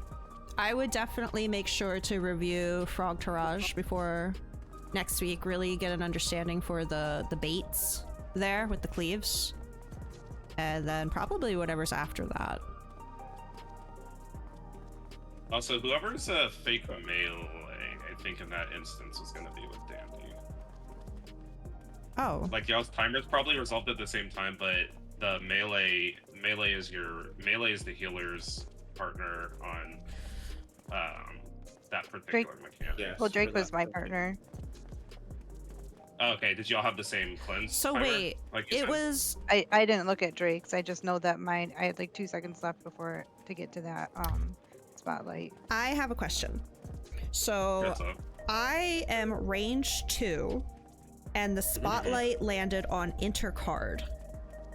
A: I would definitely make sure to review Frog Taraj before next week. Really get an understanding for the baits there with the cleaves. And then probably whatever's after that.
C: Also, whoever's a fake melee, I think in that instance was gonna be with Dandy.
A: Oh.
C: Like y'all's timers probably resolved at the same time, but the melee is the healer's partner on that particular mechanic.
J: Yes,
D: Well, Drake
J: for
D: was
J: that
D: my
J: particular-
D: partner.
C: Okay, did y'all have the same cleanse?
A: So
C: timer,
A: wait,
C: like you
A: it
C: said?
A: was
D: I didn't look at Drake's. I just know that mine. I had like 2 seconds left before to get to that spotlight.
A: I have a question. So
C: What's up?
A: I am range 2 and the spotlight landed on intercard.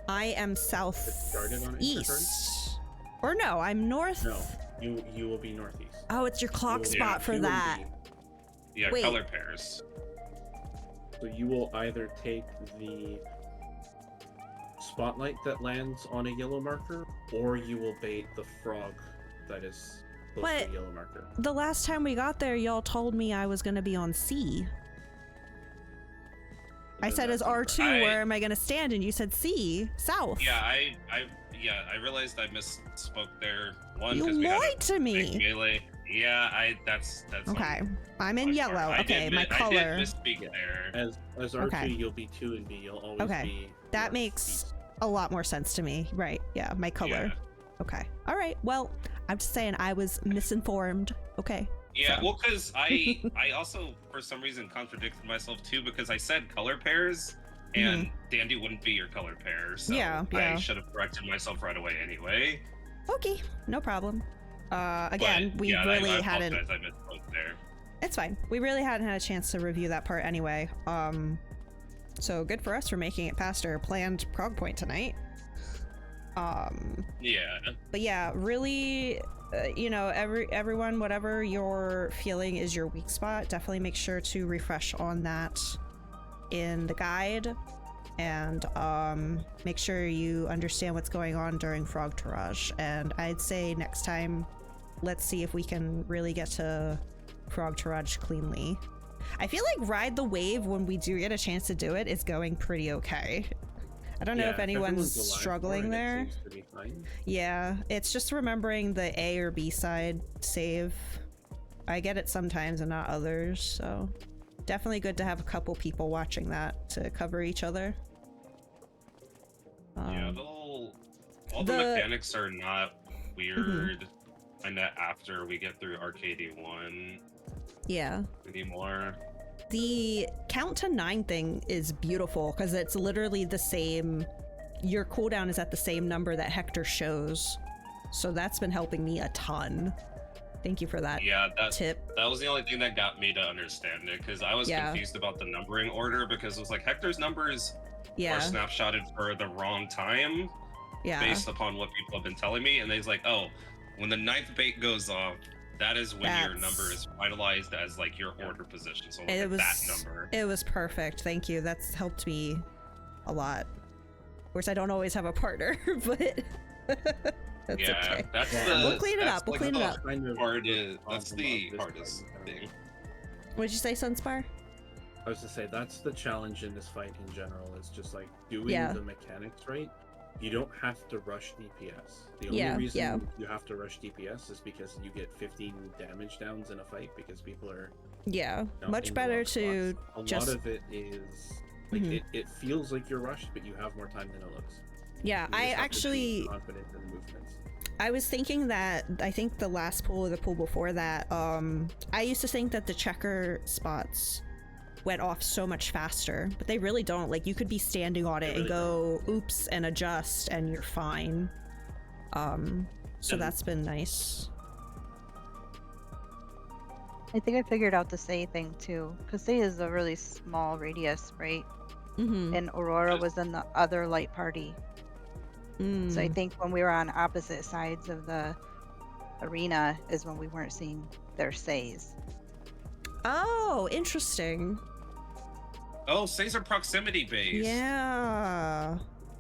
A: I am
J: started on
A: southeast. Or no, I'm north.
J: No. You will be northeast.
A: Oh, it's your clock
J: You will
A: spot
J: be
A: for
J: 2 and
A: that.
J: B.
C: Yeah,
A: Wait.
C: color pairs.
J: So you will either take the spotlight that lands on a yellow marker, or you will bait the frog that is close to
A: But-
J: the yellow marker.
A: The last time we got there, y'all told me I was gonna be on C. I
J: Then
A: said, as
J: that's incorrect.
A: R2, where am I gonna stand? And you said C, south.
C: Yeah, I realized I misspoke there. One,
A: You
C: because we had
A: lied to
C: a big
A: me.
C: melee. Yeah, that's
A: Okay,
C: on
A: I'm in
C: my
A: yellow.
C: part.
A: Okay, my
C: I
A: color.
C: did misspeak there.
J: As R2,
A: Okay.
J: you'll be 2 and B. You'll always
A: Okay.
J: be.
A: That makes a lot more sense to me. Right, yeah, my color.
C: Yeah.
A: Okay, all right, well, I'm just saying I was misinformed. Okay.
C: Yeah,
A: So-
C: well, because I also for some reason contradicted myself too, because I said color pairs and Dandy wouldn't be your color pair, so
A: Yeah, yeah.
C: I should have corrected myself right away anyway.
A: Okay, no problem. Again,
C: But,
A: we
C: yeah,
A: really
C: I
A: hadn't.
C: apologize, I misspoke there.
A: It's fine. We really hadn't had a chance to review that part anyway. So good for us for making it past our planned prog point tonight.
C: Yeah.
A: But yeah, really, you know, everyone, whatever you're feeling is your weak spot, definitely make sure to refresh on that in the guide, and make sure you understand what's going on during Frog Tourage. And I'd say next time, let's see if we can really get to Frog Tourage cleanly. I feel like Ride the Wave, when we do get a chance to do it, is going pretty okay. I don't know if anyone's
J: everyone's alive for it,
A: struggling
J: it
A: there.
J: seems to be fine.
A: Yeah, it's just remembering the A or B side save. I get it sometimes and not others, so definitely good to have a couple people watching that to cover each other.
C: Yeah, all the
A: the-
C: mechanics are not weird. And that after we get through Arcade 1
A: Yeah.
C: anymore.
A: The count to 9 thing is beautiful because it's literally the same. Your cooldown is at the same number that Hector shows. So that's been helping me a ton. Thank you for that
C: Yeah,
A: tip.
C: that was the only thing that got me to understand it, because I was
A: Yeah.
C: confused about the numbering order, because it was like Hector's numbers
A: Yeah.
C: are snapshotted for the wrong time
A: Yeah.
C: based upon what people have been telling me, and he's like, oh, when the 9th bait goes off, that is when your
A: That's-
C: number is finalized as like your order position. So look
A: It
C: at
A: was
C: that number.
A: It was perfect. Thank you. That's helped me a lot. Of course, I don't always have a partner, but that's
C: Yeah,
A: okay.
C: that's
A: We'll
C: the.
A: clean it
C: that's
A: up. We'll
C: like
A: clean it
C: the
A: up.
J: Kind of
C: That's
J: problem
C: the
J: of this
C: hardest
J: fight in
C: thing.
J: general.
A: What'd you say, Sunspire?
J: I was to say that's the challenge in this fight in general. Is just like doing
A: Yeah.
J: the mechanics right. You don't have to rush DPS. The only
A: Yeah,
J: reason
A: yeah.
J: you have to rush DPS is because you get 15 damage downs in a fight because people are
A: Yeah,
J: you know,
A: much
J: in the
A: better
J: wrong
A: to
J: spots. A
A: just.
J: lot of it is like
A: Mhm.
J: it feels like you're rushed, but you have more time than it looks.
A: Yeah,
J: You just
A: I
J: have to be
A: actually.
J: confident in the movements.
A: I was thinking that I think the last pool or the pool before that, I used to think that the checker spots went off so much faster, but they really don't. Like, you could be standing on it
J: They
A: and
J: really
A: go oops and adjust and you're fine. So
J: And-
A: that's been nice.
D: I think I figured out the Say thing too, because Say is a really small radius, right?
A: Mm-hmm.
D: And Aurora was in the other light party. So I
A: Mm.
D: think when we were on opposite sides of the arena is when we weren't seeing their Says.
A: Oh, interesting.
C: Oh, Caesar proximity base.
A: Yeah.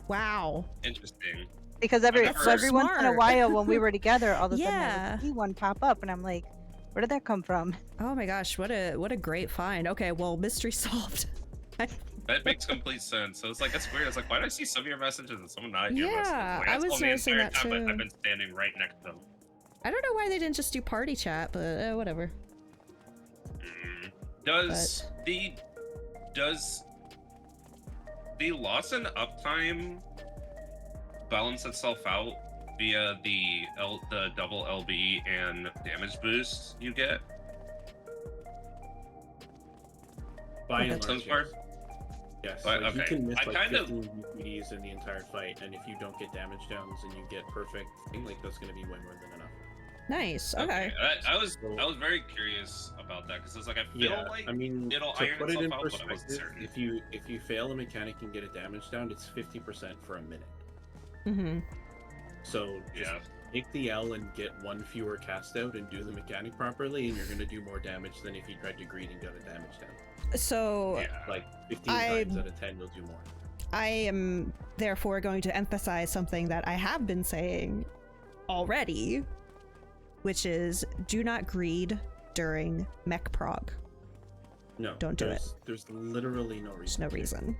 A: Wow.
C: Interesting.
D: Because
C: That's
D: so
C: so
D: every once in a
A: smart.
D: while when we were together, all of a sudden
A: Yeah.
D: I would see one pop up, and I'm like, where did that come from?
A: Oh my gosh, what a great find. Okay, well, mystery solved.
C: That makes complete sense. So it's like, that's weird. It's like, why do I see some of your messages and some of not your
A: Yeah,
C: messages? Like,
A: I
C: that's
A: was
C: told me the
A: noticing
C: entire
A: that
C: time, but
A: too.
C: I've been standing right next to them.
A: I don't know why they didn't just do party chat, but whatever.
C: Does the loss in uptime balance itself out via the double LB and damage boost you get?
J: By and
C: Some
J: large,
C: part?
J: yes. Yes,
C: But,
J: like, you
C: okay.
J: can miss
C: I
J: like
C: kind of-
J: 15 UPDs in the entire fight, and if you don't get damage downs and you get perfect, like that's gonna be way more than enough.
A: Nice. Okay.
C: I was very curious about that because it's like I feel
J: Yeah,
C: like
J: I mean,
C: it'll
J: to
C: iron
J: put it
C: itself
J: in
C: out, but I wasn't
J: perspective,
C: certain.
J: if you fail a mechanic and get a damage down, it's 50% for a minute.
A: Mm-hmm.
J: So just
C: Yeah.
J: take the L and get one fewer cast out and do the mechanic properly, and you're going to do more damage than if you tried to greed and got a damage down.
A: So
J: Like 15 times out of 10, you'll do more.
A: I am therefore going to emphasize something that I have been saying already, which is do not greed during mech prog.
J: No,
A: don't do it.
J: There's literally no reason.
A: There's no reason.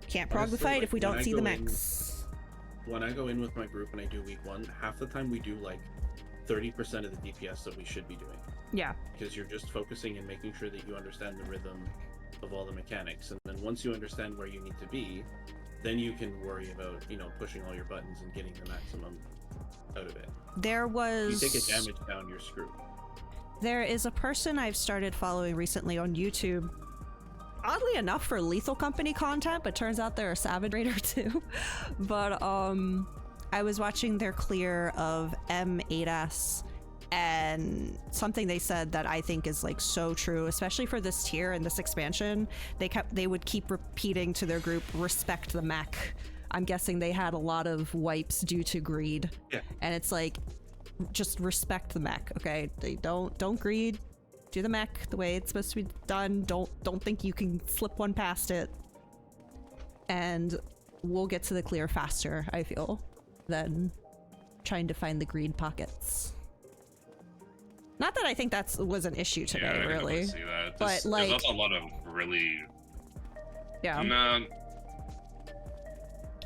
A: Can't prog
J: Honestly,
A: the fight
J: like,
A: if we
J: when
A: don't
J: I
A: see the
J: go
A: mechs.
J: When I go in with my group and I do week 1, half the time we do like 30% of the DPS that we should be doing.
A: Yeah.
J: Because you're just focusing and making sure that you understand the rhythm of all the mechanics, and then once you understand where you need to be, then you can worry about, you know, pushing all your buttons and getting the maximum out of it.
A: There was...
J: If you take a damage down, you're screwed.
A: There is a person I've started following recently on YouTube, oddly enough for Lethal Company content, but turns out they're a Savage Raider too. But I was watching their clear of M5S, and something they said that I think is like so true, especially for this tier and this expansion, they would keep repeating to their group, respect the mech. I'm guessing they had a lot of wipes due to greed.
J: Yeah.
A: And it's like, just respect the mech, okay? They don't greed. Do the mech the way it's supposed to be done. Don't think you can slip one past it. And we'll get to the clear faster, I feel, than trying to find the greed pockets. Not that I think that was an issue today,
C: I
A: really.
C: See that.
A: But like,
C: there's also a lot of really.
A: Yeah.
C: No.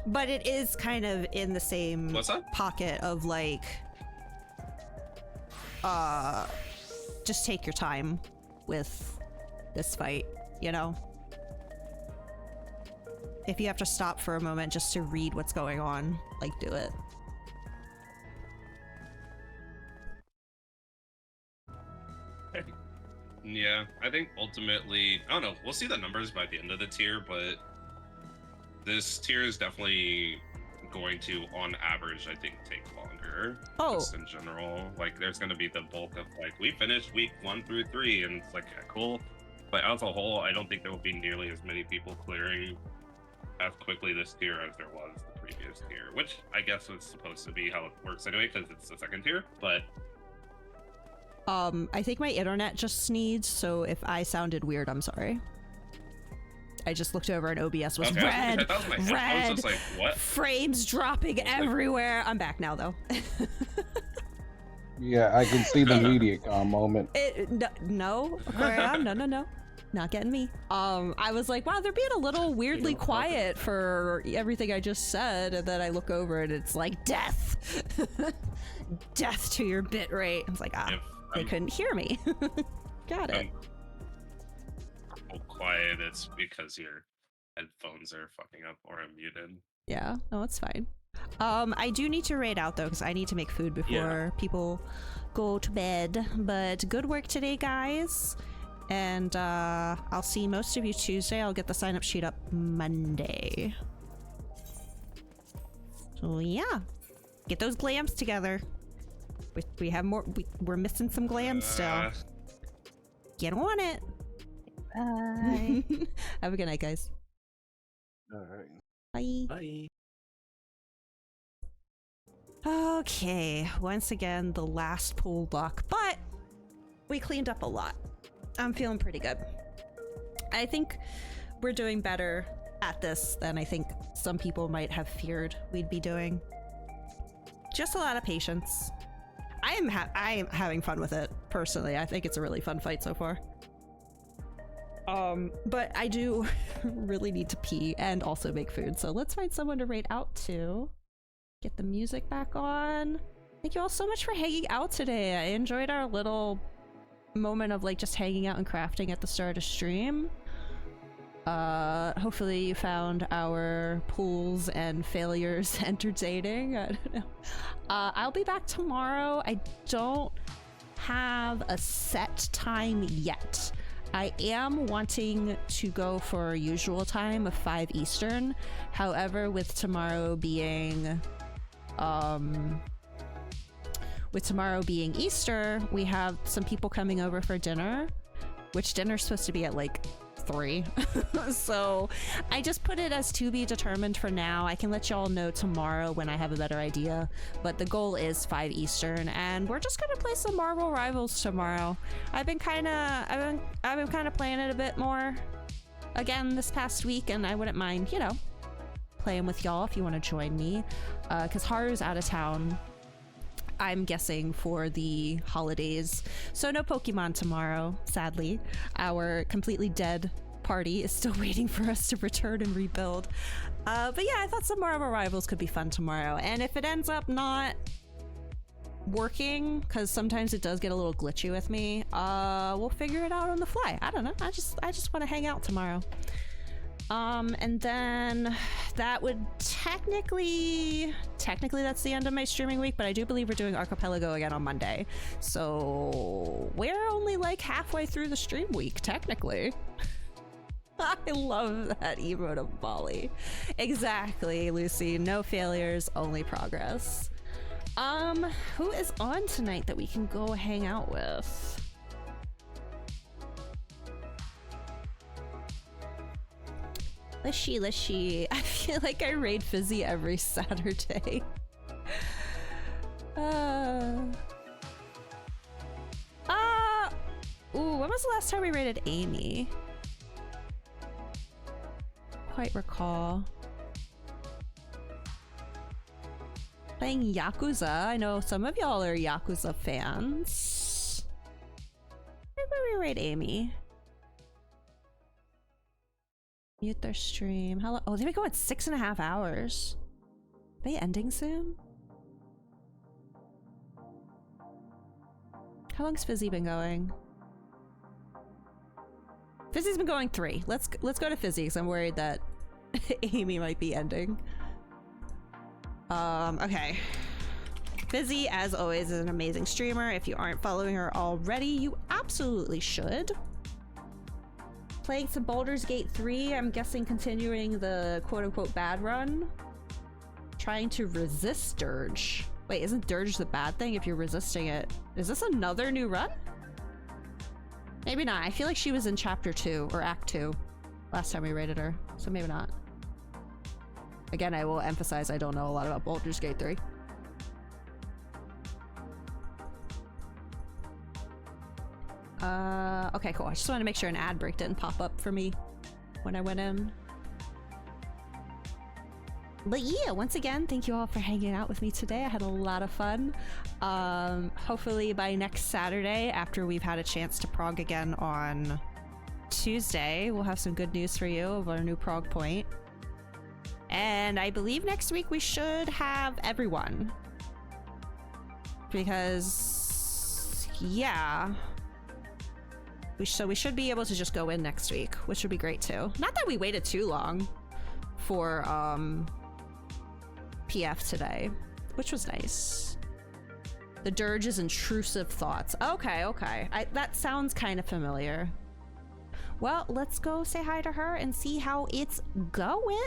A: But it is kind of in the same pocket of like, just take your time with this fight, you know? If you have to stop for a moment just to read what's going on, like, do it.
C: Yeah, I think ultimately, I don't know, we'll see the numbers by the end of the tier, but this tier is definitely going to, on average, I think, take longer.
A: Oh.
C: Just in general. Like, there's going to be the bulk of, like, we finished week 1 through 3, and it's like, yeah, cool. But as a whole, I don't think there will be nearly as many people clearing as quickly this tier as there was the previous tier, which I guess was supposed to be how it works anyway, because it's the second tier, but...
A: I think my internet just sneezed, so if I sounded weird, I'm sorry. I just looked over and OBS was red, red,
C: was like, what?
A: Frames dropping everywhere. I'm back now, though.
F: Yeah, I can see the MediaCom moment.
A: No, Aquarium, no. Not getting me. I was like, wow, they're being a little weirdly quiet for everything I just said, and then I look over and it's like, death. Death to your bit rate. I was like, they couldn't hear me. Got it.
C: Quiet, it's because your headphones are fucking up or I'm muted.
A: Yeah, no, it's fine. I do need to raid out though, because I need to make food before people go to bed. But good work today, guys. And I'll see most of you Tuesday. I'll get the sign-up sheet up Monday. So yeah, get those glams together. We have more. We're missing some glams still. Get on it.
D: Bye.
A: Have a good night, guys.
F: All right.
A: Bye.
J: Bye.
A: Okay, once again, the last pool block, but we cleaned up a lot. I'm feeling pretty good. I think we're doing better at this than I think some people might have feared we'd be doing. Just a lot of patience. I am having fun with it, personally. I think it's a really fun fight so far. But I do really need to pee and also make food, so let's find someone to raid out to. Get the music back on. Thank you all so much for hanging out today. I enjoyed our little moment of like just hanging out and crafting at the start of stream. Hopefully you found our pools and failures entertaining. I don't know. I'll be back tomorrow. I don't have a set time yet. I am wanting to go for our usual time of 5 Eastern. However, with tomorrow being Easter, we have some people coming over for dinner, which dinner's supposed to be at like 3. So I just put it as to be determined for now. I can let y'all know tomorrow when I have a better idea, but the goal is 5 Eastern, and we're just gonna play some Marvel Rivals tomorrow. I've been kind of playing it a bit more again this past week, and I wouldn't mind, you know, playing with y'all if you want to join me, because Haru's out of town, I'm guessing, for the holidays, so no Pokemon tomorrow, sadly. Our completely dead party is still waiting for us to return and rebuild, but yeah, I thought some Marvel Rivals could be fun tomorrow, and if it ends up not working, because sometimes it does get a little glitchy with me, we'll figure it out on the fly. I don't know, I just want to hang out tomorrow. And then that would technically that's the end of my streaming week, but I do believe we're doing Archipelago again on Monday, so we're only like halfway through the stream week technically. I love that emote of Bali. Exactly, Lucy, no failures, only progress. Who is on tonight that we can go hang out with? Let's see. I feel like I raid Fizzy every Saturday. Ooh, when was the last time we raided Amy? Quite recall. Playing Yakuza. I know some of y'all are Yakuza fans. Where we raid Amy? Mute their stream. How long? Oh, they've been going 6.5 hours. Are they ending soon? How long's Fizzy been going? Fizzy's been going 3. Let's go to Fizzy, because I'm worried that Amy might be ending. Okay. Fizzy, as always, is an amazing streamer. If you aren't following her already, you absolutely should. Playing some Baldur's Gate 3, I'm guessing continuing the quote-unquote bad run. Trying to resist Dirge. Wait, isn't Dirge the bad thing if you're resisting it? Is this another new run? Maybe not. I feel like she was in Chapter 2, or Act 2, last time we raided her, so maybe not. Again, I will emphasize I don't know a lot about Baldur's Gate 3. Okay, cool. I just wanted to make sure an ad break didn't pop up for me when I went in. But yeah, once again, thank you all for hanging out with me today. I had a lot of fun. Hopefully by next Saturday, after we've had a chance to prog again on Tuesday, we'll have some good news for you of our new prog point. And I believe next week we should have everyone. Because, yeah. So we should be able to just go in next week, which would be great too. Not that we waited too long for PF today, which was nice. The Dirge's intrusive thoughts. Okay. That sounds kind of familiar. Well, let's go say hi to her and see how it's going.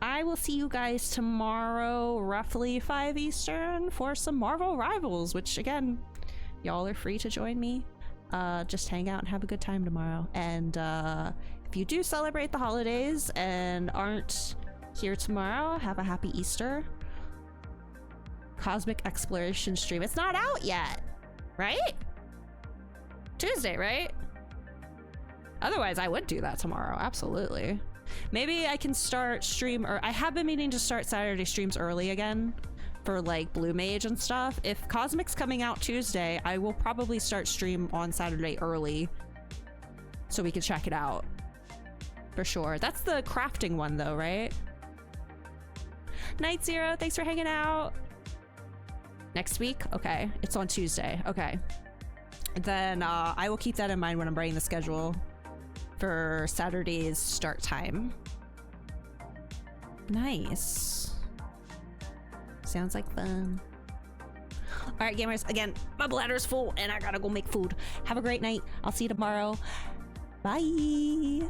A: I will see you guys tomorrow, roughly 5 Eastern, for some Marvel Rivals, which again, y'all are free to join me. Just hang out and have a good time tomorrow. And if you do celebrate the holidays and aren't here tomorrow, have a happy Easter. Cosmic Exploration stream. It's not out yet, right? Tuesday, right? Otherwise, I would do that tomorrow. Absolutely. Maybe I can start stream, or I have been meaning to start Saturday streams early again for like Blue Mage and stuff. If Cosmic's coming out Tuesday, I will probably start stream on Saturday early so we can check it out for sure. That's the crafting one though, right? Night Zero, thanks for hanging out. Next week? Okay, it's on Tuesday. Okay. Then I will keep that in mind when I'm writing the schedule for Saturday's start time. Nice. Sounds like fun. All right, gamers, again, my bladder's full and I gotta go make food. Have a great night. I'll see you tomorrow. Bye.